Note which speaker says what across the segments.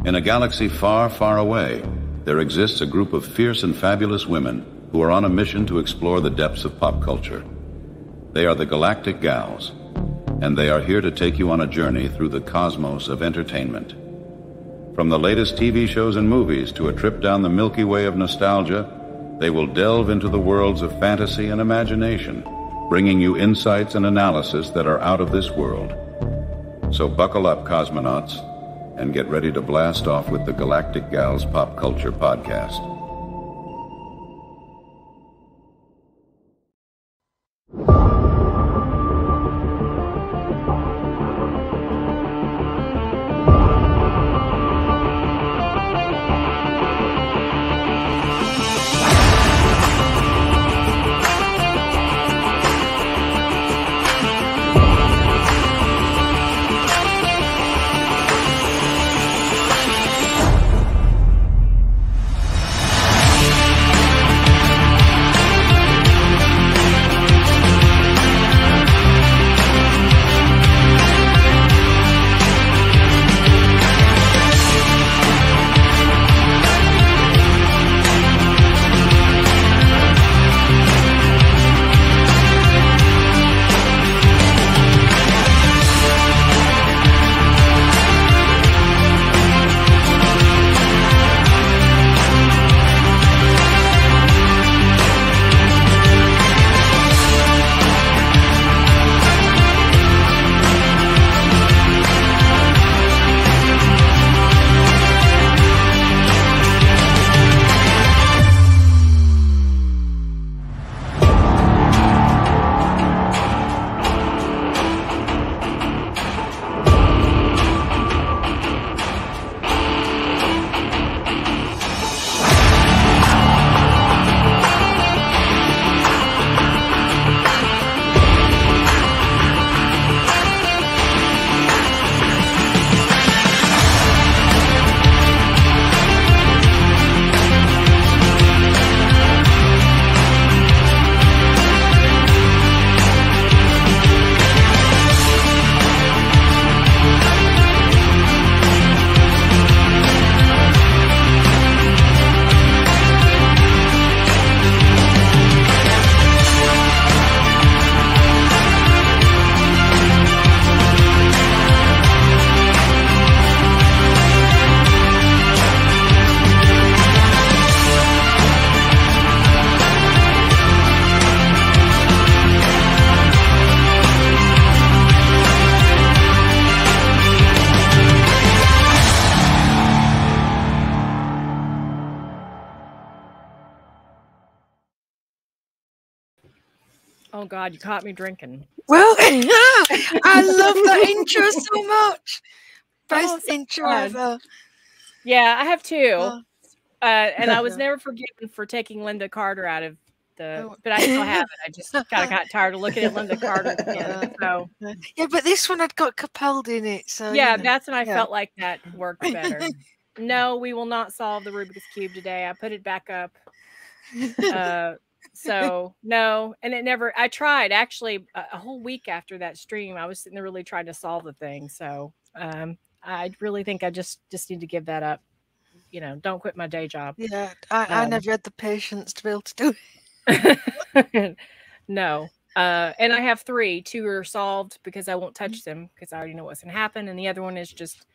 Speaker 1: In a galaxy far, far away, there exists a group of fierce and fabulous women who are on a mission to explore the depths of pop culture. They are the Galactic Gals, and they are here to take you on a journey through the cosmos of entertainment. From the latest TV shows and movies to a trip down the Milky Way of nostalgia, they will delve into the worlds of fantasy and imagination, bringing you insights and analysis that are out of this world. So buckle up, cosmonauts, and get ready to blast off with the Galactic Gals Pop Culture Podcast.
Speaker 2: Oh God, you caught me drinking.
Speaker 3: Well, I love that intro so much. Best intro ever.
Speaker 2: Yeah, I have two. And I was never forgiven for taking Linda Carter out of the, but I still have it. I just kind of got tired of looking at Linda Carter again. So
Speaker 3: yeah, but this one had got Capaldi in it. So
Speaker 2: yeah, that's when I felt like that worked better. No, we will not solve the Rubik's Cube today. I put it back up. So no, and it never, I tried actually a whole week after that stream. I was sitting there really trying to solve the thing. So I really think I just need to give that up. You know, don't quit my day job.
Speaker 3: Yeah, I never had the patience to be able to do it.
Speaker 2: No. And I have three. Two are solved because I won't touch them because I already know what's going to happen. And the other one is just,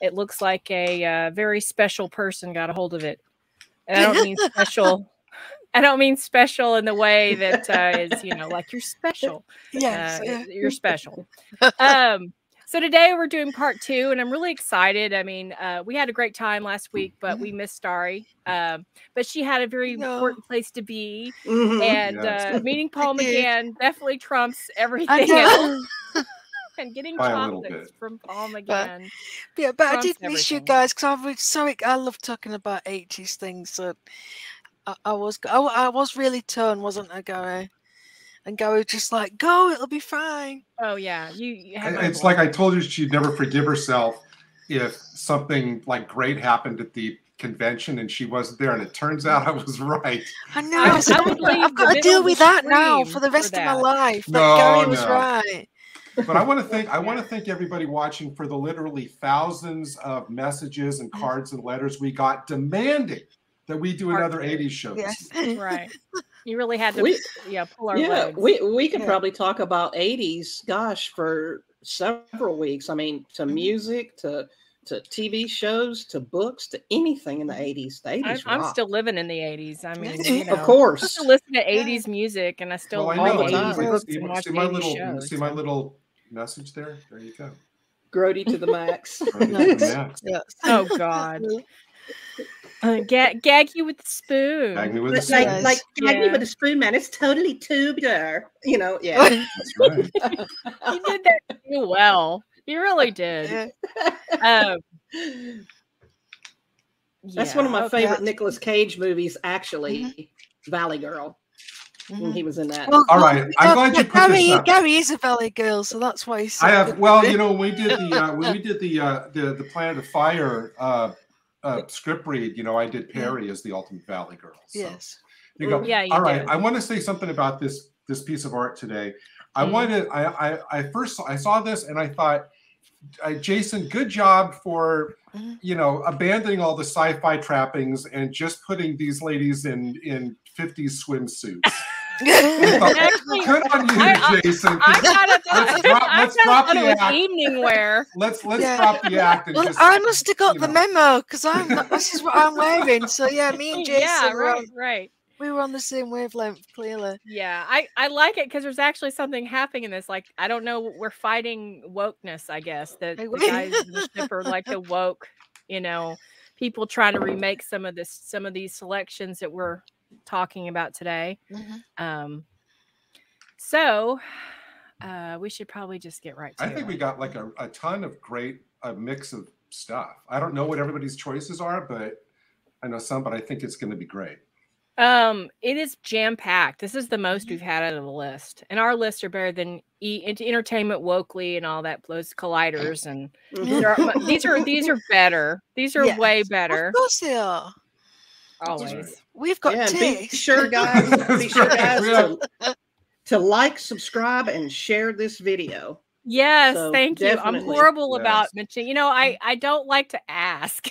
Speaker 2: it looks like a very special person got a hold of it. And I don't mean special. I don't mean special in the way that is, you know, like you're special.
Speaker 3: Yes,
Speaker 2: you're special. So today we're doing part 2, and I'm really excited. I mean, we had a great time last week, but we missed Starry. But she had a very important place to be, and meeting Paul McGann definitely trumps everything else. And getting chocolates from Paul McGann.
Speaker 3: But I did miss you guys because I love talking about 80s things. So I was really torn, wasn't I, Gary? And Gary was just like, go, it'll be fine.
Speaker 2: Oh yeah, you have
Speaker 4: it's like I told you she'd never forgive herself if something like great happened at the convention and she wasn't there, and it turns out I was right.
Speaker 3: I know. I've got to deal with that now for the rest of my life. That Gary was right.
Speaker 4: But I want to thank everybody watching for the literally thousands of messages and cards and letters we got demanding that we do another 80s show.
Speaker 3: Yes.
Speaker 2: Right. You really had to pull our legs.
Speaker 5: We could probably talk about 80s, gosh, for several weeks. I mean, to music, to TV shows, to books, to anything in the 80s. The 80s
Speaker 2: I'm still living in the 80s. I mean,
Speaker 5: of course.
Speaker 2: I still listen to 80s music, and I still
Speaker 4: love
Speaker 2: all
Speaker 5: the
Speaker 2: 80s
Speaker 5: time.
Speaker 2: books and watch 80s shows.
Speaker 4: See my little message there? There you go.
Speaker 5: Grody to the max.
Speaker 4: Grody to the max.
Speaker 3: Yes.
Speaker 2: Oh, God. Gag you with the spoon.
Speaker 4: Gag me with the spoon.
Speaker 5: Like gag me with a spoon, man. It's totally tubular. You know, yeah.
Speaker 4: That's right.
Speaker 2: You did that too well. You really did.
Speaker 5: That's one of my favorite Nicolas Cage movies, actually. Valley Girl. When he was in that.
Speaker 3: Well,
Speaker 4: all right, I'm glad you put this up.
Speaker 3: Gary is a Valley Girl, so that's why he's.
Speaker 4: I have. Well, you know, when we did the Planet of Fire script read, you know, I did Perry as the ultimate Valley Girl. So. Yes. You go.
Speaker 2: Yeah.
Speaker 4: All right. I want to say something about this piece of art today. I first saw this and I thought, Jason, good job for abandoning all the sci-fi trappings and just putting these ladies in 50s swimsuits.
Speaker 2: Actually,
Speaker 4: good on you, Jason.
Speaker 2: Let's drop the act. Evening wear.
Speaker 4: Let's drop the act. And
Speaker 3: I must have got the memo because this is what I'm wearing. So yeah, me and Jason.
Speaker 2: Yeah, right.
Speaker 3: We were on the same wavelength, clearly.
Speaker 2: Yeah, I like it because there's actually something happening in this. Like, I don't know, we're fighting wokeness, I guess. The guys in the ship are like the woke, people trying to remake some of these selections that we're talking about today. So we should probably just get right to it.
Speaker 4: I think we got like a ton of great mix of stuff. I don't know what everybody's choices are, but I know some, but I think it's going to be great.
Speaker 2: It is jam-packed. This is the most we've had out of the list, and our lists are better than Entertainment Wokely and all that. Those colliders, and these are better. These are way better.
Speaker 3: Of course they are.
Speaker 2: Always.
Speaker 3: We've got
Speaker 5: be sure, guys. To like, subscribe, and share this video.
Speaker 2: Yes, thank you. I'm horrible about mentioning. I don't like to ask.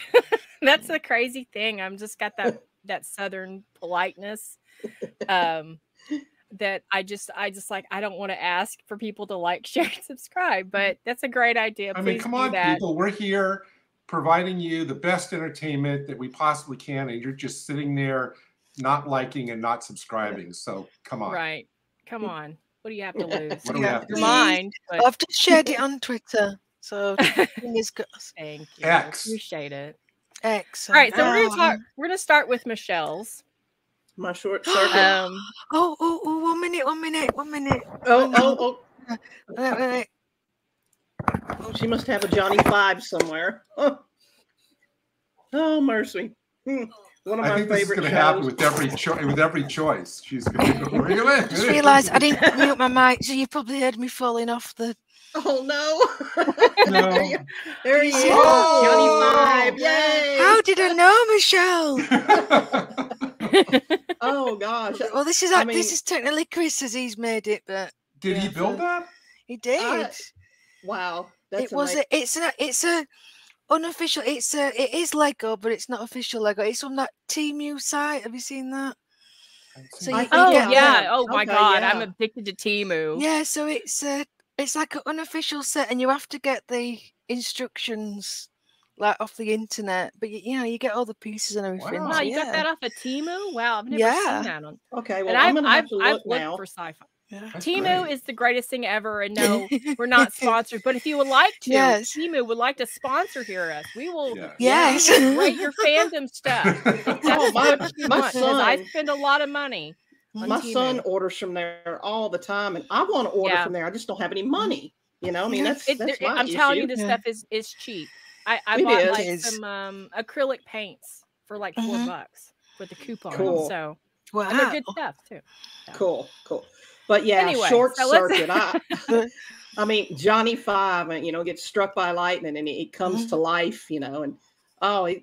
Speaker 2: That's a crazy thing. I'm just got that Southern politeness that I just like, I don't want to ask for people to like, share, and subscribe, but that's a great idea.
Speaker 4: I mean, come on, people, we're here providing you the best entertainment that we possibly can, and you're just sitting there not liking and not subscribing. So come on.
Speaker 2: Right. Come on. What do you have to lose?
Speaker 4: What do we have to
Speaker 2: lose? Mind. But...
Speaker 3: I've just shared it on Twitter. So
Speaker 2: thank you.
Speaker 4: X.
Speaker 2: Appreciate it.
Speaker 3: Excellent.
Speaker 2: All right, so we're gonna start with Michelle's.
Speaker 5: My short circuit.
Speaker 3: One minute.
Speaker 5: Oh.
Speaker 3: Wait.
Speaker 5: Oh, she must have a Johnny 5 somewhere. Oh mercy. One of my favorite shows. I think this is going to happen
Speaker 4: with every choice. She's going to go.
Speaker 3: I just realised I didn't mute my mic, so you probably heard me falling off the.
Speaker 5: Oh no!
Speaker 4: No.
Speaker 5: There he is.
Speaker 3: Oh.
Speaker 5: Johnny 5. Yay!
Speaker 3: How did I know, Michelle?
Speaker 5: Oh gosh.
Speaker 3: Well, this is technically Chris as he's made it, but
Speaker 4: did he build that?
Speaker 3: He did.
Speaker 5: Wow. That's
Speaker 3: it's a unofficial. It is Lego, but it's not official Lego. It's on that Temu site. Have you seen that?
Speaker 2: So oh my God, I'm addicted to Temu.
Speaker 3: Yeah, so it's like an unofficial set, and you have to get the instructions like off the internet. But you get all the pieces and everything.
Speaker 2: Wow, you got that off of Temu? Wow, I've never seen that on.
Speaker 5: Okay, well, I'm gonna have to look now.
Speaker 2: For Sci-Fi.
Speaker 3: Yeah.
Speaker 2: Temu is the greatest thing ever, and no, we're not sponsored. But if you would like to, Temu would like to sponsor us. We will.
Speaker 3: Yes,
Speaker 2: rate your fandom stuff. My son, I spend a lot of money.
Speaker 5: My son orders from there all the time, and I want to order from there. I just don't have any money. I mean, that's my
Speaker 2: I'm telling you, this stuff is cheap. I bought like some acrylic paints for like $4 with a coupon.
Speaker 5: Cool.
Speaker 2: So and they're good stuff too. So. Cool. But yeah, anyway, short circuit. I mean, Johnny 5, gets struck by lightning and he comes to life, and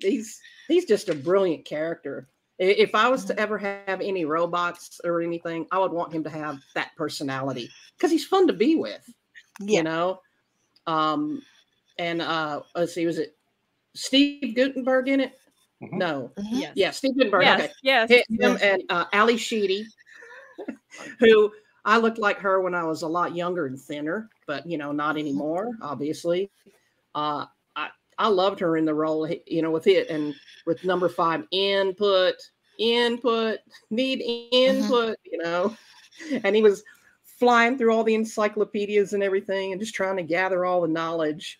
Speaker 2: he's just a brilliant character. If I was to ever have any robots or anything, I would want him to have that personality because he's fun to be with.
Speaker 3: Yeah.
Speaker 5: You know, and let's see, was it Steve Guttenberg in it?
Speaker 4: Mhm.
Speaker 5: No.
Speaker 2: Yes.
Speaker 5: Yeah, Steve Guttenberg.
Speaker 2: Yes.
Speaker 5: Okay.
Speaker 2: Yes.
Speaker 5: Him and Ali Sheedy, who I looked like her when I was a lot younger and thinner, but you know, not anymore, obviously. I loved her in the role, you know, with it and with number 5, input, need input, you know, and he was flying through all the encyclopedias and everything and just trying to gather all the knowledge.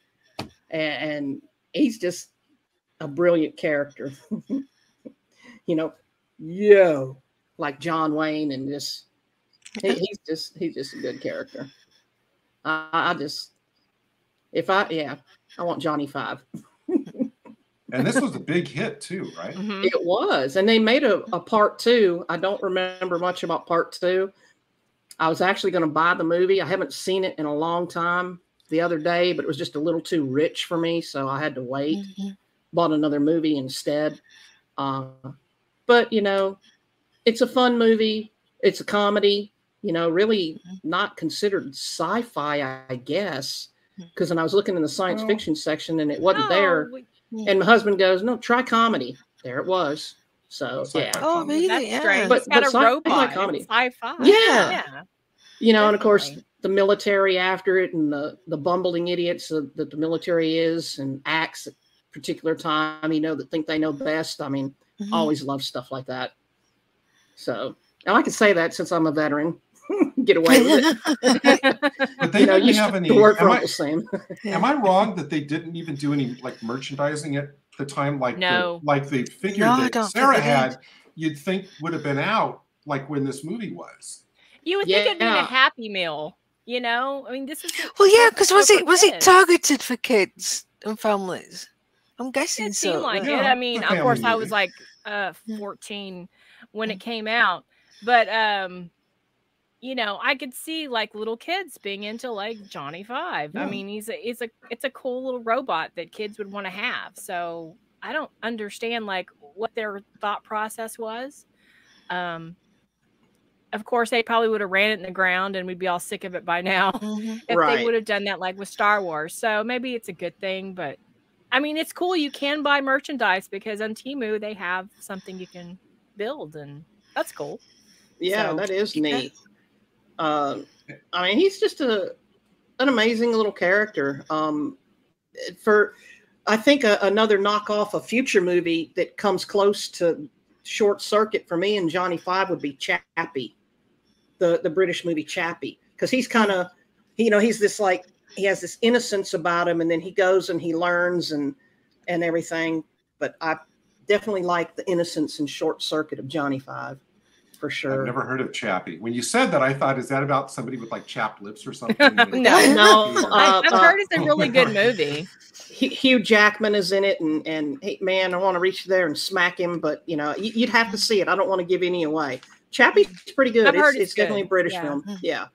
Speaker 5: And he's just a brilliant character, you know, like John Wayne, and just he's just a good character. I want Johnny 5.
Speaker 4: And this was a big hit too, right?
Speaker 2: Mhm.
Speaker 5: It was, and they made a part 2. I don't remember much about part 2. I was actually going to buy the movie. I haven't seen it in a long time the other day, but it was just a little too rich for me, so I had to wait. Bought another movie instead. But, you know, it's a fun movie. It's a comedy, you know, really not considered sci-fi, I guess, because when I was looking in the science fiction section and it wasn't there, and my husband goes, no, try comedy. There it was. So, yeah.
Speaker 3: Oh, really?
Speaker 2: That's
Speaker 3: Yeah.
Speaker 2: strange.
Speaker 5: But
Speaker 2: It's got a
Speaker 5: sci-fi
Speaker 2: robot.
Speaker 5: comedy.
Speaker 2: It's sci-fi.
Speaker 5: Yeah. You know, and of course,
Speaker 2: Definitely.
Speaker 5: the military after it, and the bumbling idiots that the military is and acts at a particular time, you know, that think they know best. I mean, always love stuff like that. So, and I can say that since I'm a veteran. Get away with it.
Speaker 4: But they
Speaker 5: You know,
Speaker 4: didn't
Speaker 5: used
Speaker 4: have
Speaker 5: to
Speaker 4: any.
Speaker 5: work for Uncle Sam.
Speaker 4: Am I wrong that they didn't even do any like merchandising at the time? Like
Speaker 2: No.
Speaker 4: the figure
Speaker 3: No, I
Speaker 4: that
Speaker 3: don't
Speaker 4: Sarah
Speaker 3: think they did.
Speaker 4: had, you'd think would have been out like when this movie was.
Speaker 2: You would think it'd be in a
Speaker 5: Yeah.
Speaker 2: Happy Meal, you know? I mean, this is
Speaker 3: Well, yeah, because was it
Speaker 2: kids.
Speaker 3: targeted for kids and families? I'm guessing
Speaker 2: It
Speaker 3: so.
Speaker 2: seemed like
Speaker 4: Yeah,
Speaker 2: it. I
Speaker 4: it's
Speaker 2: mean,
Speaker 4: a
Speaker 2: of course,
Speaker 4: family
Speaker 2: I was
Speaker 4: movie.
Speaker 2: like 14 when it came out, but you know, I could see like little kids being into like Johnny 5. I
Speaker 4: Yeah.
Speaker 2: mean, it's a cool little robot that kids would want to have. So I don't understand like what their thought process was. Of course, they probably would have ran it in the ground and we'd be all sick of it by now if they
Speaker 5: Right.
Speaker 2: would have done that like with Star Wars. So maybe it's a good thing, but I mean, it's cool. You can buy merchandise because on Temu they have something you can build, and that's cool.
Speaker 5: Yeah,
Speaker 2: So-
Speaker 5: that is neat. I mean, he's just an amazing little character. For I think another knockoff, a future movie that comes close to Short Circuit for me and Johnny 5 would be Chappie, the British movie Chappie, because he's kind of, you know, he's this like, he has this innocence about him, and then he goes and he learns and everything. But I definitely like the innocence and Short Circuit of Johnny 5. For sure.
Speaker 4: I've never heard of Chappie. When you said that, I thought, is that about somebody with like chapped lips or something?
Speaker 5: No,
Speaker 2: I've heard it's a really good movie.
Speaker 5: Hugh Jackman is in it, and hey, man, I want to reach there and smack him, but you know, you'd have to see it. I don't want to give any away. Chappie's pretty good.
Speaker 2: I've heard
Speaker 5: It's
Speaker 2: it's
Speaker 5: definitely
Speaker 2: good.
Speaker 5: a British
Speaker 2: Yeah.
Speaker 5: film. Yeah,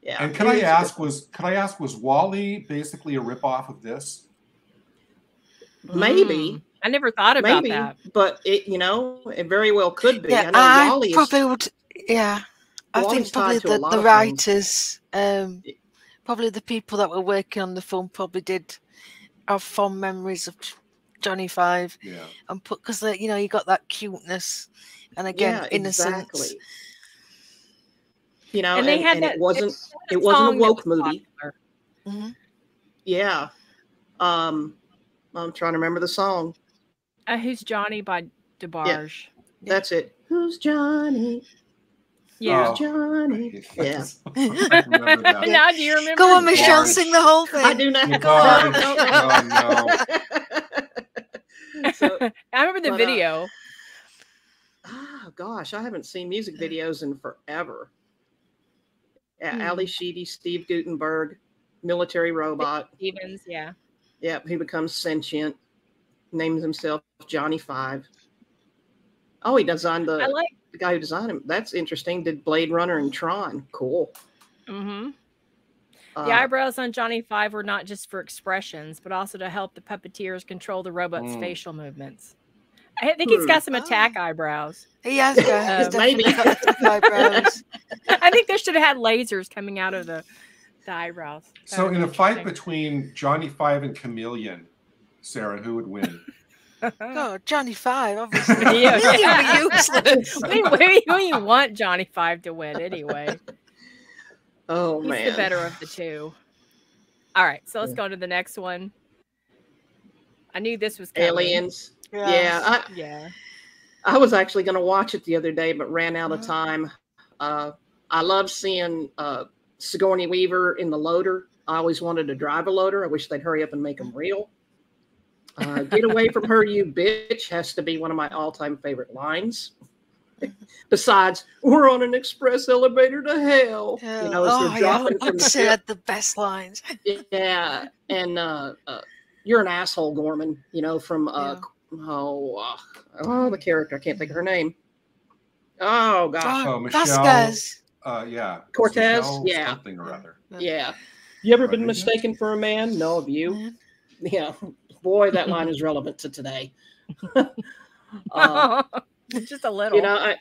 Speaker 5: yeah.
Speaker 4: And could I ask, was WALL-E basically a ripoff of this?
Speaker 5: Maybe.
Speaker 2: I never thought about
Speaker 5: Maybe,
Speaker 2: that.
Speaker 5: but it, you know, it very well could be.
Speaker 3: Yeah,
Speaker 5: I know
Speaker 3: I
Speaker 5: Wall-E is
Speaker 3: probably would. Yeah, I
Speaker 5: Wall-E's
Speaker 3: think probably
Speaker 5: tied to a lot
Speaker 3: the
Speaker 5: of
Speaker 3: writers, probably the people that were working on the film, probably did have fond memories of Johnny 5,
Speaker 4: Yeah.
Speaker 3: and put because you know you got that cuteness and again
Speaker 5: yeah,
Speaker 3: innocence.
Speaker 5: exactly. You know,
Speaker 2: And they had
Speaker 5: and
Speaker 2: that-
Speaker 5: it wasn't
Speaker 2: It
Speaker 5: a woke movie. Yeah. I'm trying to remember the song.
Speaker 2: Who's Johnny by DeBarge.
Speaker 5: That's it. Who's Johnny?
Speaker 2: Yeah.
Speaker 4: Oh,
Speaker 5: Johnny. Yeah.
Speaker 4: I remember that.
Speaker 2: Now do you remember?
Speaker 3: Go on, Michelle,
Speaker 4: DeBarge.
Speaker 3: sing the whole thing.
Speaker 5: I do not.
Speaker 4: DeBarge. Oh,
Speaker 5: So,
Speaker 2: I remember the
Speaker 5: but,
Speaker 2: video.
Speaker 5: oh gosh, I haven't seen music videos in forever. Ali Sheedy, Steve Guttenberg, military robot.
Speaker 2: Stevens, yeah.
Speaker 5: Yep, he becomes sentient. Names himself Johnny 5. Oh, he designed
Speaker 2: I like.
Speaker 5: the guy who designed him. That's interesting. Did Blade Runner and Tron. Cool.
Speaker 2: Mm-hmm. The eyebrows on Johnny 5 were not just for expressions, but also to help the puppeteers control the robot's facial movements. I think he's got some attack eyebrows.
Speaker 3: He has got. He's definitely
Speaker 5: maybe.
Speaker 3: got the eyebrows.
Speaker 2: I think they should have had lasers coming out of the The eyebrows.
Speaker 4: So in a fight between Johnny Five and Chameleon, Sarah, who would win?
Speaker 3: Oh, Johnny Five, obviously.
Speaker 2: Yeah.
Speaker 3: Useless.
Speaker 2: we want Johnny Five to win anyway.
Speaker 5: Oh,
Speaker 2: He's
Speaker 5: man.
Speaker 2: the better of the two. All right, so let's go to the next one. I knew this was coming.
Speaker 5: Aliens.
Speaker 3: Yeah.
Speaker 5: Yeah. I was actually going to watch it the other day, but ran out of time. I love seeing Sigourney Weaver in the loader. I always wanted to drive a loader. I wish they'd hurry up and make them real. Get away from her, you bitch, has to be one of my all-time favorite lines. Besides, we're on an express elevator to hell. You know, as they're dropping from the ship.
Speaker 3: The best lines.
Speaker 5: Yeah, and you're an asshole, Gorman. You know, from the character, I can't think of her name. Oh gosh,
Speaker 4: Michelle.
Speaker 3: Vasquez.
Speaker 4: Yeah,
Speaker 5: Cortez.
Speaker 4: Michelle
Speaker 5: Yeah,
Speaker 4: something or other.
Speaker 5: Yeah. You ever been mistaken for a man? No, of you. Yeah, boy, that line is relevant to today.
Speaker 2: Just a little.
Speaker 5: You know,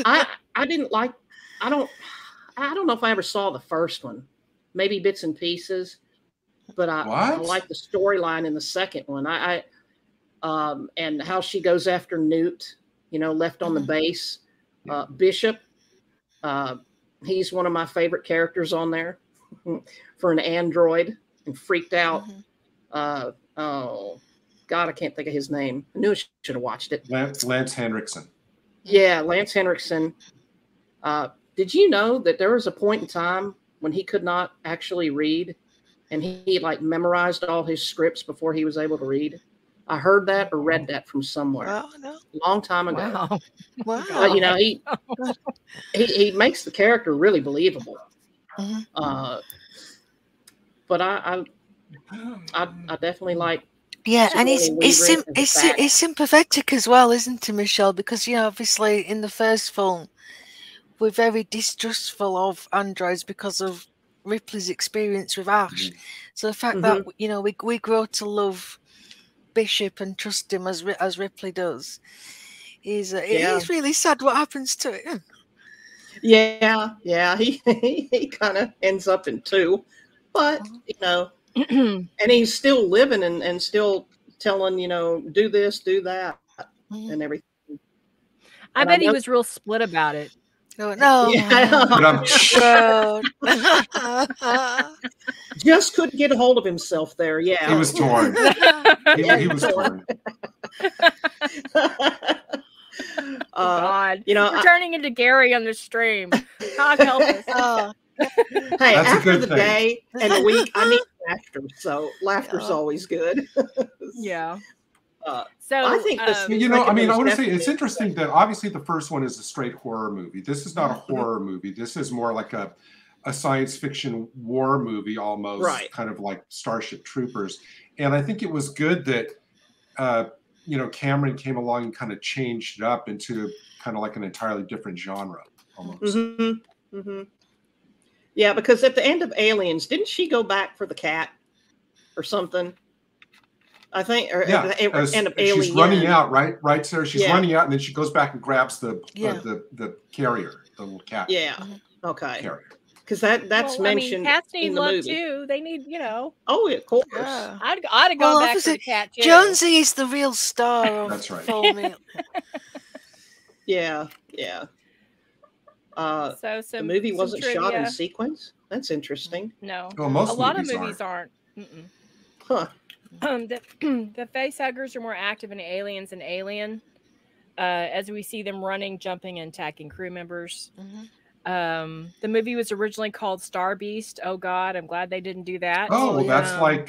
Speaker 5: I didn't like. I don't know if I ever saw the first one. Maybe bits and pieces, but I like the storyline in the second one. And how she goes after Newt. You know, left on the base. Bishop. He's one of my favorite characters on there for an android, and freaked out. Oh God, I can't think of his name. I knew I should have watched it.
Speaker 4: Lance Henriksen.
Speaker 5: Yeah, Lance Henriksen. Did you know that there was a point in time when he could not actually read, and he like memorized all his scripts before he was able to read? I heard that or read that from somewhere a long time ago.
Speaker 3: Wow.
Speaker 5: You know, he makes the character really believable. But I definitely like.
Speaker 3: Yeah, and it's sympathetic as well, isn't it, Michelle? Because, you know, obviously in the first film, we're very distrustful of androids because of Ripley's experience with Ash. So the fact that, you know, we grow to love Bishop and trust him as Ripley does is it is really sad what happens to him. Yeah,
Speaker 5: he kind of ends up in two, but you know. And he's still living and still telling, you know, do this, do that, and everything.
Speaker 2: I bet he was real split about it.
Speaker 3: No.
Speaker 5: Just couldn't get a hold of himself there. Yeah.
Speaker 4: He was torn. he was torn.
Speaker 2: God.
Speaker 5: You know,
Speaker 2: we're turning into Gary on the stream. God help us.
Speaker 5: Hey, after the day and the week, I need laughter. So laughter's always good.
Speaker 2: Yeah.
Speaker 5: So I think
Speaker 4: you know, I mean, I want to say it's interesting that obviously the first one is a straight horror movie. This is not a horror movie. This is more like a science fiction war movie almost, kind of like Starship Troopers. And I think it was good that you know, Cameron came along and kind of changed it up into kind of like an entirely different genre almost.
Speaker 5: Yeah, because at the end of Aliens, didn't she go back for the cat or something? I think, or at the end of Aliens.
Speaker 4: She's running out, right, Sarah? She's running out, and then she goes back and grabs the carrier, the little cat.
Speaker 5: Yeah. Okay.
Speaker 4: Carrier.
Speaker 5: Because that's mentioned
Speaker 2: cats need
Speaker 5: in the
Speaker 2: love
Speaker 5: movie
Speaker 2: too. They need, you know.
Speaker 5: Oh, of course.
Speaker 2: Yeah. I'd have gone back for the cat too.
Speaker 3: Jonesy is the real star of
Speaker 4: That's right.
Speaker 5: Yeah.
Speaker 2: So
Speaker 5: the movie wasn't shot in sequence. That's interesting.
Speaker 2: No.
Speaker 4: Well, most
Speaker 2: a lot of
Speaker 4: movies
Speaker 2: movies aren't.
Speaker 5: Huh.
Speaker 2: The facehuggers are more active in Aliens and Alien, as we see them running, jumping, and attacking crew members. The movie was originally called Star Beast. Oh God, I'm glad they didn't do that.
Speaker 4: Oh, well, that's like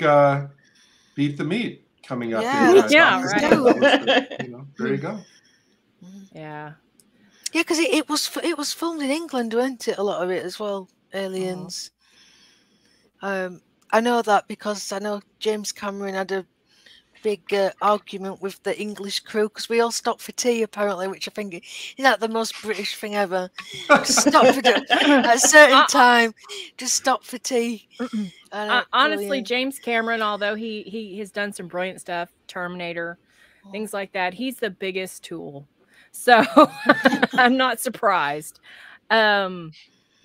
Speaker 4: Beat the Meat coming up.
Speaker 2: Right.
Speaker 4: You know, there you go.
Speaker 2: Yeah.
Speaker 3: Yeah, because it was filmed in England, wasn't it? A lot of it as well. Aliens. I know that because I know James Cameron had a big argument with the English crew because we all stopped for tea apparently, which I think is that the most British thing ever. Just stop for at a certain time. Just stop for tea.
Speaker 2: Honestly, James Cameron, although he has done some brilliant stuff, Terminator, things like that, he's the biggest tool. So I'm not surprised.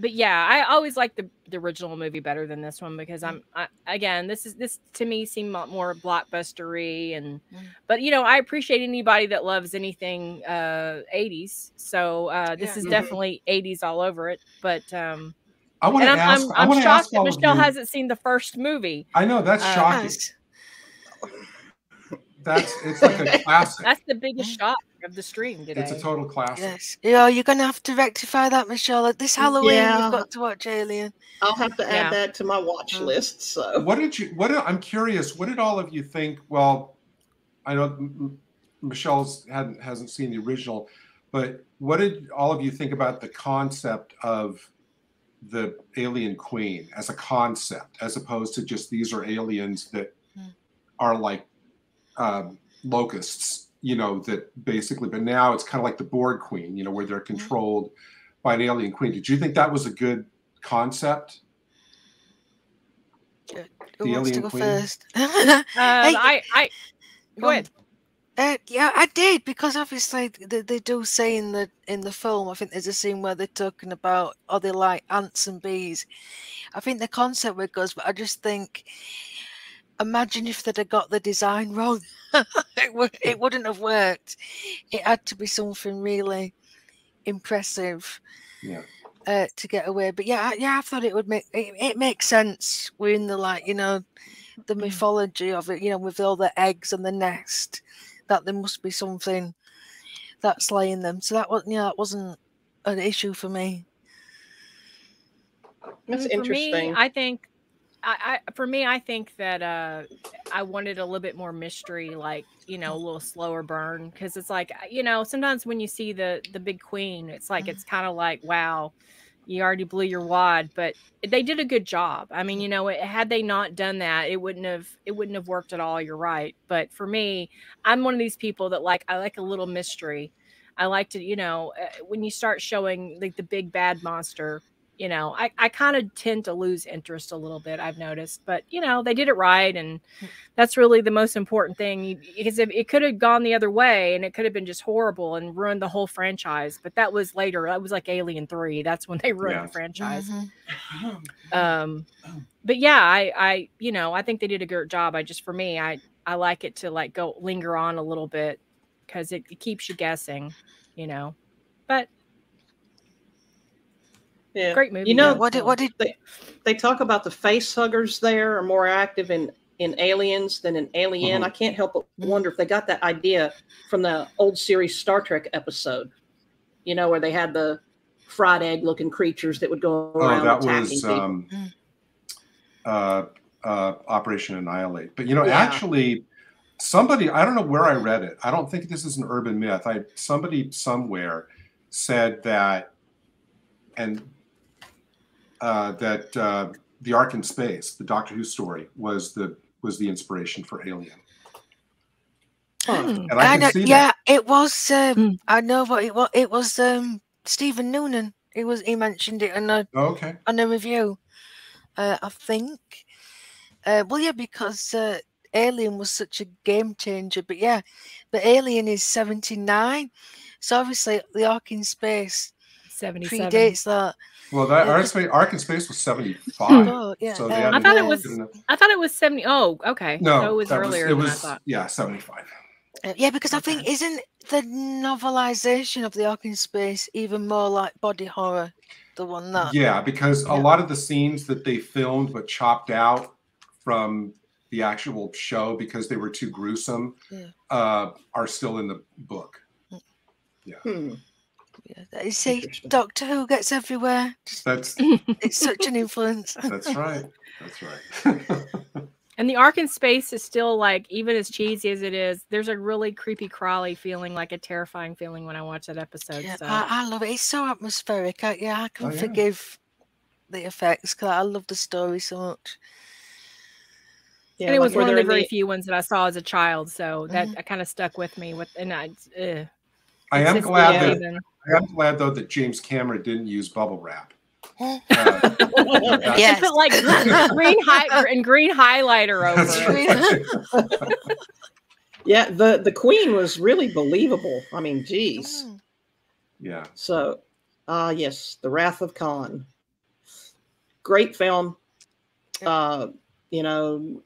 Speaker 2: but yeah, I always like the original movie better than this one because again, this to me seemed more blockbustery and but I appreciate anybody that loves anything 80s. So this is definitely 80s all over it. But
Speaker 4: I want to ask.
Speaker 2: I'm shocked that
Speaker 4: all
Speaker 2: Michelle
Speaker 4: of you,
Speaker 2: hasn't seen the first movie.
Speaker 4: I know that's shocking. It's like a classic.
Speaker 2: That's the biggest shock of the stream today.
Speaker 4: It's a total classic.
Speaker 3: Yes. Yeah, you're gonna have to rectify that, Michelle. This Halloween, you've got to watch Alien.
Speaker 5: I'll have to add that to my watch list. So,
Speaker 4: I'm curious. What did all of you think? Well, I know Michelle's hasn't seen the original, but what did all of you think about the concept of the alien queen as a concept, as opposed to just these are aliens that are like locusts, that basically, but now it's kind of like the Borg queen, where they're controlled by an alien queen. Did you think that was a good concept?
Speaker 3: Who wants to go
Speaker 4: queen?
Speaker 3: First?
Speaker 2: I go ahead.
Speaker 3: Yeah, I did, because obviously they do say in the film, I think there's a scene where they're talking about, are they like ants and bees? I think the concept was good, but I just think, imagine if they'd have got the design wrong. It wouldn't have worked. It had to be something really impressive to get away. But I thought it would it makes sense. We're in the the mythology of it, with all the eggs and the nest, that there must be something that's laying them. So that wasn't an issue for me.
Speaker 5: That's interesting.
Speaker 2: For me, I think I think that I wanted a little bit more mystery, like, a little slower burn, because it's like, sometimes when you see the big queen, it's like it's kind of like, wow, you already blew your wad, but they did a good job. I mean, had they not done that, it wouldn't have worked at all. You're right. But for me, I'm one of these people that I like a little mystery. I like to, when you start showing like the big bad monster, I kind of tend to lose interest a little bit, I've noticed, but they did it right. And that's really the most important thing, because it could have gone the other way and it could have been just horrible and ruined the whole franchise. But that was later. That was like Alien 3. That's when they ruined the franchise. But yeah, I think they did a good job. For me, I like it to go linger on a little bit, because it keeps you guessing, but
Speaker 5: yeah,
Speaker 2: great movie.
Speaker 3: What did
Speaker 5: they talk about? The face huggers there are more active in Aliens than in Alien. I can't help but wonder if they got that idea from the old series Star Trek episode, where they had the fried egg looking creatures that would go around attacking
Speaker 4: people. Operation Annihilate. But actually, somebody, I don't know where I read it, I don't think this is an urban myth, somebody somewhere said that, and that the Ark in Space, the Doctor Who story, was the inspiration for Alien. And I can see that.
Speaker 3: It was. I know what it was. It was Stephen Noonan. He mentioned it in a review. I think. Because Alien was such a game changer. But Alien is 79, so obviously the Ark in Space
Speaker 2: 77
Speaker 3: predates that.
Speaker 4: Well, that Ark in Space was 75.
Speaker 3: Oh, yeah.
Speaker 4: So
Speaker 2: I thought it was 70. Oh, okay.
Speaker 4: No,
Speaker 2: so it was earlier than I thought.
Speaker 4: Yeah, 75.
Speaker 3: Because I think, isn't the novelization of the Ark in Space even more like body horror, the one that?
Speaker 4: Yeah, because a lot of the scenes that they filmed but chopped out from the actual show because they were too gruesome are still in the book. Yeah.
Speaker 3: You see, Doctor Who gets everywhere. It's such an influence.
Speaker 4: That's right.
Speaker 2: And the Ark in Space is still even as cheesy as it is, there's a really creepy crawly feeling, like a terrifying feeling when I watch that episode.
Speaker 3: Yeah,
Speaker 2: so.
Speaker 3: I love it. It's so atmospheric. I can forgive the effects, because I love the story so much.
Speaker 2: Yeah, and it was one of the very few ones that I saw as a child, so that kind of stuck with me.
Speaker 4: I am glad though that James Cameron didn't use bubble wrap.
Speaker 2: Yes. Put green highlighter over it.
Speaker 5: Yeah, the Queen was really believable. I mean, geez.
Speaker 4: Yeah.
Speaker 5: So, yes, the Wrath of Khan. great film. You know,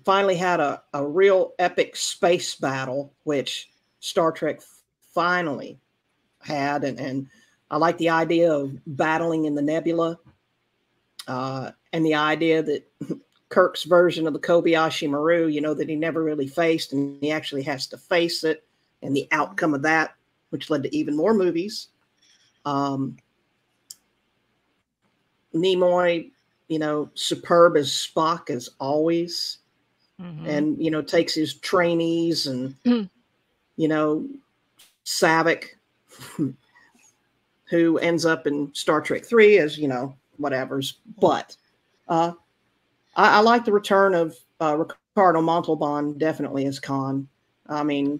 Speaker 5: finally had a real epic space battle, which Star Trek finally had. And I like the idea of battling in the nebula, and the idea that Kirk's version of the Kobayashi Maru, you know, that he never really faced, and he actually has to face it, and the outcome of that, which led to even more movies. Nimoy, you know, superb as Spock as always. And, you know, takes his trainees and, you know, Savick, who ends up in Star Trek 3 as, you know, whatever's. But I like the return of Ricardo Montalban definitely as Khan. I mean,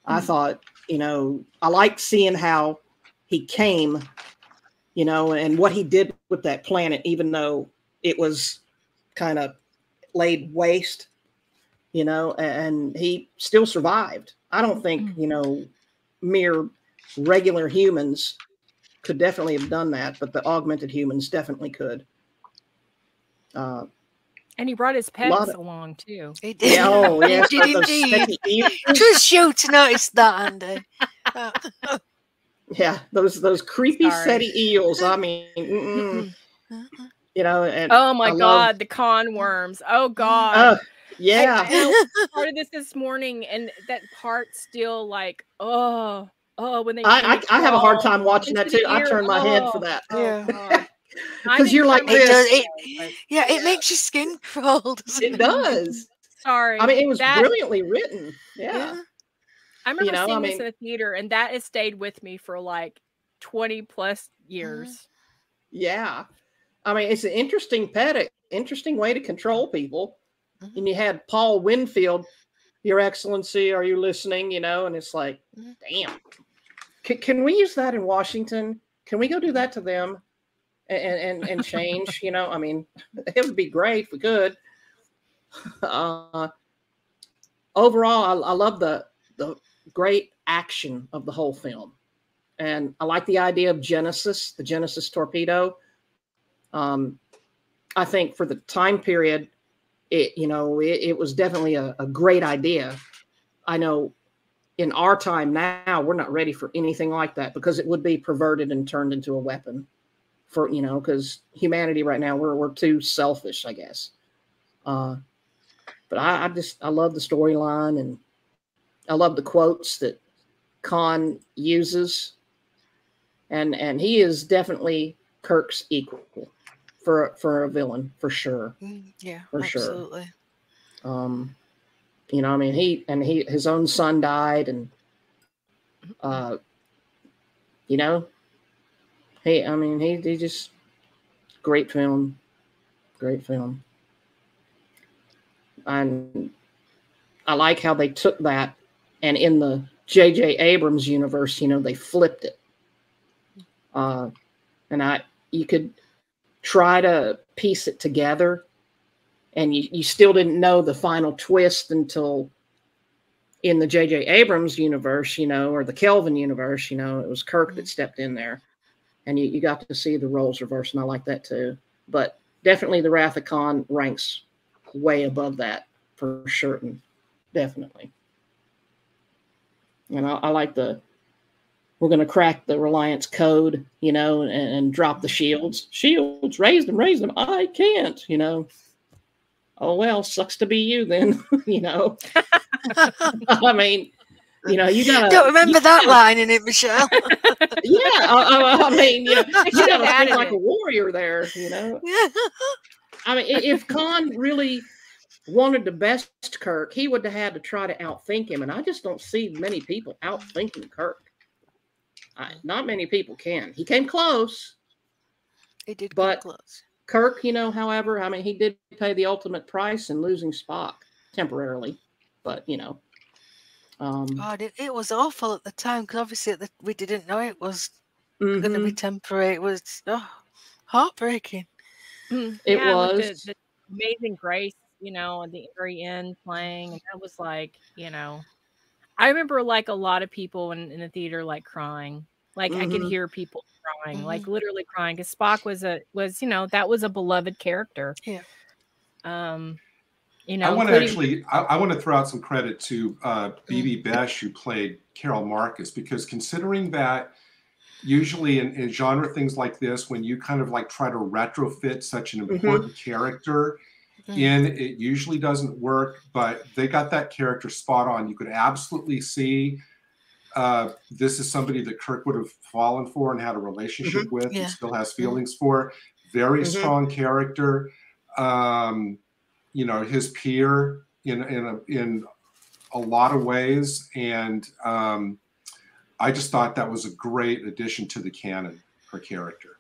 Speaker 5: I thought, you know, I liked seeing how he came, you know, and what he did with that planet, even though it was kind of laid waste. You know, and he still survived. I don't think, you know, mere regular humans could definitely have done that, but the augmented humans definitely could.
Speaker 2: And he brought his pets along too.
Speaker 3: He did.
Speaker 5: Yeah, oh, yes,
Speaker 3: he did indeed. Just you to notice that, Andy.
Speaker 5: Yeah, those creepy SETI eels. I mean, you know, and
Speaker 2: oh my God, the con worms. Oh God.
Speaker 5: Yeah.
Speaker 2: I started this morning, and that part still like, when they.
Speaker 5: I have a hard time watching that too. I turn my head for that.
Speaker 3: Yeah.
Speaker 5: Because you're like
Speaker 3: this. It makes your skin crawl.
Speaker 5: It does.
Speaker 2: Sorry.
Speaker 5: I mean, it was brilliantly written. Yeah.
Speaker 2: I remember seeing this in the theater, and that has stayed with me for like 20 plus years.
Speaker 5: Yeah. I mean, it's an interesting way to control people. And you had Paul Winfield, Your Excellency, are you listening? You know, and it's like, damn. Can we use that in Washington? Can we go do that to them and change? You know, I mean, it would be great if we could. Overall, I love the great action of the whole film. And I like the idea of Genesis, the Genesis torpedo. I think for the time period, it was definitely a great idea. I know in our time now, we're not ready for anything like that because it would be perverted and turned into a weapon for, you know, because humanity right now, we're too selfish, I guess. But I love the storyline, and I love the quotes that Khan uses. And he is definitely Kirk's equal for a villain, for sure.
Speaker 3: Yeah,
Speaker 5: for
Speaker 3: absolutely.
Speaker 5: Sure. You know, I mean, his own son died, and you know, he just great film. And I like how they took that, and in the J.J. Abrams universe, you know, they flipped it. And you could try to piece it together, and you still didn't know the final twist until in the J.J. Abrams universe, you know, or the Kelvin universe, you know, it was Kirk that stepped in there, and you got to see the roles reversed, and I like that too. But definitely the Wrath of Khan ranks way above that for certain, definitely. And I like we're going to crack the Reliance code, you know, and drop the shields. Shields, raise them. I can't, you know. Oh, well, sucks to be you then, you know. I mean, you know, you got to.
Speaker 3: Don't remember that line in it, Michelle.
Speaker 5: Yeah, I mean, you know, you got to feel like a warrior there, you know. I mean, if Khan really wanted to best Kirk, he would have had to try to outthink him. And I just don't see many people outthinking Kirk. Not many people can. He came close.
Speaker 3: He did
Speaker 5: come
Speaker 3: close.
Speaker 5: Kirk, you know, however, I mean, he did pay the ultimate price in losing Spock temporarily. But, you know.
Speaker 3: It was awful at the time, because obviously we didn't know it was going to be temporary. It was heartbreaking.
Speaker 5: It was.
Speaker 2: With the Amazing Grace, you know, at the very end playing. And that was like, you know, I remember like a lot of people in the theater like crying. Like I could hear people crying, like literally crying, because Spock was that was a beloved character.
Speaker 3: Yeah.
Speaker 4: I want to I want to throw out some credit to BB Besh, who played Carol Marcus, because considering that usually in genre things like this, when you kind of like try to retrofit such an important character in, it usually doesn't work, but they got that character spot on. You could absolutely see this is somebody that Kirk would have fallen for and had a relationship with and still has feelings for. Very strong character. You know, his peer in a lot of ways, and I just thought that was a great addition to the canon, her character.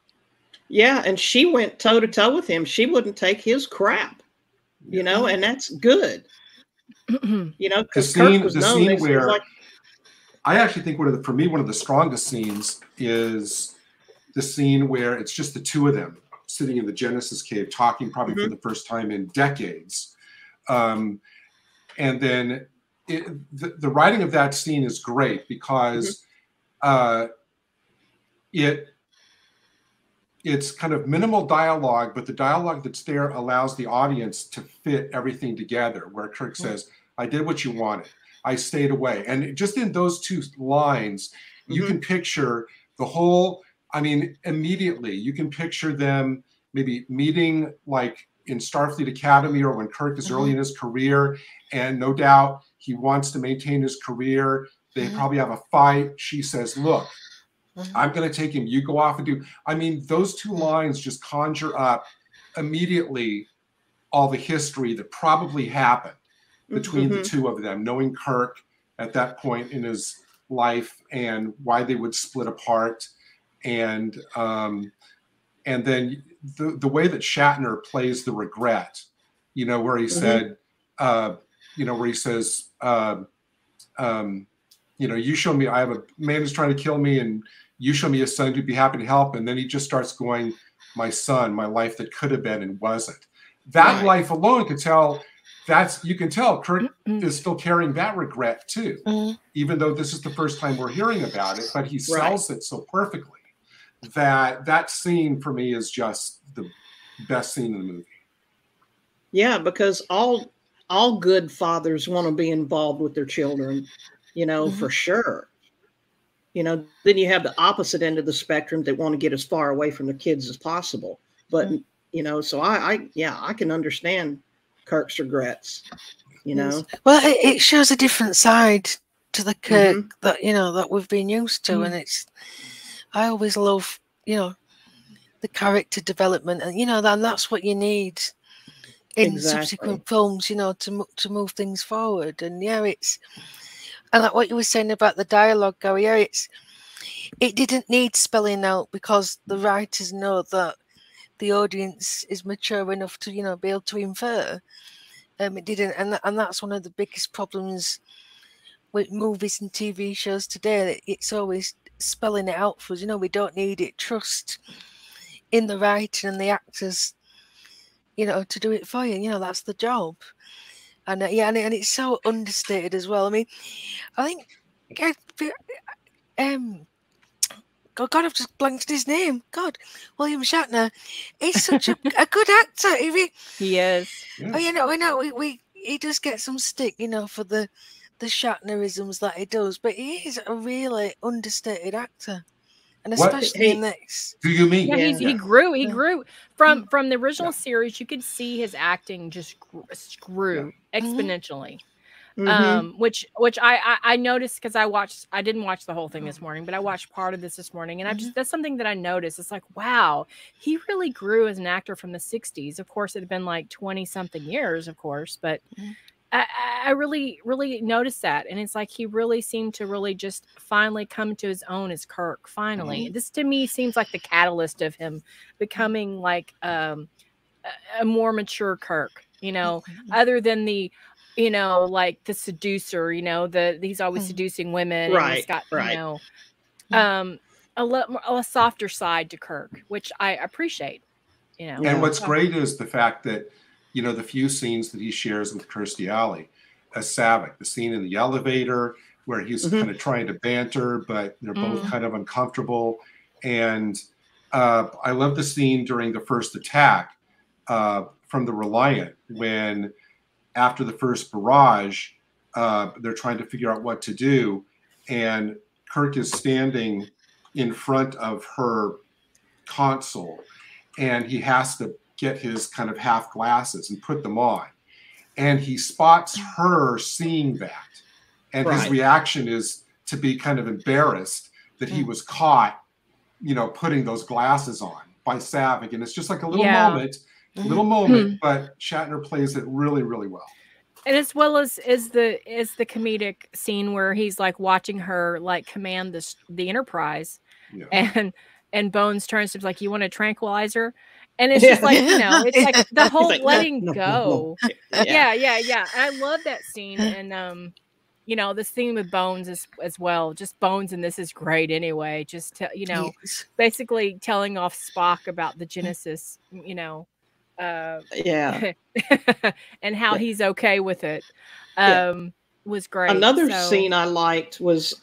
Speaker 5: Yeah, and she went toe to toe with him. She wouldn't take his crap, you know, and that's good. You know, because Kirk was known
Speaker 4: scene where like, I actually think one of the strongest scenes is the scene where it's just the two of them sitting in the Genesis cave talking, probably for the first time in decades. And then the writing of that scene is great because it's kind of minimal dialogue, but the dialogue that's there allows the audience to fit everything together, where Kirk says, I did what you wanted. I stayed away. And just in those two lines, you can picture the whole, I mean, immediately you can picture them maybe meeting like in Starfleet Academy or when Kirk is early in his career. And no doubt he wants to maintain his career. They probably have a fight. She says, look, I'm going to take him. You go off and do. I mean, those two lines just conjure up immediately all the history that probably happened between the two of them, knowing Kirk at that point in his life and why they would split apart. And then the way that Shatner plays the regret, you know, where he said, you know, where he says, you know, you show me, I have a man who's trying to kill me, and you show me a son who'd be happy to help. And then he just starts going, my son, my life that could have been and wasn't. That life alone could tell, you can tell Kirk is still carrying that regret too, even though this is the first time we're hearing about it, but he sells it so perfectly that scene for me is just the best scene in the movie.
Speaker 5: Yeah, because all good fathers want to be involved with their children, you know, for sure. You know, then you have the opposite end of the spectrum that want to get as far away from their kids as possible. But, you know, so I can understand Kirk's regrets, you know.
Speaker 3: Well, it shows a different side to the Kirk that, you know, that we've been used to. And I always love, you know, the character development, and, you know, that's what you need in subsequent films, you know, to move things forward. And and like what you were saying about the dialogue, Gary, it didn't need spelling out because the writers know that the audience is mature enough to, you know, be able to infer. It didn't, and that's one of the biggest problems with movies and TV shows today. It's always spelling it out for us. You know, we don't need it. Trust in the writing and the actors, you know, to do it for you. You know, that's the job. And and it's so understated as well. I mean, I think, God, I've just blanked his name. God, William Shatner. He's such a good actor.
Speaker 2: He is.
Speaker 3: Oh, you know, he does get some stick, you know, for the Shatnerisms that he does, but he is a really understated actor. And especially in this.
Speaker 4: Do you mean?
Speaker 2: Yeah, he grew. He grew from the original series. You could see his acting just grew exponentially. Which I noticed because I didn't watch the whole thing this morning, but I watched part of this morning, and that's something that I noticed. It's like, wow, he really grew as an actor from the 60s. Of course, it had been like 20 something years, of course, but I really, really noticed that. And it's like he really seemed to really just finally come to his own as Kirk. Finally, this to me seems like the catalyst of him becoming like a more mature Kirk, you know, other than the, you know, like the seducer, you know, he's always seducing women. And he's got, you know, a softer side to Kirk, which I appreciate, you know.
Speaker 4: And what's great is the fact that, you know, the few scenes that he shares with Kirstie Alley as Saavik, the scene in the elevator where he's kind of trying to banter, but they're both kind of uncomfortable. And I love the scene during the first attack from the Reliant, when after the first barrage, they're trying to figure out what to do. And Kirk is standing in front of her console, and he has to get his kind of half glasses and put them on. And he spots her seeing that. And his reaction is to be kind of embarrassed that he was caught, you know, putting those glasses on by Saavik. And it's just like a little moment, but Shatner plays it really, really well.
Speaker 2: And as well as the comedic scene where he's like watching her like command the Enterprise, and Bones turns to him like, "You want a tranquilizer?" And it's just like, you know, it's like the whole like, letting go. Yeah. And I love that scene. And you know, the scene with Bones as well. Just Bones, and this is great anyway. Just you know, basically telling off Spock about the Genesis, you know. And how he's okay with it was great.
Speaker 5: Another scene I liked was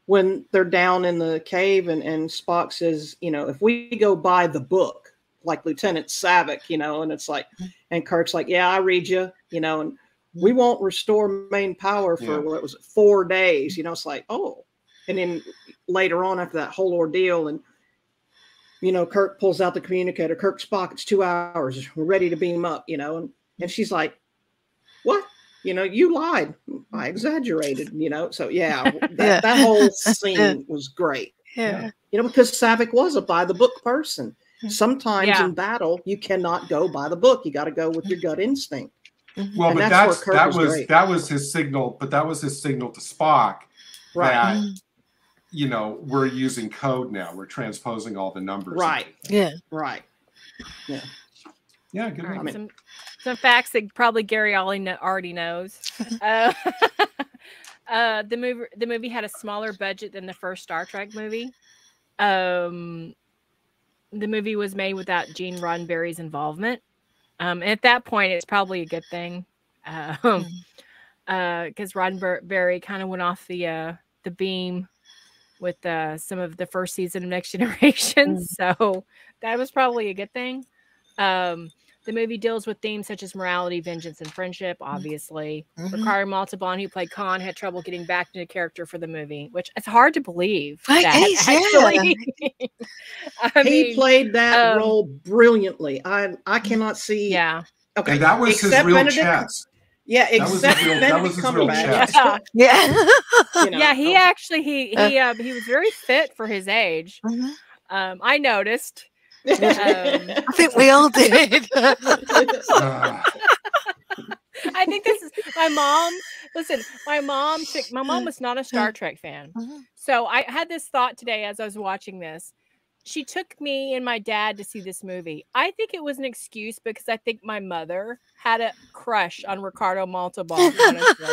Speaker 5: when they're down in the cave and Spock says, you know, if we go by the book, like Lieutenant Saavik, you know, and it's like, and Kirk's like, yeah, I read you, you know, and we won't restore main power for what was it, 4 days, you know. It's like, oh. And then later on, after that whole ordeal, and you know, Kirk pulls out the communicator. Kirk, Spock, it's 2 hours. We're ready to beam up, you know. And she's like, what? You know, you lied. I exaggerated, you know. So, yeah, that whole scene was great.
Speaker 3: Yeah.
Speaker 5: You know, because Saavik was a by-the-book person. Sometimes in battle, you cannot go by the book. You got to go with your gut instinct.
Speaker 4: Well, and but that was his signal. But that was his signal to Spock that, you know, we're using code now. We're transposing all the numbers.
Speaker 5: Right.
Speaker 3: Yeah.
Speaker 5: Right. Yeah.
Speaker 4: Yeah. Good.
Speaker 2: Right, some facts that probably Gary already knows. The movie had a smaller budget than the first Star Trek movie. The movie was made without Gene Roddenberry's involvement. And at that point, it's probably a good thing. Because Roddenberry kind of went off the beam with some of the first season of Next Generation. So that was probably a good thing. The movie deals with themes such as morality, vengeance, and friendship, obviously. Ricardo Montalban, who played Khan, had trouble getting back into character for the movie, which it's hard to believe. Actually.
Speaker 5: He played that role brilliantly. I cannot see.
Speaker 3: Yeah.
Speaker 5: Okay.
Speaker 4: And that was his real chest.
Speaker 5: Yeah, except
Speaker 4: that was his real chest.
Speaker 3: Yeah.
Speaker 5: You know,
Speaker 2: yeah, he actually he was very fit for his age. I noticed.
Speaker 3: I think we all did.
Speaker 2: I think this is my mom. Listen, my mom was not a Star Trek fan. So I had this thought today as I was watching this. She took me and my dad to see this movie. I think it was an excuse because I think my mother had a crush on Ricardo Montalban, honestly.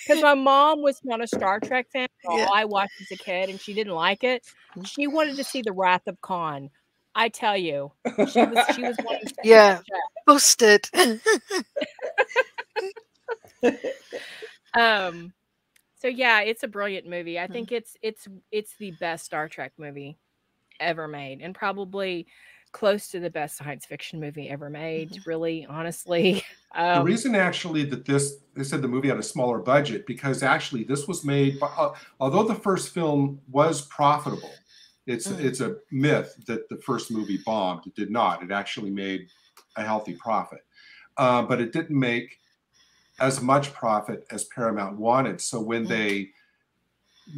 Speaker 2: Because my mom was not a Star Trek fan at all. I watched as a kid and she didn't like it. She wanted to see The Wrath of Khan. I tell you, she was wanting to
Speaker 3: busted.
Speaker 2: So yeah, it's a brilliant movie. I think it's the best Star Trek movie ever made, and probably close to the best science fiction movie ever made. Really, honestly,
Speaker 4: the reason actually that they said the movie had a smaller budget because actually this was made by, although the first film was profitable. It's a myth that the first movie bombed. It did not. It actually made a healthy profit, but it didn't make as much profit as Paramount wanted. So when they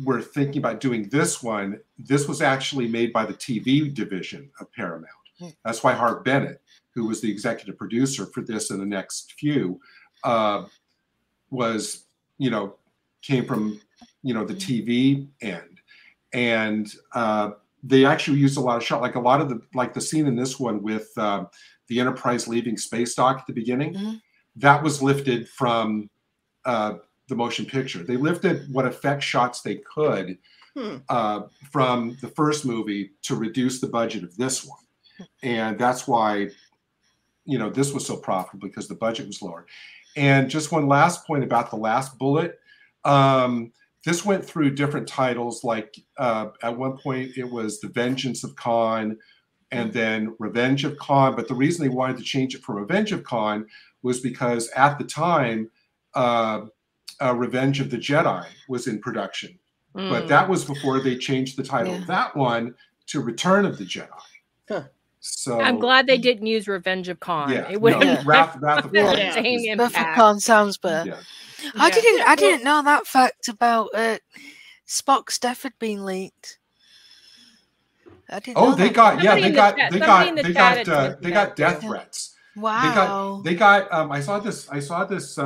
Speaker 4: were thinking about doing this one, this was actually made by the TV division of Paramount. That's why Harv Bennett, who was the executive producer for this and the next few, was, you know, came from, you know, the TV end. And they actually used a lot of shot, like a lot of the scene in this one with the Enterprise leaving space dock at the beginning, that was lifted from the motion picture. They lifted what effect shots they could from the first movie to reduce the budget of this one. And that's why, you know, this was so profitable because the budget was lower. And just one last point about the last bullet. this went through different titles. Like at one point it was The Vengeance of Khan, and then Revenge of Khan. But the reason they wanted to change it from Revenge of Khan was because at the time, Revenge of the Jedi was in production. But that was before they changed the title of that one to Return of the Jedi.
Speaker 5: Huh.
Speaker 4: So
Speaker 2: I'm glad they didn't use Revenge of Khan.
Speaker 4: Yeah,
Speaker 2: it would have
Speaker 4: Wrath of Khan.
Speaker 3: Wrath of Khan sounds better.
Speaker 4: Yeah.
Speaker 3: I didn't know that fact about Spock's death had been leaked. I didn't know
Speaker 4: they
Speaker 3: that.
Speaker 4: got death threats.
Speaker 3: Wow.
Speaker 4: They got I saw this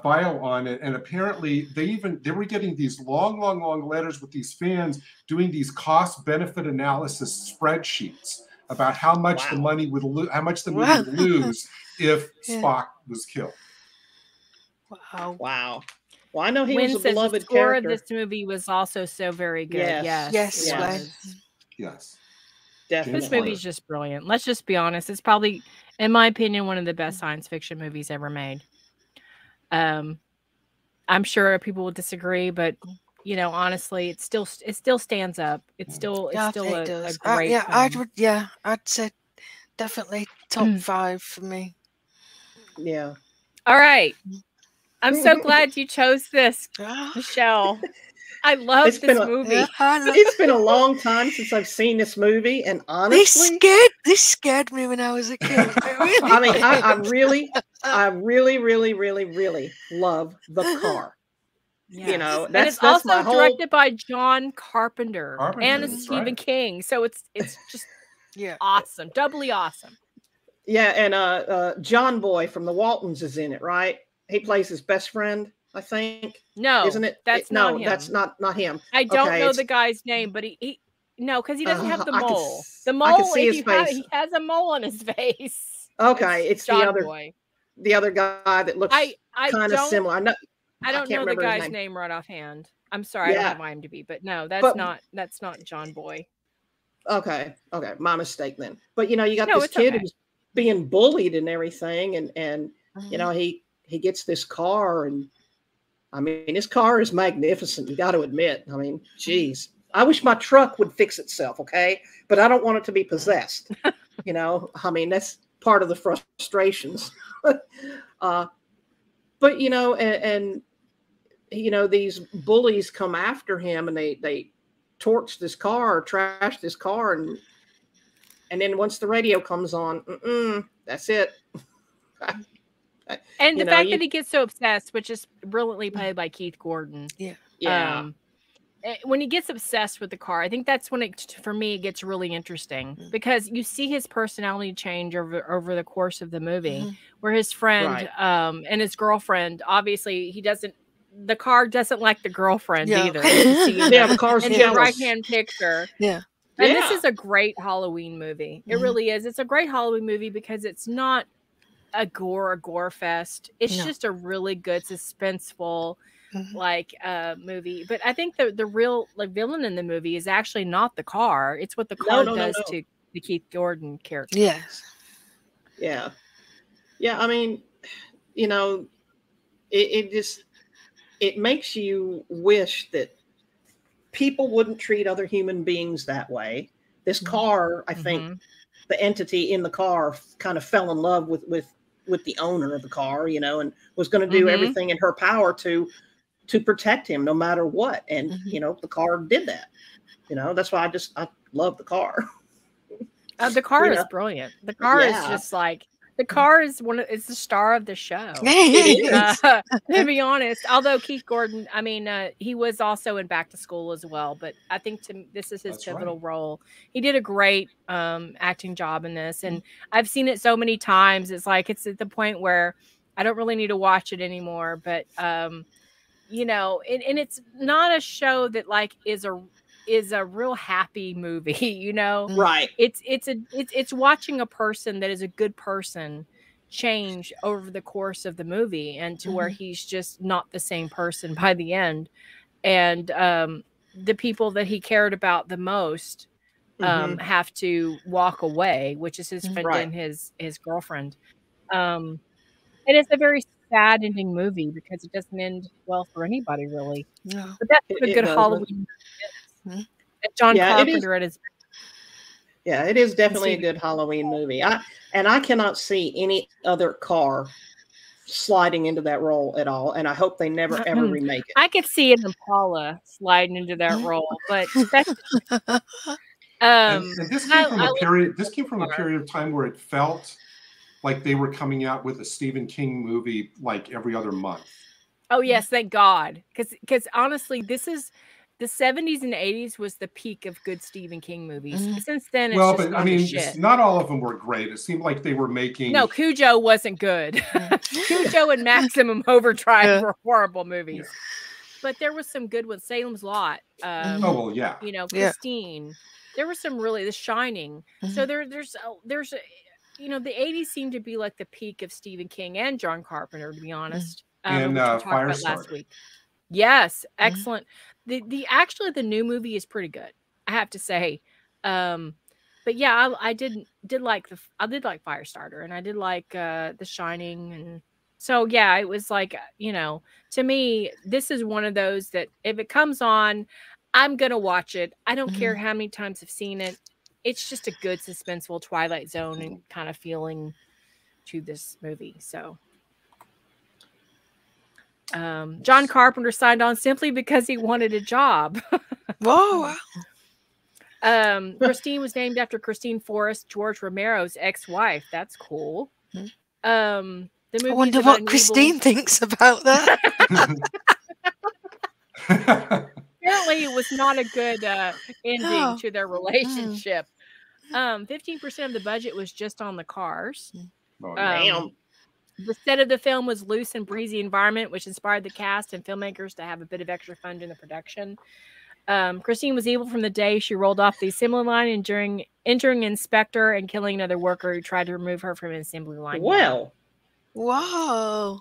Speaker 4: bio on it, and apparently they were getting these long letters with these fans doing these cost benefit analysis spreadsheets about how much the money would how much the movie would lose if Spock was killed.
Speaker 5: Wow. Well, I know he was a
Speaker 2: says
Speaker 5: beloved
Speaker 2: the score
Speaker 5: character.
Speaker 2: of this movie was also so very good. Yes.
Speaker 5: Definitely.
Speaker 2: This movie's just brilliant. Let's just be honest. It's probably, in my opinion, one of the best science fiction movies ever made. I'm sure people will disagree, but honestly, it still stands up. It's still a great.
Speaker 3: I'd say definitely top 5 for me.
Speaker 5: Yeah.
Speaker 2: All right. I'm so glad you chose this, Michelle. I love this movie.
Speaker 5: It's been a long time since I've seen this movie, and honestly,
Speaker 3: this scared me when I was a kid.
Speaker 5: I mean, I really love the car.
Speaker 2: Yes.
Speaker 5: That's
Speaker 2: it's also
Speaker 5: my whole...
Speaker 2: directed by John Carpenter and Stephen King, so it's just awesome, doubly awesome.
Speaker 5: Yeah, and John Boy from the Waltons is in it, right? He plays his best friend, I think.
Speaker 2: No,
Speaker 5: isn't it?
Speaker 2: That's not him.
Speaker 5: That's not him.
Speaker 2: I don't know the guy's name, but he because he doesn't have the mole. The mole,
Speaker 5: I can see his face.
Speaker 2: He has a mole on his face.
Speaker 5: Okay, it's
Speaker 2: John
Speaker 5: the other
Speaker 2: Boy.
Speaker 5: The other guy that looks kind of similar.
Speaker 2: I don't know the guy's name right offhand. I'm sorry, I don't have IMDb, but no, that's not John Boy.
Speaker 5: Okay, my mistake then. But you got this kid who's being bullied and everything, and he gets this car, and I mean his car is magnificent. You got to admit. I mean, geez, I wish my truck would fix itself. Okay, but I don't want it to be possessed. I mean that's part of the frustrations. But these bullies come after him, and they torch this car, or trash this car, and then once the radio comes on, that's it.
Speaker 2: And the fact that he gets so obsessed, which is brilliantly played by Keith Gordon.
Speaker 5: Yeah.
Speaker 2: When he gets obsessed with the car, I think that's when for me, it gets really interesting because you see his personality change over the course of the movie, where his friend and his girlfriend, obviously the car doesn't like the girlfriend either.
Speaker 5: The car's
Speaker 2: in the right-hand picture.
Speaker 3: Yeah.
Speaker 2: And this is a great Halloween movie. It really is. It's a great Halloween movie because it's not a gore fest. It's just a really good suspenseful movie. But I think the real villain in the movie is actually not the car. It's what the car does to the Keith Gordon character.
Speaker 3: Yes.
Speaker 5: Yeah. I mean, it makes you wish that people wouldn't treat other human beings that way. This car, I think the entity in the car kind of fell in love with the owner of the car, and was going to do everything in her power to protect him no matter what. And, the car did that. That's why I love the car.
Speaker 2: The car is brilliant. The car is just like, the car is it's the star of the show. To be honest, although Keith Gordon, I mean, he was also in Back to School as well, but I think this is his pivotal role. He did a great acting job in this, and I've seen it so many times. It's like it's at the point where I don't really need to watch it anymore. But and it's not a show that is a real happy movie,
Speaker 5: Right.
Speaker 2: It's watching a person that is a good person change over the course of the movie, and to where he's just not the same person by the end. And the people that he cared about the most have to walk away, which is his friend and his girlfriend. And it's a very sad ending movie because it doesn't end well for anybody, really.
Speaker 3: No.
Speaker 2: But that's what a good Halloween movie is. And John Carpenter at his
Speaker 5: Yeah, it is definitely a good Halloween movie. I cannot see any other car sliding into that role at all, and I hope they never ever remake it.
Speaker 2: I could see an Impala sliding into that role, but that's
Speaker 4: and this came from a period. This came from a period of time where it felt like they were coming out with a Stephen King movie like every other month.
Speaker 2: Oh yes, thank God, because honestly, this is the 70s and 80s was the peak of good Stephen King movies. Since then, it's just
Speaker 4: I mean, not all of them were great. It seemed like they were making.
Speaker 2: No, Cujo wasn't good. Cujo and Maximum Overdrive were horrible movies, but there was some good ones. Salem's Lot.
Speaker 4: Oh well, yeah.
Speaker 2: You know, Christine. There were some really The Shining. So there's you know, the 80s seemed to be like the peak of Stephen King and John Carpenter, to be honest.
Speaker 4: And Firestarter
Speaker 2: last week. Yes, excellent. Actually the new movie is pretty good, I have to say. But yeah, I did like Firestarter, and I did like The Shining, and so yeah, it was like, you know, to me, this is one of those that if it comes on, I'm gonna watch it. I don't care how many times I've seen it. It's just a good suspenseful Twilight Zone and kind of feeling to this movie. So John Carpenter signed on simply because he wanted a job.
Speaker 3: Whoa.
Speaker 2: Christine was named after Christine Forrest, George Romero's ex-wife. That's cool. The movie
Speaker 3: I wonder what Christine thinks about that.
Speaker 2: Apparently it was not a good ending to their relationship. 15% of the budget was just on the cars.
Speaker 5: Damn.
Speaker 2: The set of the film was loose and breezy environment, which inspired the cast and filmmakers to have a bit of extra fun during the production. Christine was evil from the day she rolled off the assembly line and entering inspector and killing another worker who tried to remove her from an assembly line.
Speaker 5: Well,
Speaker 3: whoa.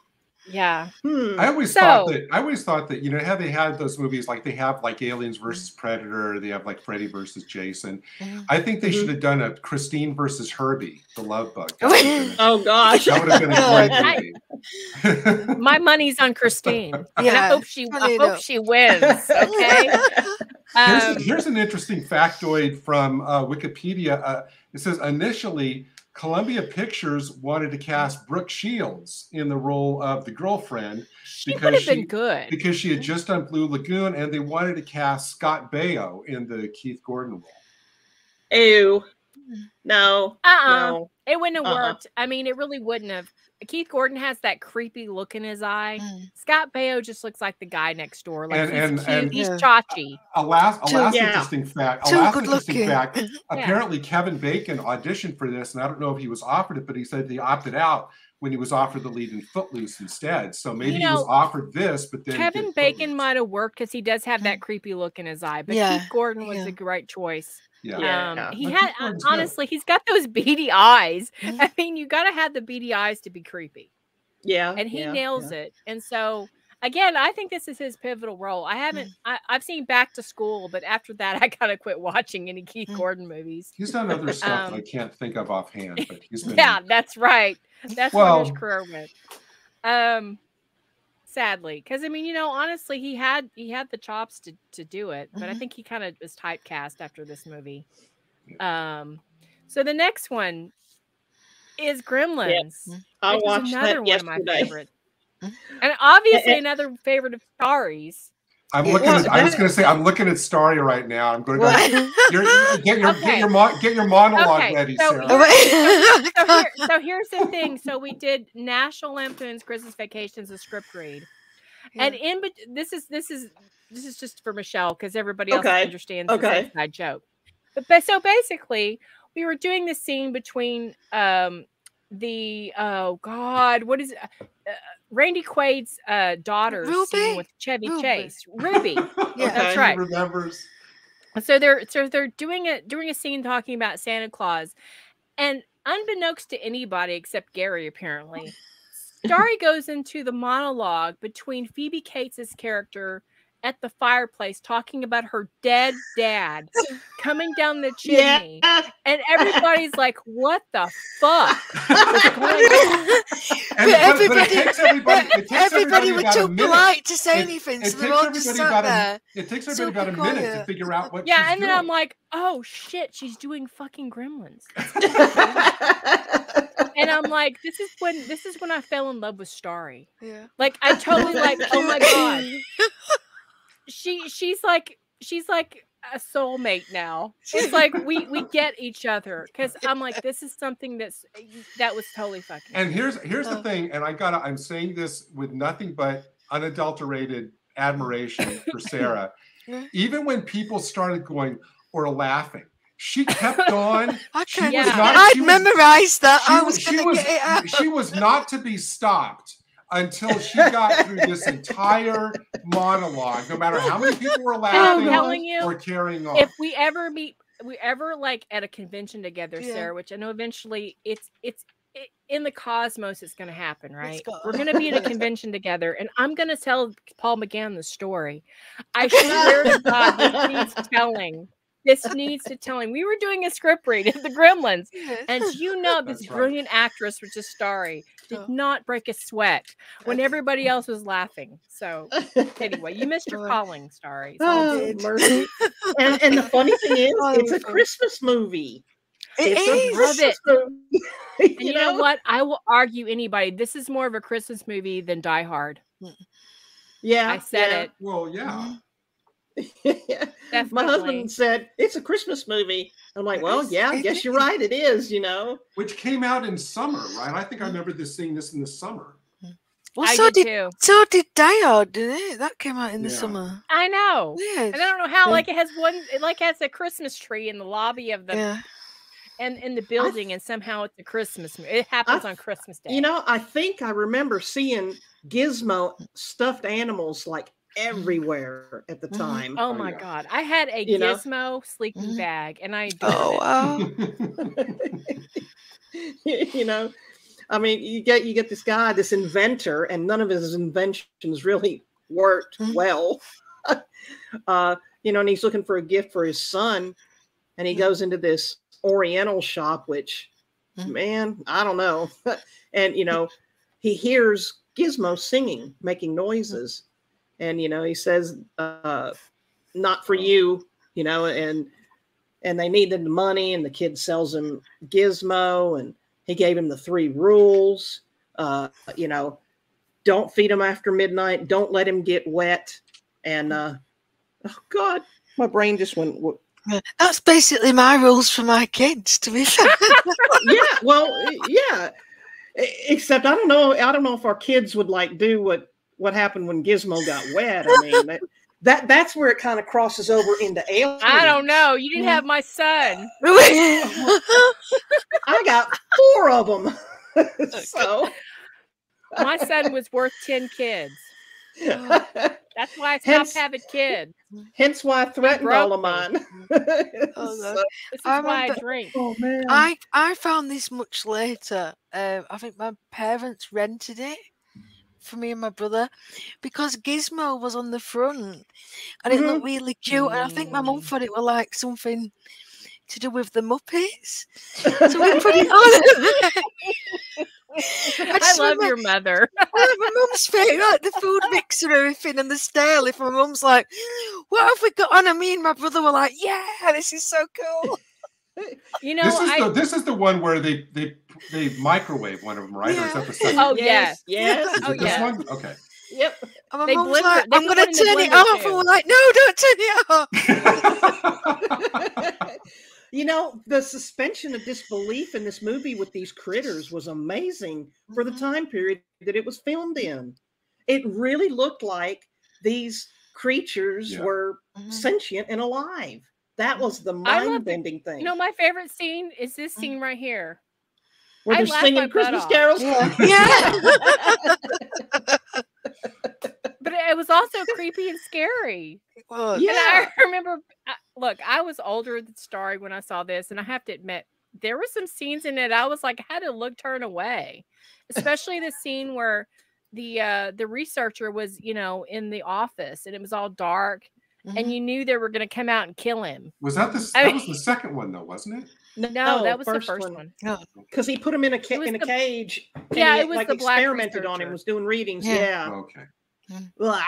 Speaker 2: Yeah.
Speaker 4: I always thought that, you know, how they had those movies, like they have like Aliens versus Predator, they have like Freddy versus Jason. I think they should have done a Christine versus Herbie, the Love Bug.
Speaker 5: Oh gosh,
Speaker 4: that would have been a great movie.
Speaker 2: My money's on Christine. And I hope she wins. Okay.
Speaker 4: Here's an interesting factoid from Wikipedia. It says initially Columbia Pictures wanted to cast Brooke Shields in the role of the girlfriend because she had just done Blue Lagoon, and they wanted to cast Scott Baio in the Keith Gordon role.
Speaker 5: Ew. No. No.
Speaker 2: It wouldn't have worked. I mean, it really wouldn't have. Keith Gordon has that creepy look in his eye. Scott Baio just looks like the guy next door. Like he's cute. He's chachi.
Speaker 4: A last interesting fact. Apparently, Kevin Bacon auditioned for this, and I don't know if he was offered it, but he said he opted out when he was offered the lead in Footloose instead. So maybe he was offered this, but then
Speaker 2: Kevin Bacon might have worked because he does have that creepy look in his eye. But Keith Gordon was a great choice. He had honestly, he's got those beady eyes. I mean, you got to have the beady eyes to be creepy.
Speaker 5: Yeah,
Speaker 2: and he nails it. And so, again, I think this is his pivotal role. I've seen Back to School, but after that, I kind of quit watching any Keith Gordon movies.
Speaker 4: He's done other stuff that I can't think of offhand, but he's been.
Speaker 2: That's right. That's where his career went. Sadly, because I mean, you know, honestly, he had the chops to do it, but I think he kind of was typecast after this movie. So the next one is Gremlins.
Speaker 5: I watched
Speaker 2: another
Speaker 5: that yesterday.
Speaker 2: One of my favorites, and obviously another favorite of Starry's.
Speaker 4: I'm looking. I was going to say I'm looking at Starry right now. I'm going to go. Get your monologue ready, Sarah.
Speaker 2: So here's the thing. So we did National Lampoon's Christmas Vacations, a script read, and this is just for Michelle because everybody else understands the inside joke. But so basically, we were doing the scene between Randy Quaid's daughter scene with Chevy Chase. Ruby. That's right.
Speaker 4: He remembers.
Speaker 2: So they're doing a scene talking about Santa Claus, and unbeknownst to anybody except Gary, apparently, Starry goes into the monologue between Phoebe Cates' character at the fireplace talking about her dead dad coming down the chimney, and everybody's like, "What the fuck?"
Speaker 3: everybody were too polite to say anything, so they're all just sat there.
Speaker 4: It takes everybody about a minute to figure out what.
Speaker 2: Yeah, and then I'm like, oh shit, she's doing fucking Gremlins. And I'm like, this is when I fell in love with Starry.
Speaker 3: Yeah.
Speaker 2: Like I totally like, oh my god. She's like a soulmate now. It's like we get each other, because I'm like, this is something that was totally fucking.
Speaker 4: And here's the thing, and I'm saying this with nothing but unadulterated admiration for Sarah. Even when people started going or laughing, she kept on.
Speaker 3: I'd memorized that. I was going to get it out.
Speaker 4: She was not to be stopped until she got through this entire monologue, no matter how many people were laughing or carrying on.
Speaker 2: If we ever like at a convention together, Sarah, which I know eventually it's in the cosmos, it's going to happen, right? We're going to be at a convention together, and I'm going to tell Paul McGann the story. I swear to God, this needs telling. This needs to telling. We were doing a script read of the Gremlins, and this brilliant actress, which is Starry, did not break a sweat when everybody else was laughing. So anyway, you missed your calling, Starry.
Speaker 5: Oh, mercy. And the funny thing is, it's a Christmas movie.
Speaker 2: It is. And you know what? I will argue anybody. This is more of a Christmas movie than Die Hard.
Speaker 5: Yeah,
Speaker 2: I said it.
Speaker 4: Well, yeah.
Speaker 5: My husband said it's a Christmas movie. I'm like, well, yeah, I guess you're right. It is,
Speaker 4: Which came out in summer, right? I think I remember seeing this in the summer.
Speaker 3: Well, so did Die Hard, didn't it? That came out in the summer.
Speaker 2: I know.
Speaker 3: Yes.
Speaker 2: And I don't know how. Like it has a Christmas tree in the lobby of the. And in the building, and somehow it's a Christmas movie. It happens on Christmas Day.
Speaker 5: I think I remember seeing Gizmo stuffed animals like everywhere at the time.
Speaker 2: Oh my God. I had a Gizmo sleeping bag, and I wow.
Speaker 5: I mean, you get this guy, this inventor, and none of his inventions really worked well. And he's looking for a gift for his son, and he goes into this Oriental shop, which man, I don't know. And he hears Gizmo singing, making noises, and he says, not for you, and they needed the money, and the kid sells him Gizmo, and he gave him the 3 rules. Don't feed him after midnight, don't let him get wet, and oh God, my brain just went.
Speaker 3: That's basically my rules for my kids, to be fair.
Speaker 5: Yeah. Except I don't know if our kids would do what happened when Gizmo got wet. I mean, that's where it kind of crosses over into aliens.
Speaker 2: I don't know. You didn't have my son.
Speaker 5: I got 4 of them. So
Speaker 2: my son was worth 10 kids. That's why I stopped having kids.
Speaker 5: Hence why I threatened all of mine.
Speaker 2: This is why I drink.
Speaker 5: Oh man!
Speaker 3: I found this much later. I think my parents rented it for me and my brother because Gizmo was on the front, and it looked really cute. And I think my mum thought it was like something to do with the Muppets, so we put it on.
Speaker 2: I love your mother.
Speaker 3: My mum's face, like the food mixer and everything, and the stale. If my mum's like, "What have we got on?" And me and my brother were like, "Yeah, this is so cool."
Speaker 4: This is the one where they microwave one of them, right?
Speaker 3: Yeah.
Speaker 4: Or is that the second?
Speaker 2: Oh yes.
Speaker 5: Oh
Speaker 4: this one? Okay.
Speaker 5: Yep.
Speaker 3: And my mum's like, "I'm going to turn it off," and we're like, "No, don't turn it off."
Speaker 5: The suspension of disbelief in this movie with these critters was amazing for the time period that it was filmed in. It really looked like these creatures were sentient and alive. That was the mind-bending thing.
Speaker 2: My favorite scene is this scene right here.
Speaker 5: Where they're singing Christmas carols?
Speaker 3: Yeah.
Speaker 2: But it was also creepy and scary.
Speaker 3: Well,
Speaker 2: and I remember, I was older than Starry when I saw this, and I have to admit, there were some scenes in it I was like, I had to turn away, especially the scene where the researcher was, in the office, and it was all dark, and you knew they were going to come out and kill him.
Speaker 4: Was that was the second one though, wasn't it?
Speaker 2: No, that was the
Speaker 5: first
Speaker 2: first one.
Speaker 5: Because he put him in a cage.
Speaker 2: Yeah,
Speaker 5: and
Speaker 2: it was
Speaker 5: like
Speaker 2: the black
Speaker 5: experimented on him.
Speaker 2: researcher.
Speaker 5: Was doing readings.
Speaker 3: Yeah.
Speaker 5: Yeah.
Speaker 4: Okay.
Speaker 5: Blah.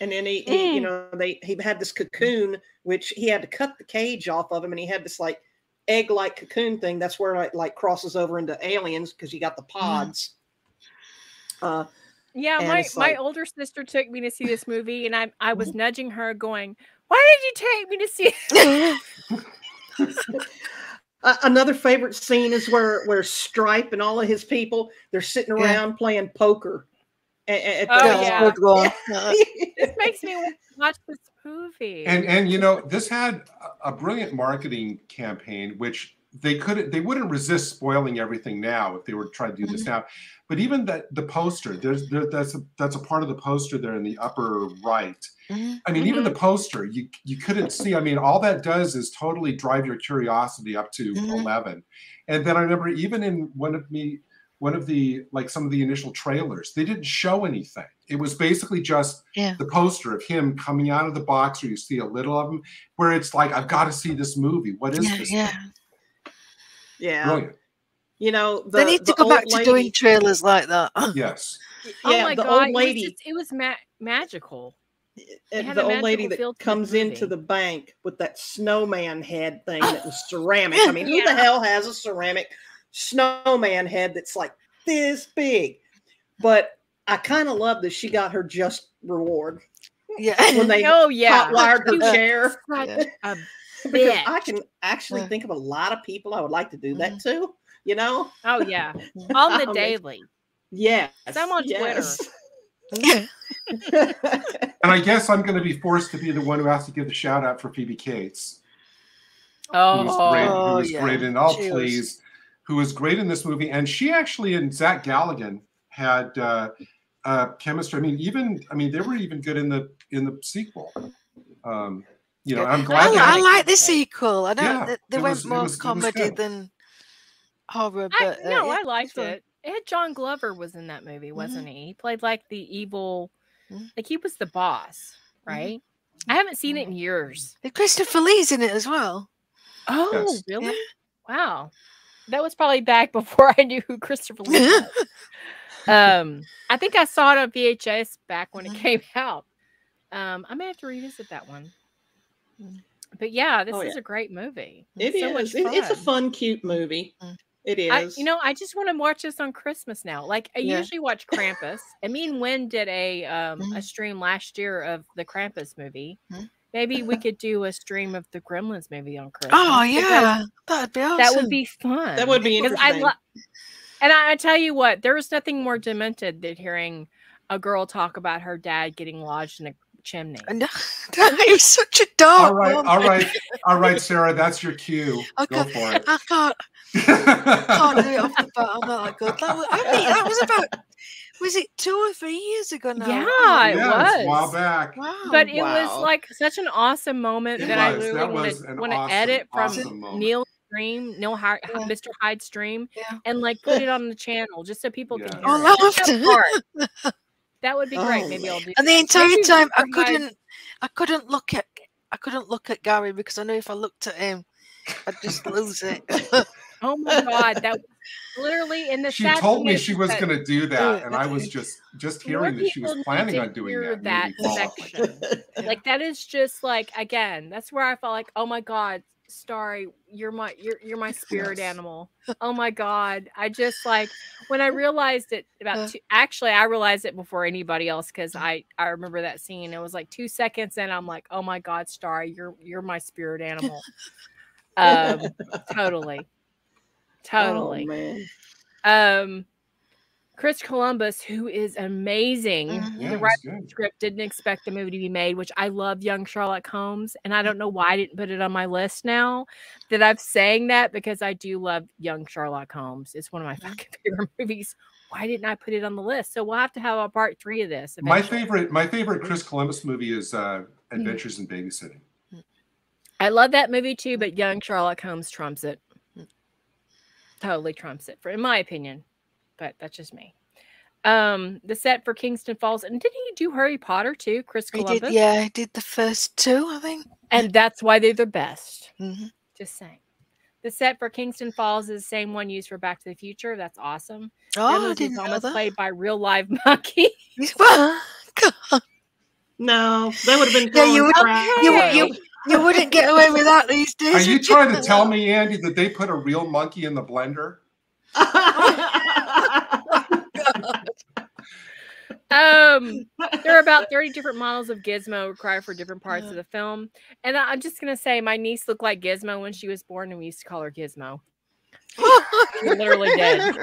Speaker 5: And then he, you know, he had this cocoon, which he had to cut the cage off of him, and he had this like egg-like cocoon thing. That's where it like crosses over into aliens because you got the pods.
Speaker 2: Yeah, my older sister took me to see this movie, and I was nudging her, going, "Why did you take me to see it?"
Speaker 5: Another favorite scene is where Stripe and all of his people, they're sitting around playing poker. This
Speaker 2: makes me want to watch this movie.
Speaker 4: And you know, this had a brilliant marketing campaign, which they wouldn't resist spoiling everything now if they were trying to do this now. But even the poster, that's a part of the poster there in the upper right. I mean, even the poster, you couldn't see. I mean, all that does is totally drive your curiosity up to 11. And then I remember even in one of the like some of the initial trailers, they didn't show anything. It was basically just the poster of him coming out of the box, or you see a little of him, where it's like, I've got to see this movie. What is this?
Speaker 5: Yeah.
Speaker 4: Brilliant.
Speaker 5: You know,
Speaker 3: they need to go back to doing trailers like that.
Speaker 4: Yes.
Speaker 2: Oh my God, old lady. It was magical.
Speaker 5: The old lady that comes into the bank with that snowman head thing that was ceramic. I mean, who the hell has a ceramic snowman head that's like this big? But I kind of love that she got her just reward.
Speaker 3: Yeah.
Speaker 5: When they hot wired her chair.
Speaker 2: Because
Speaker 5: I can actually think of a lot of people I would like to do that to, you know?
Speaker 2: Oh, yeah. On the daily.
Speaker 5: Yeah.
Speaker 2: I'm on Twitter.
Speaker 4: And I guess I'm going to be forced to be the one who has to give the shout out for Phoebe Cates.
Speaker 2: Oh,
Speaker 4: who was great in All Please, who was great in this movie. And she actually and Zach Galligan had chemistry. I mean, they were even good in the sequel. You know, I'm glad.
Speaker 3: I like the sequel. I know they went
Speaker 4: it
Speaker 3: more
Speaker 4: was
Speaker 3: comedy than horror, but
Speaker 2: I liked it. It had John Glover was in that movie, wasn't he? He played like the evil, like he was the boss, right? I haven't seen it in years.
Speaker 3: Christopher Lee's in it as well.
Speaker 2: Oh, really? Yeah. Wow. That was probably back before I knew who Christopher Lee was. I think I saw it on VHS back when it came out. I may have to revisit that one. But yeah, this is a great movie.
Speaker 5: It is. It's a fun, cute movie. It is.
Speaker 2: I just want to watch this on Christmas now. Like I usually watch Krampus, and me and Wynn did a stream last year of the Krampus movie. Maybe we could do a stream of the Gremlins movie on Christmas.
Speaker 3: Oh yeah, that'd be awesome.
Speaker 2: That would be fun.
Speaker 5: That would be interesting.
Speaker 2: And I tell you what, there was nothing more demented than hearing a girl talk about her dad getting lodged in a chimney.
Speaker 3: He was such a dog.
Speaker 4: All right, Sarah, that's your cue. Go for it.
Speaker 3: I can't do it off the bat. I'm not that good. That was about. Was it 2 or 3 years ago now?
Speaker 2: Yeah, it was
Speaker 4: a while back.
Speaker 3: Wow.
Speaker 2: But it was like such an awesome moment that I literally want to edit from Mr. Hyde's stream and like put it on the channel just so people can hear it. That would be great. Maybe I'll do.
Speaker 3: And the entire time I couldn't look at Gary because I knew if I looked at him, I'd just lose it.
Speaker 2: Oh my God, that was literally in the.
Speaker 4: She told me she was going to do that, and I was just hearing that she was planning on doing that
Speaker 2: section. Like that is just like, again, that's where I felt like, oh my God, Starry, you're my spirit animal. Oh my God, I just like when I realized it I realized it before anybody else because I remember that scene. It was like 2 seconds, and I'm like, oh my God, Starry, you're my spirit animal. Totally.
Speaker 5: Oh, man.
Speaker 2: Chris Columbus, who is amazing. The writer of the script didn't expect the movie to be made, which I love young Sherlock Holmes. And I don't know why I didn't put it on my list now that I'm saying that because I do love young Sherlock Holmes. It's one of my fucking favorite movies. Why didn't I put it on the list? So we'll have to have a part 3 of this. Eventually.
Speaker 4: My favorite Chris Columbus movie is Adventures in Babysitting.
Speaker 2: I love that movie too, but young Sherlock Holmes trumps it. Totally trumps it, in my opinion. But that's just me. The set for Kingston Falls, and didn't he do Harry Potter too, Chris Columbus?
Speaker 3: He did the first 2, I think.
Speaker 2: And that's why they're the best. Just saying. The set for Kingston Falls is the same one used for Back to the Future. That's awesome.
Speaker 3: Oh, I didn't know
Speaker 2: Thomas
Speaker 3: that.
Speaker 2: played by real live monkey.
Speaker 3: God.
Speaker 5: No, they would have been
Speaker 3: Yeah,
Speaker 5: throwing
Speaker 3: you wouldn't get away with that these days.
Speaker 4: Are you trying to tell me, Andy, that they put a real monkey in the blender?
Speaker 2: There are about 30 different models of Gizmo required for different parts of the film. And I'm just going to say my niece looked like Gizmo when she was born, and we used to call her Gizmo. She literally did.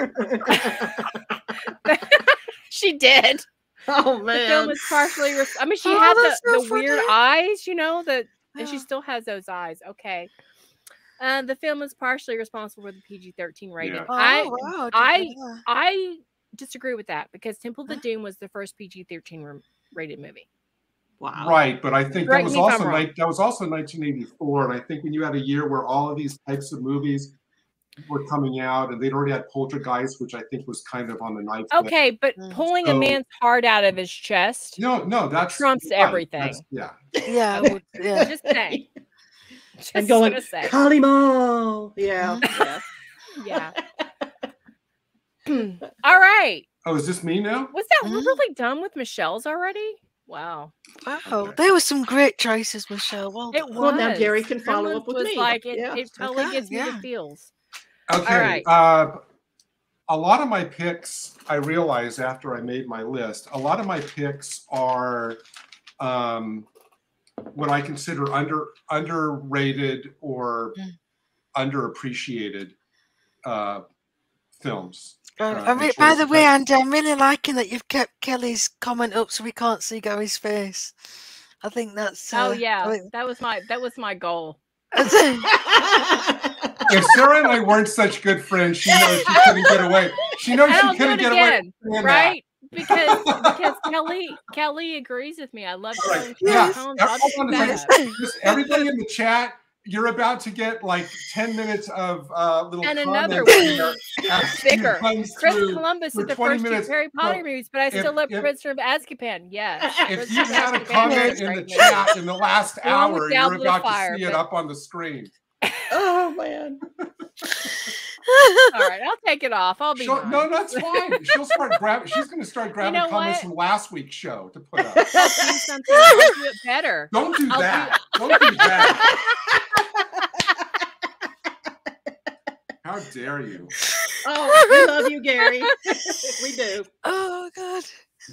Speaker 2: She did.
Speaker 5: Oh, man.
Speaker 2: The film is partially... I mean, she had the weird eyes, you know, and she still has those eyes. Okay. The film is partially responsible for the PG-13 rating.
Speaker 4: Yeah.
Speaker 2: I disagree with that because Temple of the Doom was the first PG-13 rated movie.
Speaker 5: Wow.
Speaker 4: Right, but I think that was also 1984, and I think when you had a year where all of these types of movies were coming out, and they'd already had Poltergeist, which I think was kind of on the knife.
Speaker 2: Okay, but pulling a man's heart out of his chest,
Speaker 4: no, that
Speaker 2: trumps everything.
Speaker 3: Yeah.
Speaker 2: Just saying.
Speaker 5: And going, Kalimo. Yeah.
Speaker 2: Yeah. All right.
Speaker 4: Oh, is this me now?
Speaker 2: Was that we're really done with Michelle's already? Wow.
Speaker 3: Wow. There were some great choices, Michelle.
Speaker 5: Well, now Gary can follow up with me.
Speaker 2: Like it totally gives me the feels.
Speaker 4: Okay. A lot of my picks, I realized after I made my list, a lot of my picks are what I consider underrated or underappreciated films.
Speaker 3: By the way, Andy, I'm really liking that you've kept Kelly's comment up so we can't see Gary's face. I think that's.
Speaker 2: That was my goal.
Speaker 4: If Sarah and I weren't such good friends, she knows she couldn't get away. She knows she couldn't get away,
Speaker 2: right? Because Kelly agrees with me. I love Kelly.
Speaker 4: Yeah. Everybody in the chat, you're about to get like 10 minutes of little
Speaker 2: and
Speaker 4: comments.
Speaker 2: Another one bigger. Chris Columbus is the first two Harry Potter movies, but I still love Prisoner of Azkaban. Yes.
Speaker 4: If you had a comment in the chat in the last hour, you're about to see it up on the screen.
Speaker 5: Oh man.
Speaker 2: All right, I'll take it off. I'll be nice.
Speaker 4: No, that's fine. She'll start grabbing. She's going to start grabbing comments from last week's show to put up.
Speaker 2: I'll do something. I'll do it better.
Speaker 4: Don't do that. Don't do that. How dare you?
Speaker 5: Oh, we love you, Gary. We do.
Speaker 3: Oh God.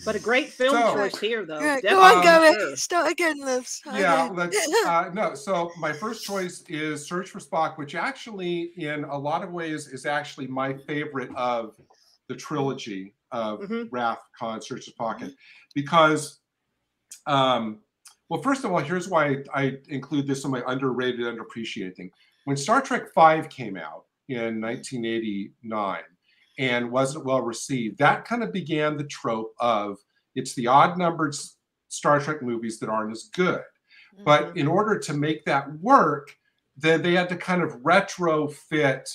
Speaker 5: But a great film choice here, though.
Speaker 3: Right, go on, Gary. Start again, Liz.
Speaker 4: Yeah, let's. No, so my first choice is Search for Spock, which actually, in a lot of ways, is actually my favorite of the trilogy of Wrath, Khan, Search for Spock, because, well, first of all, here's why I include this in my underrated, underappreciated thing. When Star Trek V came out in 1989. And wasn't well received, that kind of began the trope of it's the odd-numbered Star Trek movies that aren't as good. But in order to make that work, then they had to kind of retrofit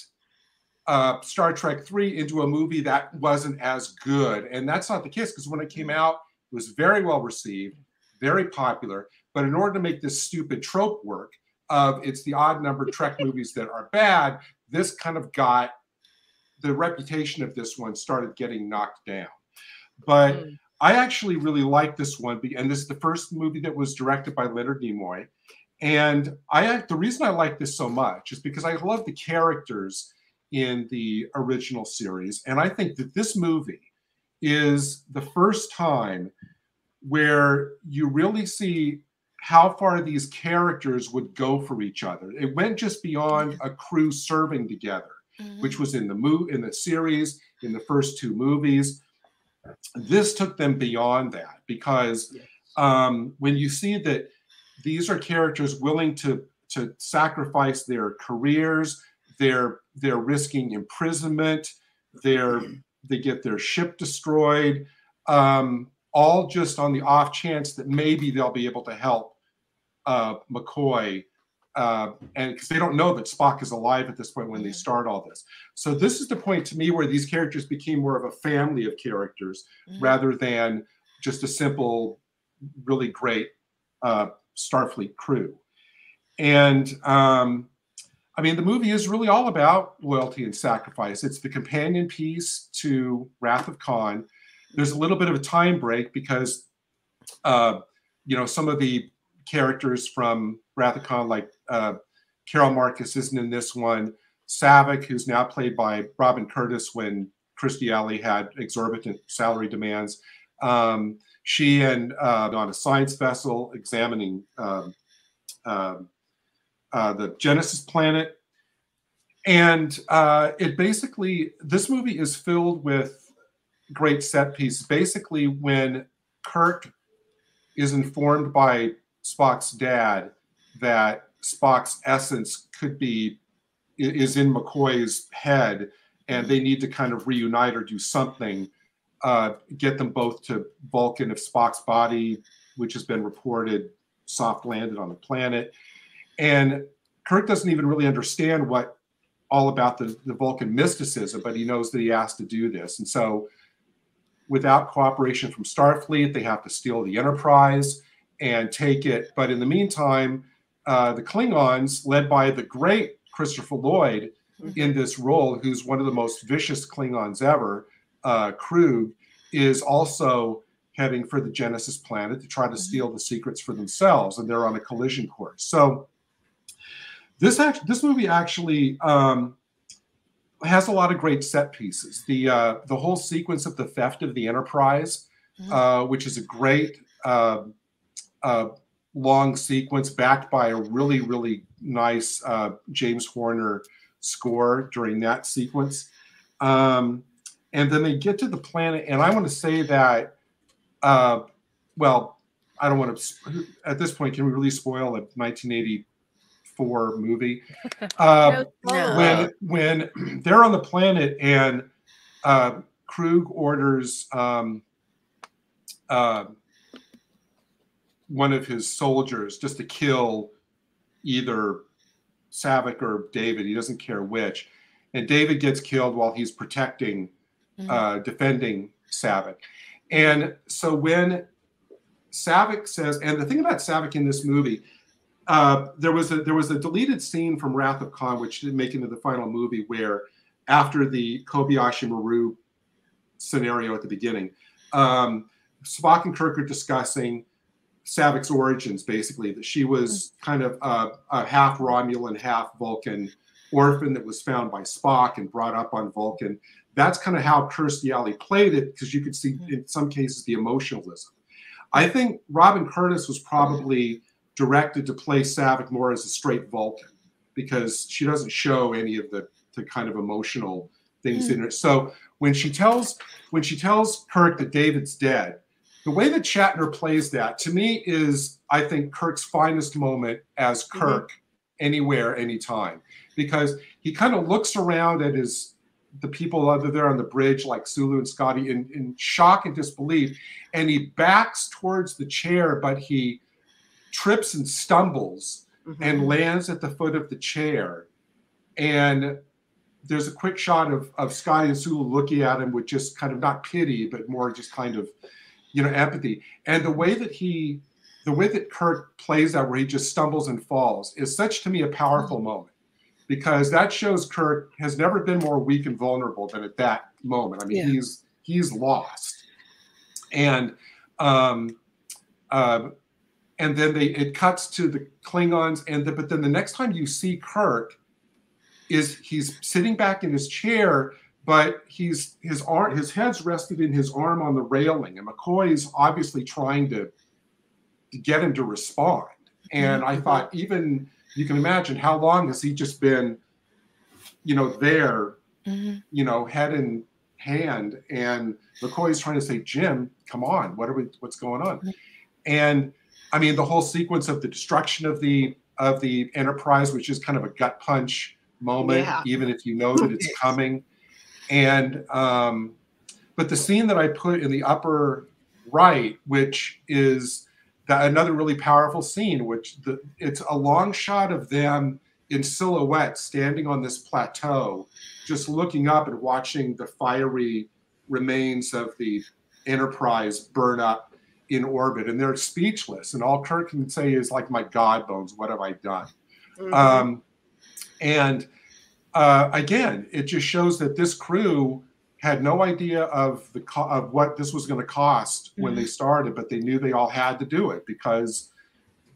Speaker 4: Star Trek 3 into a movie that wasn't as good. And that's not the case, because when it came out, it was very well received, very popular. But in order to make this stupid trope work of it's the odd-numbered Trek movies that are bad, this kind of got the reputation of this one started getting knocked down. But I actually really like this one, and this is the first movie that was directed by Leonard Nimoy. And the reason I like this so much is because I love the characters in the original series. And I think that this movie is the first time where you really see how far these characters would go for each other. It went just beyond a crew serving together, which was in the series, in the first two movies. This took them beyond that, because when you see that these are characters willing to sacrifice their careers, they're risking imprisonment, they get their ship destroyed, all just on the off chance that maybe they'll be able to help McCoy. And because they don't know that Spock is alive at this point when they start all this. So this is the point to me where these characters became more of a family of characters rather than just a simple, really great Starfleet crew. And I mean, the movie is really all about loyalty and sacrifice. It's the companion piece to Wrath of Khan. There's a little bit of a time break because, you know, some of the characters from Wrath of Khan, like Carol Marcus isn't in this one. Savick, who's now played by Robin Curtis when Kirstie Alley had exorbitant salary demands. She and on a science vessel examining the Genesis planet. And it basically, this movie is filled with great set pieces. Basically, when Kirk is informed by Spock's dad that Spock's essence is in McCoy's head, and they need to kind of reunite or do something, get them both to Vulcan if Spock's body, which has been reported, soft landed on the planet. And Kirk doesn't even really understand all about the Vulcan mysticism, but he knows that he has to do this. And so without cooperation from Starfleet, they have to steal the Enterprise and take it. But in the meantime, the Klingons, led by the great Christopher Lloyd in this role, who's one of the most vicious Klingons ever, Krug, is also heading for the Genesis planet to try to steal the secrets for themselves, and they're on a collision course. So this movie actually has a lot of great set pieces. The whole sequence of the theft of the Enterprise, which is a great long sequence backed by a really, really nice James Horner score during that sequence. And then they get to the planet, and I want to say that, well, I don't want to, at this point, can we really spoil a 1984 movie? When they're on the planet and Krug orders one of his soldiers just to kill either Savick or David, he doesn't care which, and David gets killed while he's defending Savick. And so when Savick says, and the thing about Savick in this movie, there was a deleted scene from Wrath of Khan, which didn't make it into the final movie, where after the Kobayashi Maru scenario at the beginning, Spock and Kirk are discussing Savick's origins, basically, that she was kind of a half Romulan, half Vulcan orphan that was found by Spock and brought up on Vulcan. That's kind of how Kirstie Alley played it, because you could see in some cases the emotionalism. I think Robin Curtis was probably directed to play Savick more as a straight Vulcan, because she doesn't show any of the kind of emotional things in her. So when she tells Kirk that David's dead, the way that Shatner plays that, to me, is, I think, Kirk's finest moment as Kirk anywhere, anytime. Because he kind of looks around at the people other there on the bridge, like Sulu and Scotty, in shock and disbelief. And he backs towards the chair, but he trips and stumbles and lands at the foot of the chair. And there's a quick shot of Scotty and Sulu looking at him with just kind of not pity, but more just kind of, empathy. And the way that Kirk plays that, where he just stumbles and falls, is such, to me, a powerful moment, because that shows Kirk has never been more weak and vulnerable than at that moment. I mean, he's lost. And then it cuts to the Klingons, but then the next time you see Kirk he's sitting back in his chair, but his head's rested in his arm on the railing, and McCoy's obviously trying to get him to respond. And I thought, even you can imagine how long has he just been, there, head in hand, and McCoy's trying to say, Jim, come on, what's going on? And I mean, the whole sequence of the destruction of the Enterprise, which is kind of a gut punch moment, even if you know that it's coming. And but the scene that I put in the upper right, which is another really powerful scene, it's a long shot of them in silhouette standing on this plateau, just looking up and watching the fiery remains of the Enterprise burn up in orbit, and they're speechless, and all Kirk can say is, like, my God bones, what have I done? And again, it just shows that this crew had no idea of what this was going to cost when they started, but they knew they all had to do it because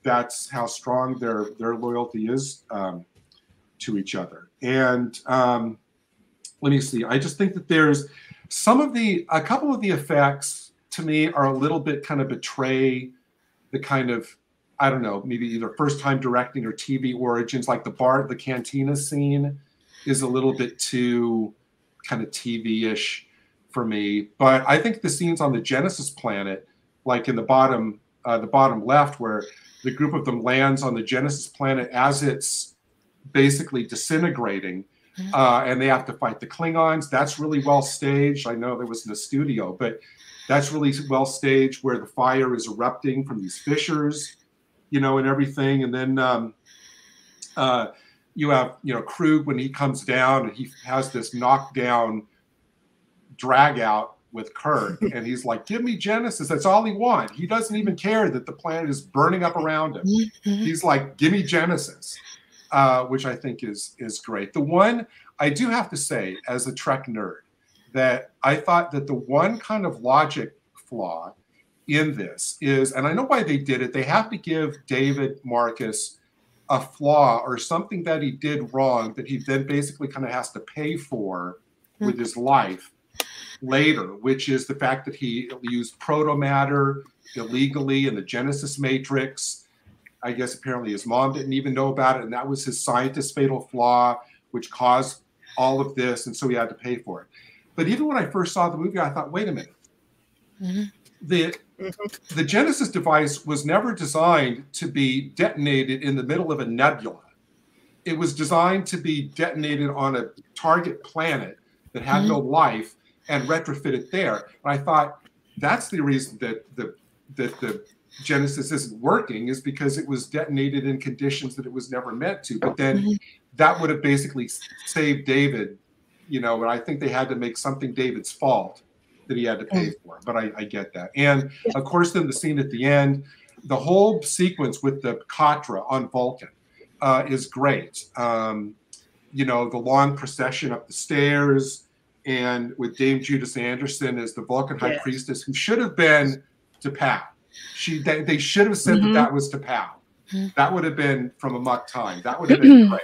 Speaker 4: that's how strong their loyalty is to each other. And let me see. I just think that there's a couple of the effects to me are a little bit kind of betray the kind of, I don't know, maybe either first time directing or TV origins, like the cantina scene is a little bit too kind of TV-ish for me. But I think the scenes on the Genesis planet, like in the bottom left, where the group of them lands on the Genesis planet as it's basically disintegrating, and they have to fight the Klingons. That's really well staged. I know there was in a studio, but that's really well staged, where the fire is erupting from these fissures, and everything. And then you have, Krug when he comes down and he has this knockdown drag out with Kirk, and he's like, "Give me Genesis." That's all he wants. He doesn't even care that the planet is burning up around him. He's like, "Give me Genesis," which I think is great. The one I do have to say, as a Trek nerd, that I thought that the one kind of logic flaw in this is, and I know why they did it, they have to give David Marcus a flaw or something that he did wrong that he then basically kind of has to pay for with his life later, which is the fact that he used proto-matter illegally in the Genesis Matrix. I guess apparently his mom didn't even know about it, and that was his scientist fatal flaw, which caused all of this, and so he had to pay for it. But even when I first saw the movie, I thought, wait a minute. The Genesis device was never designed to be detonated in the middle of a nebula. It was designed to be detonated on a target planet that had no life and retrofitted there. And I thought that's the reason that the Genesis isn't working, is because it was detonated in conditions that it was never meant to. But then that would have basically saved David, and I think they had to make something David's fault that he had to pay for. But I get that. And of course, then the scene at the end, the whole sequence with the Katra on Vulcan is great. The long procession up the stairs, and with Dame Judas Anderson as the Vulcan High Priestess, who should have been T'Pau. They should have said that was T'Pau. That would have been from Amok Time. That would have been great.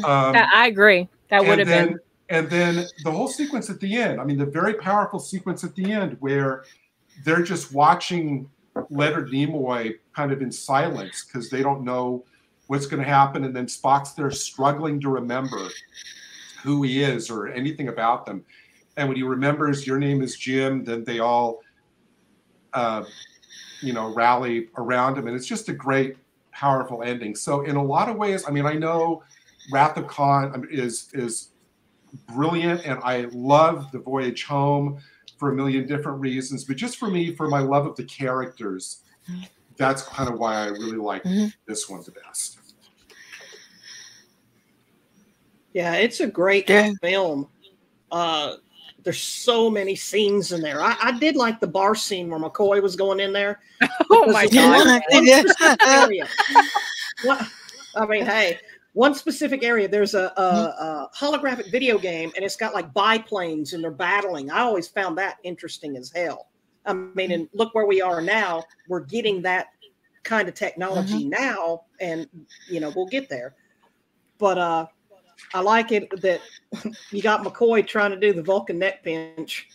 Speaker 2: I agree. That would have been.
Speaker 4: And then the whole sequence at the end, I mean, the very powerful sequence at the end where they're just watching Leonard Nimoy kind of in silence because they don't know what's going to happen. And then Spock's there struggling to remember who he is or anything about them. And when he remembers your name is Jim, then they all, rally around him. And it's just a great, powerful ending. So in a lot of ways, I mean, I know Wrath of Khan is brilliant, and I love The Voyage Home for a million different reasons. But just for me, for my love of the characters, that's kind of why I really like this one the best.
Speaker 5: Yeah, it's a great film. There's so many scenes in there. I did like the bar scene where McCoy was going in there.
Speaker 2: Oh my God.
Speaker 5: I mean, hey, one specific area, there's a holographic video game, and it's got like biplanes and they're battling. I always found that interesting as hell. I mean, and look where we are now. We're getting that kind of technology now, and we'll get there. But I like it that you got McCoy trying to do the Vulcan neck pinch.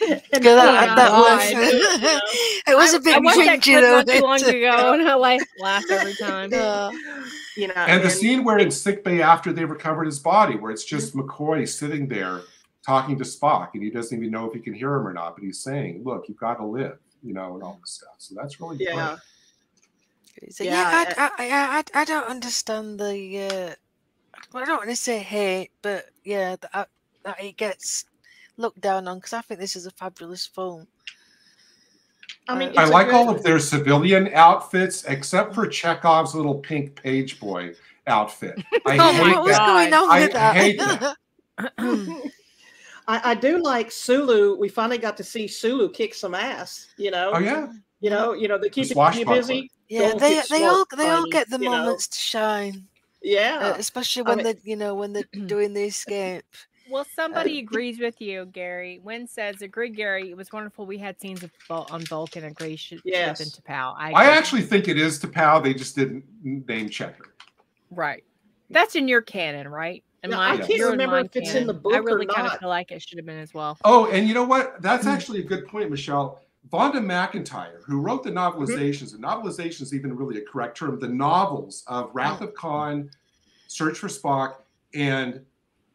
Speaker 3: It was a bit cringy though.
Speaker 2: Not too long ago, and I laugh every time.
Speaker 4: And the scene where in sickbay after they recovered his body, where it's just McCoy sitting there talking to Spock, and he doesn't even know if he can hear him or not, but he's saying, "Look, you've got to live," and all this stuff. So that's really great.
Speaker 3: So, I don't understand the. I don't want to say hate, but that it gets looked down on, because I think this is a fabulous film.
Speaker 5: I mean,
Speaker 4: I like all of their civilian outfits except for Chekhov's little pink page boy outfit. I hate that.
Speaker 5: I do like Sulu. We finally got to see Sulu kick some ass.
Speaker 4: Oh yeah.
Speaker 5: They keep you busy.
Speaker 3: Yeah, they all get the moments to shine.
Speaker 5: Yeah.
Speaker 3: Especially when when they're doing the escape.
Speaker 2: Well, somebody agrees with you, Gary. Wynn says, agree, Gary. It was wonderful. We had scenes of on Vulcan. Agree, should have been T'Pau.
Speaker 4: I actually think it is T'Pau. They just didn't name check her.
Speaker 2: Right. That's in your canon, right?
Speaker 5: I can't remember if it's in the book.
Speaker 2: I really kind of feel like it should have been as well.
Speaker 4: Oh, and you know what? That's actually a good point, Michelle. Vonda McIntyre, who wrote the novelizations, and novelization is even really a correct term, the novels of Wrath of Khan, Search for Spock, and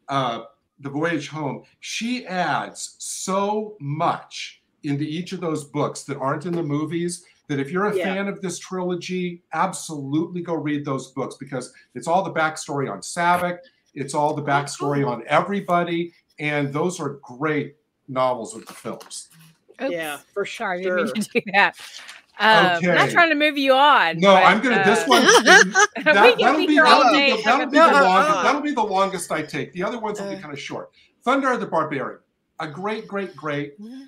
Speaker 4: The Voyage Home, she adds so much into each of those books that aren't in the movies, that if you're a fan of this trilogy, absolutely go read those books, because it's all the backstory on Saavik, it's all the backstory on everybody, and those are great novels with the films.
Speaker 2: Oops.
Speaker 5: Yeah, for sure.
Speaker 2: Sorry, I didn't mean to do that. I'm not trying to move you on.
Speaker 4: No, but, I'm gonna. This one. That'll be the longest I take. The other ones will be kind of short. Thundarr the Barbarian, a great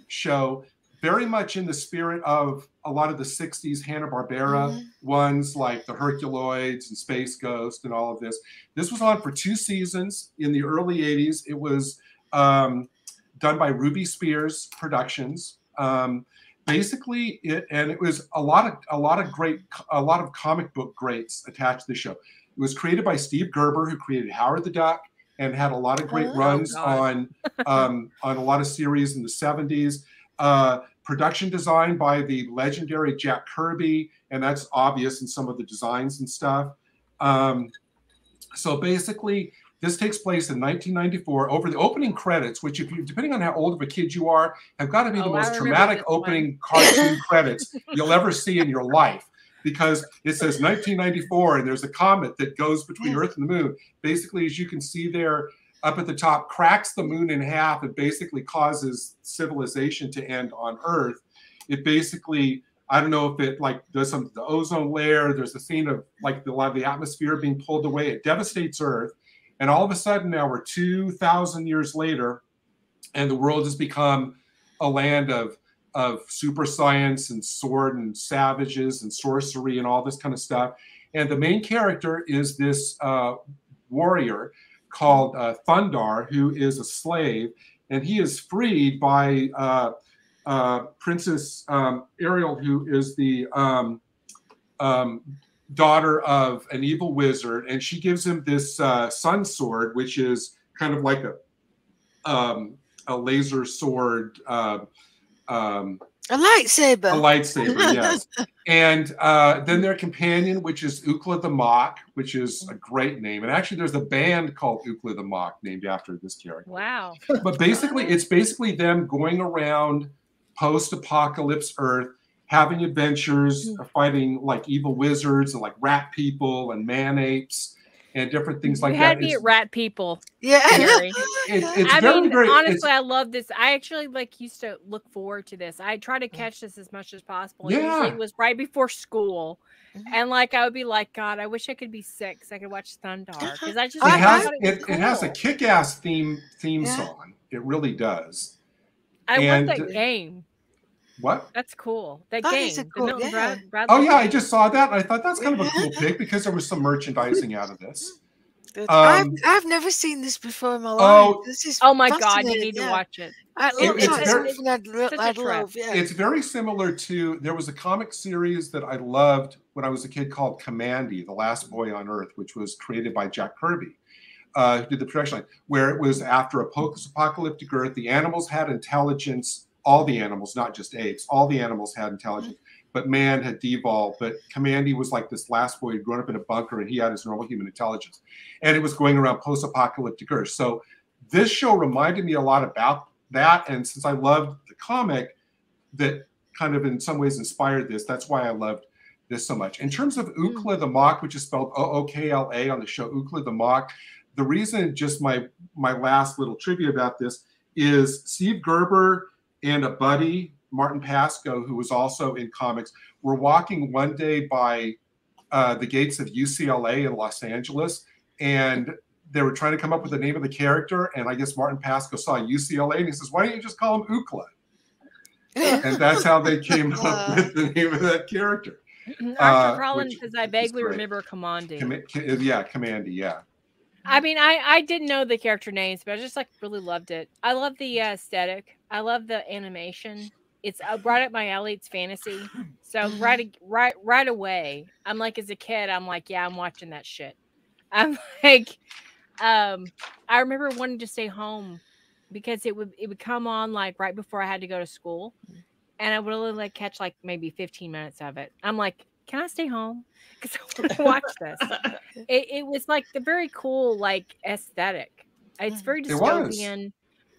Speaker 4: show. Very much in the spirit of a lot of the '60s Hanna-Barbera ones, like the Herculoids and Space Ghost and all of this. This was on for 2 seasons in the early '80s. It was done by Ruby Spears Productions. Basically, it was a lot of comic book greats attached to the show. It was created by Steve Gerber, who created Howard the Duck and had a lot of great runs on a lot of series in the '70s. Production design by the legendary Jack Kirby, and that's obvious in some of the designs and stuff. So basically, this takes place in 1994. Over the opening credits, which, if you, depending on how old of a kid you are, have got to be the most dramatic opening cartoon credits you'll ever see in your life, because it says 1994, and there's a comet that goes between Earth and the moon. Basically, as you can see there, up at the top, cracks the moon in half and basically causes civilization to end on Earth. It basically, I don't know if it does something to the ozone layer. There's a scene of a lot of the atmosphere being pulled away. It devastates Earth. And all of a sudden now we're 2,000 years later, and the world has become a land of super science and sword and savages and sorcery and all this kind of stuff. And the main character is this warrior called Thundarr, who is a slave, and he is freed by Princess Ariel, who is the daughter of an evil wizard, and she gives him this sun sword, which is kind of like a laser sword,
Speaker 3: a lightsaber.
Speaker 4: A lightsaber, yes. And then their companion, which is Ukla the Mock, which is a great name. And actually, there's a band called Ukla the Mock named after this character.
Speaker 2: Wow.
Speaker 4: But basically, it's basically them going around post-apocalypse Earth, having adventures, fighting like evil wizards and like rat people and man-apes and different things like that.
Speaker 2: You had me at rat people.
Speaker 3: Yeah.
Speaker 2: Honestly, I love this. I actually used to look forward to this. I try to catch this as much as possible.
Speaker 4: Yeah.
Speaker 2: It was right before school. And I would be like, God, I wish I could be sick so I could watch Thundarr. Because I just
Speaker 4: it has a kick-ass theme song. It really does.
Speaker 2: I love that game.
Speaker 4: What?
Speaker 2: That's cool. That game.
Speaker 4: Oh yeah, I just saw that. And I thought that's kind of a cool pick because there was some merchandising out of this.
Speaker 3: I've never seen this before in my life.
Speaker 2: Oh my God, you need to watch it.
Speaker 4: It's very similar to, there was a comic series that I loved when I was a kid called Commandy, The Last Boy on Earth, which was created by Jack Kirby, who did the production line, where it was after a post-apocalyptic Earth. The animals had intelligence. All the animals, not just apes, all the animals had intelligence, but man had devolved. But Commandy was like this last boy who'd grown up in a bunker, and he had his normal human intelligence. And it was going around post-apocalyptic Earth. So this show reminded me a lot about that. And since I loved the comic that kind of in some ways inspired this, that's why I loved this so much. In terms of Ukla the Mock, which is spelled O-O-K-L-A on the show, Ukla the Mock, the reason, just my last little trivia about this, is Steve Gerber and a buddy, Martin Pasco, who was also in comics, were walking one day by the gates of UCLA in Los Angeles, and they were trying to come up with the name of the character, and I guess Martin Pasco saw UCLA, and he says, why don't you just call him Ukla? And that's how they came up with the name of that character.
Speaker 2: Arthur Carlin says, I vaguely remember Commandy.
Speaker 4: Commandy, yeah.
Speaker 2: I mean, I didn't know the character names, but I just like really loved it. I love the aesthetic. I love the animation. It's right up my alley. It's fantasy. So right away, I'm like, as a kid, I'm like, yeah, I'm watching that shit. I'm like, I remember wanting to stay home because it would come on like right before I had to go to school, and I would only like catch like maybe 15 minutes of it. I'm like, can I stay home? Because I want to watch this. It was like the very cool like aesthetic. It's very dystopian.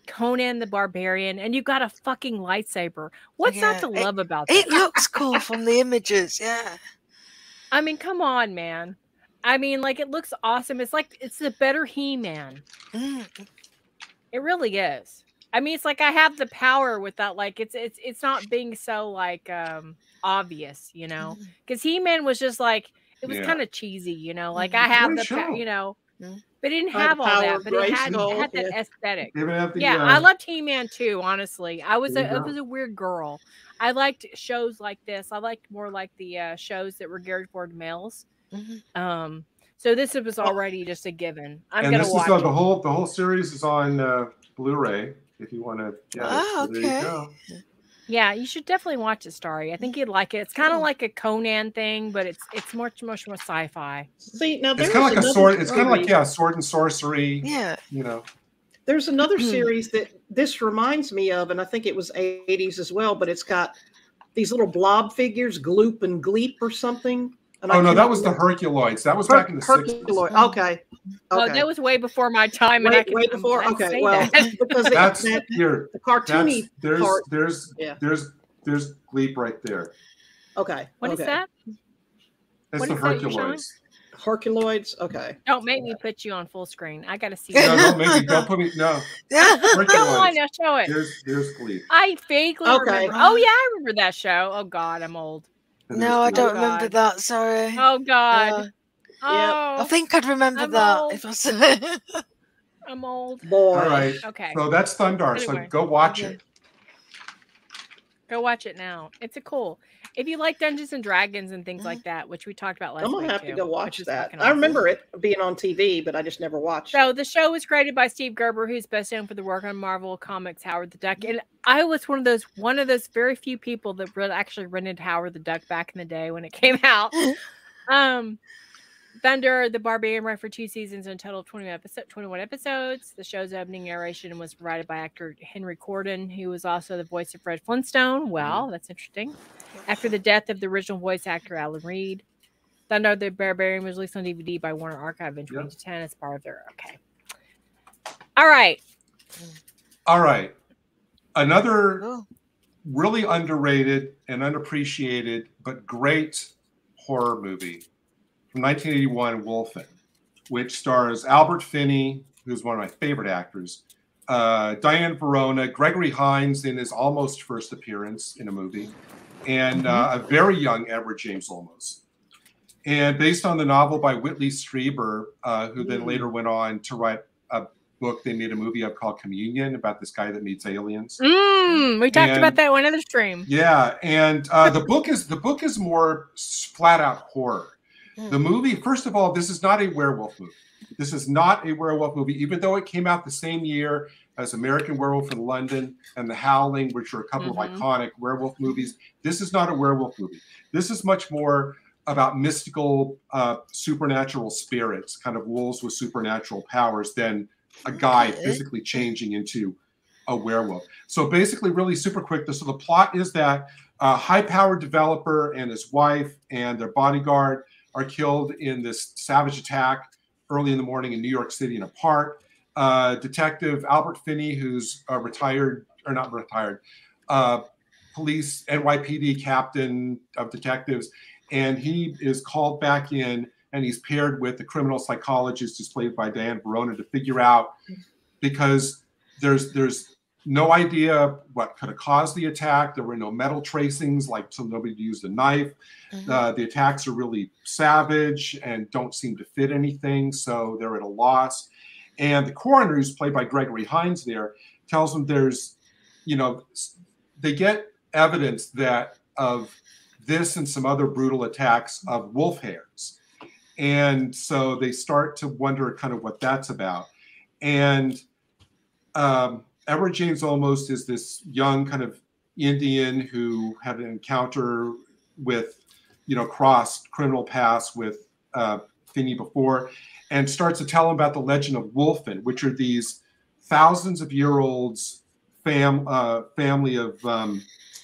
Speaker 2: Conan the Barbarian, and you got a fucking lightsaber. What's not to love about that?
Speaker 3: It looks cool from the images, yeah.
Speaker 2: I mean, come on, man. I mean, like, it looks awesome. It's like it's the better He-Man. It really is. I mean, it's like I have the power without like it's not being so like obvious, you know, because He-Man was just like it was kind of cheesy, you know, like I have the you know. But it didn't have all that, but it had that aesthetic. I loved He-Man too, honestly. I was a weird girl. I liked shows like this. I liked more like the shows that were geared toward males. So this was already just a given. I'm gonna watch it.
Speaker 4: The whole series is on Blu-ray if you want to get it. So there you go.
Speaker 2: Yeah, you should definitely watch it, Starry. I think you'd like it. It's kind of like a Conan thing, but it's much more sci-fi.
Speaker 5: See, now
Speaker 4: it's kind of like a sword. It's kind of like sword and sorcery.
Speaker 3: Yeah,
Speaker 4: you know.
Speaker 5: There's another series that this reminds me of, and I think it was 80s as well. But it's got these little blob figures, Gloop and Gleep or something. And
Speaker 4: no, that was the Herculoids. That was back in the 60s.
Speaker 5: Okay.
Speaker 2: Oh, that was way before my time.
Speaker 5: Way before. Okay, well, because
Speaker 4: that's
Speaker 5: the cartoony part.
Speaker 4: There's Gleep right there.
Speaker 5: Okay.
Speaker 2: What is that?
Speaker 4: It's the Herculoids.
Speaker 5: Herculoids. Okay.
Speaker 2: Don't make me put you on full screen. I gotta see.
Speaker 4: No, don't put me. No.
Speaker 2: Come on, now show it.
Speaker 4: There's Gleep.
Speaker 2: I vaguely remember. Oh yeah, I remember that show. Oh God, I'm old.
Speaker 3: No, I don't remember that. Sorry.
Speaker 2: Oh God.
Speaker 3: I think I'd remember that
Speaker 2: old.
Speaker 3: if I said it.
Speaker 2: I'm old.
Speaker 5: Boy.
Speaker 4: All right.
Speaker 2: Okay.
Speaker 4: So that's Thundar.
Speaker 2: Anyway.
Speaker 4: So go watch it.
Speaker 2: Go watch it now. It's a cool. If you like Dungeons and Dragons and things like that, which we talked about last week,
Speaker 5: I'm gonna have to go watch that.
Speaker 2: Awesome.
Speaker 5: I remember it being on TV, but I just never watched.
Speaker 2: So the show was created by Steve Gerber, who's best known for the work on Marvel Comics, Howard the Duck. And I was one of those very few people that actually rented Howard the Duck back in the day when it came out. Thunder the Barbarian ran for 2 seasons and a total of 21 episodes. The show's opening narration was provided by actor Henry Corden, who was also the voice of Fred Flintstone. Well, that's interesting. After the death of the original voice actor Alan Reed, Thunder the Barbarian was released on DVD by Warner Archive in 2010 as part of their. Okay. All right.
Speaker 4: Another really underrated and unappreciated but great horror movie from 1981, Wolfen, which stars Albert Finney, who's one of my favorite actors, Diane Verona, Gregory Hines in his almost first appearance in a movie, and a very young Edward James Olmos. And based on the novel by Whitley Strieber, who then later went on to write a book they made a movie of called Communion about this guy that meets aliens.
Speaker 2: We talked about that one other stream.
Speaker 4: Yeah, and the book is more flat out horror. The movie, first of all, this is not a werewolf movie. This is not a werewolf movie, even though it came out the same year as American Werewolf in London and The Howling, which are a couple of iconic werewolf movies. This is not a werewolf movie. This is much more about mystical, supernatural spirits, kind of wolves with supernatural powers, than a guy physically changing into a werewolf. So basically, really super quick. So the plot is that a high-powered developer and his wife and their bodyguard are killed in this savage attack early in the morning in New York City in a park. Detective Albert Finney, who's police NYPD captain of detectives, and he is called back in, and he's paired with the criminal psychologist who's played by Diane Verona to figure out, because there's no idea what could have caused the attack. There were no metal tracings, so nobody used a knife. The attacks are really savage and don't seem to fit anything, so they're at a loss. And the coroner, who's played by Gregory Hines there, tells them they get evidence of this and some other brutal attacks of wolf hares. And so they start to wonder kind of what that's about. And Edward James Olmos is this young kind of Indian who had an encounter with, crossed criminal past with Finney before, and starts to tell him about the legend of Wolfen, which are these thousands of year olds family of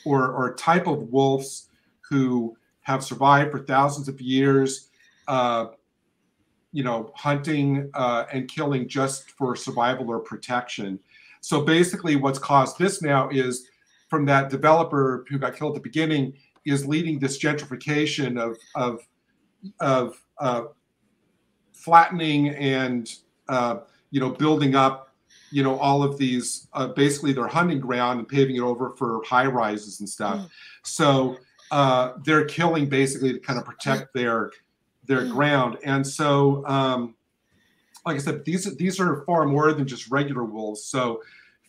Speaker 4: or type of wolves who have survived for thousands of years, hunting and killing just for survival or protection. So basically what's caused this now is from that developer who got killed at the beginning is leading this gentrification of flattening and, building up, all of these, basically their hunting ground and paving it over for high rises and stuff. So they're killing basically to kind of protect their ground. And so, like I said, these are far more than just regular wolves. So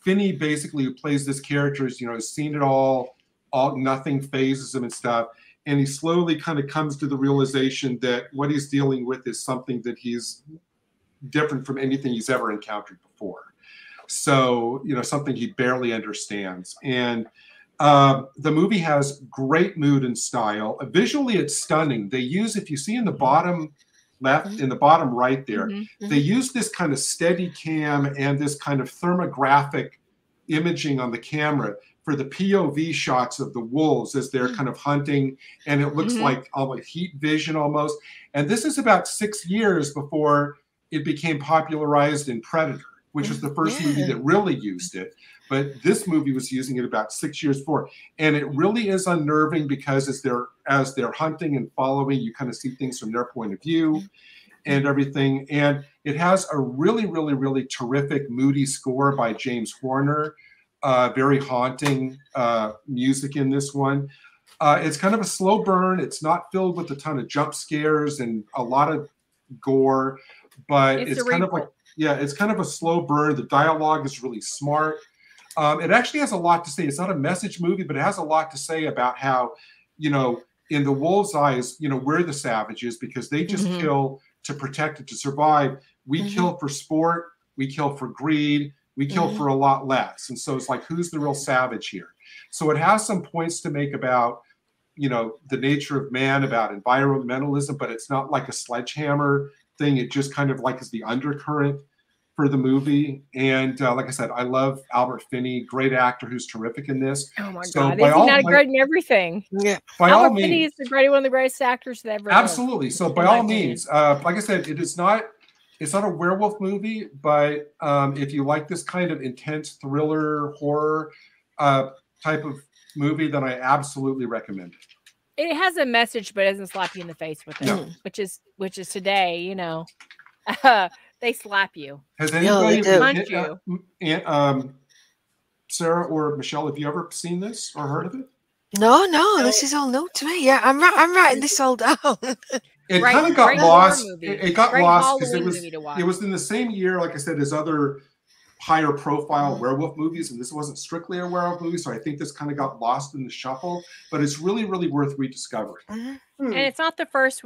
Speaker 4: Finney basically, who plays this character, is, has seen it all nothing phases him and stuff. And he slowly kind of comes to the realization that what he's dealing with is something that he's different from anything he's ever encountered before. So, something he barely understands. And the movie has great mood and style. Visually, it's stunning. They use, if you see in the bottom left, in the bottom right there, they use this kind of steady cam and this kind of thermographic imaging on the camera for the POV shots of the wolves as they're kind of hunting. And it looks like almost heat vision almost. And this is about 6 years before it became popularized in Predator, which was the first movie that really used it. But this movie was using it about 6 years before. And it really is unnerving because as they're hunting and following, you kind of see things from their point of view and everything. And it has a really, really, really terrific moody score by James Horner. Very haunting music in this one. It's kind of a slow burn. It's not filled with a ton of jump scares and a lot of gore, but it's kind of like, it's kind of a slow burn. The dialogue is really smart. It actually has a lot to say. It's not a message movie, but it has a lot to say about how, in the wolves' eyes, we're the savages because they just kill to protect and to survive. We kill for sport. We kill for greed. We kill for a lot less. And so it's like, who's the real savage here? So it has some points to make about, the nature of man, about environmentalism, but it's not like a sledgehammer thing. It just kind of like is the undercurrent for the movie. And like I said, I love Albert Finney, great actor who's terrific in this.
Speaker 2: Oh my God, isn't that great in everything?
Speaker 4: Yeah,
Speaker 2: Albert Finney is one of the greatest actors that ever lived.
Speaker 4: Absolutely. So by all means, like I said, it's not a werewolf movie, but if you like this kind of intense thriller horror type of movie, then I absolutely recommend it.
Speaker 2: It has a message, but it doesn't slap you in the face with it, which is today, they slap you.
Speaker 4: Has anybody punch you? Sarah or Michelle, have you ever seen this or heard of it?
Speaker 3: No, this is all new to me. Yeah, I'm writing this all down.
Speaker 4: It kind of got lost. It got lost because it was in the same year, like I said, as other higher profile werewolf movies, and this wasn't strictly a werewolf movie, so I think this kind of got lost in the shuffle, but it's really, really worth rediscovering.
Speaker 2: And it's not the first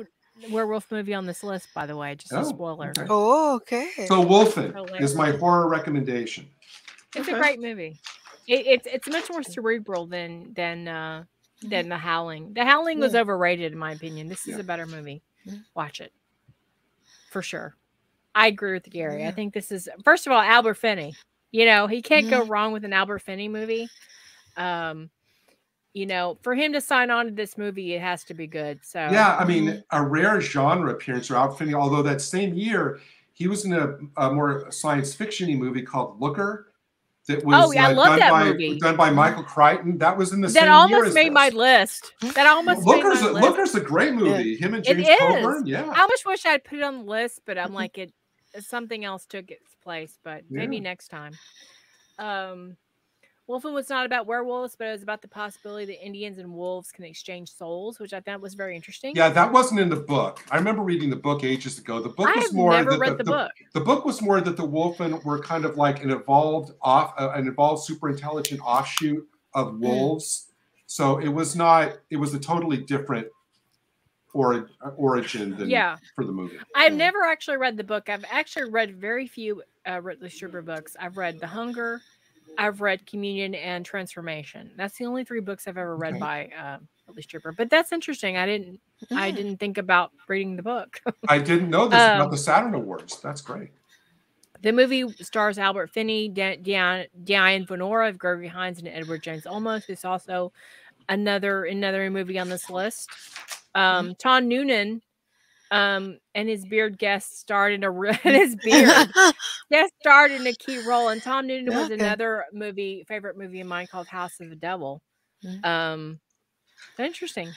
Speaker 2: werewolf movie on this list, by the way, just a spoiler.
Speaker 4: Okay.
Speaker 3: Oh, okay.
Speaker 4: So Wolfen is my horror recommendation.
Speaker 2: It's a great movie. It's much more cerebral than The Howling. The Howling was overrated in my opinion. This is a better movie. Watch it for sure. I agree with Gary. I think this is, first of all, Albert Finney. He can't go wrong with an Albert Finney movie. For him to sign on to this movie, it has to be good. So
Speaker 4: yeah, I mean, a rare genre appearance for Albert Finney. Although that same year he was in a more science fiction-y movie called Looker. That was
Speaker 2: I love that movie.
Speaker 4: Done by Michael Crichton. That was in the same year.
Speaker 2: That almost made my list. That almost made my list.
Speaker 4: Looker's a great movie. Yeah. Him and James Coburn. Yeah.
Speaker 2: I almost wish I'd put it on the list, but I'm like something else took its place. But maybe next time. Wolfen was not about werewolves, but it was about the possibility that Indians and wolves can exchange souls, which I thought was very interesting.
Speaker 4: Yeah, that wasn't in the book. I remember reading the book ages ago. The book was more
Speaker 2: never read the book.
Speaker 4: The book was more that the Wolfen were kind of like an evolved super intelligent offshoot of wolves. So it was not. It was a totally different origin than for the movie.
Speaker 2: I've never actually read the book. I've actually read very few Ridley Strieber books. I've read The Hunger, I've read Communion, and Transformation. That's the only 3 books I've ever read by Ridley Strieber. But that's interesting. I didn't think about reading the book.
Speaker 4: I didn't know this about the Saturn Awards. That's great.
Speaker 2: The movie stars Albert Finney, Diane Venora of Gregory Hines, and Edward James Olmos. It's also another movie on this list. Tom Noonan and his beard guest starred in a key role, and Tom Noonan was another favorite movie of mine called House of the Devil. Interesting.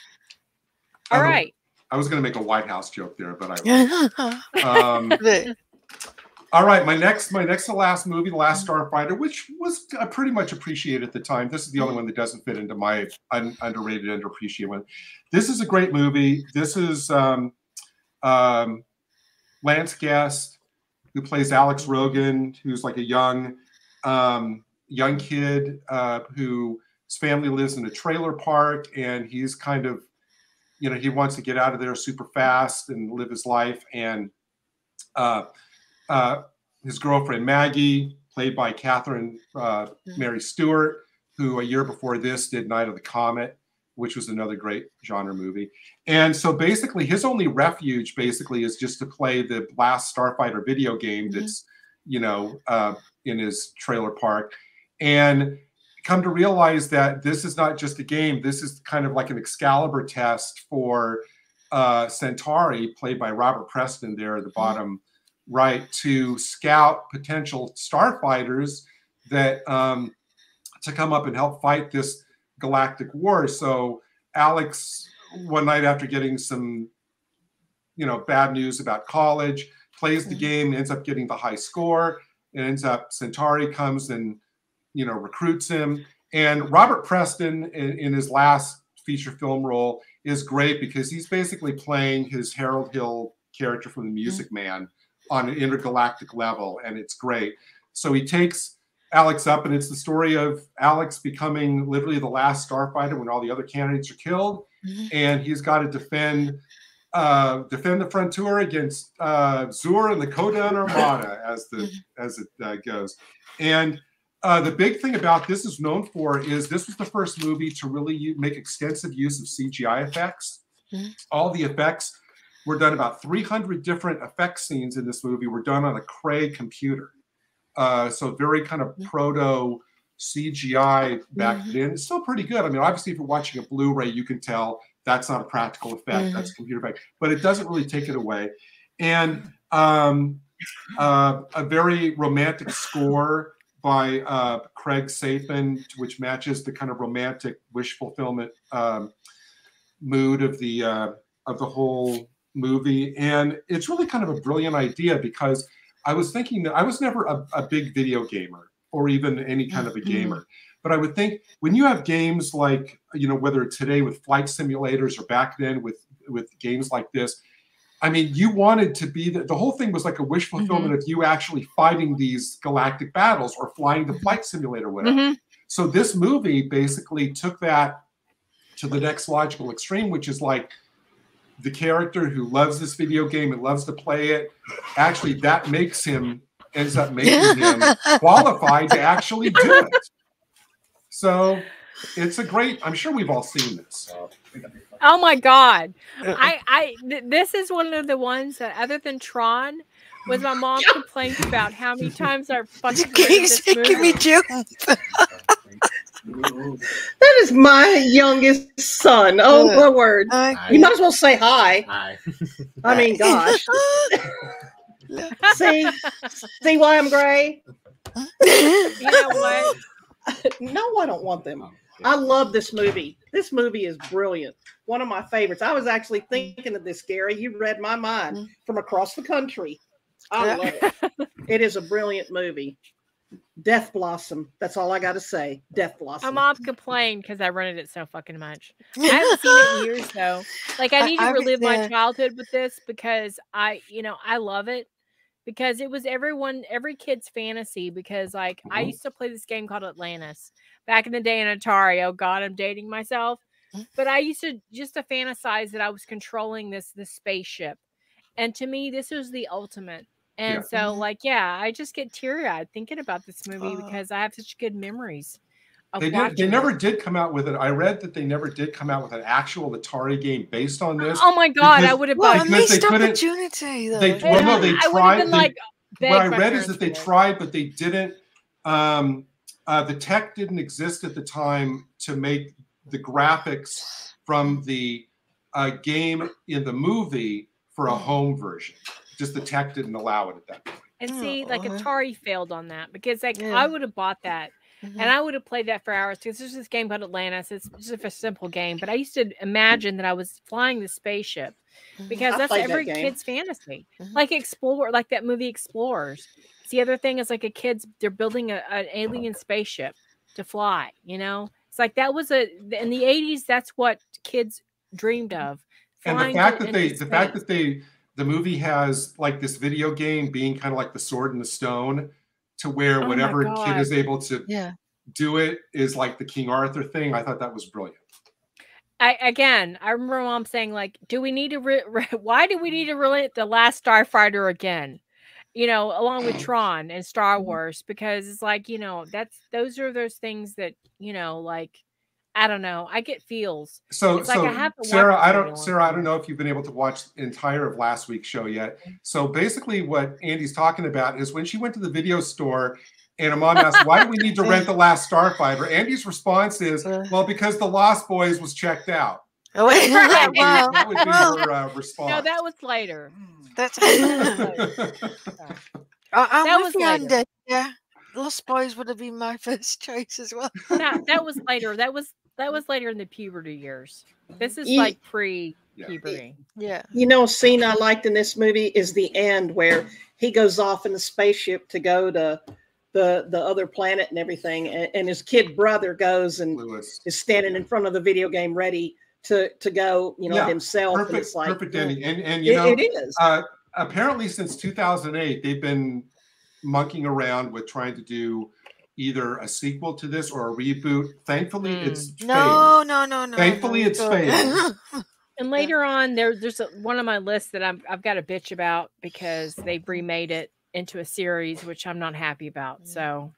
Speaker 2: All right.
Speaker 4: I was going to make a White House joke there, but I all right, my next to last movie, The Last Starfighter, which was pretty much appreciated at the time. This is the only one that doesn't fit into my underrated, underappreciated one. This is a great movie. This is Lance Guest, who plays Alex Rogan, who's like a young kid whose family lives in a trailer park, and he's kind of, he wants to get out of there super fast and live his life. And his girlfriend Maggie, played by Catherine Mary Stewart, who a year before this did Night of the Comet, which was another great genre movie. And so basically his only refuge is just to play the Last Starfighter video game that's, in his trailer park, and come to realize that this is not just a game. This is kind of like an Excalibur test for Centauri, played by Robert Preston there at the bottom right, to scout potential starfighters that to come up and help fight this galactic war. So Alex, one night after getting some, bad news about college, plays the game, ends up getting the high score, and ends up Centauri comes and, recruits him. And Robert Preston in his last feature film role is great because he's basically playing his Harold Hill character from The Music Man on an intergalactic level, and it's great. So he takes Alex up, and it's the story of Alex becoming literally the last starfighter when all the other candidates are killed, and he's got to defend the frontier against Zur and the Kodan Armada, as it goes. And the big thing about this is known for is this was the first movie to really make extensive use of CGI effects. All the effects were done. About 300 different effect scenes in this movie were done on a Cray computer. So very kind of proto CGI back then. It's still pretty good. I mean, obviously, if you're watching a Blu-ray, you can tell that's not a practical effect. That's a computer effect. But it doesn't really take it away. And a very romantic score by Craig Sapin, which matches the kind of romantic wish fulfillment mood of the whole movie. And it's really kind of a brilliant idea, because I was thinking that I was never a big video gamer or even any kind of a gamer, but I would think when you have games like, whether today with flight simulators or back then with games like this, I mean, you wanted to be the whole thing was like a wish fulfillment of you actually fighting these galactic battles or flying the flight simulator, whatever. So this movie basically took that to the next logical extreme, which is like, the character who loves this video game and loves to play it, actually that ends up making him qualified to actually do it. So it's a great, I'm sure we've all seen this.
Speaker 2: Oh my God. This is one of the ones that, other than Tron, was my mom complained about how many times I fucking this movie.
Speaker 5: That is my youngest son. Oh, my word. You might as well say hi. Hi. I mean, gosh. See why I'm gray? You know what? No, I don't want them. I love this movie. This movie is brilliant. One of my favorites. I was actually thinking of this, Gary. You read my mind from across the country. I love it. It is a brilliant movie. Death Blossom. That's all I got to say. Death Blossom.
Speaker 2: My mom complained because I rented it so fucking much. I haven't seen it in years though. Like I need to relive my childhood with this because I love it because it was every kid's fantasy. Because like I used to play this game called Atlantis, back in the day in Atari. Oh God, I'm dating myself. But I used to fantasize that I was controlling this spaceship. And to me, this was the ultimate. And so, like, I just get teary-eyed thinking about this movie because I have such good memories of watching
Speaker 4: They never did come out with it. I read that they never did come out with an actual Atari game based on this.
Speaker 2: Oh my God, I would have bought
Speaker 3: a missed opportunity, though.
Speaker 4: They tried. What I read is that they tried, but they didn't. The tech didn't exist at the time to make the graphics from the game in the movie for a home version. Just the tech didn't allow it at that point.
Speaker 2: And see, like Atari failed on that because like I would have bought that and I would have played that for hours because there's this game called Atlantis. It's just a simple game, but I used to imagine that I was flying the spaceship because that's every kid's fantasy. Like Explorer, like that movie Explorers. It's the other thing is like they're building an alien spaceship to fly, you know? It's like that was in the 80s, that's what kids dreamed of.
Speaker 4: And the fact that the movie has like this video game being kind of like the Sword in the Stone, to where whatever kid is able to do it is like the King Arthur thing. I thought that was brilliant.
Speaker 2: I remember Mom saying like, "Do we need to? Why do we need to relate the Last Starfighter again?" You know, along with Tron and Star Wars, because it's like, you know, those are those things that, you know, like, I don't know. I get feels.
Speaker 4: So Sarah, I don't know if you've been able to watch the entire of last week's show yet. So basically what Andy's talking about is when she went to the video store and her mom asked, why do we need to rent The Last Starfighter? Andy's response is, well, because The Lost Boys was checked out.
Speaker 3: Oh, wait.
Speaker 4: That would be her response.
Speaker 2: No, that was later.
Speaker 3: I'm with you on that. Yeah. Lost Boys would have been my first choice as well.
Speaker 2: No, that was later. That was later in the puberty years. This is like pre-puberty.
Speaker 3: Yeah.
Speaker 5: You know, a scene I liked in this movie is the end where he goes off in the spaceship to go to the other planet and everything, and his kid brother goes and is standing in front of the video game ready to go, you know, himself.
Speaker 4: Perfect,
Speaker 5: and it's like,
Speaker 4: perfect ending. And you know,
Speaker 5: it is.
Speaker 4: Apparently since 2008, they've been monkeying around with trying to do either a sequel to this or a reboot. Thankfully, it's failed.
Speaker 3: No.
Speaker 4: Thankfully, it's failed.
Speaker 2: And later on, there's one on my list that I've got a bitch about because they remade it into a series, which I'm not happy about. So,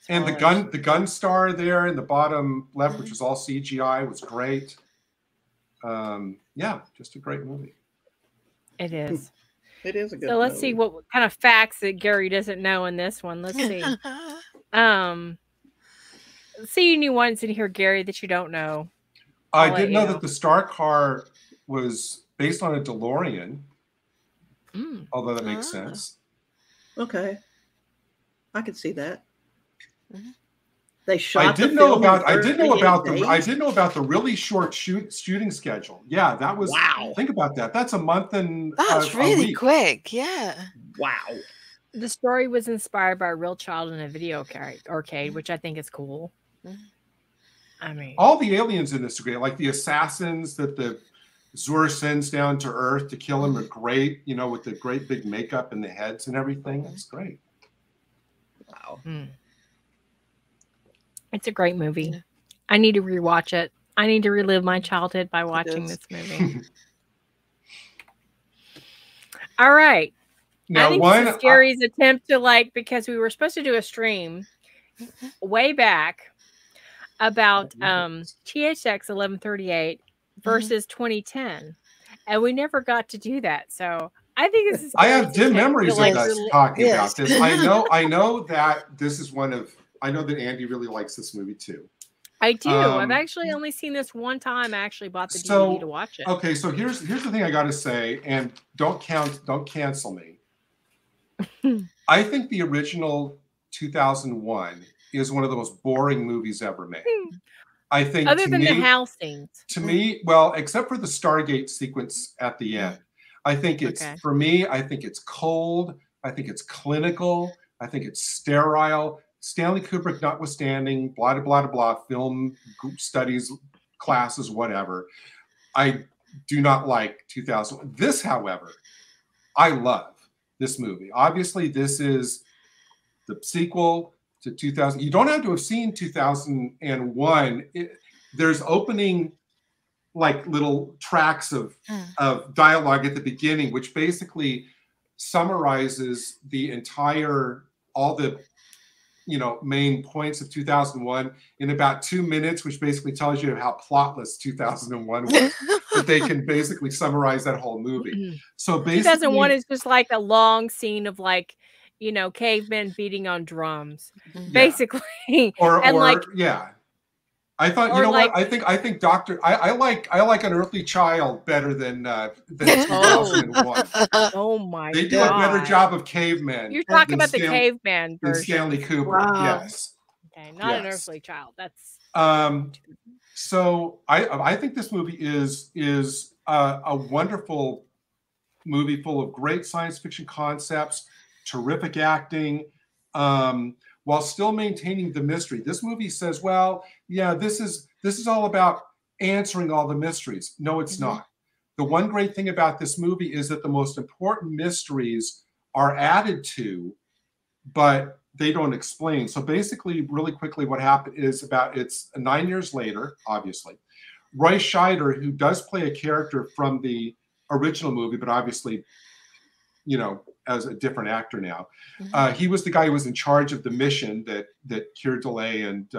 Speaker 4: and the gun star there in the bottom left, which was all CGI, was great. Yeah, just a great movie.
Speaker 2: It is.
Speaker 5: It is a good.
Speaker 2: So let's see what kind of facts that Gary doesn't know in this one. Let's see. Let's see any ones in here, Gary, that you don't know.
Speaker 4: I didn't know that the Star Car was based on a DeLorean. Although that makes sense.
Speaker 5: Okay, I could see that. They shot.
Speaker 4: I did know about the really short shooting schedule. Yeah, that was wow. Think about that. That's a month and
Speaker 3: that's really quick. Yeah.
Speaker 5: Wow.
Speaker 2: The story was inspired by a real child in a video arcade, which I think is cool. I mean,
Speaker 4: all the aliens in this are great. Like the assassins that the Zur sends down to Earth to kill him are great. You know, with the great big makeup and the heads and everything. That's great.
Speaker 5: Wow.
Speaker 2: It's a great movie. I need to rewatch it. I need to relive my childhood by watching this movie. All right.
Speaker 4: Now,
Speaker 2: I think this is Gary's attempt to because we were supposed to do a stream way back about THX 1138 versus 2010, and we never got to do that. So I think this is.
Speaker 4: I have dim memories of us talking about this. I know that this is one of. I know that Andy really likes this movie too.
Speaker 2: I do. I've actually only seen this one time. I actually bought the DVD to watch it.
Speaker 4: Okay, so here's the thing I got to say, and don't cancel me. I think the original 2001 is one of the most boring movies ever made. I think
Speaker 2: other than the house scenes.
Speaker 4: To me, well, except for the Stargate sequence at the end, I think it's for me. I think it's cold. I think it's clinical. I think it's sterile. Stanley Kubrick notwithstanding, blah, blah, blah, blah, film studies, classes, whatever. I do not like 2001. This, however, I love this movie. Obviously, this is the sequel to 2000. You don't have to have seen 2001. There's opening like little tracks of dialogue at the beginning, which basically summarizes the entire, all the, you know, main points of 2001 in about 2 minutes, which basically tells you how plotless 2001 was. That they can basically summarize that whole movie. So basically
Speaker 2: 2001 is just like a long scene of like, you know, cavemen beating on drums, basically.
Speaker 4: Or
Speaker 2: like,
Speaker 4: yeah. I thought, you know
Speaker 2: like,
Speaker 4: what? I think I like Unearthly Child better than 2001.
Speaker 2: Oh my god.
Speaker 4: They do a better job of cavemen.
Speaker 2: You're talking about the caveman version.
Speaker 4: Stanley Kubrick.
Speaker 3: Wow.
Speaker 4: Yes.
Speaker 2: Okay, not an Unearthly Child. That's
Speaker 4: so I think this movie is a wonderful movie full of great science fiction concepts, terrific acting, while still maintaining the mystery. This movie says, well, yeah, this is all about answering all the mysteries. No, it's not. The one great thing about this movie is that the most important mysteries are added to, but they don't explain. So basically, really quickly, what happened is it's 9 years later, obviously. Roy Scheider, who does play a character from the original movie, but obviously, you know, as a different actor now. He was the guy who was in charge of the mission that Keir Dullea and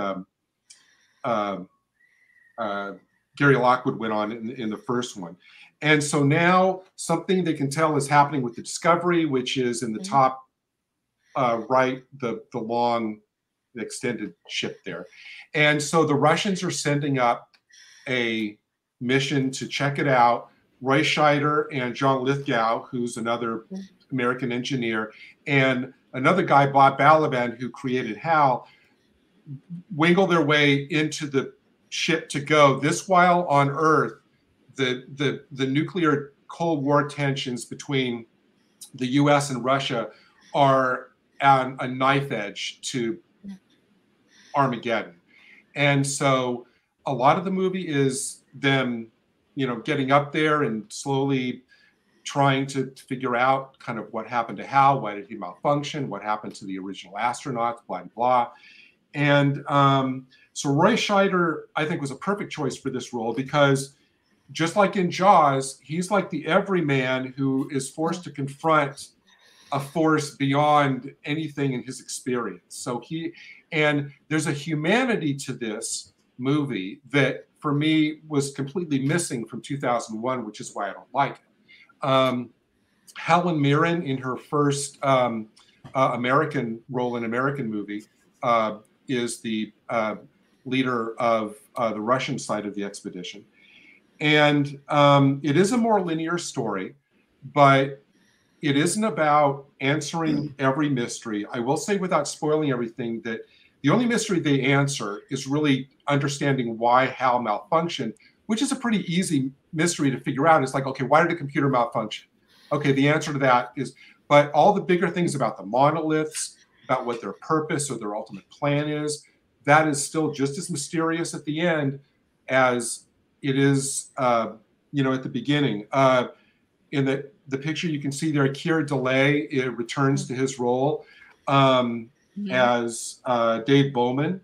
Speaker 4: Gary Lockwood went on in the first one. And so now something they can tell is happening with the Discovery, which is in the top right, the long, extended ship there. And so the Russians are sending up a mission to check it out. Roy Scheider and John Lithgow, who's another American engineer, and another guy, Bob Balaban, who created HAL, wingle their way into the ship to go. This while on Earth, the nuclear Cold War tensions between the US and Russia are on a knife edge to Armageddon. And so a lot of the movie is them, you know, getting up there and slowly trying to figure out kind of what happened to Hal, why did he malfunction, what happened to the original astronauts, blah, blah. And so Roy Scheider, I think, was a perfect choice for this role because just like in Jaws, he's like the everyman who is forced to confront a force beyond anything in his experience. So and there's a humanity to this movie that for me was completely missing from 2001, which is why I don't like it. Helen Mirren, in her first American role in an American movie, is the leader of the Russian side of the expedition. And it is a more linear story, but it isn't about answering every mystery. I will say, without spoiling everything, that the only mystery they answer is really understanding why Hal malfunctioned, which is a pretty easy mystery to figure out. It's like, okay, why did a computer malfunction? Okay, the answer to that is, but all the bigger things about the monoliths, about what their purpose or their ultimate plan is, that is still just as mysterious at the end as it is, you know, at the beginning. In the picture you can see there, Keir Dullea returns to his role as Dave Bowman,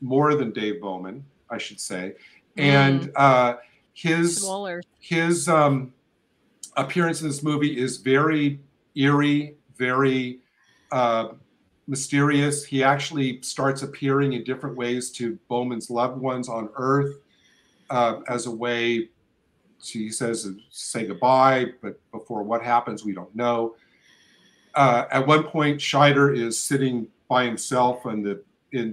Speaker 4: more than Dave Bowman, I should say. And his appearance in this movie is very eerie, very mysterious. He actually starts appearing in different ways to Bowman's loved ones on Earth as a way, he says, to say goodbye, but before what happens, we don't know. At one point, Scheider is sitting by himself in the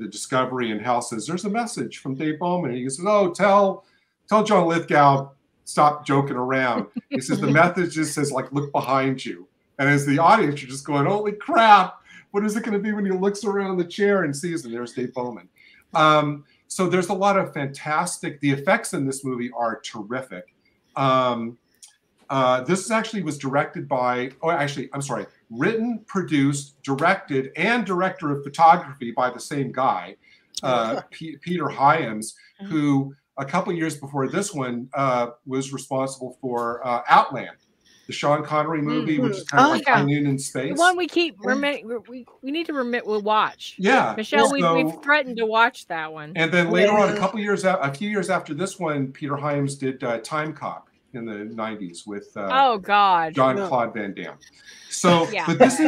Speaker 4: Discovery, and Hal says, "There's a message from Dave Bowman." And he says, "Oh, tell John Lithgow, stop joking around." He says, "The message just says, like, look behind you." And as the audience, you're just going, "Holy crap, what is it going to be when he looks around the chair and sees, and there's Dave Bowman?" So there's a lot of fantastic, the effects in this movie are terrific. This actually was directed by, written, produced, directed, and director of photography by the same guy, Peter Hyams, who a couple years before this one was responsible for Outland. the Sean Connery movie, which is kind of like High Noon in Space.
Speaker 2: The one we keep we need to we'll watch.
Speaker 4: Yeah,
Speaker 2: Michelle, we've threatened to watch that one.
Speaker 4: And then later on, a few years after this one, Peter Hyams did Time Cop in the 90s with Jean-Claude Van Damme. So, but this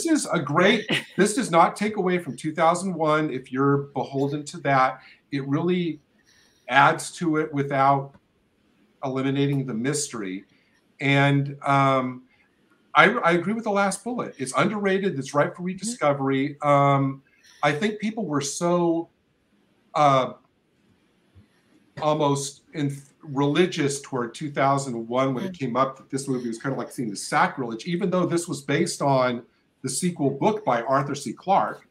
Speaker 4: is a great. This does not take away from 2001. If you're beholden to that, it really adds to it without eliminating the mystery. And I agree with the last bullet. It's underrated. It's ripe for rediscovery. I think people were so almost religious toward 2001 when it came up that this movie was kind of like seen as sacrilege, even though this was based on the sequel book by Arthur C. Clarke.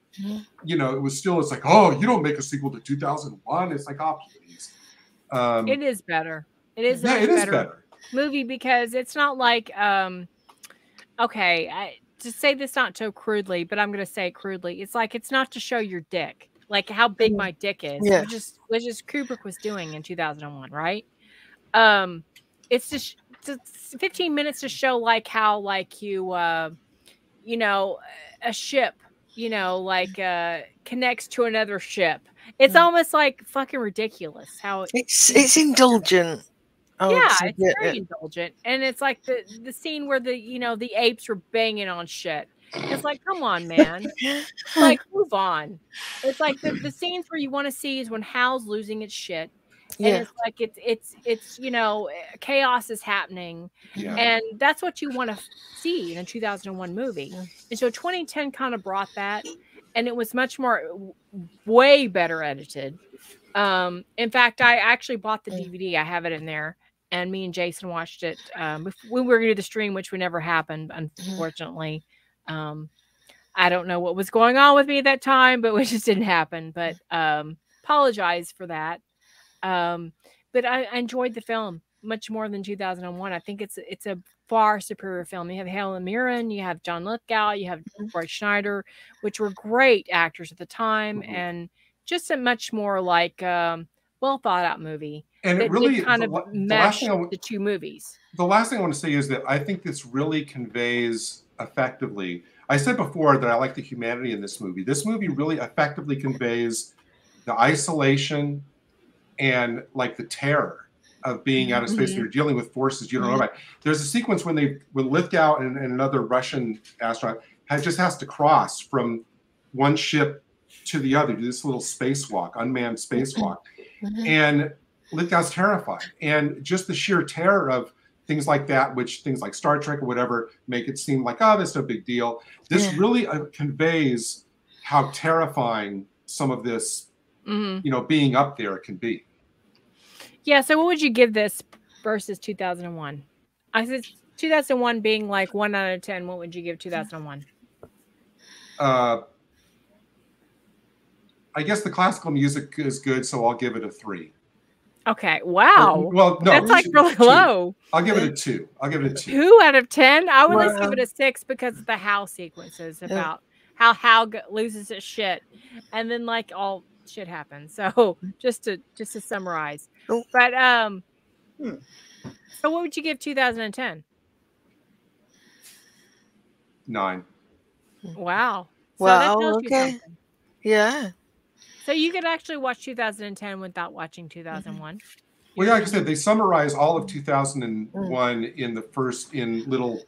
Speaker 4: You know, it was still, it's like, oh, you don't make a sequel to 2001. It's like, oh, please.
Speaker 2: It is better. It is better movie because it's not like, to say this not so crudely, but I'm going to say it crudely. It's like, it's not to show your dick. Like how big my dick is, which is Kubrick was doing in 2001, right? It's just 15 minutes to show like how like you a ship, connects to another ship. It's almost like fucking ridiculous how
Speaker 3: it's indulgent.
Speaker 2: It's very indulgent, and it's like the scene where the apes were banging on shit. It's like, come on, man. Like, move on. It's like the scenes where you want to see is when Hal's losing its shit. And it's like it's chaos is happening. Yeah. And that's what you want to see in a 2001 movie. And so 2010 kind of brought that, and it was much more way better edited. In fact, I actually bought the DVD. I have it in there. And me and Jason watched it. We were going to do the stream, which would never happen, unfortunately. I don't know what was going on with me at that time, but it just didn't happen. But apologize for that. But I enjoyed the film much more than 2001. I think it's a far superior film. You have Helen Mirren, you have John Lithgow, you have Roy Schneider, which were great actors at the time, and just a much more like well thought out movie.
Speaker 4: And it really
Speaker 2: kind of meshed the two movies.
Speaker 4: The last thing I want to say is that I think this really conveys effectively. I said before that I like the humanity in this movie. This movie really effectively conveys the isolation and like the terror of being out of space. You're dealing with forces you don't know about. There's a sequence when Lithgow and another Russian astronaut just has to cross from one ship to the other, do this little spacewalk, unmanned spacewalk. And Lithgow's terrified. And just the sheer terror of things like that, which things like Star Trek or whatever make it seem like, oh, that's no big deal. This really conveys how terrifying some of this, being up there can be.
Speaker 2: Yeah. So what would you give this versus 2001? I said 2001 being like 1 out of 10. What would you give 2001?
Speaker 4: I guess the classical music is good, so I'll give it a 3.
Speaker 2: Okay. Wow.
Speaker 4: Well, no,
Speaker 2: that's like really low.
Speaker 4: I'll give it a 2. I'll give it a 2.
Speaker 2: 2 out of 10. I would just give it a 6 because of the Hal sequences about how Hal loses his shit, and then like all shit happens. So just to summarize, but so what would you give 2010?
Speaker 4: 9.
Speaker 2: Wow. So
Speaker 3: wow. Okay. Yeah.
Speaker 2: So you could actually watch 2010 without watching 2001.
Speaker 4: Well, yeah, like I said, they summarize all of 2001 in little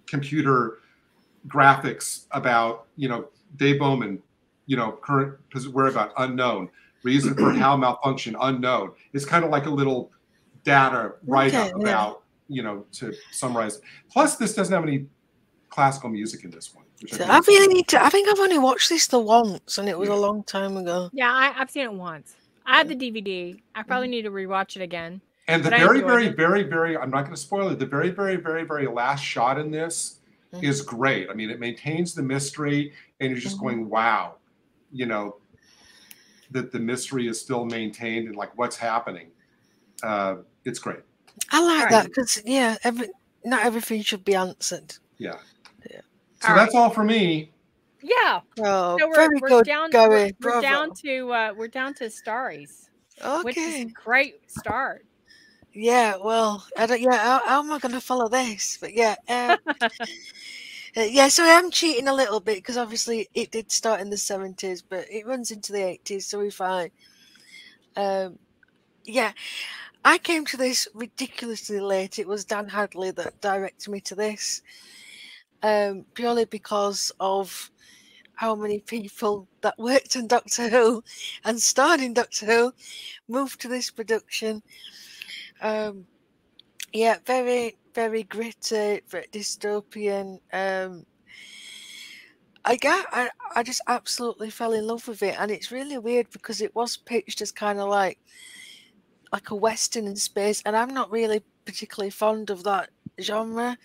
Speaker 4: computer graphics about, Dave Bowman, current whereabouts unknown, reason for Hal malfunction unknown. It's kind of like a little data write-up about, to summarize. Plus, this doesn't have any classical music in this one.
Speaker 3: I really need to. I think I've only watched this once, and it was a long time ago.
Speaker 2: Yeah, I've seen it once. I have the DVD. I probably need to rewatch it again.
Speaker 4: And the very, very, very, very, I'm not going to spoil it. The very, very, very, very last shot in this is great. I mean, it maintains the mystery, and you're just going, wow, that the mystery is still maintained and like what's happening. It's great.
Speaker 3: I like that because, not everything should be answered.
Speaker 4: Yeah. So that's all for me.
Speaker 2: Yeah.
Speaker 3: Oh,
Speaker 2: so we're down to Starries.
Speaker 3: Okay.
Speaker 2: Which is a great start.
Speaker 3: Yeah, well, I don't. Yeah, how am I going to follow this? But yeah, yeah. So I am cheating a little bit because obviously it did start in the 70s, but it runs into the 80s, so we're fine. Yeah, I came to this ridiculously late. It was Dan Hadley that directed me to this, purely because of how many people that worked on Doctor Who and starred in Doctor Who moved to this production. Yeah, very, very gritty, very dystopian. I just absolutely fell in love with it, and it's really weird because it was pitched as kind of like a western in space, and I'm not really particularly fond of that genre.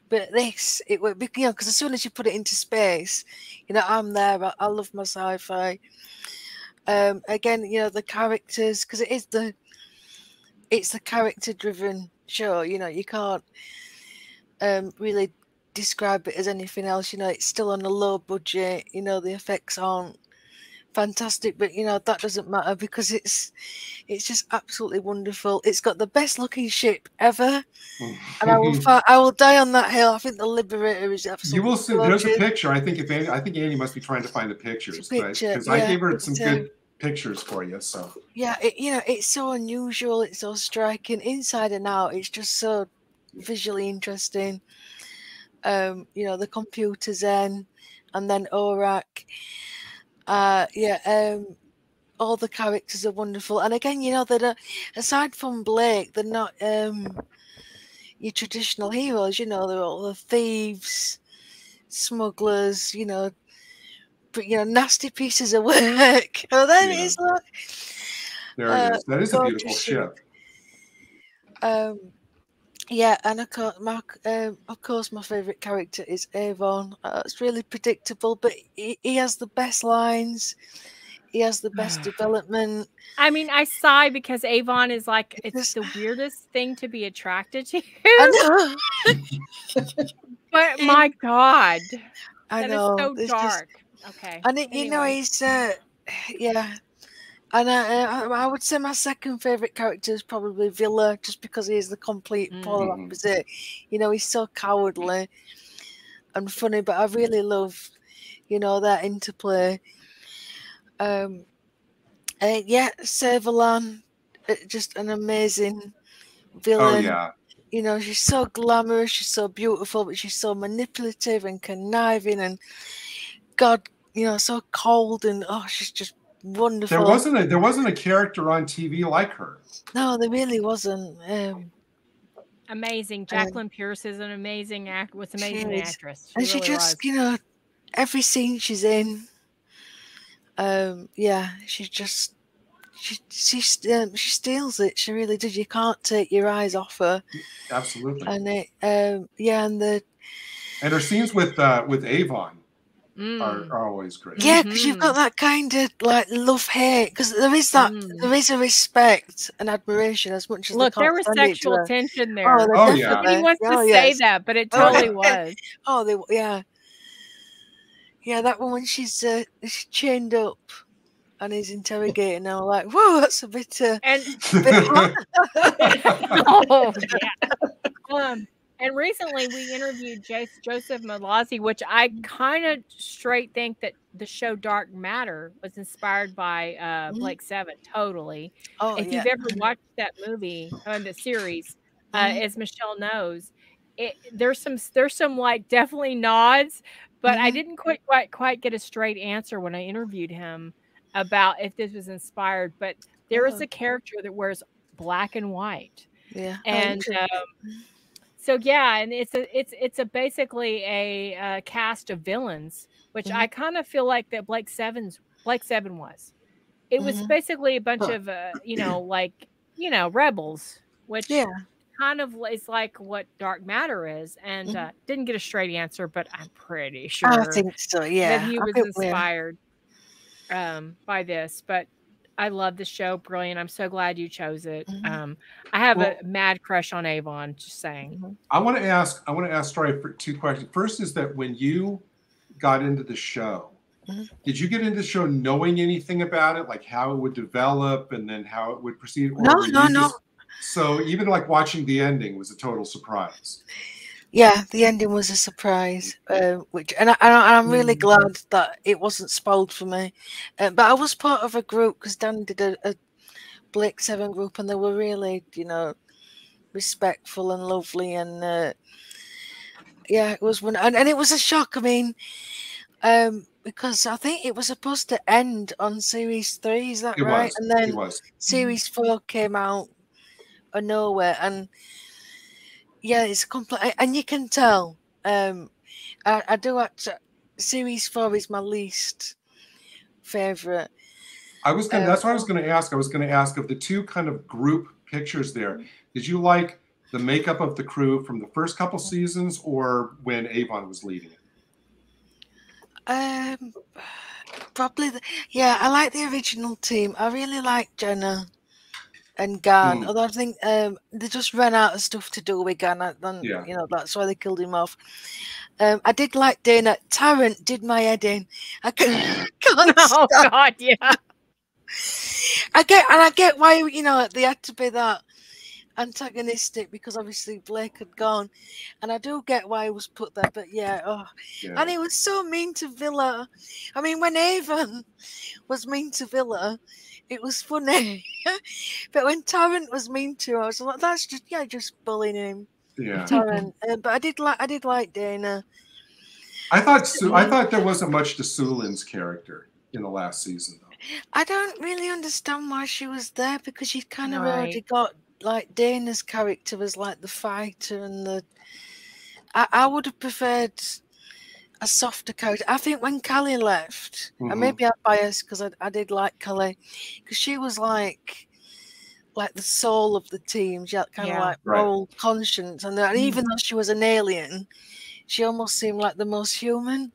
Speaker 3: But it would be, because as soon as you put it into space, I'm there. I love my sci-fi. Again, the characters, because it's the character-driven show. You can't really describe it as anything else. It's still on a low budget. The effects aren't fantastic, but that doesn't matter because it's just absolutely wonderful. It's got the best looking ship ever, and I will die on that hill. I think the Liberator is absolutely.
Speaker 4: You will see. There's a picture. I think Annie must be trying to find the pictures, because I gave her some good pictures for you. So
Speaker 3: yeah, it's so unusual. It's so striking inside and out. It's just so visually interesting. The computer Zen, and then Orak. All the characters are wonderful, and again, that aside from Blake, they're not your traditional heroes. They're all the thieves, smugglers. But nasty pieces of work. Oh, there it is. Look,
Speaker 4: there it is. That is a beautiful ship.
Speaker 3: Yeah, and of course, my favourite character is Avon. It's really predictable, but he has the best lines. He has the best development.
Speaker 2: I mean, I sigh because Avon is like, it's the weirdest thing to be attracted to.
Speaker 3: I know.
Speaker 2: But my God.
Speaker 3: I know.
Speaker 2: That is so dark. Okay.
Speaker 3: And he's, yeah. And I would say my second favourite character is probably Villa, just because he is the complete polar opposite. He's so cowardly and funny, but I really love, that interplay. Servalan, just an amazing villain.
Speaker 4: Oh
Speaker 3: yeah. She's so glamorous, she's so beautiful, but she's so manipulative and conniving, and God, so cold, and she's just wonderful.
Speaker 4: There wasn't a character on TV like her.
Speaker 3: No, there really wasn't.
Speaker 2: Amazing. Jacqueline Pierce is an amazing actress.
Speaker 3: She
Speaker 2: really
Speaker 3: just,
Speaker 2: was.
Speaker 3: every scene she's in, she steals it. She really did. You can't take your eyes off her.
Speaker 4: Absolutely.
Speaker 3: And
Speaker 4: and her scenes with Avon are always great.
Speaker 3: Yeah, because you've got that kind of like love-hate, because there is a respect and admiration as much as
Speaker 2: there was sexual tension there.
Speaker 3: Oh
Speaker 4: yeah.
Speaker 2: He wants to say that, but it totally was.
Speaker 3: Yeah, that one when she's chained up and he's interrogating her, like, whoa, that's a bit hot.
Speaker 2: Oh, yeah. And recently we interviewed Joseph Malazzi, which I kind of straight think that the show Dark Matter was inspired by Blake Seven. Totally. If you've ever watched that movie the series, as Michelle knows, there's some like definitely nods, but I didn't quite get a straight answer when I interviewed him about if this was inspired. But there is a character that wears black and white.
Speaker 3: Yeah.
Speaker 2: And so yeah, and it's basically a cast of villains, which I kind of feel like that Blake Seven was. It was basically a bunch of rebels, which kind of is like what Dark Matter is, and didn't get a straight answer, but I'm pretty sure
Speaker 3: I think so. Yeah,
Speaker 2: that he was inspired by this, but. I love the show. Brilliant. I'm so glad you chose it. I have a mad crush on Avon, just saying.
Speaker 4: I want to ask Story for two questions. First is that when you got into the show, did you get into the show knowing anything about it, like how it would develop and then how it would proceed?
Speaker 3: No.
Speaker 4: So even like watching the ending was a total surprise.
Speaker 3: Yeah, the ending was a surprise, I'm really glad that it wasn't spoiled for me. But I was part of a group because Dan did a Blake 7 group, and they were really, respectful and lovely, and yeah, it was one, and it was a shock. I mean, because I think it was supposed to end on series 3, is that right? And then series 4 came out of nowhere, and yeah, it's complete, and you can tell. I do actually. Series 4 is my least favorite.
Speaker 4: That's what I was going to ask. I was going to ask of the two kind of group pictures there. Did you like the makeup of the crew from the first couple seasons, or when Avon was leading it?
Speaker 3: Probably. I like the original team. I really like Jenna and Gan. Although I think they just ran out of stuff to do with Gan, and that's why they killed him off. I did like Dana. Tarrant did my head in. I can't
Speaker 2: oh God, yeah.
Speaker 3: I get why they had to be that antagonistic, because obviously Blake had gone, and I do get why he was put there. But and he was so mean to Villa. I mean, when Avon was mean to Villa, it was funny. But when Tarrant was mean to her, I was like, that's just bullying him.
Speaker 4: Yeah,
Speaker 3: Tarrant. But I did like Dana.
Speaker 4: I thought there wasn't much to Sulin's character in the last season, though.
Speaker 3: I don't really understand why she was there, because she'd kind of already got like Dana's character was like the fighter, and I would have preferred a softer character. I think when Callie left, and maybe I'm biased because I did like Callie, because she was like the soul of the team. She had kind of like moral conscience, and even though she was an alien, she almost seemed like the most human.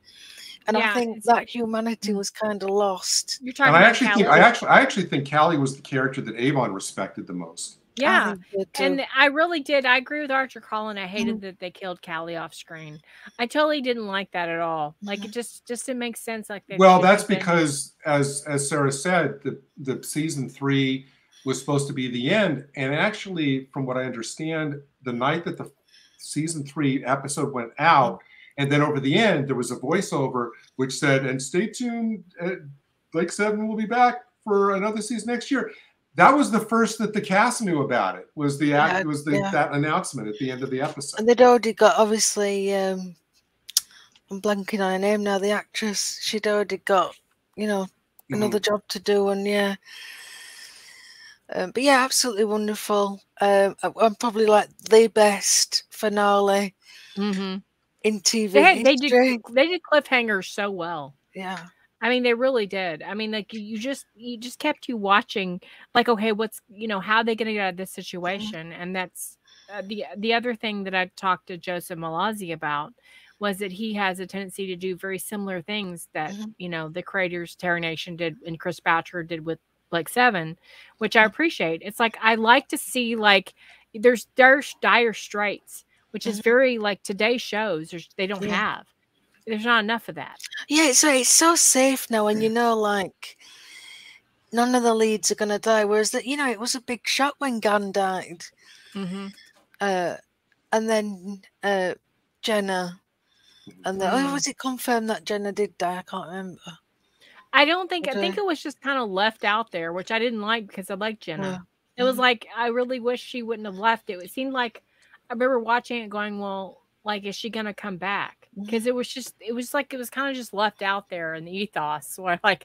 Speaker 3: And I think that humanity was kind of lost.
Speaker 2: You're talking about Callie.
Speaker 4: I actually think Callie was the character that Avon respected the most.
Speaker 2: Yeah, and I really did. I agree with Archer Collin. I hated that they killed Callie off screen. I totally didn't like that at all. Like it just didn't make sense. Like
Speaker 4: that's because, as Sarah said, the season 3 was supposed to be the end, and actually, from what I understand, the night that the season 3 episode went out. And then over the end, there was a voiceover which said, "And stay tuned, Blake 7 will be back for another season next year." That was the first that the cast knew about it. That announcement at the end of the episode.
Speaker 3: And they'd already got, obviously, I'm blanking on her name now. The actress, she'd already got, another job to do, and but absolutely wonderful. I'm probably like the best finale. In TV,
Speaker 2: they did cliffhangers so well.
Speaker 3: Yeah,
Speaker 2: I mean, they really did. I mean, like you just kept you watching. Like, okay, what's how are they going to get out of this situation? And that's the other thing that I talked to Joseph Malazzi about was that he has a tendency to do very similar things that the creators Terry Nation did and Chris Boucher did with Blake 7, which I appreciate. It's like I like to see like there's dire straits. Which is very like today's shows. They don't have. There's not enough of that.
Speaker 3: Yeah, it's so safe now, and like none of the leads are going to die. Whereas it was a big shock when Gan died, and then Jenna, and then was it confirmed that Jenna did die? I can't remember.
Speaker 2: I don't think. I think it was just kind of left out there, which I didn't like because I like Jenna. It was like I really wish she wouldn't have left it. It seemed like. I remember watching it going, well, like, is she going to come back? Because it was kind of just left out there in the ethos where like,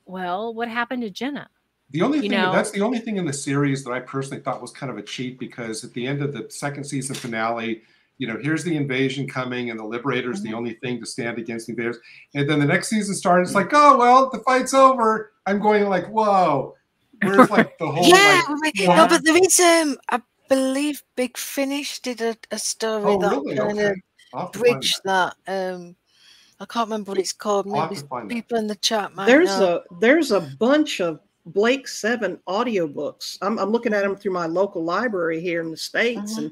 Speaker 2: well, what happened to Jenna?
Speaker 4: The only thing that's the only thing in the series that I personally thought was kind of a cheat, because at the end of the second season finale, here's the invasion coming and the Liberator's the only thing to stand against the invaders. And then the next season started, it's like, oh, well, the fight's over. I'm going like, whoa, where's like the whole
Speaker 3: no, but there is I believe Big Finish did a story that kind of bridged that. I can't remember what it's called. Maybe people in the chat might know.
Speaker 5: There's a bunch of Blake 7 audiobooks. I'm looking at them through my local library here in the States, and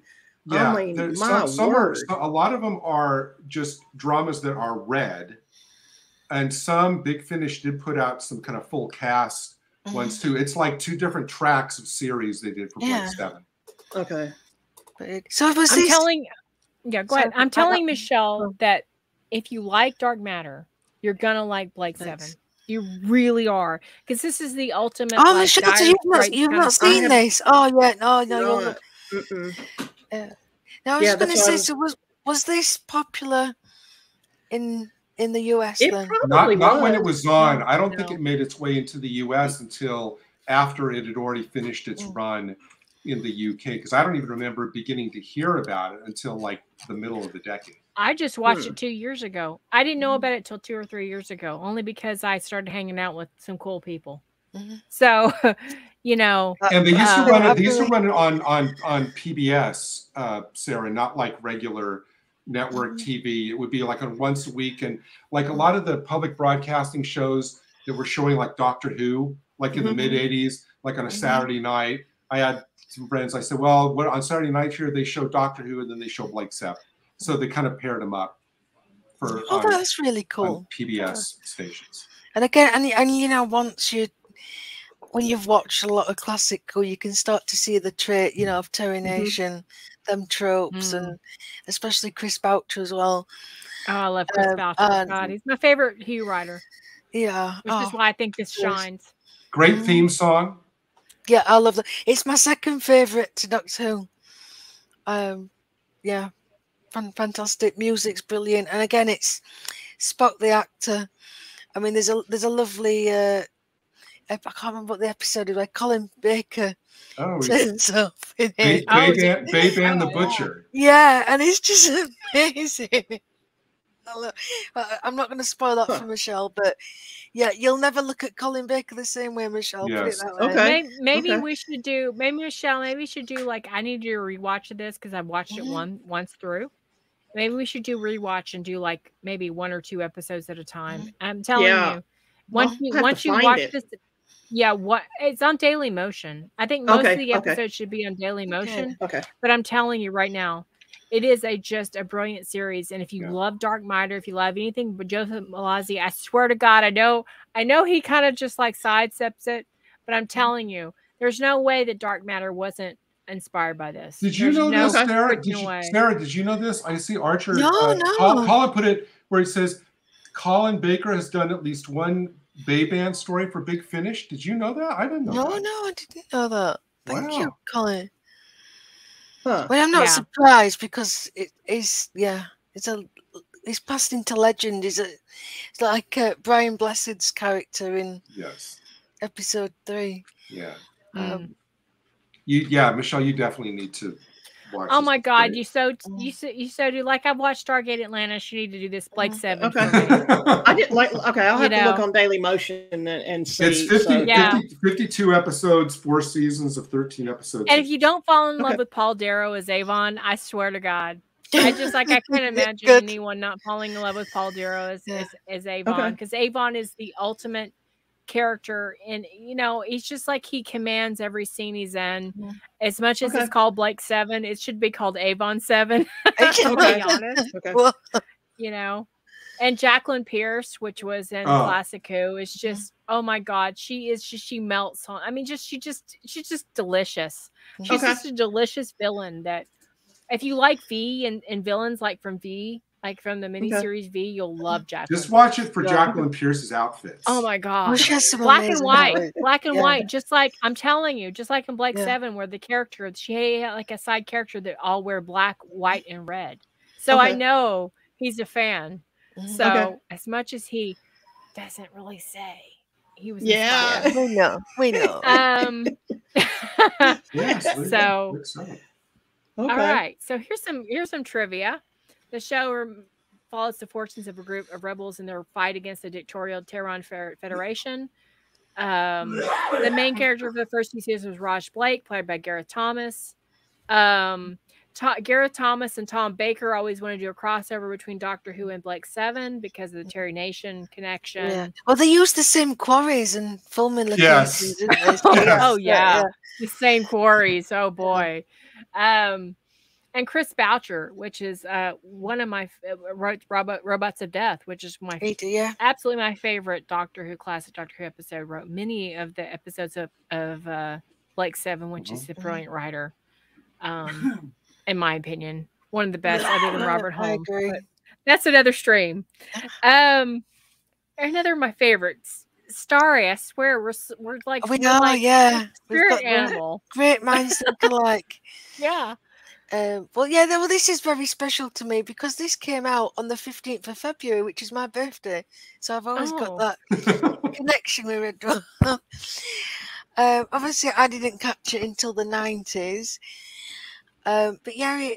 Speaker 5: I mean,
Speaker 4: a lot of them are just dramas that are read, and some Big Finish did put out some kind of full cast ones too. It's like 2 different tracks of series they did for Blake 7.
Speaker 5: Okay.
Speaker 3: So was
Speaker 2: I'm telling, go ahead. I'm telling Michelle that if you like Dark Matter, you're gonna like Blake 7. You really are, because this is the ultimate.
Speaker 3: Oh, Michelle, so you've not seen this? Oh yeah, no, you're. Now I was going to say, so was this popular in the US then?
Speaker 4: Not when it was on. I don't think it made its way into the US until after it had already finished its run in the UK, because I don't even remember beginning to hear about it until like the middle of the decade.
Speaker 2: I just watched it 2 years ago. I didn't know about it till 2 or 3 years ago, only because I started hanging out with some cool people. So, you know,
Speaker 4: and they used to run it. They used to run it on PBS, Sarah, not like regular network TV. It would be like on once a week, and like a lot of the public broadcasting shows that were showing like Doctor Who, like in the mid '80s, like on a Saturday night. I had some friends. I said, well, what, on Saturday night here they show Doctor Who, and then they show Blake 7. So they kind of paired them up for.
Speaker 3: That's really cool.
Speaker 4: PBS stations.
Speaker 3: And again, and you know, when you've watched a lot of classical, you can start to see the trait, you know, of Terry Nation, them tropes, and especially Chris Boucher as well.
Speaker 2: Oh, I love Chris Boucher. God, he's my favorite Hugh writer.
Speaker 3: Yeah,
Speaker 2: which is why I think this shines.
Speaker 4: Great theme song.
Speaker 3: Yeah, I love that. It's my second favorite to Doctor Who. Yeah, fantastic. Music's brilliant, and again, it's Spock the actor. I mean, there's a lovely. I can't remember what the episode is where Colin Baker turns up in it.
Speaker 4: Bayban the Butcher.
Speaker 3: Yeah, and it's just amazing. I'm not going to spoil that for Michelle, but yeah, you'll never look at Colin Baker the same way, Michelle. Put it that way.
Speaker 5: Okay.
Speaker 2: Maybe we should do. Maybe Michelle. Maybe we should do like I need you to rewatch this because I've watched it once through. Maybe we should do rewatch and do like maybe 1 or 2 episodes at a time. I'm telling you, once you watch this. Yeah, it's on Daily Motion. I think most of the episodes should be on Daily Motion.
Speaker 5: Okay.
Speaker 2: But I'm telling you right now, it is just a brilliant series. And if you love Dark Matter, if you love anything but Joseph Malazzi, I swear to God, I know he kind of just like sidesteps it, but I'm telling you, there's no way that Dark Matter wasn't inspired by this.
Speaker 4: Did you know this, Sarah? Sarah, did you know this? I see Archer.
Speaker 3: No.
Speaker 4: Colin put it where he says Colin Baker has done at least one Bayban story for Big Finish. Did you know that? I didn't know that.
Speaker 3: No, I didn't know that. Thank you, Colin.
Speaker 5: Huh.
Speaker 3: Well, I'm not surprised because it is. Yeah, it's passed into legend. It's like Brian Blessed's character in episode 3.
Speaker 4: Yeah. Michelle, you definitely need to watch.
Speaker 2: Oh my God, you so do. Like I've watched Stargate Atlantis. You need to do this Blake 7.
Speaker 5: Okay. I didn't like. Okay, I'll have to look on Daily Motion and see.
Speaker 4: It's 52 episodes, 4 seasons of 13 episodes.
Speaker 2: And if you don't fall in love with Paul Darrow as Avon, I swear to God, I can't imagine anyone not falling in love with Paul Darrow as Avon, because Avon is the ultimate character, and you know, he's just like he commands every scene he's in. As much as it's called Blake 7, it should be called Avon 7. To be honest.
Speaker 3: Well,
Speaker 2: you know, and Jacqueline Pierce, which was in Classic Who, is just oh my God, she melts on. I mean, she's just delicious. She's just a delicious villain. That if you like V and villains like from V. Like from the miniseries V, you'll love Jacqueline.
Speaker 4: Just watch it for Jacqueline Pierce's outfits.
Speaker 2: Oh my God.
Speaker 3: Black and
Speaker 2: white. Just like, I'm telling you, just like in Blake 7, where the character, she had like a side character that all wear black, white, and red. So I know he's a fan. So as much as he doesn't really say, he was inspired.
Speaker 3: We know.
Speaker 2: So, all right. So here's some trivia. The show follows the fortunes of a group of rebels in their fight against the dictatorial Terran Federation. The main character of the first 2 seasons was Raj Blake, played by Gareth Thomas. Gareth Thomas and Tom Baker always wanted to do a crossover between Doctor Who and Blake 7 because of the Terry Nation connection.
Speaker 3: Yeah. Well, they used the same quarries and filming locations.
Speaker 2: The same quarries. Oh boy. and Chris Boucher, which is one of my Robots of Death, which is my absolutely my favorite Doctor Who classic Doctor Who episode. Wrote many of the episodes of Blake Seven, which is a brilliant writer, in my opinion, one of the best other than Robert Holmes. I agree. That's another stream. Another of my favorites, Starry. I swear we're like spirit animal.
Speaker 3: Great minds think alike.
Speaker 2: Yeah.
Speaker 3: Well, this is very special to me because this came out on the 15th of February, which is my birthday. So I've always got that connection with it. Obviously, I didn't catch it until the 90s. But yeah,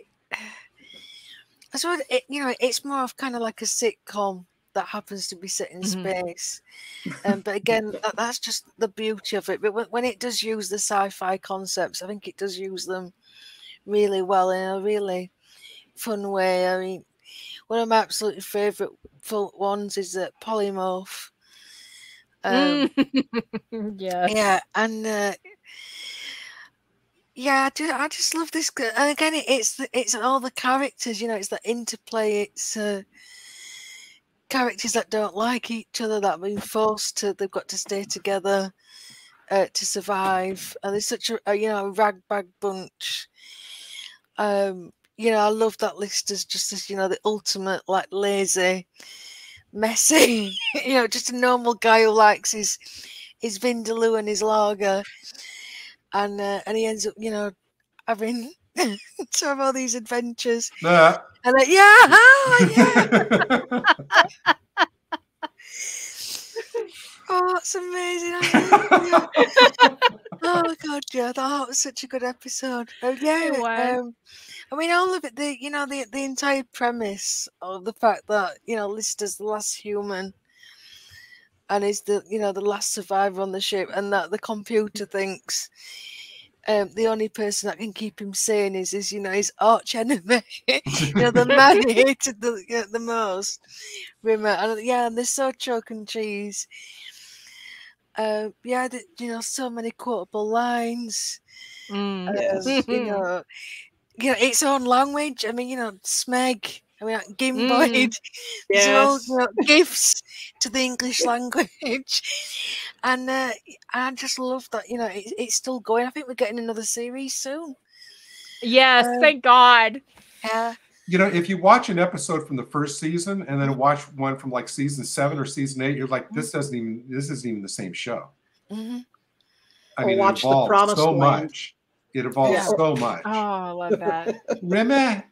Speaker 3: I suppose it's more of kind of like a sitcom that happens to be set in space. But again, that's just the beauty of it. But when it does use the sci-fi concepts, I think it does use them really well in a really fun way. I mean, one of my absolutely favourite ones is Polymorph.
Speaker 2: Yeah,
Speaker 3: and I just love this. And again, it's all the characters. It's the interplay. It's characters that don't like each other, that have been forced to. They've got to stay together to survive, and there's such a ragbag bunch. I love that list as just as the ultimate like lazy, messy, just a normal guy who likes his Vindaloo and his lager, and he ends up having to have all these adventures. And oh, that's amazing. Oh god, yeah, that was such a good episode. I mean, all of it, the entire premise of the fact that Lister's the last human and is the the last survivor on the ship, and that the computer thinks the only person that can keep him sane is his arch enemy, the man he hated the most, Rimmer. And they're so chalk and cheese. So many quotable lines. Its own language. I mean, Smeg. I mean, Gimboid. These are all gifts to the English language, and I just love that. It's still going. I think we're getting another series soon.
Speaker 2: Yes, thank God.
Speaker 3: Yeah.
Speaker 4: If you watch an episode from the first season and then watch one from like season 7 or season 8, you're like, this isn't even the same show. I mean,
Speaker 5: watch
Speaker 4: it evolved so
Speaker 5: Land.
Speaker 4: much. It evolved so much.
Speaker 2: Oh, I love that.
Speaker 4: Rimmer.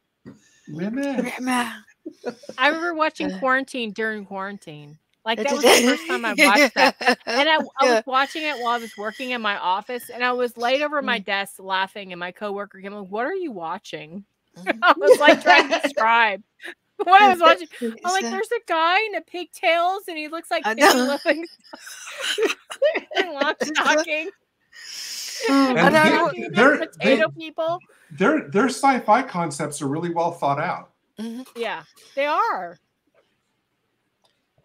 Speaker 2: I remember watching Quarantine during quarantine. Like that was the first time I watched that. And I was watching it while I was working in my office, and I was laid over my desk laughing, and my coworker came like, "What are you watching?" I was like trying to describe what I was watching. I'm like, there's a guy in a pigtails and he looks like living lock stocking.
Speaker 4: And
Speaker 2: people.
Speaker 4: Their sci-fi concepts are really well thought out.
Speaker 2: Yeah, they are.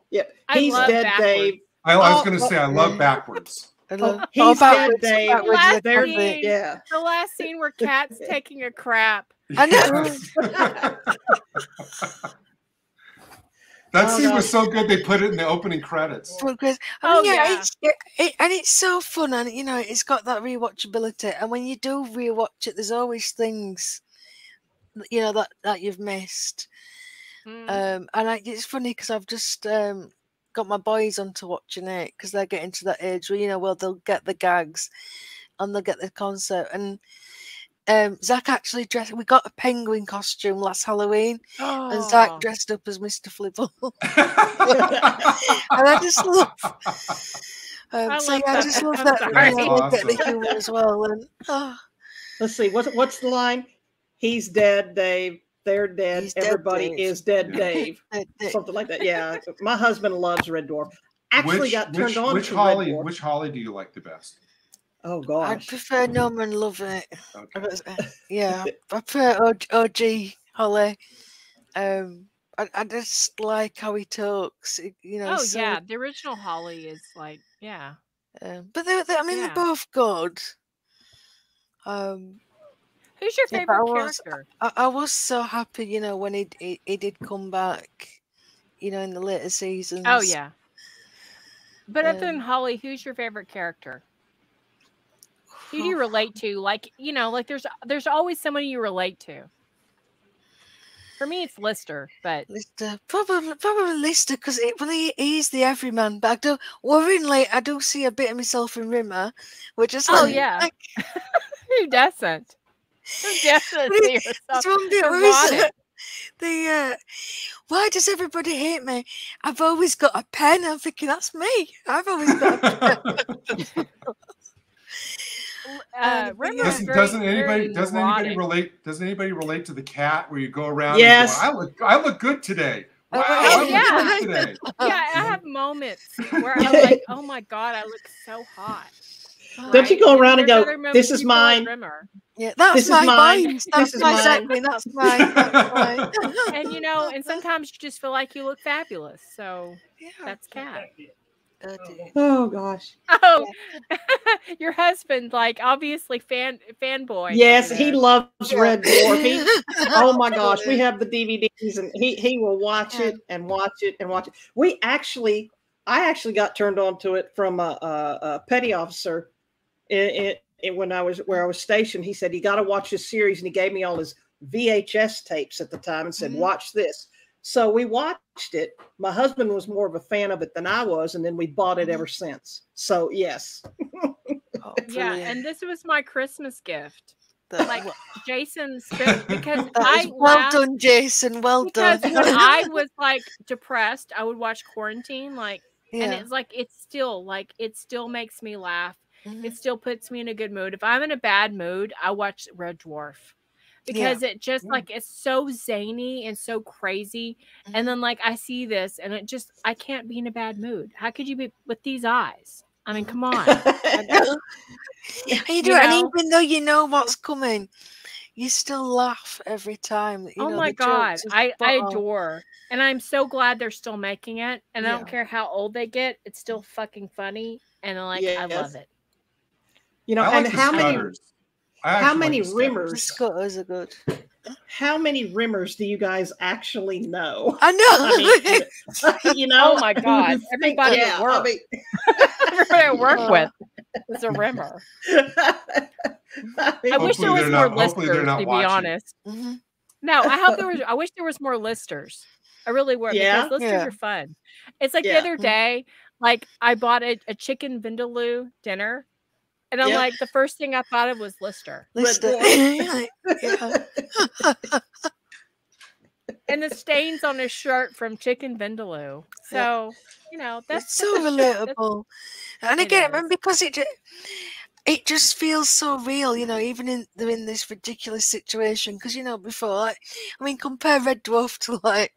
Speaker 5: Yep. He's dead,
Speaker 2: backwards.
Speaker 5: Dave.
Speaker 4: I was going to say I love backwards.
Speaker 5: He's dead, Dave.
Speaker 2: The last scene where Kat's taking a crap.
Speaker 3: I know.
Speaker 4: That scene was so good they put it in the opening credits.
Speaker 3: It's so fun, and it's got that rewatchability. And when you do rewatch it, there's always things that you've missed. And it's funny because I've just got my boys onto watching it because they're getting to that age where they'll get the gags and they'll get the concept. And Zach actually dressed. We got a penguin costume last Halloween, and Zach dressed up as Mr. Flibble. And I just love. I just love that.
Speaker 2: Awesome.
Speaker 3: The humor as well. And
Speaker 5: let's see, what's the line? He's dead, Dave. They're dead.
Speaker 3: He's
Speaker 5: Everybody
Speaker 3: dead, Dave.
Speaker 5: is dead, Dave. Something like that. Yeah. My husband loves Red Dwarf. Actually, got turned on
Speaker 4: which
Speaker 5: to
Speaker 4: Holly.
Speaker 5: Red Dwarf.
Speaker 4: Which Holly do you like the best?
Speaker 5: Oh gosh,
Speaker 3: I prefer Norman Lovett.
Speaker 4: Okay.
Speaker 3: Yeah, I prefer OG Holly. I just like how he talks.
Speaker 2: The original Holly is like,
Speaker 3: but they're both good.
Speaker 2: Who Who's your favorite character?
Speaker 3: I was so happy, you know, when he did come back, you know, in the later seasons.
Speaker 2: Oh yeah. But other than Holly, who's your favorite character? Who do you relate to? Like, you know, like there's always somebody you relate to. For me, it's Lister, but
Speaker 3: Lister, probably Lister, because he's the everyman. But worryingly, I do see a bit of myself in Rimmer, which is
Speaker 2: yeah. Who doesn't? Who doesn't see yourself?
Speaker 3: Why does everybody hate me? I've always got a pen. I'm thinking that's me. I've always got a pen.
Speaker 4: Doesn't anybody relate? Doesn't anybody relate to the cat where you go around?
Speaker 5: Yes,
Speaker 4: and go, I look good today. Wow, I look good today.
Speaker 2: Yeah, I have moments where I'm like, oh my god, I look so hot.
Speaker 5: Don't you go around and go, this is mine.
Speaker 3: Yeah, that's mine. That's mine. That's mine.
Speaker 2: And you know, and sometimes you just feel like you look fabulous. So that's Cat.
Speaker 5: Oh gosh.
Speaker 2: Oh, your husband, like obviously fanboy.
Speaker 5: Yes, he loves Red Dwarf. Oh my gosh, we have the DVDs, and he will watch it and watch it and watch it. I actually got turned on to it from a petty officer. When I was where I was stationed, he said, "You got to watch this series," and he gave me all his VHS tapes at the time and said, "Watch this." So we watched it. My husband was more of a fan of it than I was, and then we bought it ever since. So yes.
Speaker 2: Yeah, and this was my Christmas gift. Like Jason's because
Speaker 3: well done, Jason. Well done.
Speaker 2: Because when I was like depressed, I would watch Quarantine, like, and it's like it still makes me laugh. It still puts me in a good mood. If I'm in a bad mood, I watch Red Dwarf. Because it just like it's so zany and so crazy. And then like I see this and it just I can't be in a bad mood. How could you be with these eyes? I mean, come on.
Speaker 3: You do, and even though you know what's coming, you still laugh every time.
Speaker 2: Oh my god, I adore, and I'm so glad they're still making it. And I don't care how old they get; it's still fucking funny, and I love it.
Speaker 5: You know, and how many rimmers?
Speaker 3: The Scutters are good.
Speaker 5: How many rimmers do you guys actually know?
Speaker 3: I know.
Speaker 5: I mean, you know,
Speaker 2: oh my god, everybody at work, everybody I work with is a rimmer. I wish there was more listers, to be honest. No, I wish there was more listers. I really would, because listers are fun. It's like the other day, like I bought a chicken vindaloo dinner. And I'm like, the first thing I thought of was Lister. And the stains on his shirt from chicken vindaloo. So, you know, that's
Speaker 3: so relatable. And again, because it just feels so real, you know, even they're in this ridiculous situation. Because, you know, before, like, I mean, compare Red Dwarf to like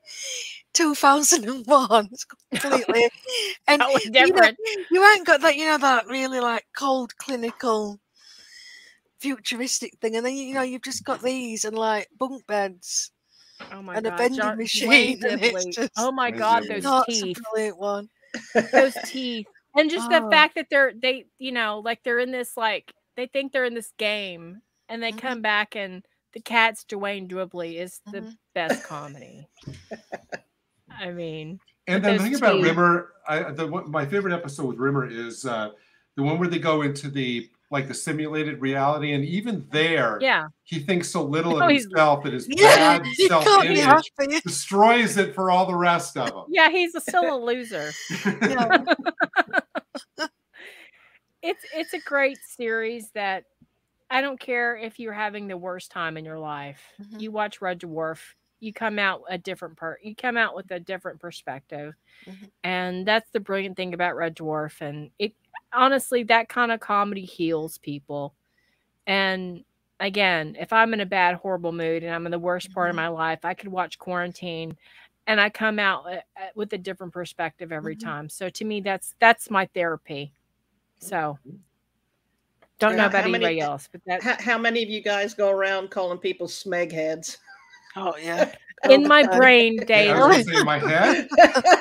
Speaker 3: 2001. It's completely and
Speaker 2: different.
Speaker 3: You ain't got that, you know, that really like cold, clinical, futuristic thing, and then you know you've just got these and like bunk beds.
Speaker 2: Oh my
Speaker 3: and
Speaker 2: god,
Speaker 3: a vending machine.
Speaker 2: Oh my god, those teeth.
Speaker 3: A brilliant one.
Speaker 2: Those teeth. And just the fact that they you know, like they're in this, like they think they're in this game and they come back and the cat's Dwayne Dwibley is the best comedy. I mean,
Speaker 4: and then the thing about Rimmer, my favorite episode with Rimmer is the one where they go into the simulated reality, and even there, he thinks so little of himself that his bad self-image destroys it for all the rest of them.
Speaker 2: Yeah, he's still a loser. It's a great series that I don't care if you're having the worst time in your life. You watch Red Dwarf, you come out with a different perspective. And that's the brilliant thing about Red Dwarf. And it honestly, that kind of comedy heals people. And again, if I'm in a bad, horrible mood and I'm in the worst part of my life, I could watch Quarantine and I come out with a different perspective every time. So to me, that's my therapy. So don't know about anybody else, but
Speaker 5: how many of you guys go around calling people smeg heads?
Speaker 3: Oh yeah.
Speaker 2: In my brain daily.
Speaker 4: I was gonna say in my head,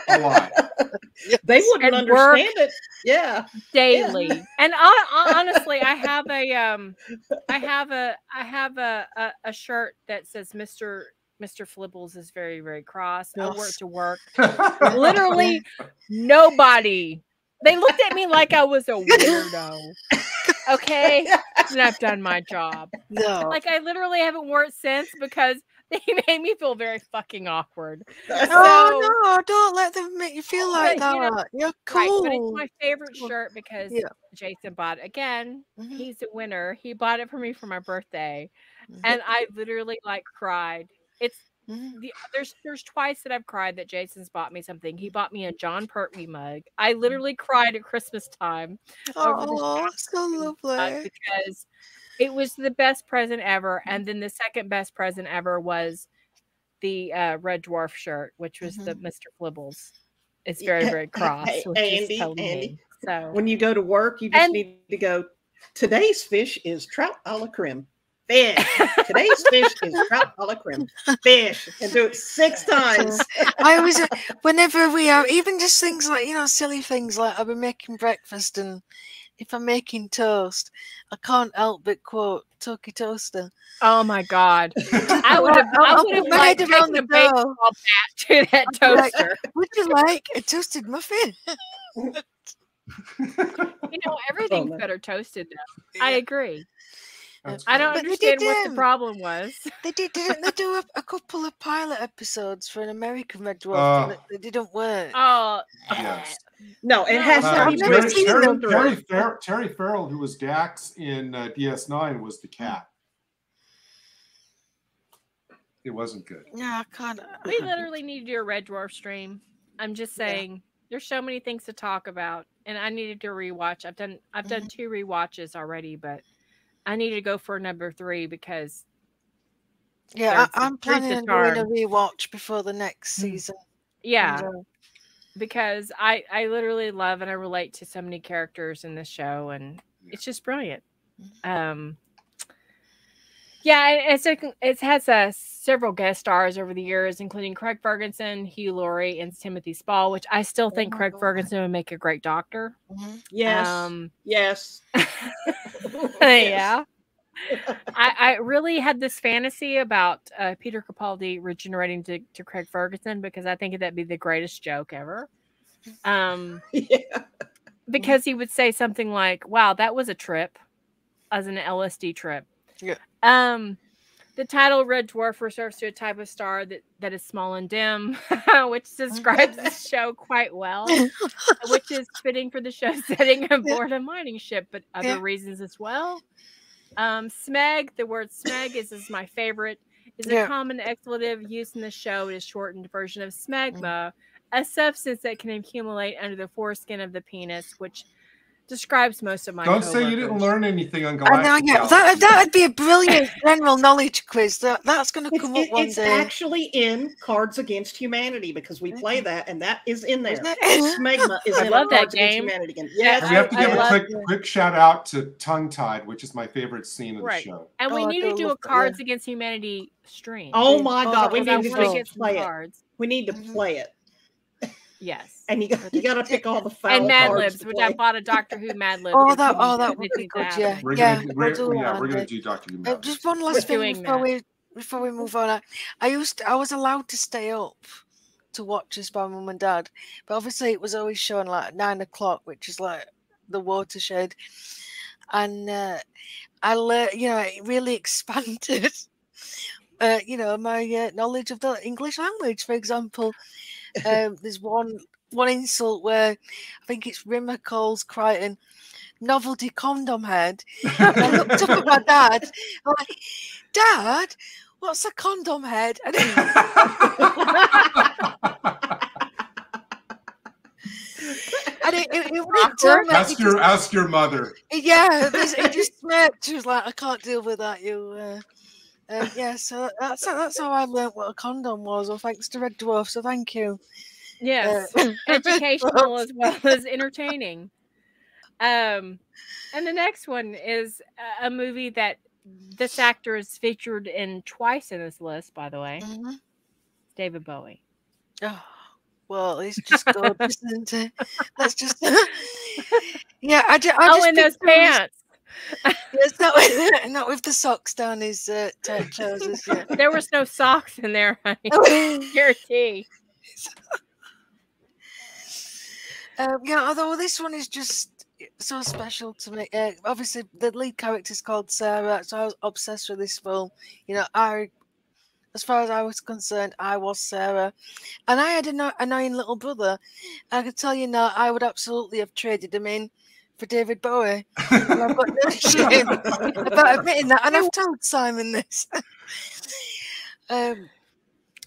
Speaker 4: a lot.
Speaker 5: They wouldn't understand it. Yeah.
Speaker 2: Daily.
Speaker 5: Yeah.
Speaker 2: And honestly, I have a shirt that says Mr. Flibbles is very, very cross. I work to work. Literally nobody. They looked at me like I was a weirdo. Okay? And I've done my job.
Speaker 3: No.
Speaker 2: Like, I literally haven't worn it since because they made me feel very fucking awkward.
Speaker 3: No, don't let them make you feel like that. You're cool.
Speaker 2: Right, but it's my favorite shirt because Jason bought it. Again, he's a winner. He bought it for me for my birthday. And I literally like cried. It's there's twice that I've cried that Jason's bought me something. He bought me a John Pertwee mug. I literally cried at Christmas time over
Speaker 3: Oh, so lovely.
Speaker 2: because it was the best present ever. And then the second best present ever was the Red Dwarf shirt, which was the Mr. Flibbles. It's very, very cross.
Speaker 5: Andy, so when you go to work, you just need to go, today's fish is trout a la creme. Fish. Today's fish is trout a la creme. Fish. And do it 6 times.
Speaker 3: I always, whenever we are, even just things like, silly things like I'll be making breakfast, and if I'm making toast, I can't help but quote Toki Toaster.
Speaker 2: Oh my God. I would have liked taken a baseball bat to that toaster.
Speaker 3: Would you like a toasted muffin?
Speaker 2: Everything's better toasted now. I agree. I don't understand what the problem was.
Speaker 3: Didn't they do a couple of pilot episodes for an American Red Dwarf that they didn't work?
Speaker 2: Oh,
Speaker 4: yes.
Speaker 5: No, it has to be
Speaker 4: Terry Farrell, who was Dax in DS9, was the cat. It wasn't good.
Speaker 3: Yeah, I can't.
Speaker 2: We literally need to do a Red Dwarf stream. I'm just saying, there's so many things to talk about, and I needed to rewatch. I've done 2 rewatches already, but I need to go for number 3 because
Speaker 3: I'm planning on doing a rewatch before the next season.
Speaker 2: Yeah, because I literally love and I relate to so many characters in this show, and it's just brilliant. It has several guest stars over the years, including Craig Ferguson, Hugh Laurie, and Timothy Spall, which I still think Craig Ferguson would make a great doctor.
Speaker 5: Yes. Yes.
Speaker 2: Yeah. I really had this fantasy about Peter Capaldi regenerating to Craig Ferguson because I think that'd be the greatest joke ever. Because he would say something like, "Wow, that was a trip," as an LSD trip.
Speaker 3: Yeah.
Speaker 2: The title Red Dwarf refers to a type of star that is small and dim, which describes the show quite well, which is fitting for the show setting aboard a mining ship, but other reasons as well. Smeg, the word smeg is my favorite, is a common expletive used in the show. It is a shortened version of smegma, a substance that can accumulate under the foreskin of the penis, which describes most of my
Speaker 4: Don't say you didn't learn anything on Galactic Gals.
Speaker 3: That would be a brilliant general knowledge quiz. That's going to come up one day.
Speaker 5: It's actually in Cards Against Humanity because we play that, and that is in there. Smegma is in Cards Against Humanity again.
Speaker 4: Yes, we have to give a quick shout out to Tongue Tied, which is my favorite scene of the show.
Speaker 2: And we need to do a Cards Against Humanity stream.
Speaker 5: Oh my God, we need to play it. We need to play it.
Speaker 2: Yes,
Speaker 5: and you got to pick all the foul
Speaker 2: and Mad Libs, which I bought a Doctor Who Mad Lib.
Speaker 3: That would be good. Yeah,
Speaker 4: we're gonna do Doctor Who. Mad
Speaker 3: just one last thing before we move on. I was allowed to stay up to watch this by Mum and Dad, but obviously it was always showing like 9 o'clock, which is like the watershed, and I learned, it really expanded. My knowledge of the English language. For example, there's one insult where I think it's Rimmer calls Crichton novelty condom head. And I looked up at my dad. I'm like, Dad, what's a condom head? And
Speaker 4: ask your mother.
Speaker 3: Yeah, it just smirked. She was like, I can't deal with that. So that's how I learned what a condom was, or thanks to Red Dwarf. So thank you.
Speaker 2: Yes, educational as well as entertaining. And the next one is a movie that this actor is featured in twice in this list. By the way, David Bowie.
Speaker 3: Oh. Well, it's just gorgeous, isn't it? That's just yeah. I just
Speaker 2: in those pants.
Speaker 3: Yes, not with the socks down his tight trousers. Yeah,
Speaker 2: there was no socks in there, honey. Guarantee.
Speaker 3: Yeah, although this one is just so special to me. Obviously, the lead character is called Sarah, so I was obsessed with this film. You know, as far as I was concerned, I was Sarah, and I had an annoying little brother. I could tell you now, I would absolutely have traded him in for David Bowie. And I've got no shame about admitting that, and I've told Simon this.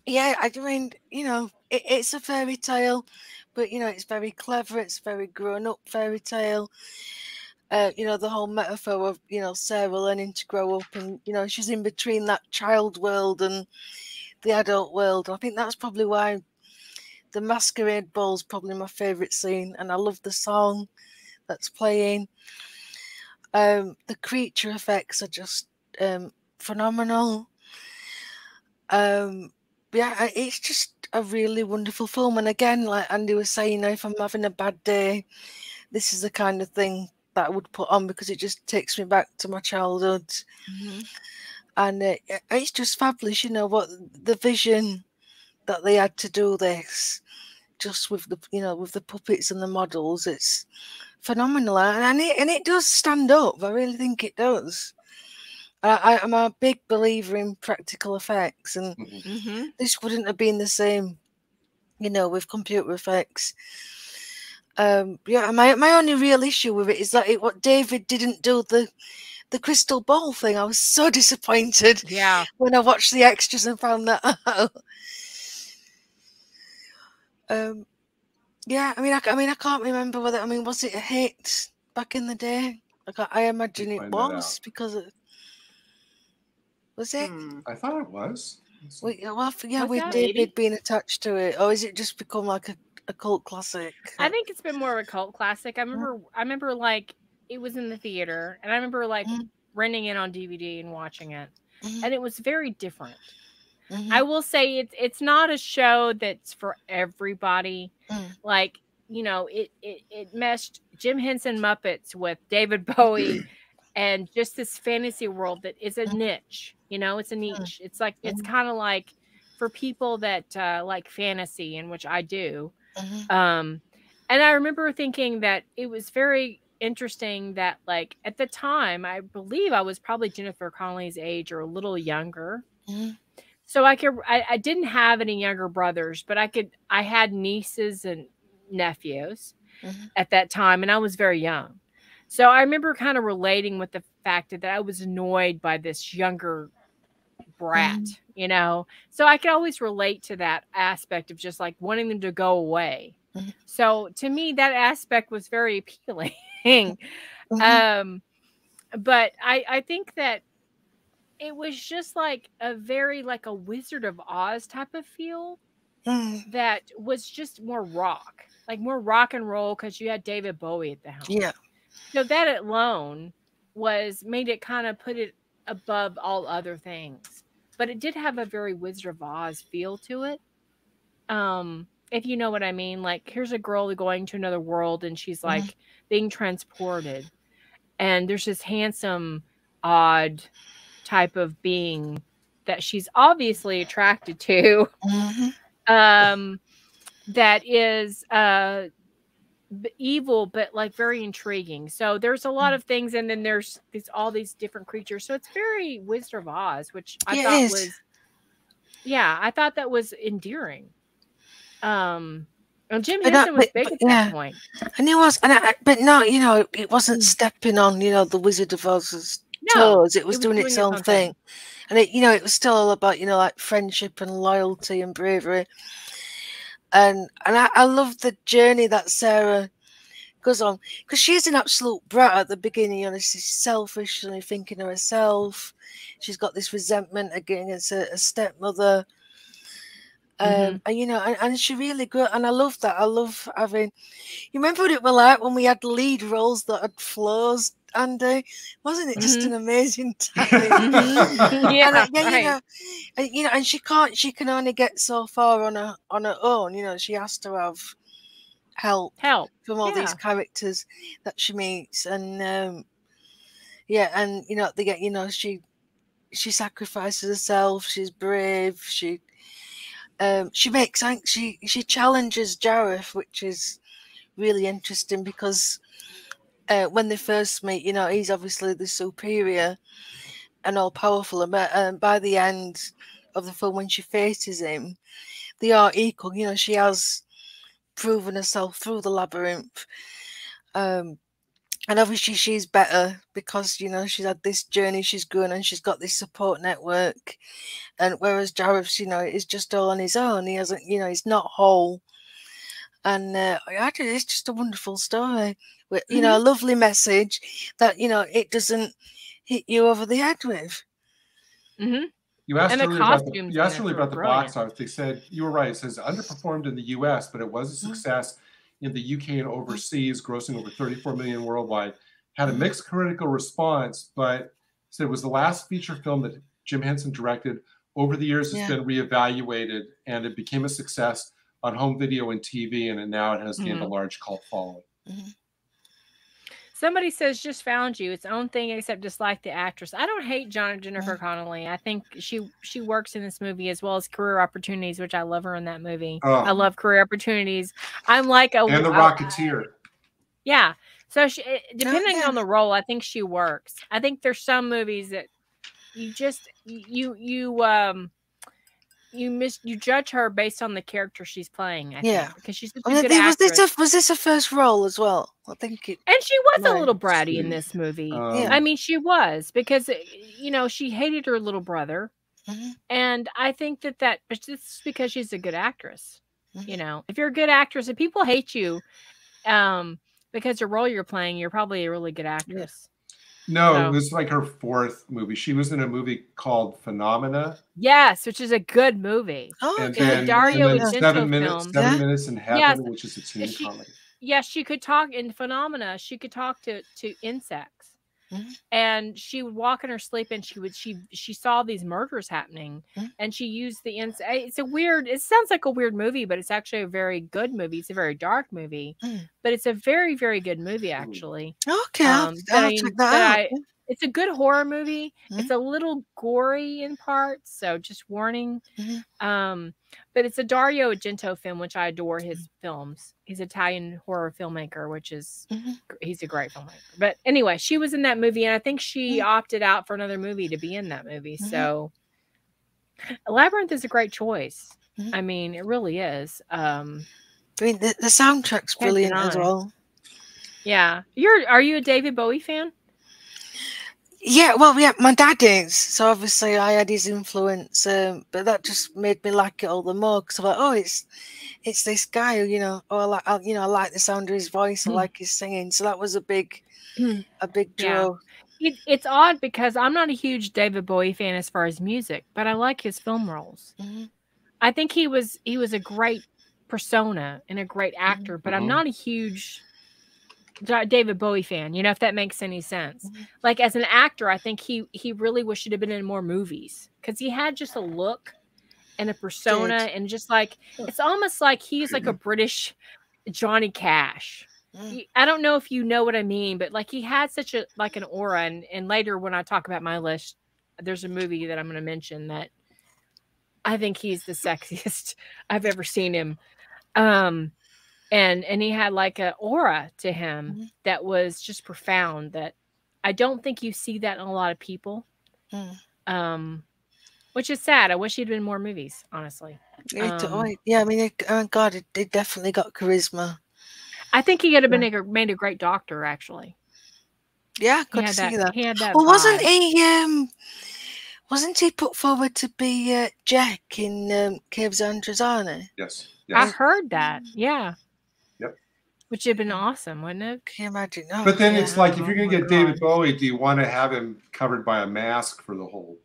Speaker 3: Yeah, I mean, you know, it's a fairy tale, but you know, it's very clever. It's very grown-up fairy tale. You know, the whole metaphor of, you know, Sarah learning to grow up, and you know, she's in between that child world and the adult world. I think that's probably why the masquerade ball is probably my favorite scene, and I love the song that's playing. The creature effects are just phenomenal. Yeah, it's just a really wonderful film. And again, like Andy was saying, you know, if I'm having a bad day, this is the kind of thing that I would put on because it just takes me back to my childhood.
Speaker 2: Mm-hmm.
Speaker 3: And it's just fabulous, you know, what the vision that they had to do this, just with the, you know, with the puppets and the models. It's phenomenal, and it does stand up. I really think it does. I'm a big believer in practical effects, and this wouldn't have been the same, you know, with computer effects. Yeah, my only real issue with it is that what David didn't do the crystal ball thing. I was so disappointed.
Speaker 2: Yeah,
Speaker 3: when I watched the extras and found that out. Yeah, I mean, I can't remember whether. I mean, was it a hit back in the day? I imagine it was because it was it.
Speaker 4: I thought it was.
Speaker 3: Yeah, with David being attached to it, or is it just become like a cult classic?
Speaker 2: I think it's been more of a cult classic. I remember like it was in the theater, and I remember like renting it on DVD and watching it, and it was very different. I will say it's not a show that's for everybody. Like, you know, it meshed Jim Henson Muppets with David Bowie and just this fantasy world that is a niche. You know, it's a niche. It's like it's kind of like for people that like fantasy, in which I do. And I remember thinking that it was very interesting that, like, at the time, I believe I was probably Jennifer Connelly's age or a little younger. So I didn't have any younger brothers, but I had nieces and nephews at that time, and I was very young. So I remember kind of relating with the fact that I was annoyed by this younger brat, you know? So I could always relate to that aspect of just like wanting them to go away. So to me, that aspect was very appealing. But I think that it was just like a very like a Wizard of Oz type of feel that was just more rock, like more rock and roll, because you had David Bowie at the helm.
Speaker 3: Yeah.
Speaker 2: So that alone made it kind of put it above all other things. But it did have a very Wizard of Oz feel to it. If you know what I mean. Like, here's a girl going to another world and she's like being transported. And there's this handsome, odd type of being that she's obviously attracted to. That is evil, but like very intriguing. So there's a lot of things, and then there's all these different creatures. So it's very Wizard of Oz, which I thought was, I thought that was endearing. And Jim Henson was big at that point,
Speaker 3: and he was, but no, you know, it wasn't stepping on, you know, the Wizard of Oz's toes. It was doing its own thing. And it, you know, it was still all about, you know, like friendship and loyalty and bravery. And I love the journey that Sarah goes on, because she's an absolute brat at the beginning. You know, she's selfish and thinking of herself. She's got this resentment against her stepmother. And you know, and she really good. And I love that. I love having. You remember what it was like when we had lead roles that had flaws? Andy? Wasn't it just
Speaker 2: Mhm.
Speaker 3: an amazing time?
Speaker 2: Mhm. Yeah,
Speaker 3: And, yeah,
Speaker 2: right.
Speaker 3: and she can only get so far on her own. You know, she has to have help from all these
Speaker 2: Yeah.
Speaker 3: characters that she meets, and yeah, and they get, she sacrifices herself. She's brave. She makes she challenges Jareth, which is really interesting because when they first meet, he's obviously the superior and all powerful, and by the end of the film, when she faces him, they are equal. She has proven herself through the labyrinth, and obviously she's better because she's had this journey, she's grown, and she's got this support network. And whereas Jareth, is just all on his own. He hasn't, he's not whole. And actually, it's just a wonderful story with, a lovely message that it doesn't hit you over the head with.
Speaker 2: Mm-hmm.
Speaker 4: You asked
Speaker 2: And the
Speaker 4: earlier about
Speaker 2: costumes
Speaker 4: the box office. They said you were right. It says underperformed in the U.S., but it was a success in the UK and overseas, grossing over 34 million worldwide. Had a mixed critical response, but said it was the last feature film that Jim Henson directed. Over the years, it's been reevaluated, and it became a success on home video and TV, and now it has gained a large cult following.
Speaker 2: Somebody says, just found you. Its own thing, except dislike the actress. I don't hate Jennifer Connelly. I think she works in this movie as well as Career Opportunities, which I love her in that movie.
Speaker 4: Oh.
Speaker 2: I love Career Opportunities. I'm like
Speaker 4: and The Rocketeer.
Speaker 2: Yeah. So depending on the role, I think she works. I think there's some movies that you just you judge her based on the character she's playing. I think, because she's such a good actress.
Speaker 3: Was this her first role as well? I think it.
Speaker 2: And she was a little bratty in this movie. I mean, she was, because she hated her little brother, and I think that it's just because she's a good actress. If you're a good actress and people hate you, because the role you're playing, you're probably a really good actress.
Speaker 4: No, it was like her fourth movie. She was in a movie called Phenomena.
Speaker 2: Yes, which is a good movie.
Speaker 3: Oh,
Speaker 4: and
Speaker 3: okay.
Speaker 4: then,
Speaker 2: Dario
Speaker 4: and then
Speaker 2: Argento
Speaker 4: 7 minutes,
Speaker 2: film.
Speaker 4: 7 minutes in Heaven, which is a teen comedy.
Speaker 2: Yes, she could talk in Phenomena. She could talk to insects, and she would walk in her sleep, and she saw these murders happening, and she used the insect. It sounds like a weird movie, but it's actually a very good movie. It's a very dark movie, but it's a very, very good movie, actually.
Speaker 3: Okay, I'll check that out.
Speaker 2: It's a good horror movie. It's a little gory in parts, so just warning. But it's a Dario Argento film, which I adore his films. He's an Italian horror filmmaker, which is he's a great filmmaker. But anyway, she was in that movie, and I think she opted out for another movie to be in that movie. So Labyrinth is a great choice. I mean, it really is. I
Speaker 3: mean, the soundtrack's brilliant as well.
Speaker 2: Yeah. Are you a David Bowie fan?
Speaker 3: Yeah, well, my dad is, so obviously I had his influence, but that just made me like it all the more, because I thought, oh, it's this guy who, I like the sound of his voice, I like his singing, so that was a big draw.
Speaker 2: Yeah. It's odd because I'm not a huge David Bowie fan as far as music, but I like his film roles. I think he was a great persona and a great actor, but I'm not a huge David Bowie fan, if that makes any sense. Like, as an actor, I think he really should have been in more movies, because he had just a look and a persona, and just like, it's almost like he's like a British Johnny Cash. I don't know if you know what I mean, but like, he had such an aura, and later when I talk about my list, there's a movie that I'm going to mention that I think he's the sexiest I've ever seen him. And he had like an aura to him that was just profound, that I don't think you see that in a lot of people. Which is sad. I wish he'd been in more movies, honestly.
Speaker 3: Yeah, I mean, it definitely got charisma.
Speaker 2: I think he could have been made a great doctor, actually.
Speaker 3: Yeah, I could see that.
Speaker 2: He had that.
Speaker 3: Well, wasn't he put forward to be Jack in Caves of Androzani?
Speaker 4: Yes.
Speaker 2: I heard that. Yeah.
Speaker 4: Yep.
Speaker 2: Which would have been awesome, wouldn't it?
Speaker 3: Can you imagine?
Speaker 4: But then it's like, if you're going to get David Bowie, do you want to have him covered by a mask for the whole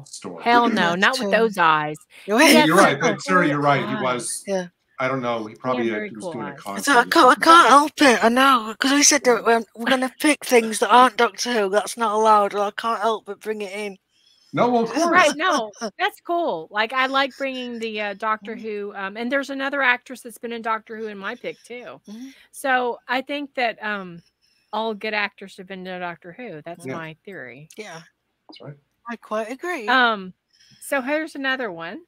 Speaker 2: story? Hell no, not with those eyes.
Speaker 4: You're right, but Sarah, you're right. He was.
Speaker 3: Yeah.
Speaker 4: I don't know. He probably
Speaker 2: very
Speaker 4: was
Speaker 2: cool
Speaker 4: doing a
Speaker 2: eyes.
Speaker 4: concert.
Speaker 3: I can't help it. I know, because we said that we're going to pick things that aren't Doctor Who. That's not allowed. Well, I can't help but bring it in.
Speaker 4: No, well, of course.
Speaker 2: Right, no, that's cool. Like, I like bringing the Doctor Who, and there's another actress that's been in Doctor Who in my pick too. So I think that all good actors have been in Doctor Who. That's my theory.
Speaker 3: Yeah,
Speaker 4: that's right.
Speaker 3: I quite agree.
Speaker 2: So here's another one,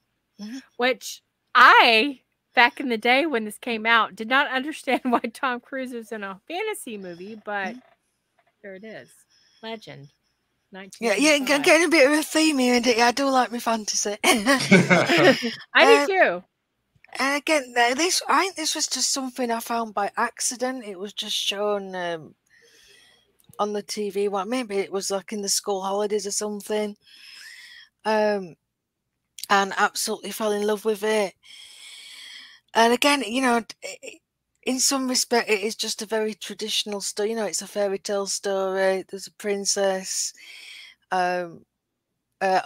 Speaker 2: which I, back in the day when this came out, did not understand why Tom Cruise was in a fantasy movie, but there it is, Legend.
Speaker 3: Yeah, getting a bit of a theme here, isn't it? Yeah, I do like my fantasy.
Speaker 2: I do too.
Speaker 3: And again, I think this was just something I found by accident. It was just shown on the TV. Well, maybe it was like in the school holidays or something. And absolutely fell in love with it. And again, you know, in some respect, it is just a very traditional story. You know, it's a fairy tale story. There's a princess. I'll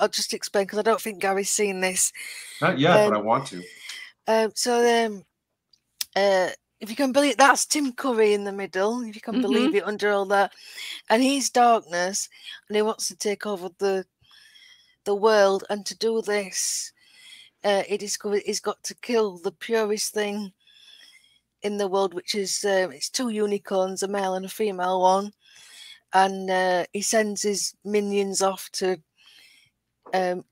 Speaker 3: just explain because I don't think Gary's seen this.
Speaker 4: Not yet, but I want to.
Speaker 3: If you can believe, that's Tim Curry in the middle. If you can believe it, under all that, and he's darkness, and he wants to take over the world. And to do this, he discovered he's got to kill the purest thing in the world, which is it's two unicorns, a male and a female one. And he sends his minions off to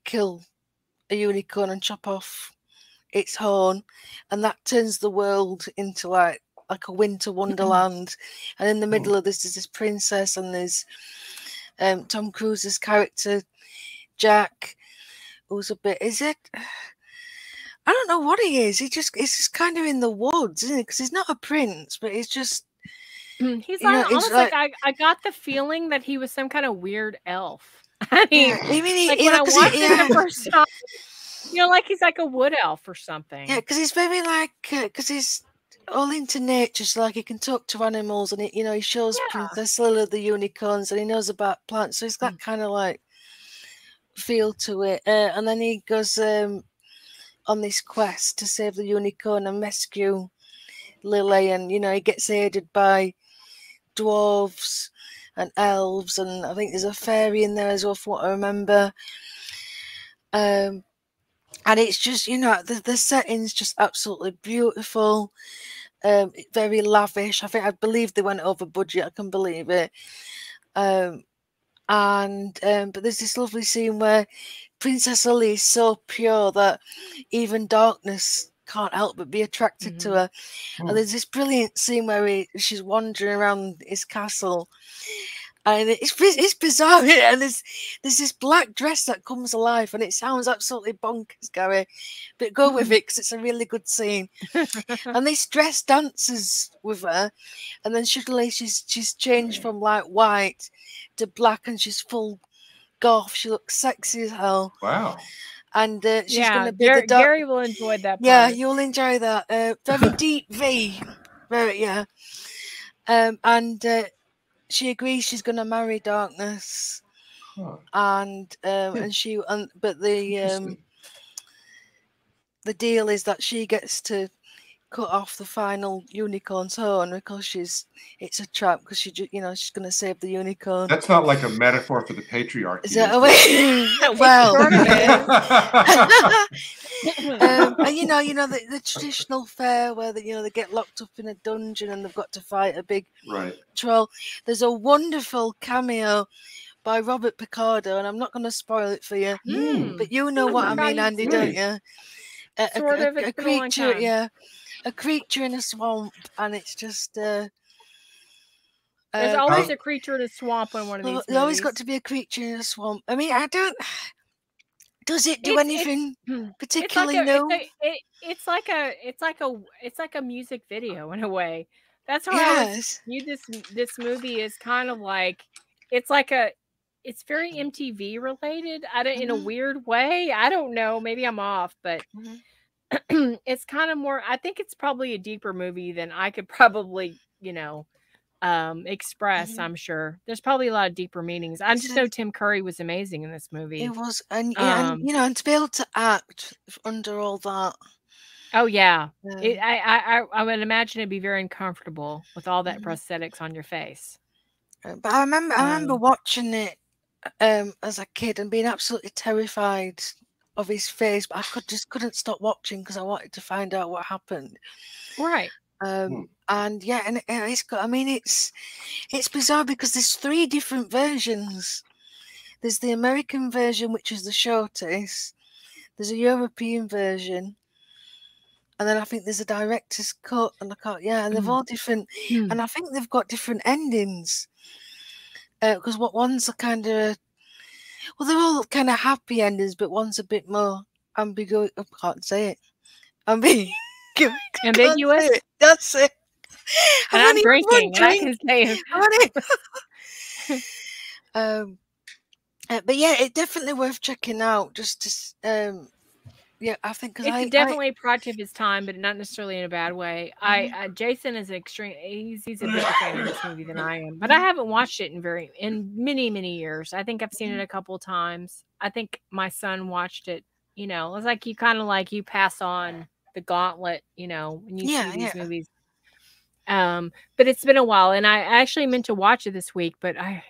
Speaker 3: kill a unicorn and chop off its horn, and that turns the world into like a winter wonderland. And in the middle of this is this princess, and there's Tom Cruise's character Jack, who's a bit. Is it? I don't know what he is. He's just kind of in the woods, isn't he? Because he's not a prince, but he's just.
Speaker 2: He's like, almost like I got the feeling that he was some kind of weird elf. I mean, like when I watched it the first time, you know, like he's like a wood elf or something.
Speaker 3: Yeah, because he's very like, because he's all into nature, so like he can talk to animals, and he shows Princess Lila the unicorns, and he knows about plants, so he's got kind of like feel to it. And then he goes on this quest to save the unicorn and rescue Lily, and he gets aided by dwarves and elves, and I think there's a fairy in there as well, from what I remember. And it's just, the setting's just absolutely beautiful, very lavish. I believe they went over budget. I can believe it. But there's this lovely scene where Princess Lily is so pure that even darkness can't help but be attracted to her. And there's this brilliant scene where she's wandering around his castle, and it's bizarre, and there's this black dress that comes alive, and it sounds absolutely bonkers, Gary, but go with it because it's a really good scene. And this dress dances with her, and then suddenly she's changed from like white to black, and she's full goth. She looks sexy as hell.
Speaker 4: Wow.
Speaker 3: And she's going to be
Speaker 2: the Gary will enjoy that part.
Speaker 3: Yeah, you'll enjoy that. Very deep V. Very, yeah. And she agrees she's going to marry Darkness. And but the deal is that she gets to cut off the final unicorn's horn because it's a trap, because she's going to save the unicorn.
Speaker 4: That's not like a metaphor for the patriarchy.
Speaker 3: Is that a way? Well, the traditional fair where they get locked up in a dungeon and they've got to fight a big troll. There's a wonderful cameo by Robert Picardo, and I'm not going to spoil it for you, but you know what I mean, Andy, don't you? A creature, yeah. A creature in a swamp, and it's just
Speaker 2: there's always a creature in a swamp in one of these movies.
Speaker 3: There's always got to be a creature in a swamp. I mean, does it do anything particularly new?
Speaker 2: It's like a music video in a way. That's how I view this movie. Is kind of like it's very MTV related. In a weird way. I don't know. Maybe I'm off, but. It's kind of more, I think it's probably a deeper movie than I could probably, express. I'm sure there's probably a lot of deeper meanings. I just know Tim Curry was amazing in this movie.
Speaker 3: It was, and to be able to act under all that,
Speaker 2: Oh yeah, I would imagine it'd be very uncomfortable with all that prosthetics on your face.
Speaker 3: But I remember watching it as a kid and being absolutely terrified of his face, but I just couldn't stop watching because I wanted to find out what happened.
Speaker 2: Right.
Speaker 3: And yeah, and it's got. I mean, it's bizarre because there's 3 different versions. There's the American version, which is the shortest. There's a European version, and then I think there's a director's cut, and and they've all different, and I think they've got different endings. Because what ones are kind of, well, they're all kind of happy endings, but one's a bit more ambiguous. I can't say it. Ambiguous. That's it.
Speaker 2: And I'm drinking. And I can say
Speaker 3: it. But yeah, it's definitely worth checking out. Just to, yeah, I think
Speaker 2: it's definitely a product of his time, but not necessarily in a bad way. Jason is extreme. He's a bigger fan of this movie than I am, but I haven't watched it in many years. I think I've seen it a couple of times. I think my son watched it. You know, it's like you pass on the gauntlet. You know, when you see these movies. But it's been a while, and I actually meant to watch it this week, but I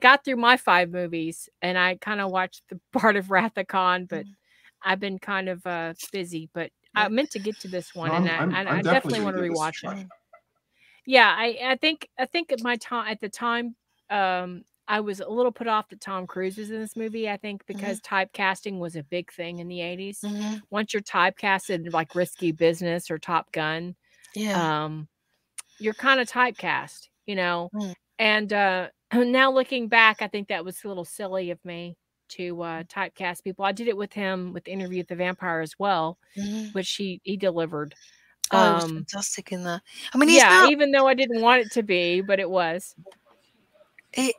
Speaker 2: got through my 5 movies, and I kind of watched the part of Wrath of Khan, but I've been kind of busy. But I meant to get to this one, I definitely want to rewatch it. Yeah, I think at the time, I was a little put off that Tom Cruise was in this movie. I think because typecasting was a big thing in the 80s. Once you're typecasted like Risky Business or Top Gun, you're kind of typecast, you know. And now looking back, I think that was a little silly of me to typecast people. I did it with him with Interview with the Vampire as well, which he delivered.
Speaker 3: It was fantastic in that. I mean,
Speaker 2: even though I didn't want it to be, but it was.
Speaker 3: He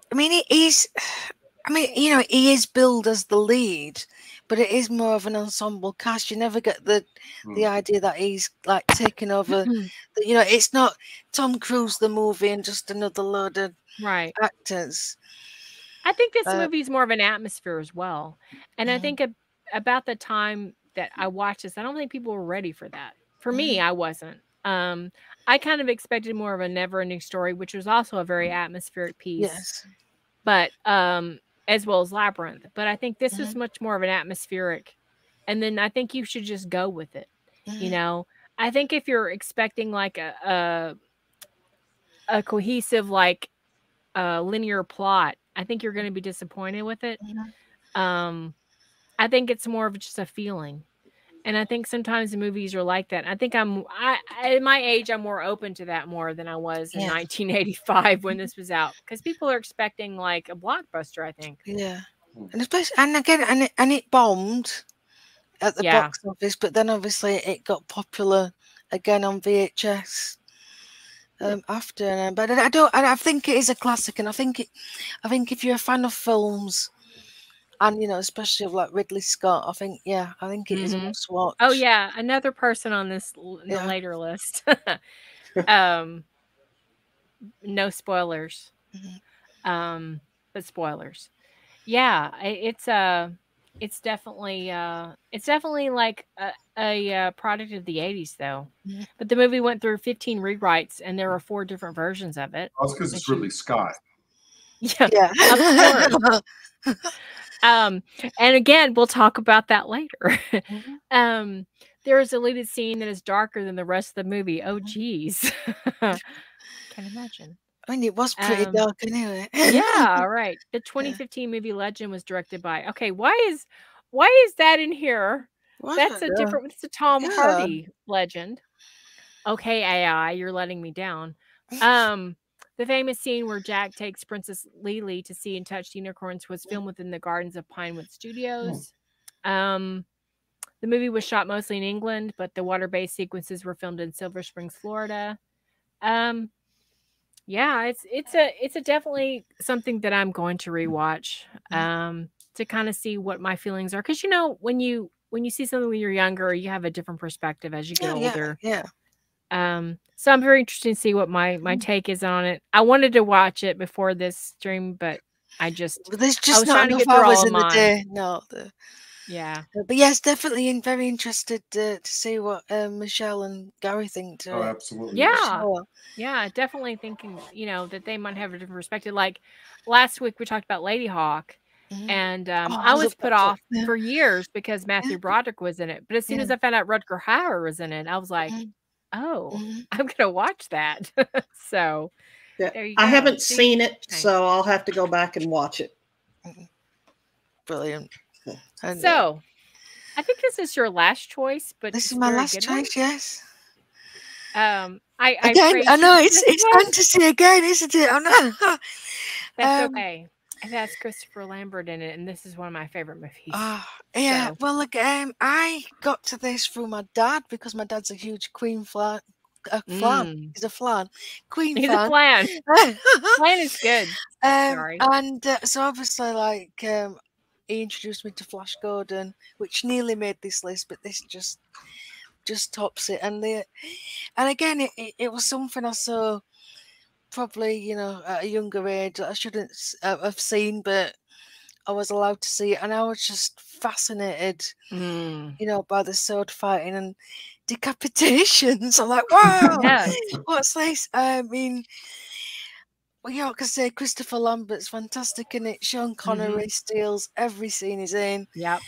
Speaker 3: is billed as the lead, but it is more of an ensemble cast. You never get the idea that he's like taking over. It's not Tom Cruise the movie and just another load of actors.
Speaker 2: I think this movie is more of an atmosphere as well. And I think about the time that I watched this, I don't think people were ready for that. For me, I wasn't. I kind of expected more of a never-ending story, which was also a very atmospheric piece.
Speaker 3: Yes.
Speaker 2: But as well as Labyrinth. But I think this is much more of an atmospheric. And then I think you should just go with it. You know, I think if you're expecting like a cohesive, like linear plot, I think you're going to be disappointed with it. I think it's more of just a feeling. And I think sometimes the movies are like that. I think at my age, I'm more open to that more than I was in 1985 when this was out, because people are expecting like a blockbuster, I think.
Speaker 3: Yeah, and it bombed at the box office, but then obviously it got popular again on VHS after. But I think it is a classic, and I think if you're a fan of films. And especially of like Ridley Scott, I think it is a must watch.
Speaker 2: Oh yeah, another person on this the later list. No spoilers, but spoilers. Yeah, it's definitely like a product of the 80s though. But the movie went through 15 rewrites, and there were 4 different versions of it.
Speaker 4: That's because it's Ridley Scott.
Speaker 2: Yeah. Of course. And again, we'll talk about that later. There is a deleted scene that is darker than the rest of the movie. Oh, geez. Can't imagine.
Speaker 3: I mean, it was pretty dark anyway.
Speaker 2: Yeah, right. The 2015 movie Legend was directed by. Okay, why is that in here? That's a different. It's a Tom Hardy Legend. Okay, AI, you're letting me down. The famous scene where Jack takes Princess Lily to see and touch the unicorns was filmed within the gardens of Pinewood Studios. The movie was shot mostly in England, but the water-based sequences were filmed in Silver Springs, Florida. Yeah, it's a definitely something that I'm going to rewatch to kind of see what my feelings are, because when you see something when you're younger, you have a different perspective as you get older.
Speaker 3: Yeah.
Speaker 2: So I'm very interested to see what my take is on it. I wanted to watch it before this stream, but there's
Speaker 3: just not enough hours in the day. No,
Speaker 2: Yeah.
Speaker 3: But yes, definitely very interested to see what Michelle and Gary think to
Speaker 4: Oh,
Speaker 3: it.
Speaker 4: absolutely.
Speaker 2: Yeah.
Speaker 3: Sure.
Speaker 2: Yeah, definitely thinking, that they might have a different perspective. Like last week we talked about Lady Hawk, and I was put off for years because Matthew Broderick was in it. But as soon as I found out Rutger Hauer was in it, I was like, oh, I'm gonna watch that. So there you go.
Speaker 5: I haven't seen it, so I'll have to go back and watch it.
Speaker 3: Brilliant.
Speaker 2: So I think this is your last choice, but
Speaker 3: this is my last choice. Yes.
Speaker 2: I
Speaker 3: know it's fantasy again, isn't it? I know.
Speaker 2: That's okay. It has Christopher Lambert in it, and this is one of my favorite movies.
Speaker 3: Yeah.
Speaker 2: So.
Speaker 3: Well, look, I got to this through my dad because my dad's a huge Queen fan. He's a flan. Queen
Speaker 2: He's
Speaker 3: fan.
Speaker 2: a flan. Flan is good. Sorry.
Speaker 3: And so obviously, like, he introduced me to Flash Gordon, which nearly made this list, but this just tops it. And again, it was something I saw probably, at a younger age that I shouldn't have seen, but I was allowed to see it, and I was just fascinated, by the sword fighting and decapitations. I'm like, wow, what's this? I mean, well, I can say Christopher Lambert's fantastic in it. Sean Connery steals every scene he's in.
Speaker 2: Yep.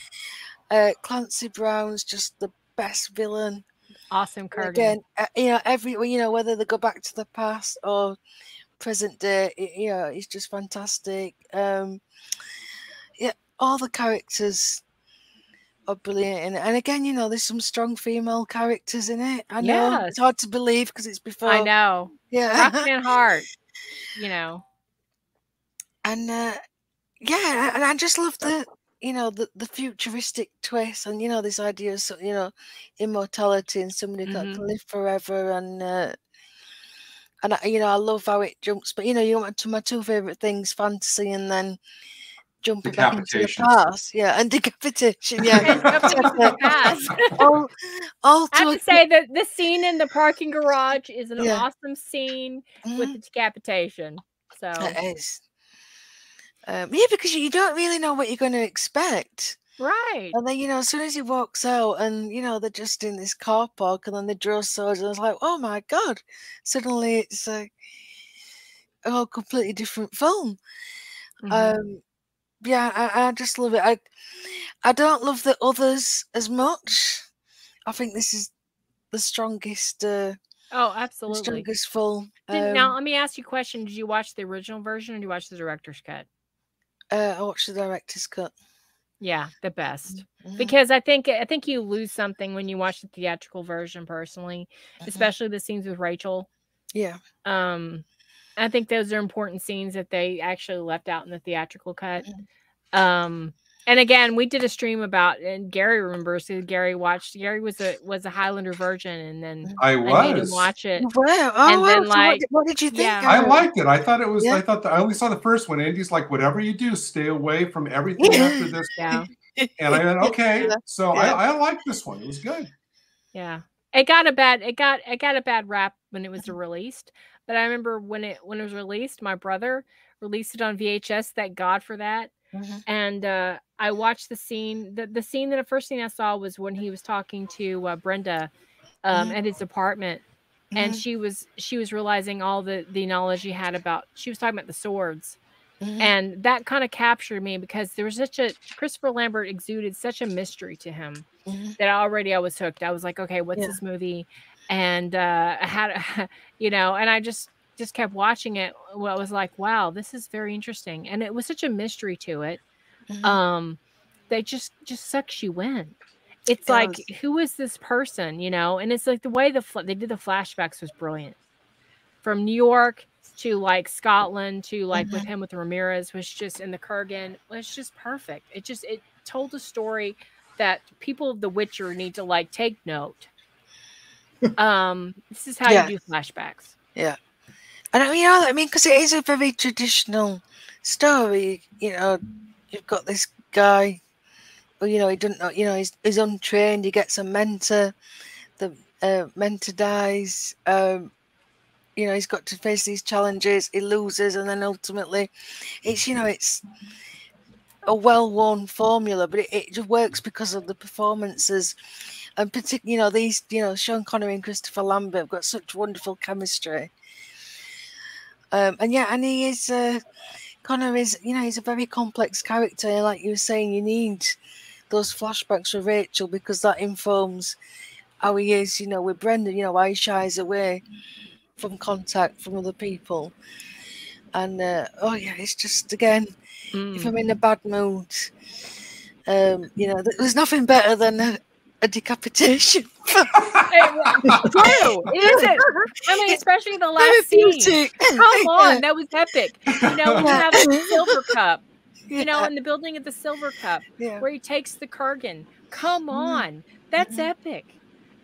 Speaker 3: Clancy Brown's just the best villain.
Speaker 2: Awesome Kurgan.
Speaker 3: Again, whether they go back to the past or present day, he's just fantastic. All the characters are brilliant in it. And again, there's some strong female characters in it. I know it's hard to believe because it's before.
Speaker 2: I know.
Speaker 3: Yeah.
Speaker 2: Roxanne Hart.
Speaker 3: And and I just love the futuristic twist, and this idea of immortality and somebody that can live forever, and I love how it jumps. But you went to my two favorite things: fantasy, and then jumping back into the past. Yeah, and decapitation. Yeah.
Speaker 2: I have to say that the scene in the parking garage is an awesome scene with the decapitation. So
Speaker 3: it is. Because you don't really know what you're going to expect.
Speaker 2: Right.
Speaker 3: And then, as soon as he walks out and, they're just in this car park and then they draw swords and I was like, oh my God. Suddenly it's a whole completely different film. I just love it. I don't love the others as much. I think this is the strongest.
Speaker 2: Oh, absolutely.
Speaker 3: The strongest film.
Speaker 2: Now, let me ask you a question. Did you watch the original version or did you watch the director's cut?
Speaker 3: I watched the director's cut.
Speaker 2: Yeah, the best. Because I think you lose something when you watch the theatrical version personally, especially the scenes with Rachel.
Speaker 3: Yeah.
Speaker 2: I think those are important scenes that they actually left out in the theatrical cut. And again, we did a stream about, and Gary remembers. Gary was a Highlander virgin, and then I made him watch it.
Speaker 3: Wow! What did you think?
Speaker 2: Yeah.
Speaker 4: I liked it. I thought it was. Yeah. I only saw the first one. Andy's like, whatever you do, stay away from everything after this.
Speaker 2: Yeah.
Speaker 4: And I went, okay. So I liked this one. It was good.
Speaker 2: Yeah. It got a bad rap when it was released, but I remember when it was released, my brother released it on VHS. Thank God for that. And I watched the scene. The scene that the first thing I saw was when he was talking to Brenda at his apartment, and she was realizing all the knowledge he had about. She was talking about the swords, and that kind of captured me because there was Christopher Lambert exuded such a mystery to him that I was hooked. I was like, okay, what's this movie? And I had, and I just kept watching it. Well, I was like, wow, this is very interesting. And it was such a mystery to it. They just sucks you in. It's like, who is this person, And it's like the way they did the flashbacks was brilliant. From New York to like Scotland to like with him with Ramirez was just in the Kurgan was just perfect. It told a story that people of The Witcher need to like take note. This is how you do flashbacks.
Speaker 3: Yeah. And because it is a very traditional story. You've got this guy, he doesn't know, he's untrained. He gets a mentor. The mentor dies. He's got to face these challenges. He loses, and then ultimately, it's a well-worn formula, but it just works because of the performances, and particularly, these, Sean Connery and Christopher Lambert have got such wonderful chemistry. And he is Connor is, he's a very complex character. Like you were saying, you need those flashbacks for Rachel because that informs how he is, with Brendan, why he shies away from contact from other people. And it's just, again, if I'm in a bad mood, there's nothing better than a decapitation.
Speaker 2: True, it isn't. I mean, especially the last scene. Come on, that was epic. When you have the silver cup, in the building of the silver cup, where he takes the Kurgan. Come on, that's epic.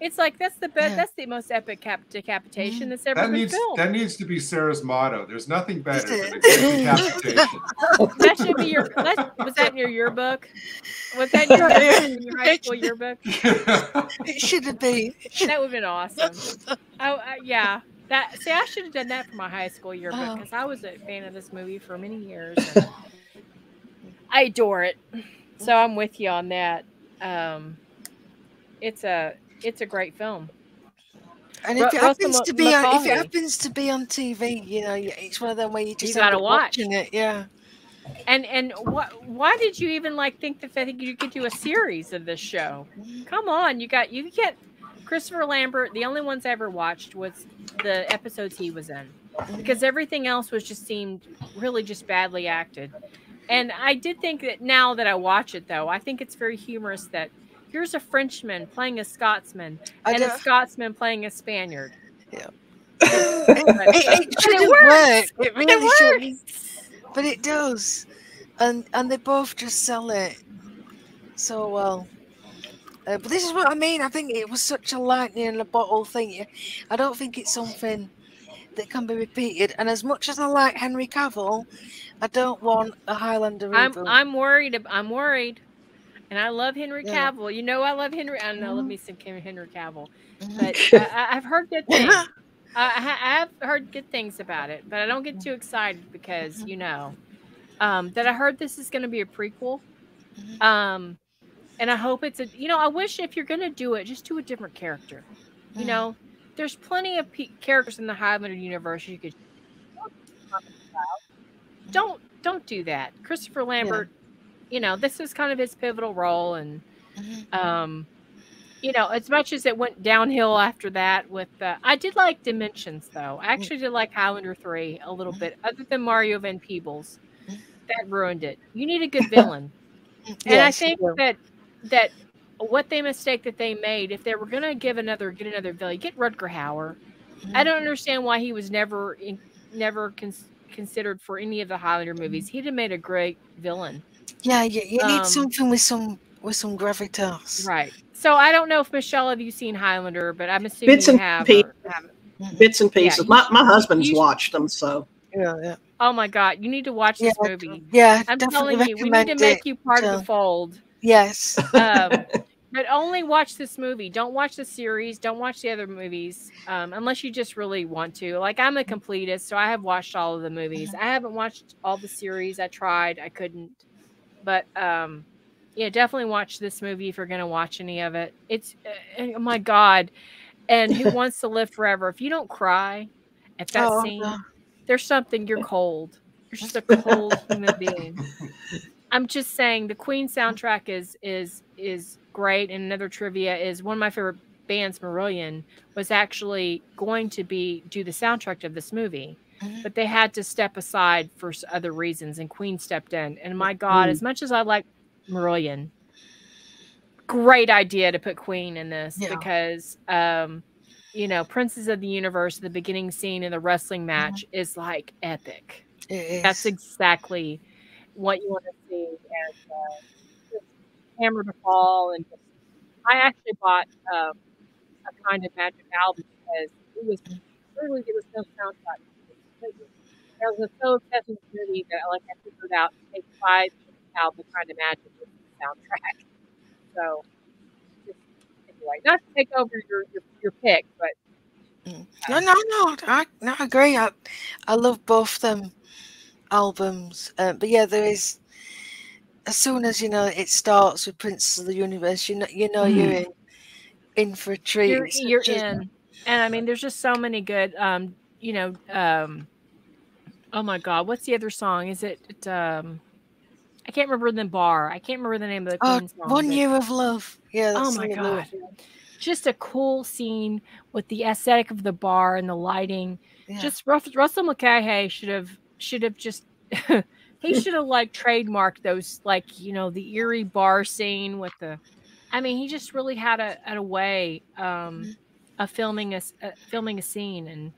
Speaker 2: It's like that's the best. That's the most epic decapitation that's ever been filmed.
Speaker 4: That needs to be Sarah's motto. There's nothing better than a good decapitation.
Speaker 2: That should be your. Was that in your yearbook? Was that in your high school yearbook?
Speaker 3: It should have been.
Speaker 2: That would have been awesome. Yeah. I should have done that for my high school yearbook because I was a fan of this movie for many years. I adore it. So I'm with you on that. It's a great film.
Speaker 3: And if it happens to be on TV, it's one of them where you just
Speaker 2: gotta watch
Speaker 3: it. Yeah.
Speaker 2: And why did you even think that you could do a series of this show? Come on, you get Christopher Lambert. The only ones I ever watched was the episodes he was in, because everything else seemed really just badly acted. And I did think that now that I watch it, though, I think it's very humorous that here's a Frenchman playing a Scotsman and a Scotsman playing a Spaniard.
Speaker 3: Yeah.
Speaker 2: It
Speaker 3: shouldn't work. It really shouldn't. But it does. And they both just sell it so well. But this is what I mean. I think it was such a lightning in a bottle thing. I don't think it's something that can be repeated. And as much as I like Henry Cavill, I don't want a Highlander reboot.
Speaker 2: I'm worried. And I love Henry Cavill. I love Henry. I know, love me some Henry Cavill. But I've heard good things. I have heard good things about it, but I don't get too excited because, that I heard this is going to be a prequel. And I hope it's I wish if you're going to do it, just do a different character. There's plenty of characters in the Highlander universe you could. Don't do that. Christopher Lambert. This is kind of his pivotal role, and as much as it went downhill after that with I did like Dimensions, though. I actually did like Highlander 3 a little bit, other than Mario Van Peebles. That ruined it. You need a good villain. And I think that what they mistake that they made, if they were going to get another villain, get Rutger Hauer. I don't understand why he was never considered for any of the Highlander movies. He'd have made a great villain.
Speaker 3: Yeah, you need something with some gravitas.
Speaker 2: Right. So I don't know if Michelle, have you seen Highlander, but I'm assuming you have.
Speaker 5: Bits and pieces. My husband's watched them, so.
Speaker 3: Yeah.
Speaker 2: Oh my God, you need to watch this movie.
Speaker 3: Yeah,
Speaker 2: I'm telling you, we need to make you part of the fold.
Speaker 3: Yes.
Speaker 2: But only watch this movie. Don't watch the series. Don't watch the other movies, unless you just really want to. Like, I'm a completist, so I have watched all of the movies. I haven't watched all the series. I tried. I couldn't. But, definitely watch this movie if you're going to watch any of it. It's, oh my God. And Who Wants to Live Forever? If you don't cry at that scene, there's something, you're cold. You're just a cold human being. I'm just saying the Queen soundtrack is great. And another trivia is one of my favorite bands, Marillion, was actually going to do the soundtrack of this movie, but they had to step aside for other reasons, and Queen stepped in. And my God, as much as I like Marillion, great idea to put Queen in this because, Princes of the Universe, the beginning scene in the wrestling match is like epic. That's exactly what you want to see. And Hammer to Fall, and I actually bought a Kind of Magic album because it was no soundtrack. I was so obsessed with the movie that I figured out to take 5 album Kind of Magic with the soundtrack. So anyway, not to take over your pick, but
Speaker 3: no, I agree. I love both them albums, but yeah, there is as soon as it starts with Prince of the Universe, you're in for a treat.
Speaker 2: You're in. And I mean, there's just so many good oh my God, what's the other song? Is it I can't remember the bar. I can't remember the name of the Queen song.
Speaker 3: 1 Year of Love. Yeah, that's
Speaker 2: oh my God. Just a cool scene with the aesthetic of the bar and the lighting. Yeah. Just Russell Mulcahy should have just he should have like trademarked those, like, the eerie bar scene with the, I mean, he just really had a way of filming a scene.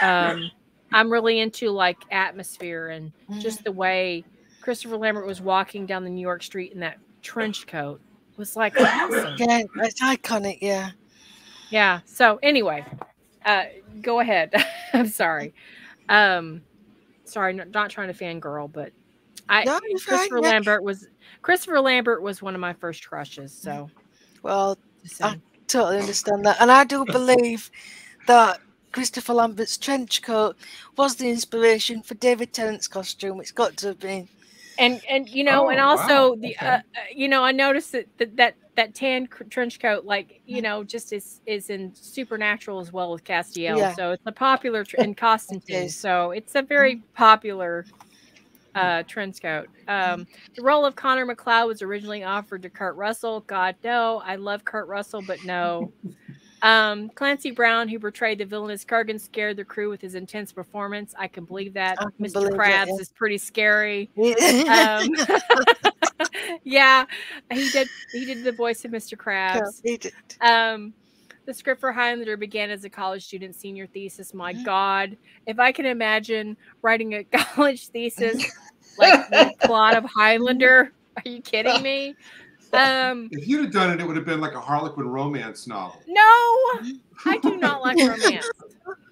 Speaker 2: And I'm really into like atmosphere and just the way Christopher Lambert was walking down the New York street in that trench coat was like awesome.
Speaker 3: Yeah, it's iconic. Yeah.
Speaker 2: Yeah. So anyway, go ahead. I'm sorry. Sorry, not trying to fangirl, but Christopher Lambert was one of my first crushes. So,
Speaker 3: well, I totally understand that, and I do believe that Christopher Lambert's trench coat was the inspiration for David Tennant's costume. It's got to have been.
Speaker 2: And and also wow. I noticed that tan trench coat, like, just is in Supernatural as well with Castiel. Yeah. So it's a popular in Constantine. So it's a very popular trench coat. The role of Connor McLeod was originally offered to Kurt Russell. God, no. I love Kurt Russell, but no. Clancy Brown, who portrayed the villainous Kurgan, scared the crew with his intense performance. I can believe that. Mr. Krabs is pretty scary. Yeah, he did the voice of Mr. Krabs. Yeah, he did. The script for Highlander began as a college student senior thesis. My God, if I can imagine writing a college thesis like the plot of Highlander, are you kidding me?
Speaker 4: If you'd have done it, it would have been like a Harlequin romance novel.
Speaker 2: No, I do not like romance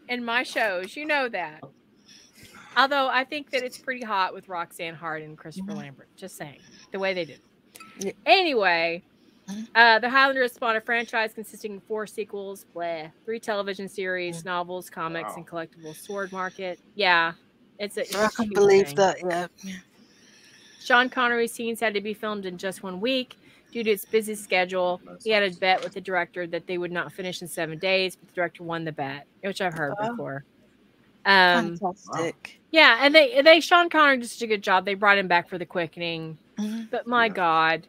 Speaker 2: in my shows. You know that. Although I think that it's pretty hot with Roxanne Hart and Christopher Lambert. Just saying, the way they did. Yeah. Anyway, the Highlander has spawned a franchise consisting of 4 sequels, 3 television series, novels, comics, and collectibles. Sword market. Yeah, it's a
Speaker 3: I can believe thing. That. Yeah.
Speaker 2: Sean Connery's scenes had to be filmed in just 1 week. Due to its busy schedule, he had a bet with the director that they would not finish in 7 days, but the director won the bet, which I've heard before.
Speaker 3: Fantastic.
Speaker 2: Yeah, and they Sean Connery just did a good job. They brought him back for The Quickening. But my God,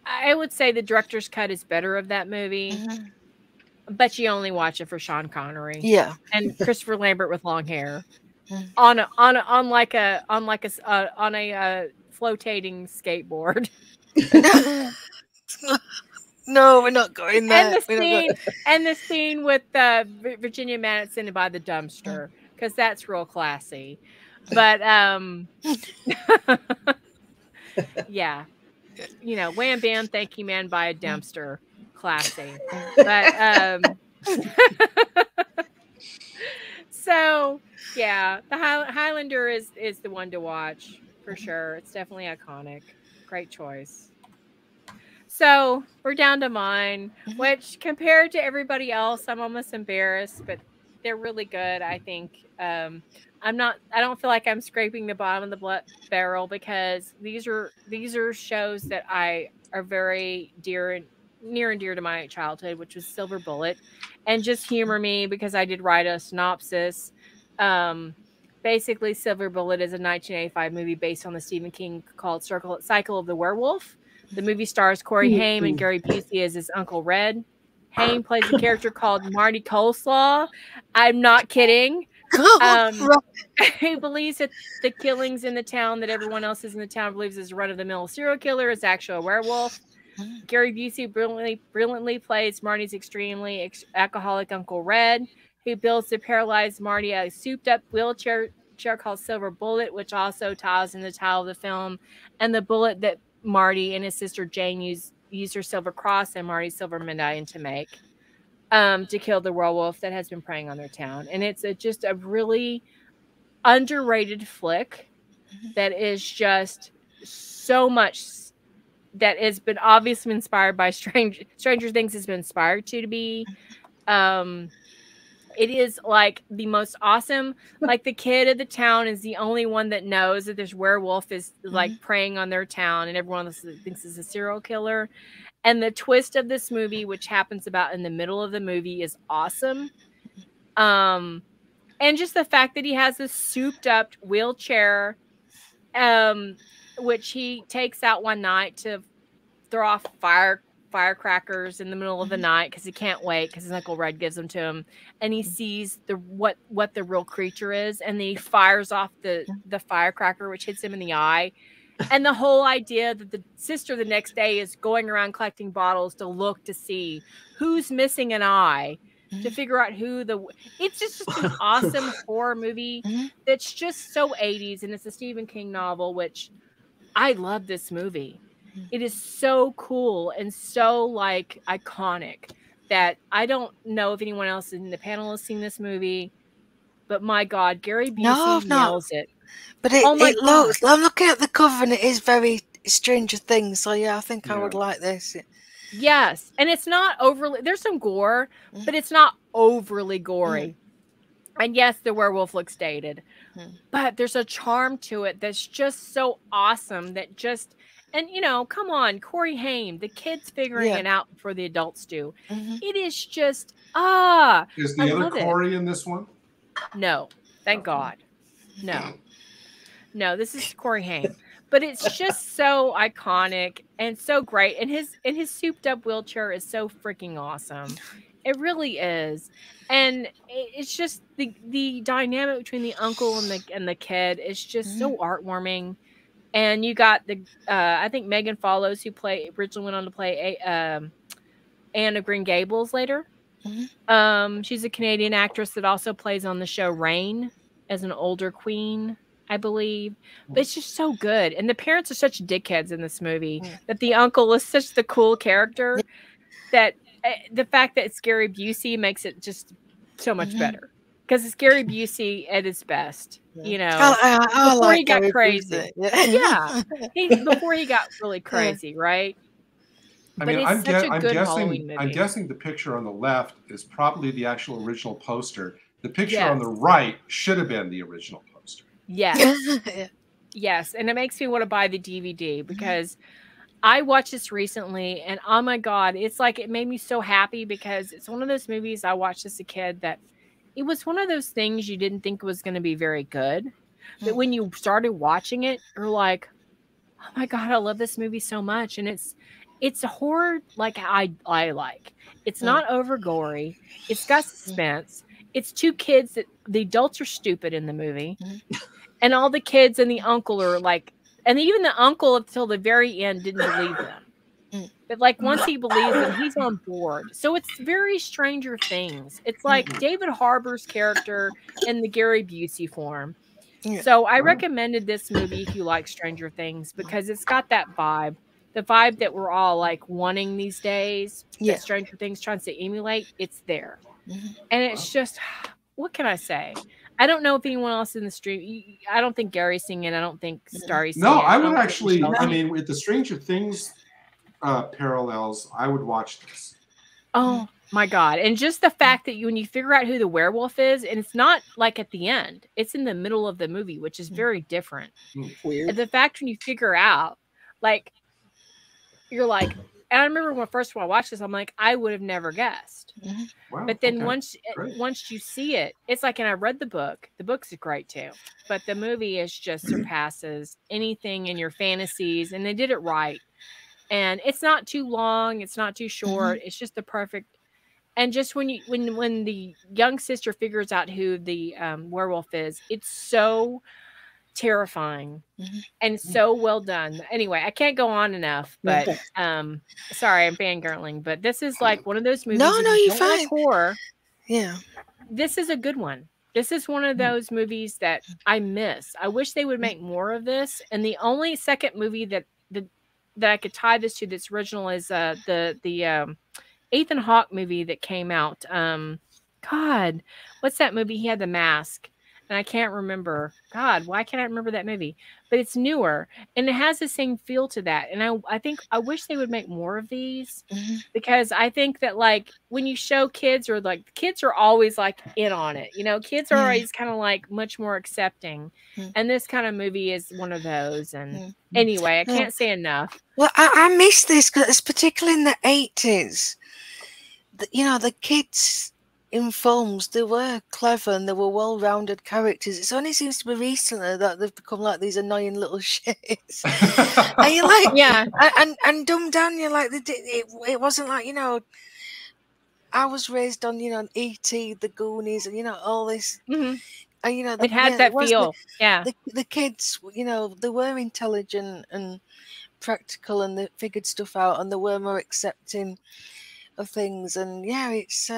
Speaker 2: I would say the director's cut is better of that movie. But you only watch it for Sean Connery.
Speaker 3: Yeah.
Speaker 2: And Christopher Lambert with long hair. On a flotating skateboard.
Speaker 3: No, we're not going there.
Speaker 2: And the scene with Virginia Madsen by the dumpster, because that's real classy. But yeah, wham bam, thank you, man, by a dumpster, classy. But so yeah, the Highlander is the one to watch for sure. It's definitely iconic. Great choice. So we're down to mine, which compared to everybody else, I'm almost embarrassed, but they're really good. I think I don't feel like I'm scraping the bottom of the barrel, because these are shows that are very near and dear to my childhood, which was Silver Bullet, and just humor me because I did write a synopsis. Basically, Silver Bullet is a 1985 movie based on the Stephen King called Cycle of the Werewolf. The movie stars Corey Haim and Gary Busey as his Uncle Red. Haim plays a character called Marty Coleslaw. I'm not kidding. He believes that the killings in the town that everyone else in the town believes is a run-of-the-mill serial killer is actually a werewolf. Gary Busey brilliantly plays Marty's extremely alcoholic Uncle Red, who builds the paralyzed Marty a souped-up wheelchair called Silver Bullet, which also ties in the title of the film, and the bullet that Marty and his sister Jane used her silver cross and Marty's silver medallion to make to kill the werewolf that has been preying on their town. And it's just a really underrated flick that is just so much that has been obviously inspired by Stranger Things has been inspired to be It is like the most awesome. Like the kid of the town is the only one that knows that this werewolf is like preying on their town, and everyone else thinks it's a serial killer. And the twist of this movie, which happens about in the middle of the movie, is awesome. And just the fact that he has this souped up wheelchair, which he takes out one night to throw off firecrackers in the middle of the night because he can't wait because his Uncle Red gives them to him, and he sees what the real creature is, and then he fires off the firecracker, which hits him in the eye. And the whole idea that the sister the next day is going around collecting bottles to look to see who's missing an eye, to figure out it's just an awesome horror movie that's just so 80s, and it's a Stephen King novel, which I love this movie. It is so cool and so like iconic that I don't know if anyone else in the panel has seen this movie, but my God, Gary Busey nails it.
Speaker 3: But it looks, I'm looking at the cover and it is very Stranger Things. So yeah, I think I would like this.
Speaker 2: Yes. And it's not overly, there's some gore, but it's not overly gory. And yes, the werewolf looks dated, but there's a charm to it that's just so awesome that just, and you know, come on, Corey Haim, the kids figuring it out before the adults do. It is just,
Speaker 4: Is the other Corey in this one?
Speaker 2: No, thank God. No, this is Corey Haim. But it's just so iconic and so great. And his souped up wheelchair is so freaking awesome. It really is. And it's just the dynamic between the uncle and the kid is just so heartwarming. And you got I think Megan Follows, who originally went on to play Anne of Green Gables later. She's a Canadian actress that also plays on the show Reign as an older queen, I believe. But it's just so good. And the parents are such dickheads in this movie that the uncle is such the cool character that the fact that it's Gary Busey makes it just so much better. Because it's Gary Busey at his best, you know. Before he got crazy. Before he got really crazy, right?
Speaker 4: I mean, I'm guessing the picture on the left is probably the actual original poster. The picture on the right should have been the original poster.
Speaker 2: Yes. Yes. And it makes me want to buy the DVD because I watched this recently and oh my God, it's like it made me so happy because it's one of those movies I watched as a kid that it was one of those things you didn't think was going to be very good. But when you started watching it, you're like, oh my God, I love this movie so much. And it's a horror like I like. It's not over gory. It's got suspense. It's two kids that the adults are stupid in the movie. And all the kids and the uncle are like, and even the uncle until the very end didn't believe them. But like once he believes them, he's on board. So it's very Stranger Things. It's like David Harbour's character in the Gary Busey form. So I recommended this movie if you like Stranger Things because it's got that vibe. The vibe that we're all like wanting these days, that Stranger Things tries to emulate, it's there. And it's just, what can I say? I don't know if anyone else in the stream, I don't think Gary's singing it. I don't think Starry's singing it.
Speaker 4: No, I would actually, I mean, with the Stranger Things parallels, I would watch this.
Speaker 2: Oh my God. And just the fact that when you figure out who the werewolf is, and it's not like at the end, it's in the middle of the movie, which is very different.
Speaker 5: Weird.
Speaker 2: And the fact when you figure out, like, you're like, and I remember when first when I watched this, I'm like, I would have never guessed.
Speaker 4: Wow,
Speaker 2: but then once you see it, it's like, and I read the book. The book's great too, but the movie is just surpasses anything in your fantasies, and they did it right. And it's not too long, it's not too short. It's just the perfect. And just when the young sister figures out who the werewolf is, it's so terrifying and so well done. Anyway, I can't go on enough, but sorry, I'm fangirling, but this is like one of those movies.
Speaker 3: No, you're fine.
Speaker 2: Like horror,
Speaker 3: this
Speaker 2: is a good one. This is one of those movies that I miss. I wish they would make more of this. And the only second movie that I could tie this to that's original is the Ethan Hawke movie that came out. God, what's that movie? He had the mask. and I can't remember. God, why can't I remember that movie? But it's newer, and it has the same feel to that. And I think I wish they would make more of these, because I think that like when you show kids, or like kids are always like in on it. You know, kids are always kind of like much more accepting, and this kind of movie is one of those. And anyway, I can't say enough.
Speaker 3: Well, I miss this because it's particularly in the 80s. You know, the kids in films, they were clever and they were well-rounded characters. It only seems to be recently that they've become like these annoying little shits. And you're like,
Speaker 2: yeah,
Speaker 3: and dumbed down. You're like, it wasn't like, you know, I was raised on, you know, E.T., the Goonies, and you know all this. And you know,
Speaker 2: it had that feel.
Speaker 3: The kids, you know, they were intelligent and practical, and they figured stuff out, and they were more accepting of things. And yeah, it's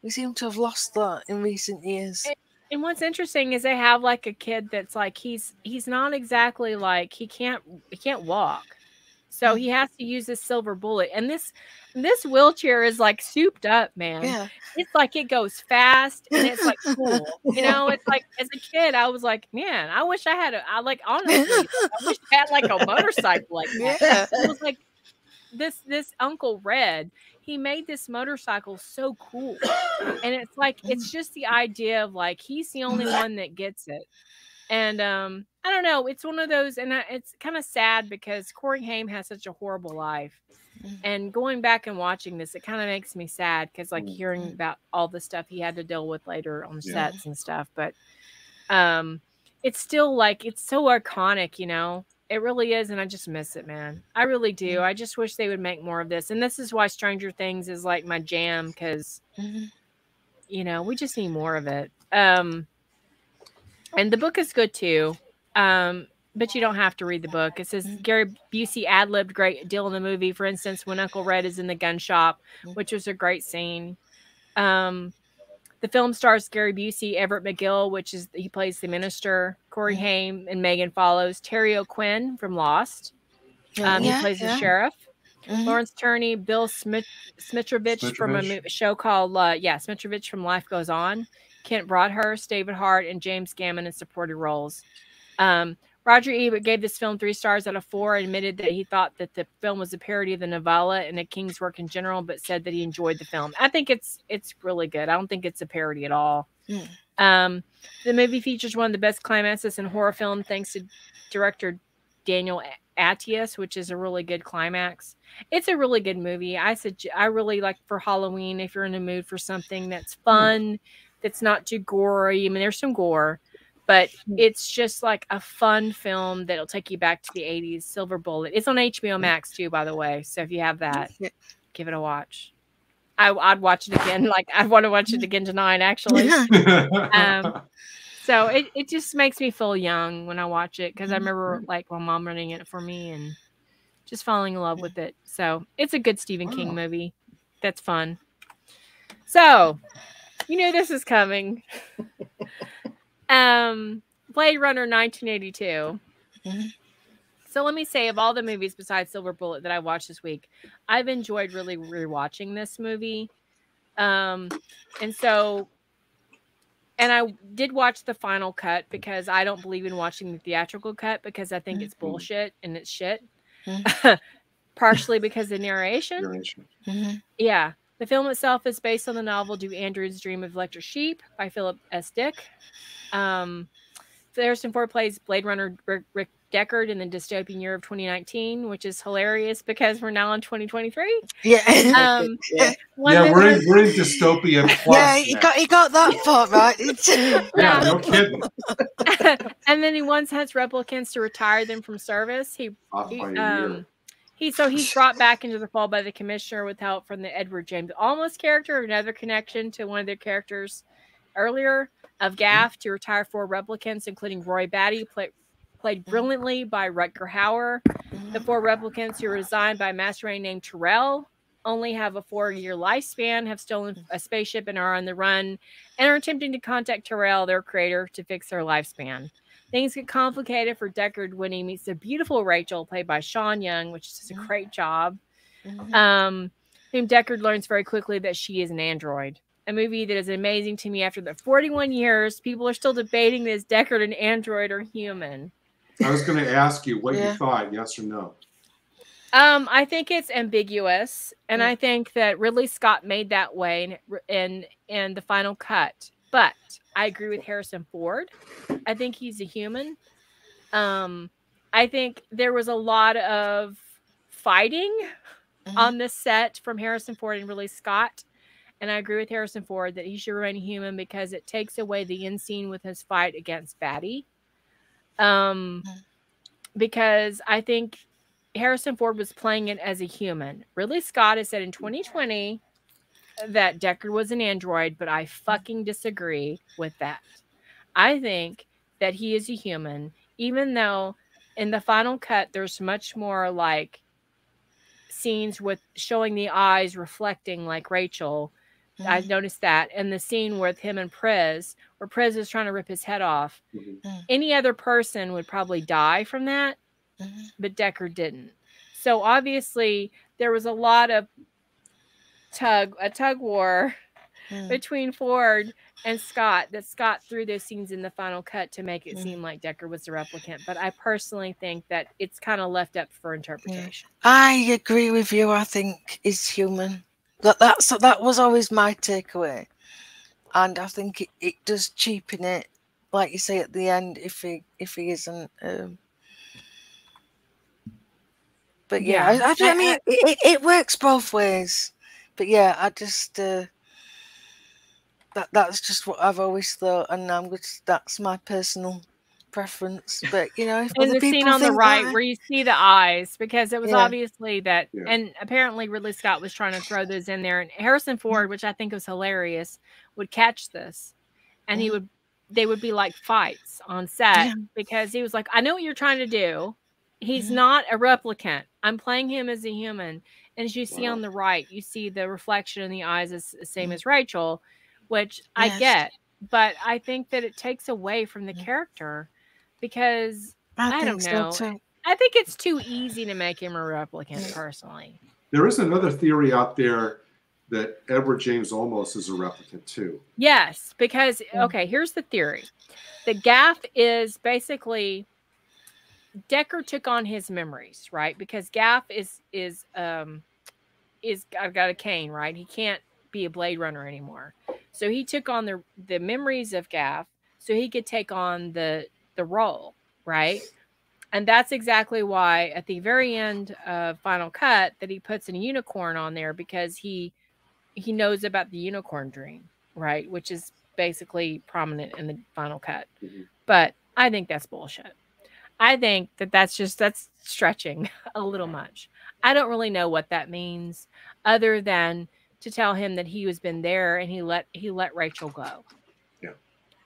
Speaker 3: we seem to have lost that in recent years.
Speaker 2: And what's interesting is they have like a kid that's like he's not exactly like he can't walk, so he has to use this silver bullet, and this wheelchair is like souped up, man.
Speaker 3: Yeah.
Speaker 2: It's like it goes fast, and it's like cool. You know, it's like as a kid I was like, man, I wish I had honestly I wish I had like a motorcycle like that.
Speaker 3: Yeah.
Speaker 2: It was like this Uncle Red, he made this motorcycle so cool. And it's like, it's just the idea of like, he's the only one that gets it. And I don't know, it's one of those, and it's kind of sad because Corey Haim has such a horrible life. And going back and watching this, it kind of makes me sad because like hearing about all the stuff he had to deal with later on sets and stuff. But it's still like, it's so iconic, you know. It really is, and I just miss it, man. I really do. I just wish they would make more of this. And this is why Stranger Things is like my jam, because, you know, we just need more of it. And the book is good, too. But you don't have to read the book. It says Gary Busey ad-libbed a great deal in the movie. For instance, when Uncle Red is in the gun shop, which was a great scene. The film stars Gary Busey, Everett McGill, he plays the minister, Corey Haim, and Megan Follows, Terry O'Quinn from Lost, he plays the sheriff, Lawrence Turney, Bill Smitrovich from a show called Smitrovich from Life Goes On, Kent Broadhurst, David Hart, and James Gammon in supporting roles. Roger Ebert gave this film 3 stars out of 4 and admitted that he thought that the film was a parody of the novella and of King's work in general, but said that he enjoyed the film. I think it's really good. I don't think it's a parody at all. The movie features one of the best climaxes in horror film, thanks to director Daniel Attias, which is a really good climax. It's a really good movie. I really like for Halloween, if you're in the mood for something that's fun, that's not too gory. I mean, there's some gore, but it's just like a fun film that'll take you back to the 80s. Silver Bullet. It's on HBO Max too, by the way. So if you have that, give it a watch. I'd watch it again. Like I'd want to watch it again tonight, actually. So it just makes me feel young when I watch it, because I remember like my mom running it for me and just falling in love with it. So it's a good Stephen King movie. That's fun. So you know this is coming. Blade Runner 1982. So let me say, of all the movies besides Silver Bullet that I watched this week, I've enjoyed really rewatching this movie. And I did watch the final cut because I don't believe in watching the theatrical cut because I think it's bullshit and it's shit. Partially because of the narration. Yeah. The film itself is based on the novel Do Androids Dream of Electric Sheep by Philip S. Dick. Harrison Ford plays Blade Runner Rick Deckard in the dystopian year of 2019, which is hilarious because we're now in 2023.
Speaker 3: Yeah.
Speaker 4: We're in dystopia plus.
Speaker 3: Yeah, he got that part right.
Speaker 4: Yeah, no kidding.
Speaker 2: And then he once has replicants to retire them from service. He's brought back into the fold by the commissioner with help from the Edward James Olmos character, another connection to one of their characters earlier of Gaff, to retire 4 replicants, including Roy Batty, played brilliantly by Rutger Hauer. The 4 replicants who were designed by a mastermind named Terrell only have a 4-year lifespan, have stolen a spaceship and are on the run, and are attempting to contact Terrell, their creator, to fix their lifespan. Things get complicated for Deckard when he meets the beautiful Rachel, played by Sean Young, which is a great job. Whom Deckard learns very quickly that she is an android. a movie that is amazing to me after the 41 years. People are still debating this Deckard an android or human.
Speaker 4: I was going to ask you what you thought, yes or no.
Speaker 2: I think it's ambiguous, and I think that Ridley Scott made that way in the final cut. But I agree with Harrison Ford. I think he's a human. I think there was a lot of fighting on this set from Harrison Ford and Ridley Scott. And I agree with Harrison Ford that he should remain human because it takes away the end scene with his fight against Batty. Because I think Harrison Ford was playing it as a human. Ridley Scott has said in 2020 that Deckard was an android, but I fucking disagree with that. I think that he is a human, even though in the final cut, there's much more like scenes with showing the eyes reflecting like Rachel. I've noticed that. And the scene with him and Prez, where Prez is trying to rip his head off. Any other person would probably die from that, but Deckard didn't. So obviously there was a lot of tug war between Ford and Scott, that Scott threw those scenes in the final cut to make it seem like Deckard was the replicant. But I personally think that it's kind of left up for interpretation.
Speaker 3: I agree with you. I think he's human. That was always my takeaway. And I think it does cheapen it, like you say at the end, if he isn't. But yeah, I mean, it works both ways. But yeah, I just that's just what I've always thought, and that's my personal preference. But you know, if
Speaker 2: in the scene on the right
Speaker 3: that,
Speaker 2: where you see the eyes, because it was obviously that, and apparently Ridley Scott was trying to throw those in there, and Harrison Ford, which I think was hilarious, would catch this, and they would be like fights on set because he was like, I know what you're trying to do. He's not a replicant. I'm playing him as a human. And as you see on the right, you see the reflection in the eyes is the same as Rachel, which I get. But I think that it takes away from the character because I don't know. So I think it's too easy to make him a replicant, personally.
Speaker 4: There is another theory out there that Edward James Olmos is a replicant too.
Speaker 2: Yes, because, okay, here's the theory. The Gaff is basically... Deckard took on his memories, right? Because Gaff is I've got a cane, right? He can't be a Blade Runner anymore. So he took on the memories of Gaff so he could take on the role, right? And that's exactly why at the very end of Final Cut that he puts a unicorn on there, because he knows about the unicorn dream, right? Which is basically prominent in the Final Cut. But I think that's bullshit. I think that's stretching a little much. I don't really know what that means other than to tell him that he has been there and he let Rachel go.
Speaker 4: Yeah.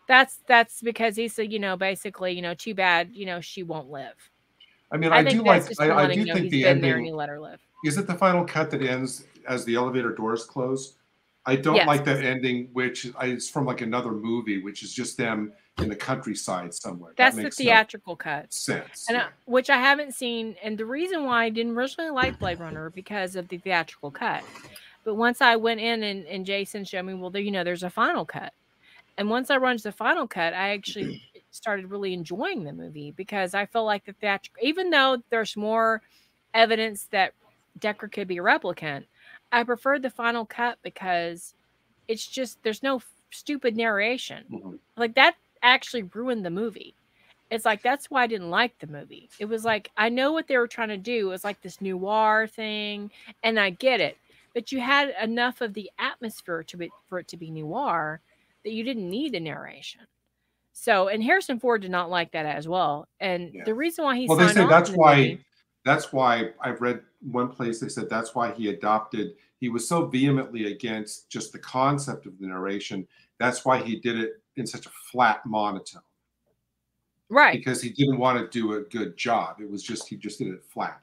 Speaker 2: That's because he said, basically, too bad, she won't live.
Speaker 4: I mean, I do think the ending
Speaker 2: there and he let her live.
Speaker 4: Is it the final cut that ends as the elevator doors close? I don't like that ending, which is from like another movie, which is just them in the countryside somewhere.
Speaker 2: That's the theatrical cut.
Speaker 4: Sense.
Speaker 2: And which I haven't seen. And the reason why I didn't originally like Blade Runner because of the theatrical cut. But once I went in and Jason showed me, well, there's a final cut. And once I watched the final cut, I actually started really enjoying the movie because I felt like the theatrical, even though there's more evidence that Deckard could be a replicant, I preferred the final cut because it's just, there's no stupid narration. Like that actually ruined the movie. It's like, that's why I didn't like the movie. It was like, I know what they were trying to do. It was like this noir thing, and I get it. But you had enough of the atmosphere for it to be noir that you didn't need the narration. So, and Harrison Ford did not like that as well. And the reason why he
Speaker 4: they say that's why I've read one place they said that's why he was so vehemently against just the concept of the narration. That's why he did it in such a flat monotone.
Speaker 2: Right.
Speaker 4: Because he didn't want to do a good job. It was just, he just did it flat.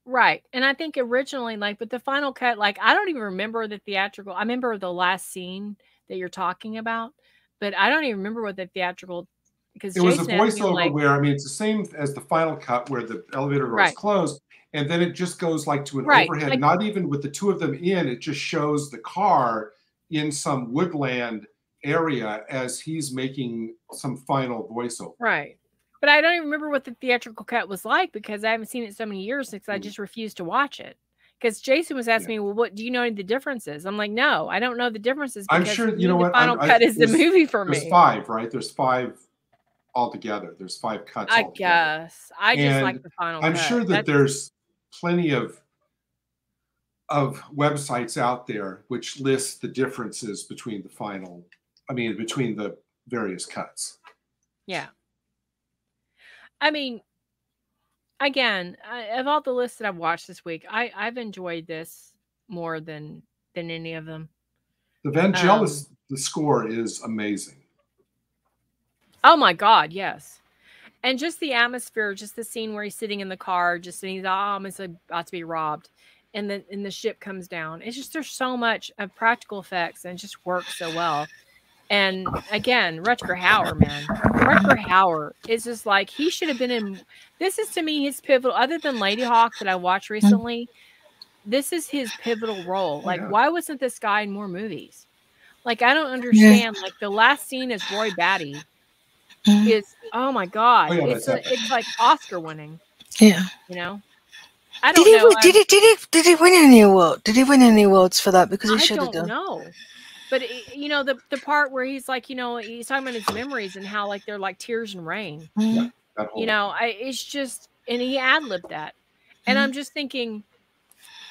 Speaker 2: Right. And I think originally, but the final cut, I don't even remember the theatrical. I remember the last scene that you're talking about, but I don't even remember what the theatrical, because
Speaker 4: it was a voiceover where, it's the same as the final cut where the elevator doors closed. And then it just goes to an overhead, not even with the two of them in, it just shows the car, in some woodland area as he's making some final voiceover.
Speaker 2: Right. But I don't even remember what the theatrical cut was like because I haven't seen it so many years since I just refused to watch it. Because Jason was asking me, well, what do you know any of the differences? I'm like, no, I don't know the differences.
Speaker 4: I'm sure you know
Speaker 2: the
Speaker 4: what
Speaker 2: final cut is the movie for me.
Speaker 4: There's 5, right? There's 5 altogether. There's 5 cuts.
Speaker 2: I guess I just like the final cut.
Speaker 4: I'm sure that there's plenty of websites out there which list the differences between between the various cuts.
Speaker 2: Yeah. I mean, again, of all the lists that I've watched this week, I've enjoyed this more than any of them.
Speaker 4: The Vangelis, the score is amazing.
Speaker 2: Oh my God, yes. And just the atmosphere, just the scene where he's sitting in the car, just and he's I'm about to be robbed, and the ship comes down. It's just there's so much of practical effects and it just works so well. And again, Rutger Hauer, man. Rutger Hauer is just like, he should have been in. This is to me his pivotal, other than Lady Hawk that I watched recently. This is his pivotal role. Like, why wasn't this guy in more movies? Like, I don't understand. Like, the last scene is Roy Batty. Is oh my God, it's like Oscar winning.
Speaker 3: Yeah,
Speaker 2: you know. I don't know.
Speaker 3: Did he win any award? Did he win any awards for that? Because he should have done.
Speaker 2: No. But you know, the part where he's like, you know, he's talking about his memories and how like they're like tears and rain.
Speaker 4: Yeah,
Speaker 2: you know, it's just, and he ad-libbed that, and I'm just thinking,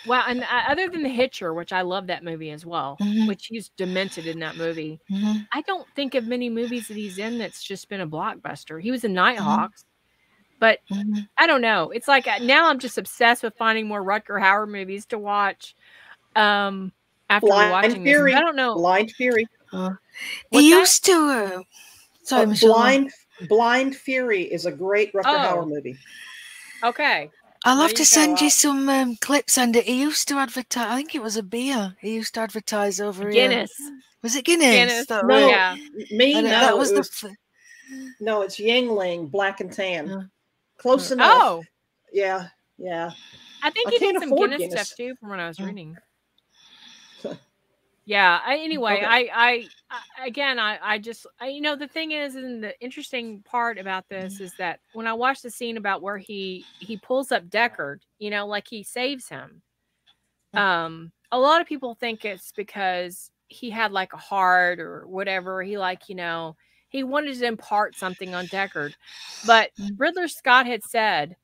Speaker 2: wow. And other than The Hitcher, which I love that movie as well, which he's demented in that movie. I don't think of many movies that he's in that's just been a blockbuster. He was in Nighthawks, but I don't know. It's like now I'm just obsessed with finding more Rutger Hauer movies to watch. After watching this, I don't know.
Speaker 5: Blind Fury.
Speaker 3: He used to. Sorry,
Speaker 5: Blind Fury is a great Rutger Hauer movie.
Speaker 2: Okay.
Speaker 3: I'll have to send you some clips. And he used to advertise. I think it was a beer. He used to advertise over
Speaker 2: Guinness.
Speaker 3: Was it Guinness?
Speaker 5: No,
Speaker 2: yeah.
Speaker 3: That was
Speaker 5: no, it's Yingling Black and Tan. Close enough.
Speaker 2: Oh,
Speaker 5: yeah.
Speaker 2: I think he did some Guinness stuff too, from what I was reading. Yeah. Anyway, okay. I just you know, the thing is, and the interesting part about this is that when I watched the scene about where he pulls up Deckard, you know, like he saves him. A lot of people think it's because he had like a heart or whatever. He like, you know, he wanted to impart something on Deckard, but Ridley Scott had said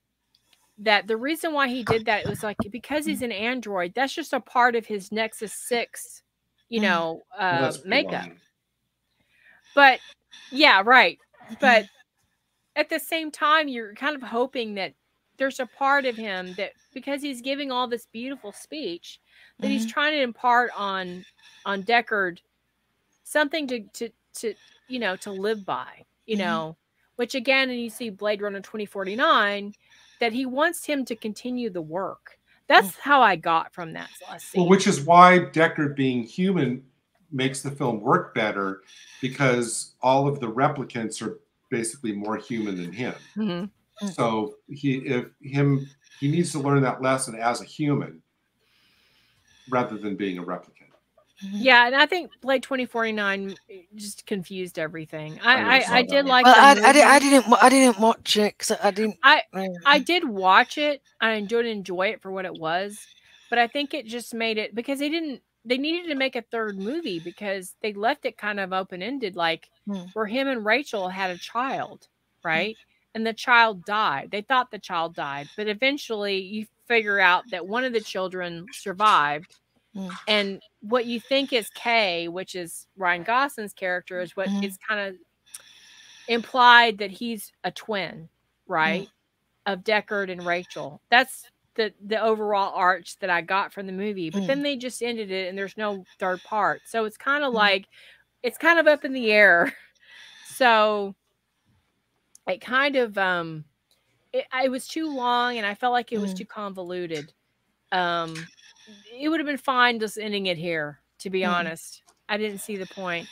Speaker 2: that the reason why he did that was like because he's an android. That's just a part of his Nexus 6. You know, makeup. But yeah, right. But at the same time, you're kind of hoping that there's a part of him that because he's giving all this beautiful speech that he's trying to impart on Deckard something to you know, to live by, you know, which again, and you see Blade Runner 2049, that he wants him to continue the work. That's how I got from that last scene.
Speaker 4: Well, which is why Deckard being human makes the film work better, because all of the replicants are basically more human than him. So he needs to learn that lesson as a human rather than being a replicant.
Speaker 2: Yeah, and I think Blade 2049 just confused everything. I did like.
Speaker 3: Well, I didn't watch it because I didn't.
Speaker 2: I did watch it. I didn't enjoy it for what it was, but I think it just made it because they needed to make a third movie because they left it kind of open ended, like where him and Rachel had a child, right? And the child died. They thought the child died, but eventually you figure out that one of the children survived. And what you think is Kay, which is Ryan Gosling's character, is what is kind of implied that he's a twin, right? Of Deckard and Rachel. That's the overall arch that I got from the movie. But then they just ended it and there's no third part. So it's kind of like, it's kind of up in the air. So it kind of, it was too long and I felt like it was too convoluted. It would have been fine just ending it here, to be honest. I didn't see the point.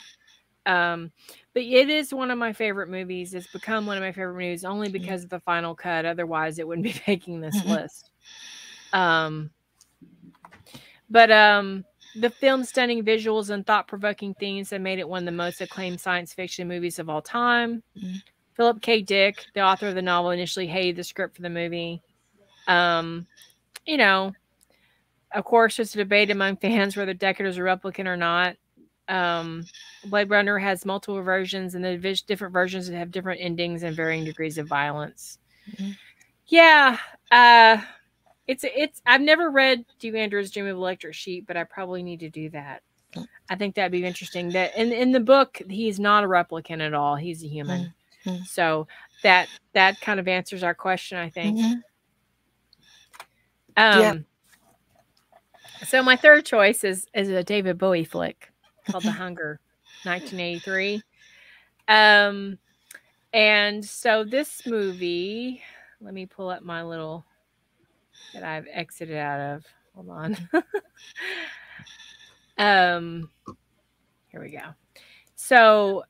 Speaker 2: But it is one of my favorite movies. It's become one of my favorite movies only because of the final cut. Otherwise, it wouldn't be making this list. But the film's stunning visuals and thought-provoking themes that made it one of the most acclaimed science fiction movies of all time. Philip K. Dick, the author of the novel, initially hated the script for the movie. You know, of course, there's a debate among fans whether Deckard is a replicant or not. Blade Runner has multiple versions, and the different versions have different endings and varying degrees of violence. Yeah, it's. I've never read Duke Andrews' Dream of Electric Sheep, but I probably need to do that. I think that'd be interesting. That in the book, he's not a replicant at all. He's a human. So that kind of answers our question, I think. So my third choice is a David Bowie flick called The Hunger, 1983. And so this movie, let me pull up my little that I've exited out of. Hold on. Here we go. So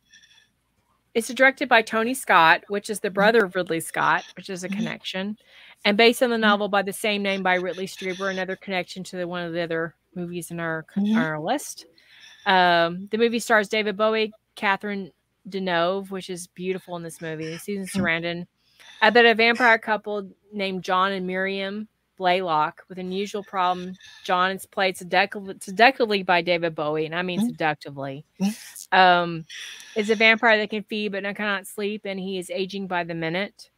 Speaker 2: it's directed by Tony Scott, which is the brother of Ridley Scott, which is a connection, and based on the novel by the same name by Ridley Strieber, another connection to one of the other movies in our list. The movie stars David Bowie, Catherine Deneuve, which is beautiful in this movie, Susan Sarandon, about a vampire couple named John and Miriam Blaylock with an unusual problem. John is played seductively by David Bowie, and I mean seductively. Is a vampire that can feed but cannot sleep, and he is aging by the minute.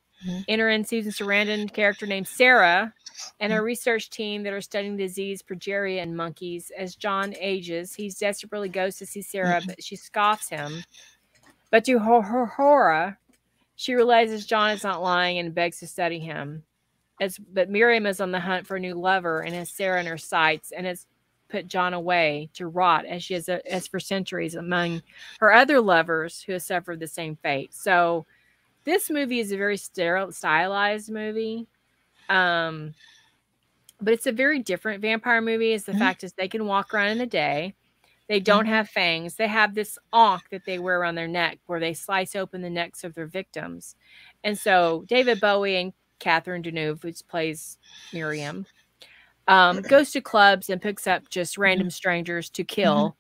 Speaker 2: Enter in Susan Sarandon, character named Sarah, and a research team that are studying the disease progeria in monkeys. As John ages, he desperately goes to see Sarah, but she scoffs him. But to her horror, she realizes John is not lying and begs to study him. But Miriam is on the hunt for a new lover and has Sarah in her sights and has put John away to rot as she has for centuries among her other lovers who have suffered the same fate. So this movie is a very stylized movie. But it's a very different vampire movie. The fact is they can walk around in the day. They don't have fangs. They have this ankh that they wear around their neck where they slice open the necks of their victims. And so David Bowie and Catherine Deneuve, which plays Miriam, goes to clubs and picks up just random strangers to kill.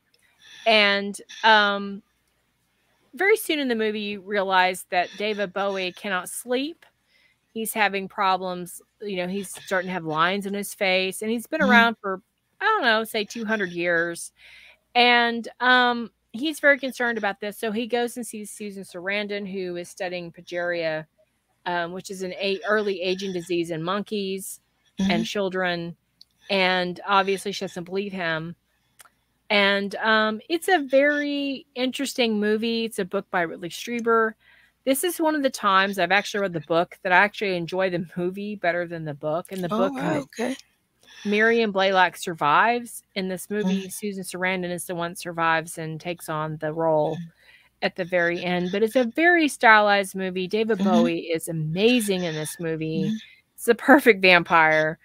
Speaker 2: And very soon in the movie, you realize that David Bowie cannot sleep. He's having problems. You know, he's starting to have lines on his face, and he's been around for, I don't know, say 200 years. And he's very concerned about this. So he goes and sees Susan Sarandon, who is studying progeria, which is an early aging disease in monkeys and children. And obviously she doesn't believe him. And it's a very interesting movie. It's a book by Ridley Strieber. This is one of the times I've actually read the book that I actually enjoy the movie better than the book. And the book, Miriam Blaylock survives. In this movie, Susan Sarandon is the one that survives and takes on the role at the very end. But it's a very stylized movie. David Bowie is amazing in this movie. It's a perfect vampire.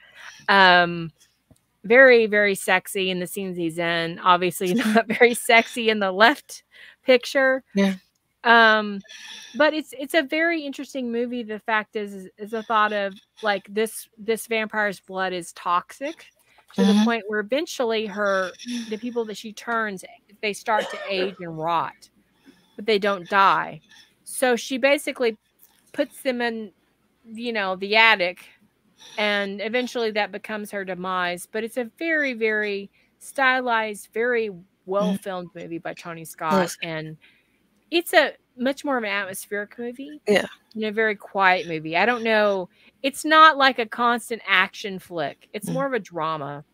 Speaker 2: Very, very sexy in the scenes he's in. Obviously not very sexy in the left picture. But it's a very interesting movie. The fact is the thought of like this vampire's blood is toxic to the point where eventually the people that she turns, they start to age and rot, but they don't die. So she basically puts them in, the attic, and eventually that becomes her demise. But it's a very, very stylized, very well-filmed movie by Tony Scott. And it's a much more of an atmospheric movie. A very quiet movie. I don't know. It's not like a constant action flick. It's more of a drama.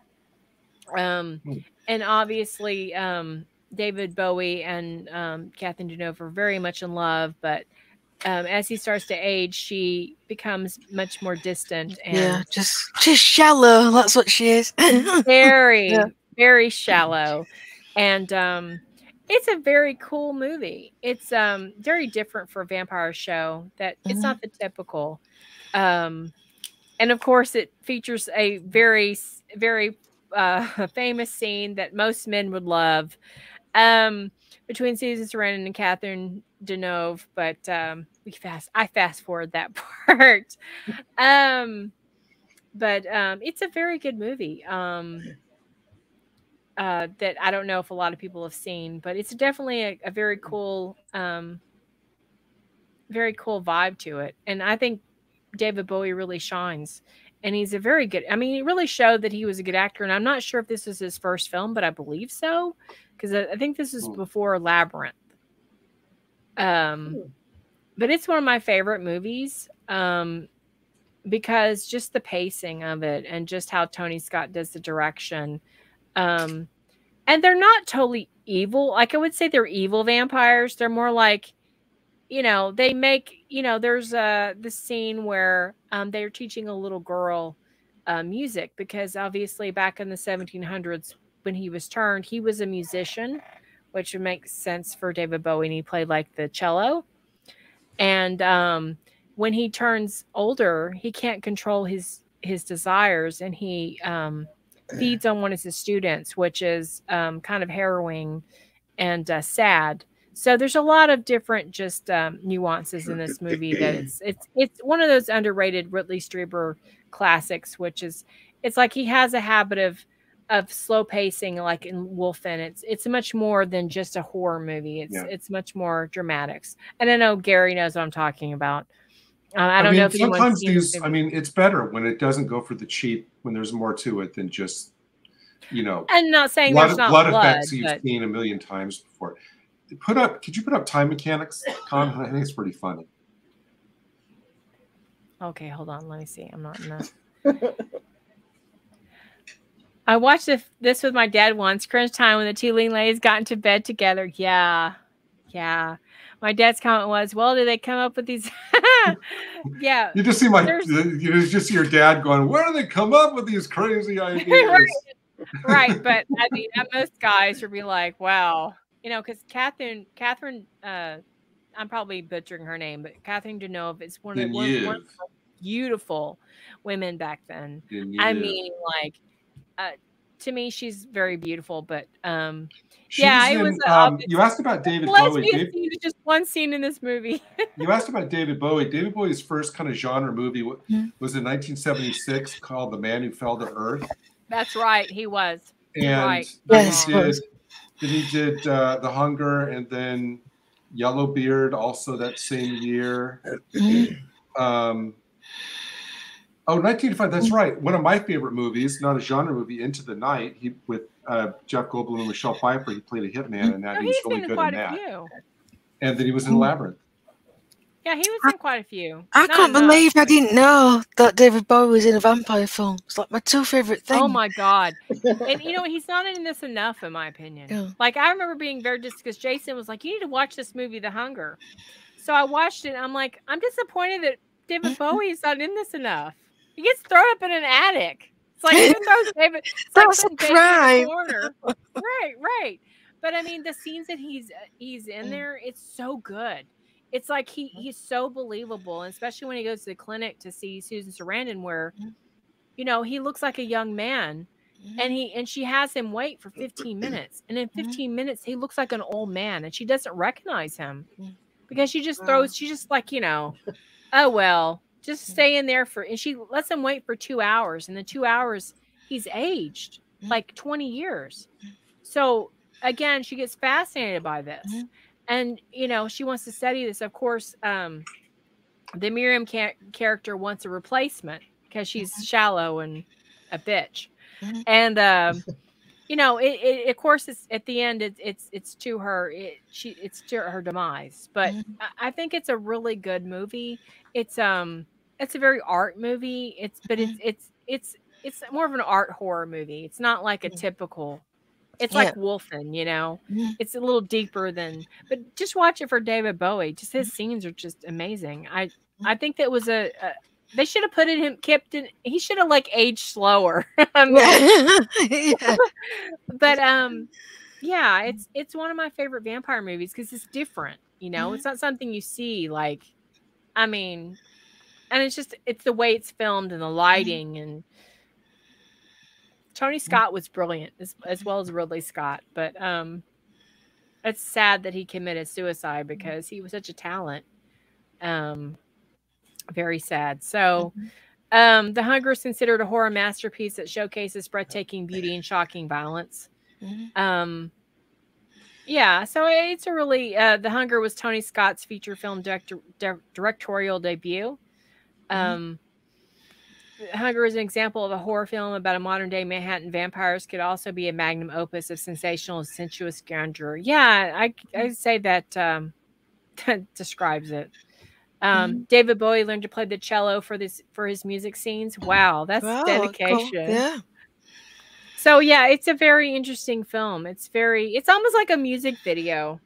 Speaker 2: And obviously, David Bowie and Catherine Deneuve are very much in love, but as he starts to age, she becomes much more distant and
Speaker 3: just shallow. That's what she is.
Speaker 2: Very, very shallow. And it's a very cool movie. It's very different for a vampire show. That it's not the typical. And of course, it features a very, very famous scene that most men would love. Between Susan Sarandon and Catherine Deneuve, but I fast forward that part. But it's a very good movie. that I don't know if a lot of people have seen, but it's definitely a very cool vibe to it. And I think David Bowie really shines. And he's a very good, I mean, he really showed that he was a good actor. And I'm not sure if this was his first film, but I believe so. Because I think this is before Labyrinth. But it's one of my favorite movies. Because just the pacing of it and just how Tony Scott does the direction. And they're not totally evil. Like I would say they're evil vampires. They're more like, you know, they make, you know, there's this scene where they're teaching a little girl music, because obviously back in the 1700s when he was turned, he was a musician, which would make sense for David Bowie, and he played like the cello. And when he turns older, he can't control his desires, and he feeds on one of his students, which is kind of harrowing and sad. So there's a lot of different just nuances in this movie that it's one of those underrated Ridley Strieber classics, which is, it's like he has a habit of slow pacing, like in Wolfen. It's much more than just a horror movie. It's much more dramatics. And I know Gary knows what I'm talking about. I don't know if
Speaker 4: sometimes these, I mean, it's better when it doesn't go for the cheap, when there's more to it than just, you know,
Speaker 2: and not saying
Speaker 4: blood,
Speaker 2: there's not
Speaker 4: blood
Speaker 2: blood
Speaker 4: effects you've seen a million times before. Could you put up Time Mechanics, Con? I think it's pretty funny.
Speaker 2: Okay, hold on. Let me see. I'm not in that. I watched this with my dad once. Crunch time when the two lean ladies got into bed together. Yeah. My dad's comment was, "Well, did they come up with these?" Yeah.
Speaker 4: You just see you just see your dad going, "Where do they come up with these crazy ideas?"
Speaker 2: Right. But I mean, most guys would be like, "Wow." You know, because Catherine, I'm probably butchering her name, but Catherine Deneuve is one of the beautiful women back then. I mean, like, to me, she's very beautiful. But it was.
Speaker 4: You asked about David Bowie.
Speaker 2: Scene is just one scene in this movie.
Speaker 4: You asked about David Bowie. David Bowie's first kind of genre movie was in 1976 called The Man Who Fell to Earth.
Speaker 2: That's right, he was.
Speaker 4: And then he did The Hunger, and then Yellowbeard also that same year. 1905, that's right. One of my favorite movies, not a genre movie, Into the Night. He with Jeff Goldblum and Michelle Pfeiffer. He played a hitman, and he was really good in that. And then he was in Labyrinth.
Speaker 2: Yeah, he was in quite a few.
Speaker 3: I can't believe I didn't know that David Bowie was in a vampire film. It's like my two favorite things.
Speaker 2: Oh my God. And you know, he's not in this enough, in my opinion. Yeah. Like, I remember being very because Jason was like, "You need to watch this movie, The Hunger." So I watched it, and I'm like, I'm disappointed that David Bowie is not in this enough. He gets thrown up in an attic. It's like, who throws David? It's
Speaker 3: That's
Speaker 2: like
Speaker 3: a crime.
Speaker 2: Right. But I mean, the scenes that he's in there, it's so good. It's like he's so believable, and especially when he goes to the clinic to see Susan Sarandon, where, you know, he looks like a young man, and she has him wait for 15 minutes, and in 15 minutes he looks like an old man, and she doesn't recognize him because she's just like, you know, oh well, just stay in there and she lets him wait for 2 hours, and in 2 hours he's aged like 20 years. So again, she gets fascinated by this. And, you know, she wants to study this. Of course, the Miriam character wants a replacement because she's shallow and a bitch. And, you know, it of course, it's at the end, it's to her, it's to her demise. But I think it's a really good movie. It's a very art movie. It's more of an art horror movie. It's not like a typical. It's like Wolfen, you know. It's a little deeper than, but just watch it for David Bowie. Just his scenes are just amazing. I think that was they should have kept it. He should have like aged slower. I mean, but yeah, it's one of my favorite vampire movies because it's different. You know, it's not something you see like. I mean, and it's the way it's filmed and the lighting and. Tony Scott was brilliant as well as Ridley Scott, but it's sad that he committed suicide because he was such a talent. Very sad. So, The Hunger is considered a horror masterpiece that showcases breathtaking beauty and shocking violence. Yeah, so it's a really The Hunger was Tony Scott's feature film directorial debut. Hunger is an example of a horror film about a modern day Manhattan vampires. Could also be a magnum opus of sensational, sensuous grandeur. Yeah, I say that that describes it. David Bowie learned to play the cello for his music scenes. Wow, that's dedication.
Speaker 3: Cool. Yeah.
Speaker 2: So yeah, it's a very interesting film. It's almost like a music video,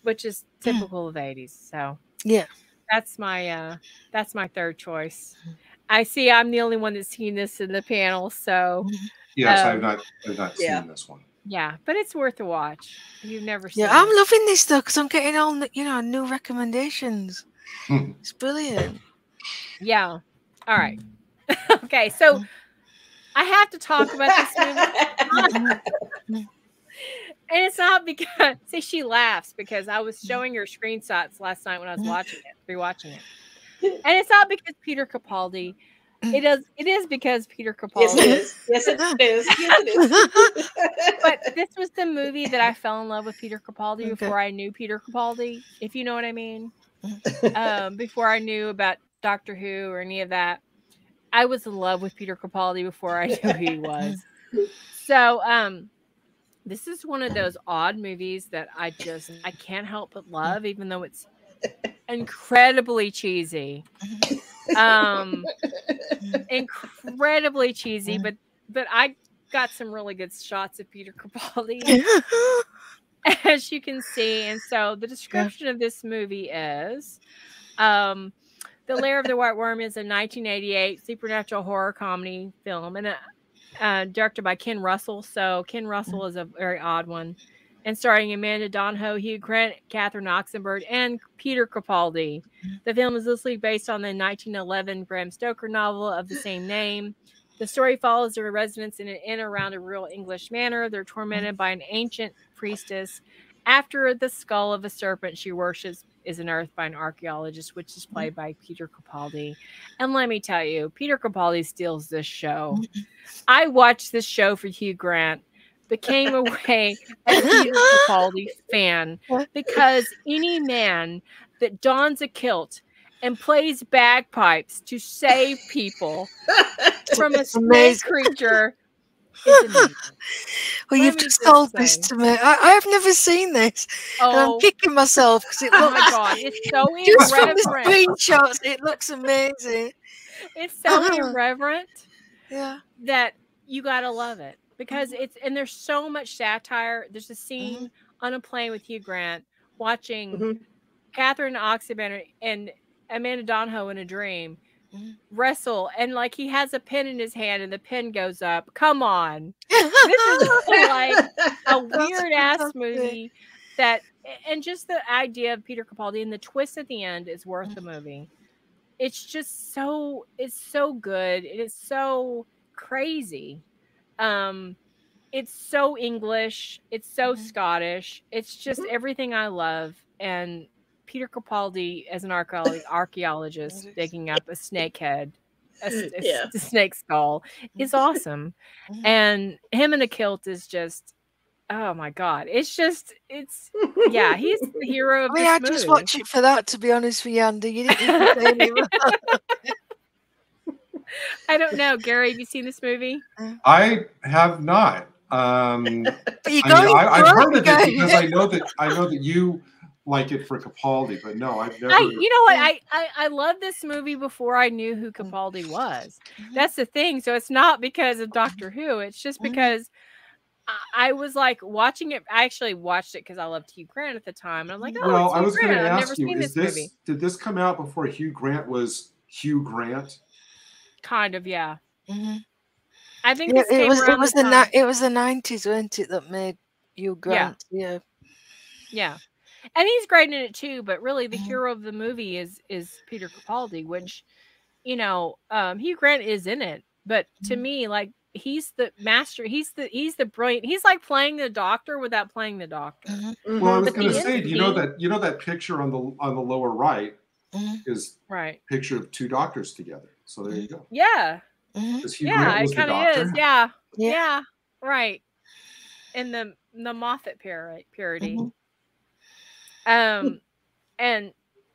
Speaker 2: which is typical of the 80s. So
Speaker 3: yeah,
Speaker 2: that's my third choice. I see I'm the only one that's seen this in the panel. So
Speaker 4: yes, I've not seen this one.
Speaker 2: Yeah, but it's worth a watch if you've never seen
Speaker 3: it. I'm loving this though because I'm getting all new recommendations. It's brilliant.
Speaker 2: Yeah. All right. Okay, so I have to talk about this movie. And it's not because she laughs because I was showing her screenshots last night when I was rewatching it. And it's not because Peter Capaldi. It is because Peter Capaldi.
Speaker 5: Yes, it is.
Speaker 2: But this was the movie that I fell in love with Peter Capaldi before I knew Peter Capaldi, if you know what I mean. Before I knew about Doctor Who or any of that. I was in love with Peter Capaldi before I knew who he was. So this is one of those odd movies that I can't help but love, even though it's incredibly cheesy. Incredibly cheesy, but I got some really good shots of Peter Capaldi, as you can see. And so the description of this movie is The Lair of the White Worm is a 1988 supernatural horror comedy film and directed by Ken Russell. So Ken Russell is a very odd one. And starring Amanda Donohoe, Hugh Grant, Catherine Oxenberg, and Peter Capaldi. The film is loosely based on the 1911 Bram Stoker novel of the same name. The story follows the residents in and around a rural English manor. They're tormented by an ancient priestess. After the skull of a serpent she worships is unearthed by an archaeologist, which is played by Peter Capaldi. And let me tell you, Peter Capaldi steals this show. I watched this show for Hugh Grant. Became away a Peter Capaldi fan because any man that dons a kilt and plays bagpipes to save people from a snake creature is amazing.
Speaker 3: Well, you've just told this to me. I have never seen this. And I'm kicking myself because it looks.
Speaker 2: Oh my god, it's so
Speaker 3: just
Speaker 2: irreverent.
Speaker 3: From the screenshots, it looks amazing.
Speaker 2: It's so irreverent.
Speaker 3: Yeah.
Speaker 2: That you gotta love it. Because there's so much satire. There's a scene on a plane with Hugh Grant watching Catherine Oxenberg and Amanda Donohoe in a dream wrestle, and like he has a pen in his hand and the pen goes up. Come on. This is like a weird ass movie and just the idea of Peter Capaldi and the twist at the end is worth the movie. It's just it's so good. It is so crazy. It's so English, it's so Scottish, it's just everything I love. And Peter Capaldi as an archaeologist digging up a snake head, a snake skull is awesome. And him in a kilt is just, oh my god, it's he's the hero of this movie.
Speaker 3: I just watch it for that, to be honest with you, Andy. You didn't even say anything.
Speaker 2: I don't know, Gary. Have you seen this movie?
Speaker 4: I have not. I've heard of it because I know that you like it for Capaldi, but no, I've never.
Speaker 2: You know what? I love this movie before I knew who Capaldi was. That's the thing. So it's not because of Doctor Who. It's just because I was like watching it. I actually watched it because I loved Hugh Grant at the time, and I'm like, oh,
Speaker 4: well,
Speaker 2: it's
Speaker 4: I was
Speaker 2: going to
Speaker 4: ask you, did this come out before Hugh Grant was Hugh Grant?
Speaker 2: Kind of, yeah. I think
Speaker 3: it was the 90s, wasn't it, that made Hugh Grant? Yeah.
Speaker 2: And he's great in it too, but really the hero of the movie is Peter Capaldi, which, Hugh Grant is in it, but to me, like, he's the master. He's the brilliant. He's like playing the Doctor without playing the Doctor.
Speaker 4: Well, I was going to say, do you know that picture on the lower right is a picture of two doctors together. So there you go.
Speaker 2: Yeah.
Speaker 4: Hugh Grant was
Speaker 2: it kind
Speaker 4: the
Speaker 2: of
Speaker 4: Doctor.
Speaker 2: is. Yeah. Right. in the Moffat parody.
Speaker 3: Mm-hmm.
Speaker 2: And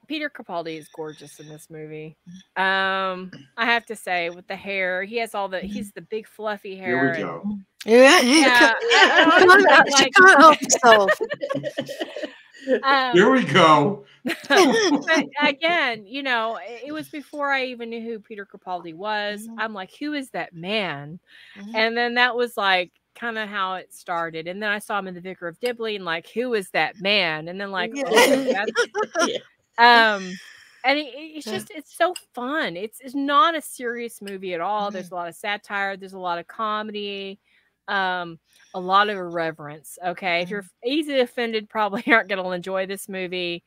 Speaker 2: Peter Capaldi is gorgeous in this movie. I have to say, with the hair, he has he's the big fluffy hair.
Speaker 4: Here we go.
Speaker 3: Yeah,
Speaker 2: like,
Speaker 3: can't help yourself.
Speaker 4: Here we go.
Speaker 2: But again, you know, it was before I even knew who Peter Capaldi was. I'm like, who is that man? And then that was like kind of how it started. And then I saw him in The Vicar of Dibley, and like, who is that man? And then like, and it's just, it's so fun. It's not a serious movie at all. There's a lot of satire. There's a lot of comedy. A lot of irreverence. Okay. If you're easily offended, probably aren't going to enjoy this movie.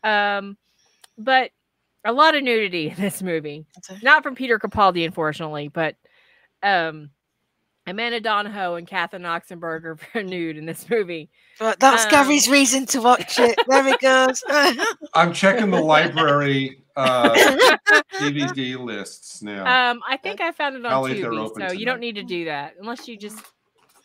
Speaker 2: But a lot of nudity in this movie, not from Peter Capaldi, unfortunately, but, Amanda Donahoe and Katherine Oxenberger are nude in this movie.
Speaker 3: But that's Gary's reason to watch it. There he goes.
Speaker 4: I'm checking the library DVD lists now.
Speaker 2: I think I found it on Tubi, so you don't need to do that unless you just,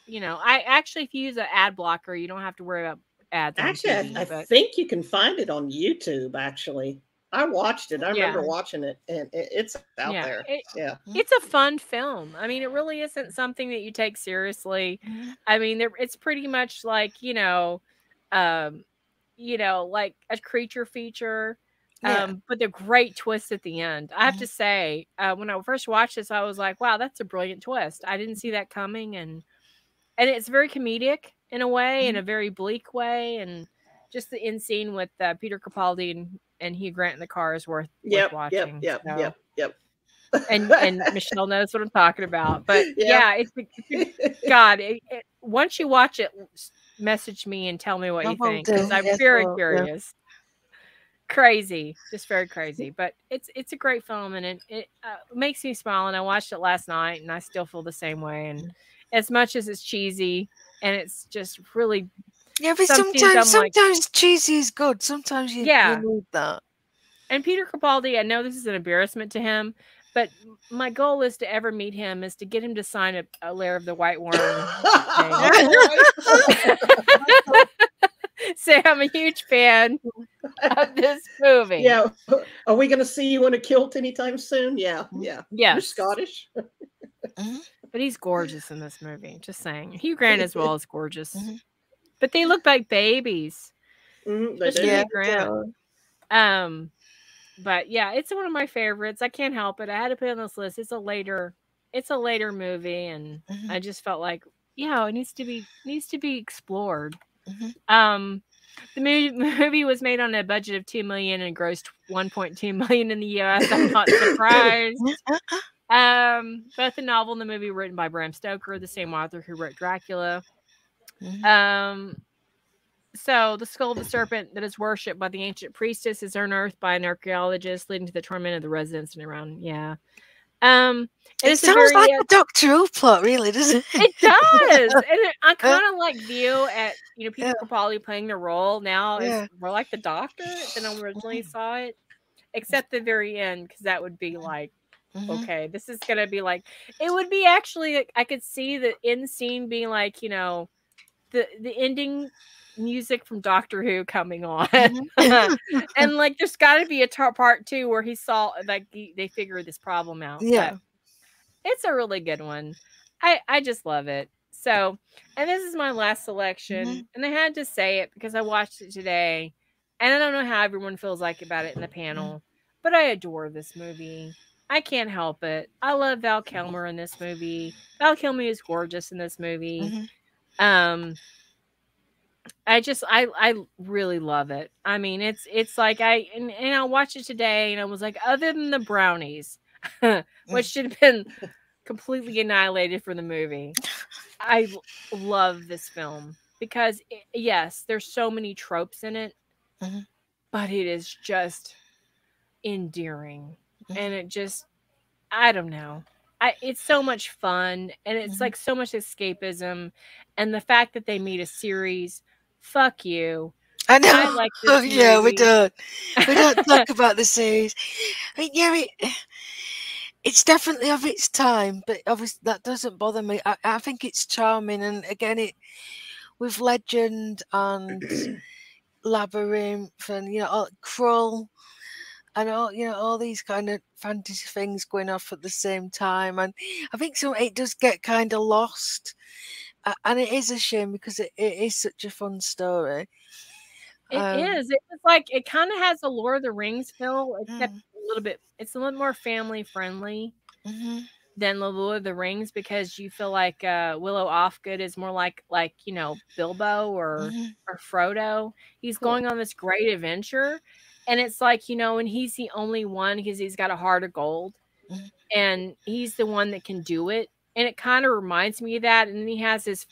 Speaker 2: you know. I actually, if you use an ad blocker, you don't have to worry about ads.
Speaker 5: Actually, I think you can find it on YouTube. Actually, I watched it. I remember watching it, and it's out there.
Speaker 2: It's a fun film. I mean, it really isn't something that you take seriously. I mean, it's pretty much like, you know, like a creature feature. But the great twist at the end. I have to say, when I first watched this, I was like, wow, that's a brilliant twist. I didn't see that coming, and it's very comedic in a way, in a very bleak way, and just the end scene with Peter Capaldi and Hugh Grant in the car is worth watching. Yep. And Michelle knows what I'm talking about. But it's God. Once you watch it, message me and tell me what you think, because I'm very curious. Crazy, just very crazy. But it's a great film, and it makes me smile. And I watched it last night, and I still feel the same way. And as much as it's cheesy, and it's just really.
Speaker 3: Yeah, but sometimes cheesy is good. Sometimes you need that.
Speaker 2: And Peter Capaldi, I know this is an embarrassment to him, but my goal is to ever meet him is to get him to sign a Lair of the White Worm. Say I'm a huge fan of this movie.
Speaker 5: Yeah. Are we going to see you in a kilt anytime soon? Yeah. Yeah. You're Scottish.
Speaker 2: But he's gorgeous in this movie. Just saying. Hugh Grant as well is gorgeous. But they look like babies.
Speaker 5: They do.
Speaker 2: Grant. But yeah, it's one of my favorites. I can't help it. I had to put it on this list. It's a later movie, and I just felt like, it needs to be explored. The movie was made on a budget of $2 million and grossed $1.2 million in the US. I'm not surprised. Both the novel and the movie were written by Bram Stoker, the same author who wrote Dracula. So the skull of the serpent that is worshipped by the ancient priestess is unearthed by an archaeologist, leading to the torment of the residents and around.
Speaker 3: It sounds like a Doctor Who plot, really, doesn't it?
Speaker 2: It does. And I kind of like view at Peter Capaldi playing the role now is more like the Doctor than I originally saw it, except the very end, because that would be like, okay, this is gonna be like, it would be actually, I could see the end scene being like, the ending music from Doctor Who coming on. And like there's got to be a part 2 where he saw like they figure this problem out. But it's a really good one. I just love it. So, and this is my last selection, and I had to say it because I watched it today, and I don't know how everyone feels like about it in the panel, but I adore this movie. I can't help it. I love Val Kilmer in this movie. Val Kilmer is gorgeous in this movie. I really love it. I mean, it's like I watched it today, and I was like, other than the brownies, which should have been completely annihilated for the movie, I love this film because yes, there's so many tropes in it, but it is just endearing, and it just, I don't know. It's so much fun, and it's like so much escapism, and the fact that they made a series, fuck you.
Speaker 3: I know.
Speaker 2: I like this movie.
Speaker 3: Yeah, we don't talk about the series. I mean, it's definitely of its time, but obviously that doesn't bother me. I think it's charming, and again, with Legend and Labyrinth and Krull and all these kind of fantasy things going off at the same time, and I think it does get kind of lost, and it is a shame because it is such a fun story.
Speaker 2: It is. It's like it kind of has a Lord of the Rings feel, except a little bit. It's a little more family friendly than the Lord of the Rings, because you feel like Willow Offgood is more like Bilbo or Frodo. He's going on this great adventure, and it's like and he's the only one because he's got a heart of gold, and he's the one that can do it. And it kind of reminds me of that. And then he has his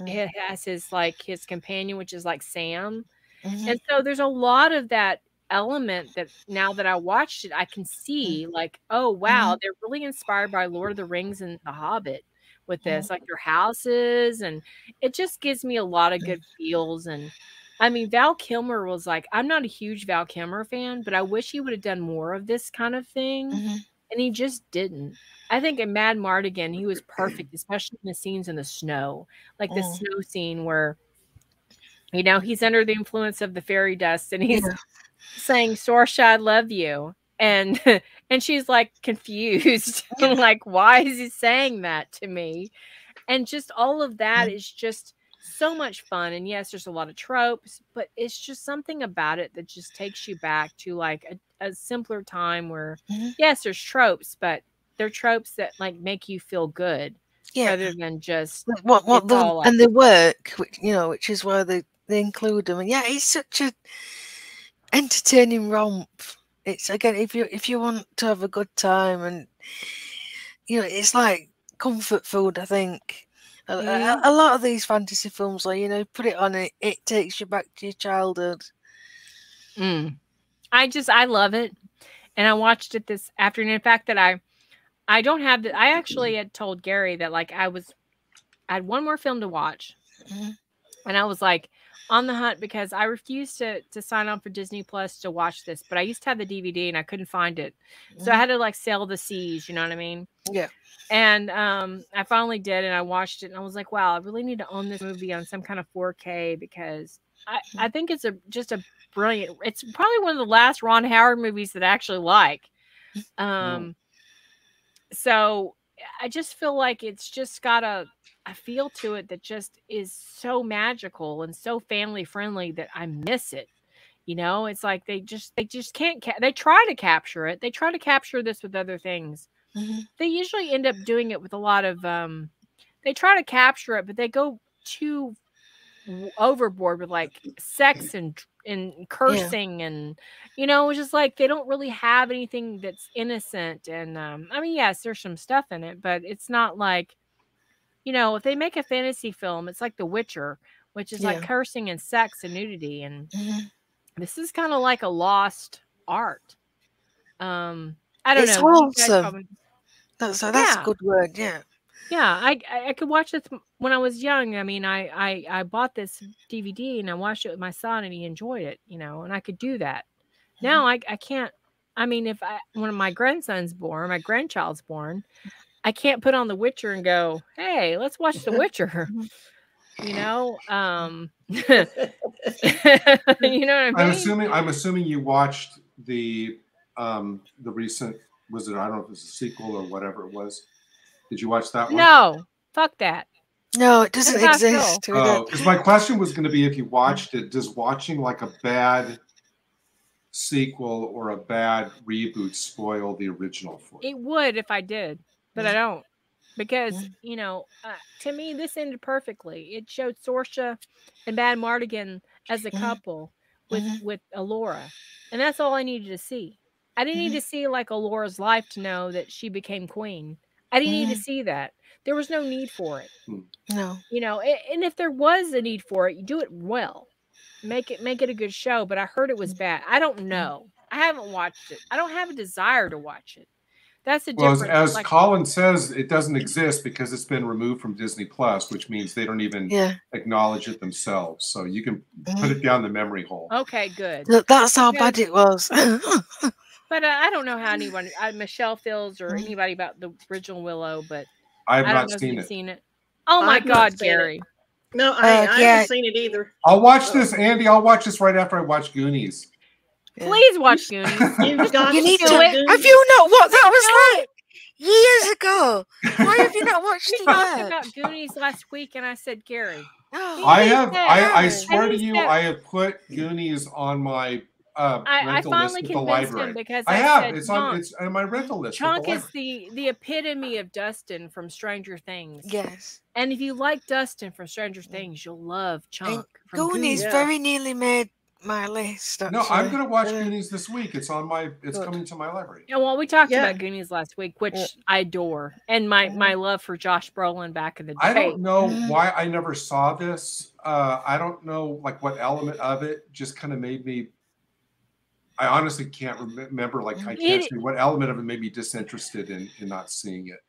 Speaker 2: his companion, which is like Sam. And so there's a lot of that element that now that I watched it, I can see like, oh, wow, they're really inspired by Lord of the Rings and The Hobbit with this, like their houses. And it just gives me a lot of good feels. And I mean, Val Kilmer was like, I'm not a huge Val Kilmer fan, but I wish he would have done more of this kind of thing. And he just didn't. I think in Mad Mardigan, he was perfect, especially in the scenes in the snow, like the snow scene where he's under the influence of the fairy dust and he's saying, Sorsha, I love you. And she's like confused. Like, why is he saying that to me? And just all of that is just so much fun. And yes, there's a lot of tropes, but it's just something about it that just takes you back to like a simpler time where, yes, there's tropes, but they're tropes that like make you feel good rather than just
Speaker 3: and they work, which is why they include them. And it's such a entertaining romp. It's again, if you want to have a good time, and it's like comfort food. I think a lot of these fantasy films, like put it on, it takes you back to your childhood.
Speaker 2: I love it, and I watched it this afternoon. In fact, that I don't have the. I actually had told Gary that like I had one more film to watch, and I was like on the hunt because I refused to sign on for Disney Plus to watch this, but I used to have the DVD and I couldn't find it, so I had to like sail the seas. You know what I mean?
Speaker 3: Yeah.
Speaker 2: And I finally did, and I watched it, and I was like, wow, I really need to own this movie on some kind of 4K because I think it's just a brilliant. It's probably one of the last Ron Howard movies that I actually like. So I just feel like it's just got a feel to it that just is so magical and so family friendly that I miss it. It's like they just can't. They try to capture it. They try to capture this with other things. They usually end up doing it with a lot of. They try to capture it, but they go too overboard with like sex and cursing and it's just like they don't really have anything that's innocent. And I mean, yes, there's some stuff in it, but it's not like if they make a fantasy film, it's like The Witcher, which is like cursing and sex and nudity, and this is kind of like a lost art. I don't know.
Speaker 3: Wholesome. That's a good word.
Speaker 2: Yeah, I could watch this when I was young. I mean, I bought this DVD and I watched it with my son, and he enjoyed it, and I could do that. Now I can't. I mean, when my grandson's born, my grandchild's born, I can't put on The Witcher and go, hey, let's watch The Witcher. You know what I mean?
Speaker 4: I'm assuming you watched the recent, was it, I don't know if it was a sequel or whatever it was. Did you watch that one?
Speaker 2: No, fuck that.
Speaker 3: No, it doesn't exist.
Speaker 4: Because my question was going to be, if you watched it, does watching like a bad sequel or a bad reboot spoil the original for you?
Speaker 2: It would if I did, but I don't. Because, to me, this ended perfectly. It showed Sorsha and Mad Mardigan as a couple with Allura. And that's all I needed to see. I didn't need to see like Allura's life to know that she became queen. I didn't need to see that. There was no need for it.
Speaker 3: No.
Speaker 2: And if there was a need for it, you do it well. Make it a good show. But I heard it was bad. I don't know. I haven't watched it. I don't have a desire to watch it. That's the difference.
Speaker 4: Well, as Colin says, it doesn't exist because it's been removed from Disney Plus, which means they don't even acknowledge it themselves. So you can put it down the memory hole.
Speaker 2: Okay, good.
Speaker 3: Look, that's how bad it was.
Speaker 2: But I don't know how anyone, Michelle feels or anybody about the original Willow, but
Speaker 4: I have not seen it.
Speaker 2: Oh my God, Gary.
Speaker 5: No, I haven't seen it either.
Speaker 4: I'll watch this, Andy. I'll watch this right after I watch Goonies.
Speaker 2: Please watch Goonies.
Speaker 5: You
Speaker 3: need to. Have you not watched? That was like years ago. Why have you not watched it?
Speaker 2: We talked about Goonies last week, and I said, Gary.
Speaker 3: Oh.
Speaker 4: I have. I swear to you, I have put Goonies on my rental list at the library.
Speaker 2: Because
Speaker 4: I have. It's on my rental list.
Speaker 2: Chunk is the epitome of Dustin from Stranger Things.
Speaker 3: Yes.
Speaker 2: And if you like Dustin from Stranger Things, you'll love Chunk.
Speaker 3: Goonies very nearly made my list. Actually.
Speaker 4: No, I'm going to watch Goonies this week. It's on my. It's coming to my library.
Speaker 2: Yeah, well, we talked about Goonies last week, which I adore, and my love for Josh Brolin back in the day.
Speaker 4: I don't know why I never saw this. I don't know like what element of it just kind of made me. I honestly can't remember. Like I can't say what element of it made me disinterested in not seeing it.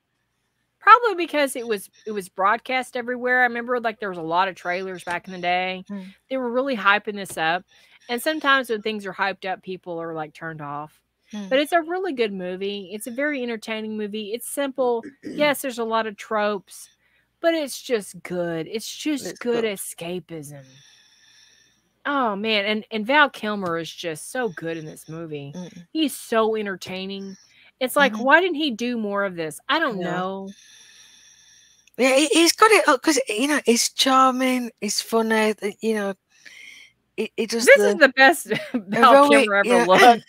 Speaker 2: Probably because it was broadcast everywhere. I remember like there was a lot of trailers back in the day. They were really hyping this up. And sometimes when things are hyped up, people are like turned off. But it's a really good movie. It's a very entertaining movie. It's simple. Yes, there's a lot of tropes, but it's just good. It's just good escapism. Oh man, and Val Kilmer is just so good in this movie. He's so entertaining. It's like, why didn't he do more of this? I don't know.
Speaker 3: Yeah, he's got it because he's charming, he's funny. It just
Speaker 2: this is the best Val Kilmer ever looked.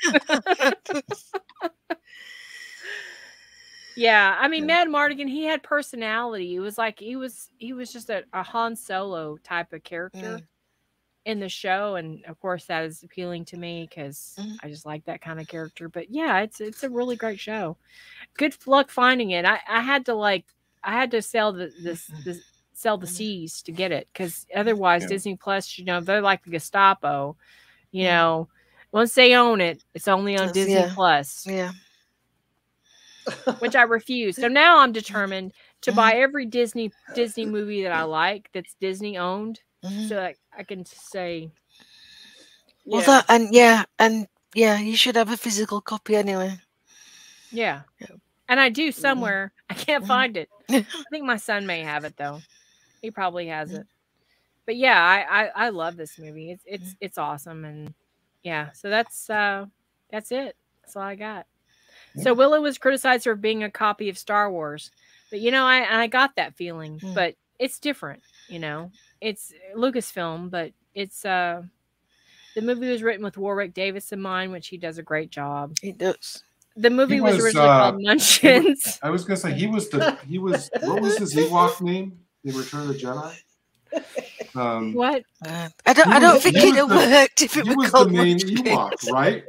Speaker 2: Yeah, I mean, Mad Mardigan, he had personality. It was like he was just a Han Solo type of character in the show, and of course that is appealing to me because I just like that kind of character. But yeah, it's a really great show. Good luck finding it. I had to sell sell the seas to get it because otherwise Disney Plus, they're like the Gestapo. Once they own it, it's only on Disney Plus.
Speaker 3: Yeah.
Speaker 2: Which I refuse. So now I'm determined to buy every Disney movie that I like that's Disney owned. So that I can say,
Speaker 3: you should have a physical copy anyway.
Speaker 2: Yeah. And I do somewhere. I can't find it. I think my son may have it though. He probably has it. But yeah, I love this movie. It's awesome, and yeah. So that's it. That's all I got. So Willow was criticized for being a copy of Star Wars, but I got that feeling. But it's different. It's Lucasfilm, but it's the movie was written with Warwick Davis in mind, which he does a great job.
Speaker 3: He does.
Speaker 2: The movie was originally called Munchkins.
Speaker 4: I was gonna say he was what was his Ewok name in Return of the Jedi?
Speaker 2: What?
Speaker 3: I don't think it'd have worked if it was called
Speaker 4: the main
Speaker 3: Munchkins.
Speaker 4: Ewok, right?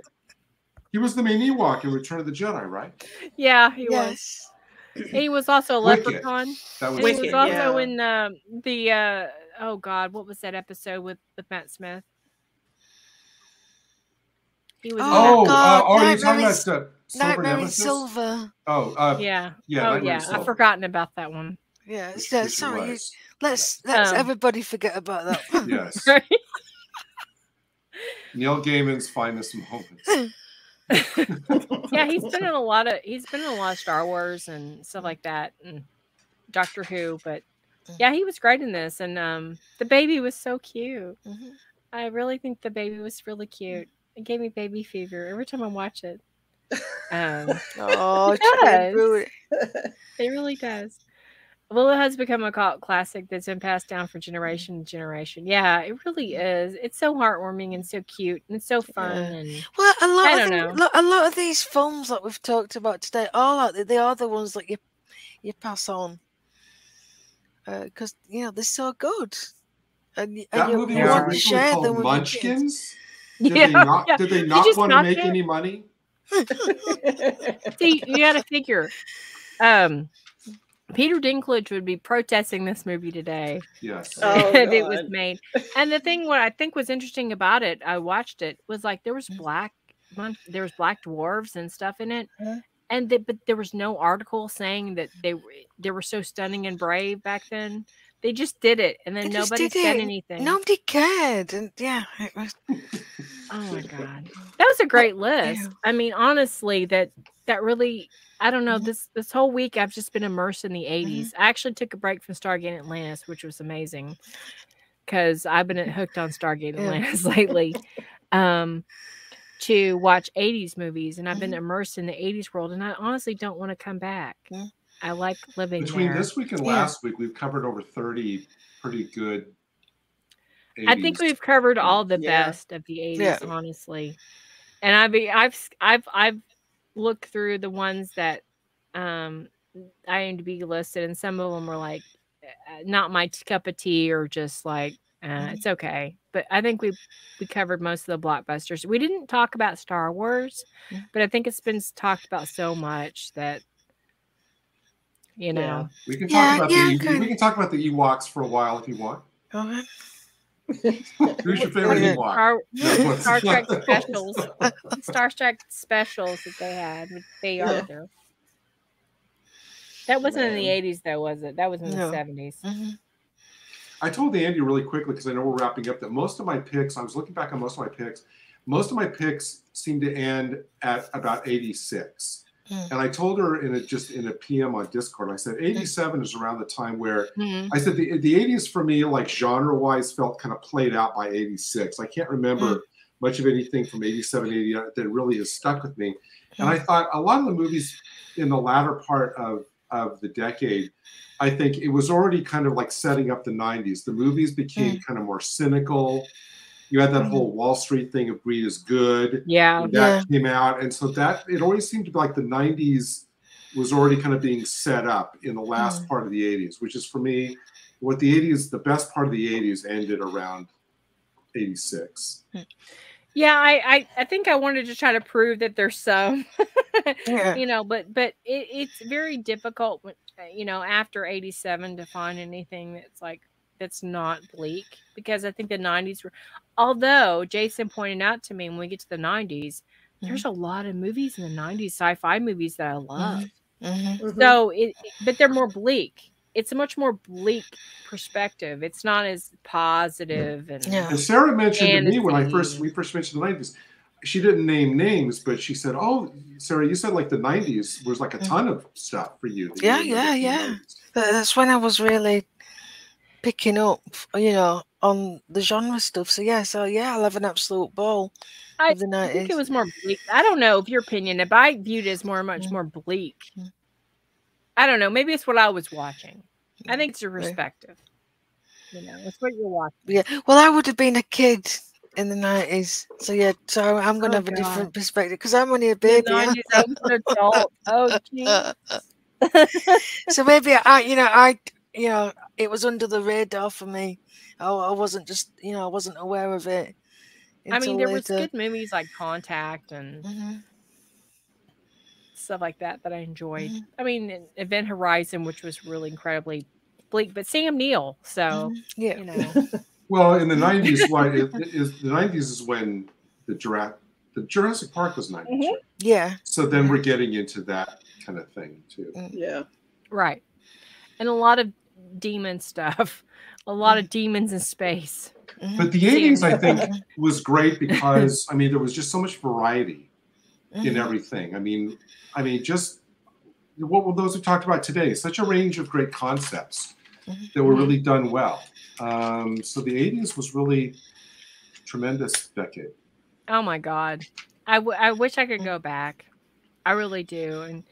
Speaker 4: He was the main Ewok in Return of the Jedi, right?
Speaker 2: Yeah, he was. He was also a leprechaun.
Speaker 4: That was
Speaker 2: he was also in the oh God, what was that episode with Matt Smith? He was.
Speaker 4: You're talking about
Speaker 3: Nightmare in Silver.
Speaker 2: Yeah. I've forgotten about that one.
Speaker 3: Yeah. Sorry. Let's everybody forget about that one.
Speaker 4: Yes. Neil Gaiman's finest moments.
Speaker 2: Yeah, he's been in a lot of Star Wars and stuff like that, and Doctor Who. But yeah, he was great in this, and the baby was so cute. I really think the baby was really cute. It gave me baby fever every time I watch it. It really does. Willow has become a cult classic that's been passed down from generation to generation. Yeah, it really is. It's so heartwarming and so cute and it's so fun. And
Speaker 3: a lot of these films that we've talked about today they are the ones that you pass on because they're so good. And
Speaker 4: that movie was originally called Munchkins. Did they not want to make any money?
Speaker 2: See, you got to figure. Peter Dinklage would be protesting this movie today.
Speaker 4: Yes.
Speaker 2: If it was made. And the thing what I think was interesting about it, I watched it, was like there was black dwarves and stuff in it. But there was no article saying that they were so stunning and brave back then. They just did it, and then nobody said anything.
Speaker 3: Nobody cared, and it was.
Speaker 2: Oh my God, that was a great list. I mean, honestly, that that really, I don't know, this whole week I've just been immersed in the 80s. I actually took a break from Stargate Atlantis, which was amazing because I've been hooked on Stargate Atlantis lately. To watch 80s movies, and I've been immersed in the 80s world, and I honestly don't want to come back. I like living
Speaker 4: Between
Speaker 2: there.
Speaker 4: this week and last week, we've covered over 30 pretty good 80s.
Speaker 2: I think we've covered all the best of the 80s, honestly. And I've looked through the ones that IMDb listed, and some of them were like not my cup of tea, or just like it's okay. But I think we covered most of the blockbusters. We didn't talk about Star Wars, but I think it's been talked about so much that you know.
Speaker 4: We can talk about we can talk about the Ewoks for a while if you want.
Speaker 3: Okay.
Speaker 4: Who's your favorite Ewok?
Speaker 2: Star Trek specials. Star Trek specials that they had with Bea Arthur. That wasn't in the 80s, though, was it? That was in the 70s.
Speaker 4: I told Andy really quickly, because I know we're wrapping up, that most of my picks, I was looking back on most of my picks seem to end at about 86. And I told her in a PM on Discord, I said 87 is around the time where I said the 80s for me, like genre-wise, felt kind of played out by 86. I can't remember much of anything from 87, 88 that really has stuck with me. And I thought a lot of the movies in the latter part of the decade, I think it was already kind of like setting up the 90s. The movies became kind of more cynical. You had that whole Wall Street thing of greed is good. That came out. And so that it always seemed to be like the 90s was already kind of being set up in the last part of the 80s, which is for me, what the 80s, the best part of the 80s ended around 86.
Speaker 2: Yeah, I think I wanted to try to prove that there's some, you know, but it's very difficult, you know, after 87 to find anything that's like, that's not bleak, because I think the 90s were, although Jason pointed out to me when we get to the 90s, there's a lot of movies in the 90s, sci-fi movies that I love. So but they're more bleak. It's a much more bleak perspective. It's not as positive. And
Speaker 4: Sarah mentioned to me when we first mentioned the 90s, she didn't name names, but she said, "Oh, Sarah, you said like the 90s was like a ton of stuff for you."
Speaker 3: Yeah. That's when I was really picking up, you know, on the genre stuff. So I'll have an absolute ball.
Speaker 2: I think it was more bleak. I don't know of your opinion, but I viewed it as much more bleak. I don't know. Maybe it's what I was watching. I think it's your perspective. You know, it's what you're watching.
Speaker 3: Yeah. Well, I would have been a kid in the 90s. So I'm going to have a different perspective because I'm only a baby.
Speaker 2: In the 90s, I was an adult. Oh, geez.
Speaker 3: So maybe it was under the radar for me. I wasn't just, I wasn't aware of it.
Speaker 2: I mean, there was good movies like Contact and stuff like that I enjoyed. I mean, Event Horizon, which was really incredibly bleak, but Sam Neill. So you know.
Speaker 4: Well, in the 90s, the 90s is when the Jurassic Park was 90s. Right?
Speaker 3: Yeah.
Speaker 4: So then we're getting into that kind of thing too.
Speaker 5: Yeah.
Speaker 2: Right. And a lot of demon stuff. A lot of demons in space.
Speaker 4: But the 80s, I think, was great because I mean there was just so much variety in everything. I mean, just what were those we talked about today? Such a range of great concepts that were really done well. So the 80s was really a tremendous decade.
Speaker 2: Oh my God. I wish I could go back. I really do.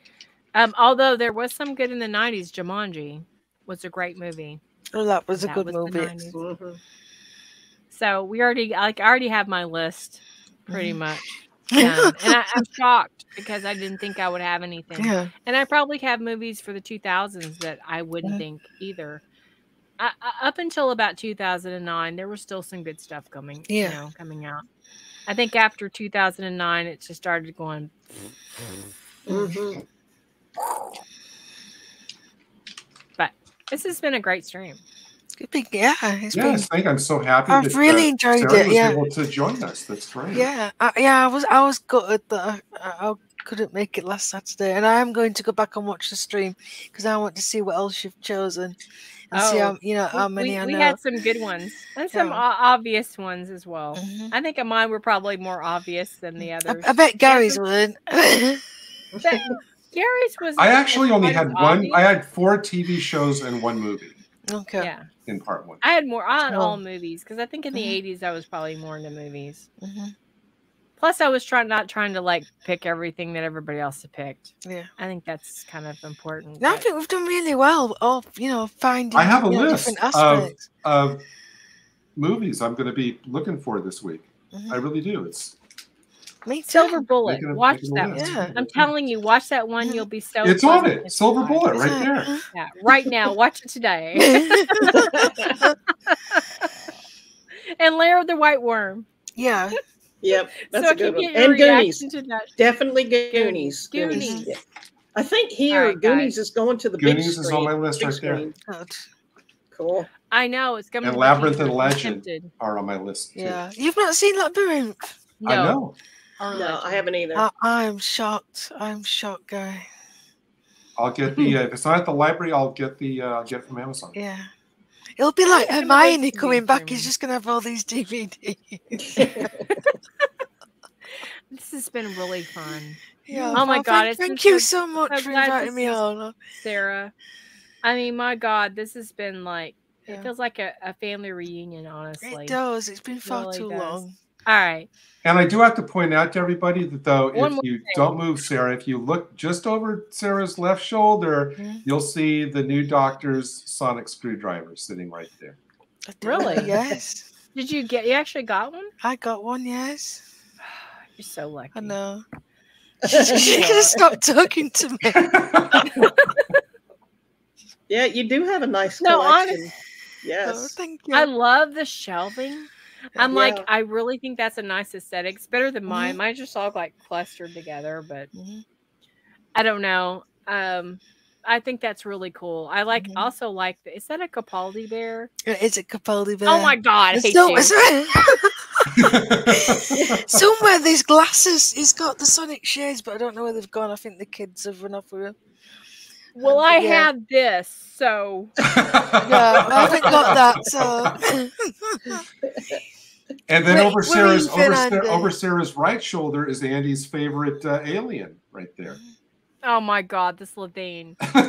Speaker 2: And although there was some good in the 90s, Jumanji was a great movie.
Speaker 3: Oh, that was a good movie.
Speaker 2: So I already have my list pretty much done. And I'm shocked because I didn't think I would have anything.
Speaker 3: Yeah.
Speaker 2: And I probably have movies for the 2000s that I wouldn't think either. Up until about 2009, there was still some good stuff coming out. I think after 2009, it just started going. But this has been a great stream.
Speaker 4: I'm so happy.
Speaker 3: I've really enjoyed
Speaker 4: Sarah
Speaker 3: it.
Speaker 4: Was able to join us. That's great.
Speaker 3: Yeah, I was gutted that I couldn't make it last Saturday, and I am going to go back and watch the stream because I want to see what else you've chosen and see how many I know.
Speaker 2: We had some good ones and some obvious ones as well. I think mine were probably more obvious than the others.
Speaker 3: I bet Gary's would.
Speaker 2: Gary's was.
Speaker 4: I actually only had one.
Speaker 2: obvious.
Speaker 4: I had 4 TV shows and 1 movie.
Speaker 3: Okay.
Speaker 2: Yeah.
Speaker 4: In part 1.
Speaker 2: I had more. I had all movies because I think in the 80s I was probably more into movies. Plus, I was not trying to like pick everything that everybody else had picked.
Speaker 3: Yeah.
Speaker 2: I think that's kind of important.
Speaker 3: No, I think we've done really well of finding.
Speaker 4: I have a list
Speaker 3: different aspects
Speaker 4: of movies I'm going to be looking for this week. I really do. It's
Speaker 3: me too.
Speaker 2: Silver Bullet. Watch that one.
Speaker 3: Yeah.
Speaker 2: I'm telling you, watch that one. You'll be so.
Speaker 4: It's on it. Silver Bullet, right there.
Speaker 2: Yeah, right now. Watch it today. And Lair of the White Worm.
Speaker 3: Yeah.
Speaker 5: Yep, that's
Speaker 2: so
Speaker 5: a good one.
Speaker 2: And
Speaker 5: Goonies. Definitely Goonies.
Speaker 2: Goonies.
Speaker 5: Yeah. I think here
Speaker 2: right,
Speaker 5: Goonies is going to the
Speaker 4: Goonies
Speaker 5: big
Speaker 4: is
Speaker 5: screen.
Speaker 4: on my list right
Speaker 5: screen.
Speaker 4: there.
Speaker 5: Cool.
Speaker 2: I know it's coming.
Speaker 4: And Labyrinth and Legend are on my list too.
Speaker 3: Yeah. You've not seen Labyrinth?
Speaker 2: No.
Speaker 4: I know.
Speaker 5: No, I haven't either.
Speaker 3: I'm shocked. I'm shocked, guy.
Speaker 4: I'll get the if it's not at the library, I'll get it from Amazon.
Speaker 3: Yeah. It'll be like Hermione coming back. He's just gonna have all these DVDs.
Speaker 2: This has been really fun.
Speaker 3: Yeah.
Speaker 2: Oh my God!
Speaker 3: Thank you so much for inviting me on,
Speaker 2: Sarah. I mean, my God, this has been like it feels like a family reunion. Honestly,
Speaker 3: it does. It's been far too long.
Speaker 2: All right.
Speaker 4: And I do have to point out to everybody that though, if you
Speaker 2: thing.
Speaker 4: don't move, Sarah, if you look just over Sarah's left shoulder, you'll see the new Doctor's sonic screwdriver sitting right there.
Speaker 2: Really?
Speaker 3: Yes.
Speaker 2: Did you actually got one?
Speaker 3: I got one. Yes.
Speaker 2: You're so lucky.
Speaker 3: I know. She could have stopped talking to me.
Speaker 5: Yeah, you do have a nice collection. Yes.
Speaker 3: Oh, thank you.
Speaker 2: I love the shelving. I'm like, I really think that's a nice aesthetic. It's better than mine. Mine's just all like clustered together, but I don't know. I think that's really cool. I like also like is that a Capaldi bear?
Speaker 3: Is it Capaldi bear?
Speaker 2: Oh my God, I hate you.
Speaker 3: Somewhere these glasses, he's got the Sonic shades, but I don't know where they've gone. I think the kids have run off with them.
Speaker 2: Well, I have this, so
Speaker 3: yeah, I haven't got that. So,
Speaker 4: and then over Sarah's right shoulder is Andy's favorite alien, right there.
Speaker 2: Oh my God, this Levine, this party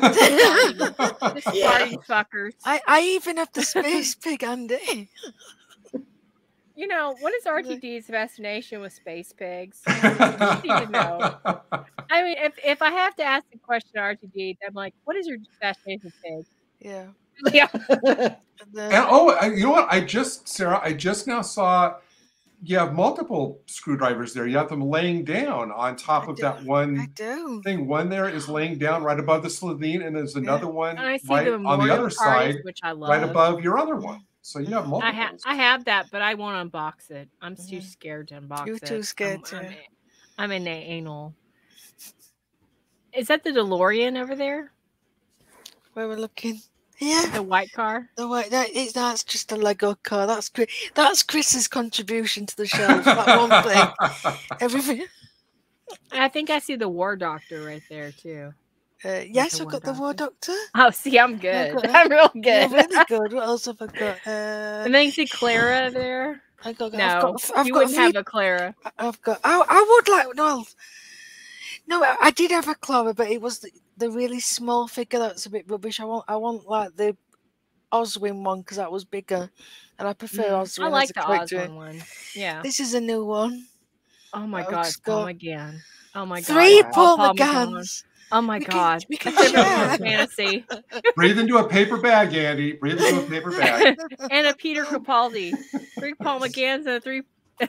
Speaker 2: fuckers.
Speaker 3: I even have the space pig, Andy.
Speaker 2: You know, what is RTD's fascination with space pigs? You need to know. I mean, if I have to ask a question to RTD, I'm like, what is your fascination with pigs?
Speaker 3: Yeah.
Speaker 4: And, you know what? Sarah, I just now saw you have multiple screwdrivers there. You have them laying down on top of that one thing. One there is laying down right above the Slovene, and there's another one right on the other side,
Speaker 2: which I love.
Speaker 4: right above your other one. So you have multiple.
Speaker 2: I have that, but I won't unbox it. I'm too scared to unbox it.
Speaker 3: You're too scared
Speaker 2: I'm in the anal. Is that the DeLorean over there?
Speaker 3: Where we're looking? Yeah.
Speaker 2: The white car?
Speaker 3: The white that's just a Lego car. That's Chris's contribution to the shelf. That one thing. Everything.
Speaker 2: I think I see the War Doctor right there too.
Speaker 3: Yes, I've got the War Doctor.
Speaker 2: Oh, see, I'm good. I'm real good.
Speaker 3: You're really good. What else have I got?
Speaker 2: And then you see Clara there.
Speaker 3: I've got
Speaker 2: you wouldn't have a Clara.
Speaker 3: I've got. I would like. No, I did have a Clara, but it was the really small figure that's a bit rubbish. I want like the Oswin one because that was bigger, and I prefer Oswin.
Speaker 2: I like the Oswin one. Yeah.
Speaker 3: This is a new one.
Speaker 2: Oh my God, Paul McGann. Oh my God.
Speaker 3: 3 Paul McGanns.
Speaker 2: Oh my God.
Speaker 3: We can share.
Speaker 2: Fantasy.
Speaker 4: Breathe into a paper bag, Andy. Breathe into a paper bag.
Speaker 2: And a Peter Capaldi. 3 Paul McGanns and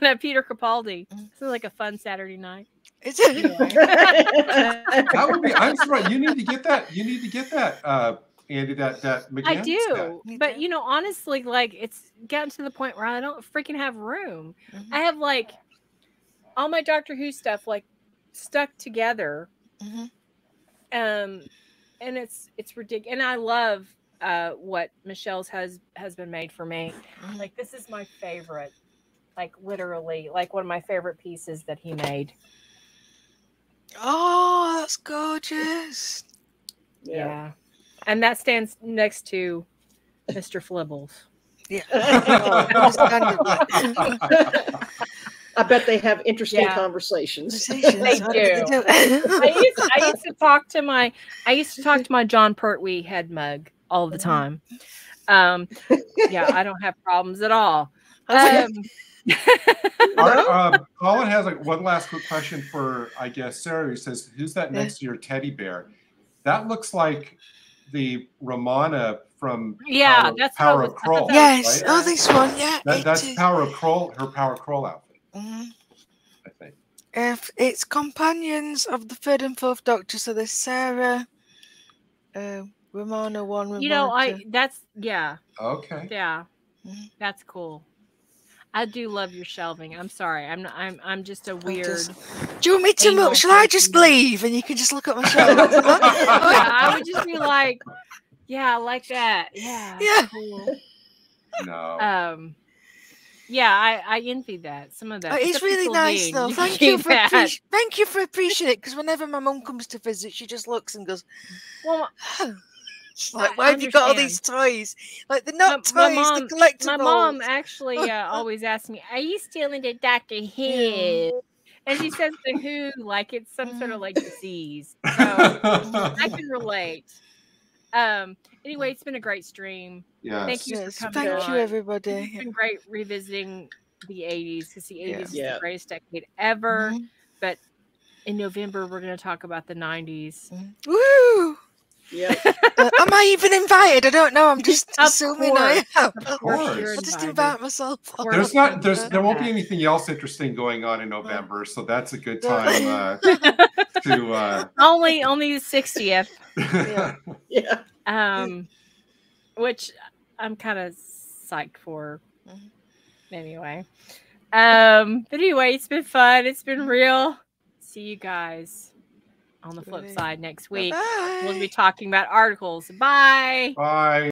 Speaker 2: a Peter Capaldi. This is like a fun Saturday night.
Speaker 3: Is it?
Speaker 4: That would be. I'm sorry. You need to get that. Andy. That McGann.
Speaker 2: I do, but honestly, like it's gotten to the point where I don't freaking have room. I have like all my Doctor Who stuff like stuck together. And it's ridiculous. And I love what Michelle's has been made for me. Like this is my favorite, like literally, like one of my favorite pieces that he made.
Speaker 3: Oh, that's gorgeous.
Speaker 2: Yeah. And that stands next to Mr. Flibbles.
Speaker 3: Yeah.
Speaker 5: I bet bet they have interesting conversations.
Speaker 2: They do. I used to talk to my John Pertwee head mug all the time. Yeah, I don't have problems at all.
Speaker 4: Colin has like one last quick question for, I guess, Sarah. He says, "Who's that next to your teddy bear?" That looks like the Romana from Power of Kroll.
Speaker 3: Yes.
Speaker 4: Right?
Speaker 3: Oh, this one. Yeah.
Speaker 4: That's Power of Kroll. Her Power of Kroll outfit. I think.
Speaker 3: If it's companions of the third and fourth Doctor, so there's Sarah, Romana 1, Romana 2.
Speaker 4: Okay.
Speaker 2: Yeah. That's cool. I do love your shelving. I'm sorry. I'm just a weird.
Speaker 3: Do you want me to look? Shall I just leave and you can just look at my shelves?
Speaker 2: I would just be like, yeah, like that. Yeah.
Speaker 3: Yeah.
Speaker 2: Cool.
Speaker 4: No.
Speaker 2: Yeah, I envy that. Some of that.
Speaker 3: It's really nice though. Thank you for appreciating it, because whenever my mum comes to visit, she just looks and goes,
Speaker 2: well,
Speaker 3: like, why have you got all these toys? Like, they're not toys, they're collectibles.
Speaker 2: My mom actually always asks me, "Are you still into Dr. Who?" And she says the Who like it's some sort of like disease. So I can relate. Anyway, it's been a great stream.
Speaker 4: Yes.
Speaker 2: Thank you for coming
Speaker 3: Thank you, everybody.
Speaker 2: It's been great revisiting the 80s, because the 80s is the greatest decade ever. But in November, we're going to talk about the 90s.
Speaker 3: Woo!
Speaker 5: Yeah.
Speaker 3: Am I even invited? I don't know. I'm just assuming I am.
Speaker 4: Of course.
Speaker 3: I'll just invite myself.
Speaker 4: There won't be anything else interesting going on in November, so that's a good time to
Speaker 2: only the 60th.
Speaker 5: Yeah.
Speaker 2: Which I'm kind of psyched for. Anyway. But anyway, it's been fun. It's been real. See you guys on the flip side next week.
Speaker 3: Bye.
Speaker 2: We'll be talking about articles. Bye.
Speaker 4: Bye.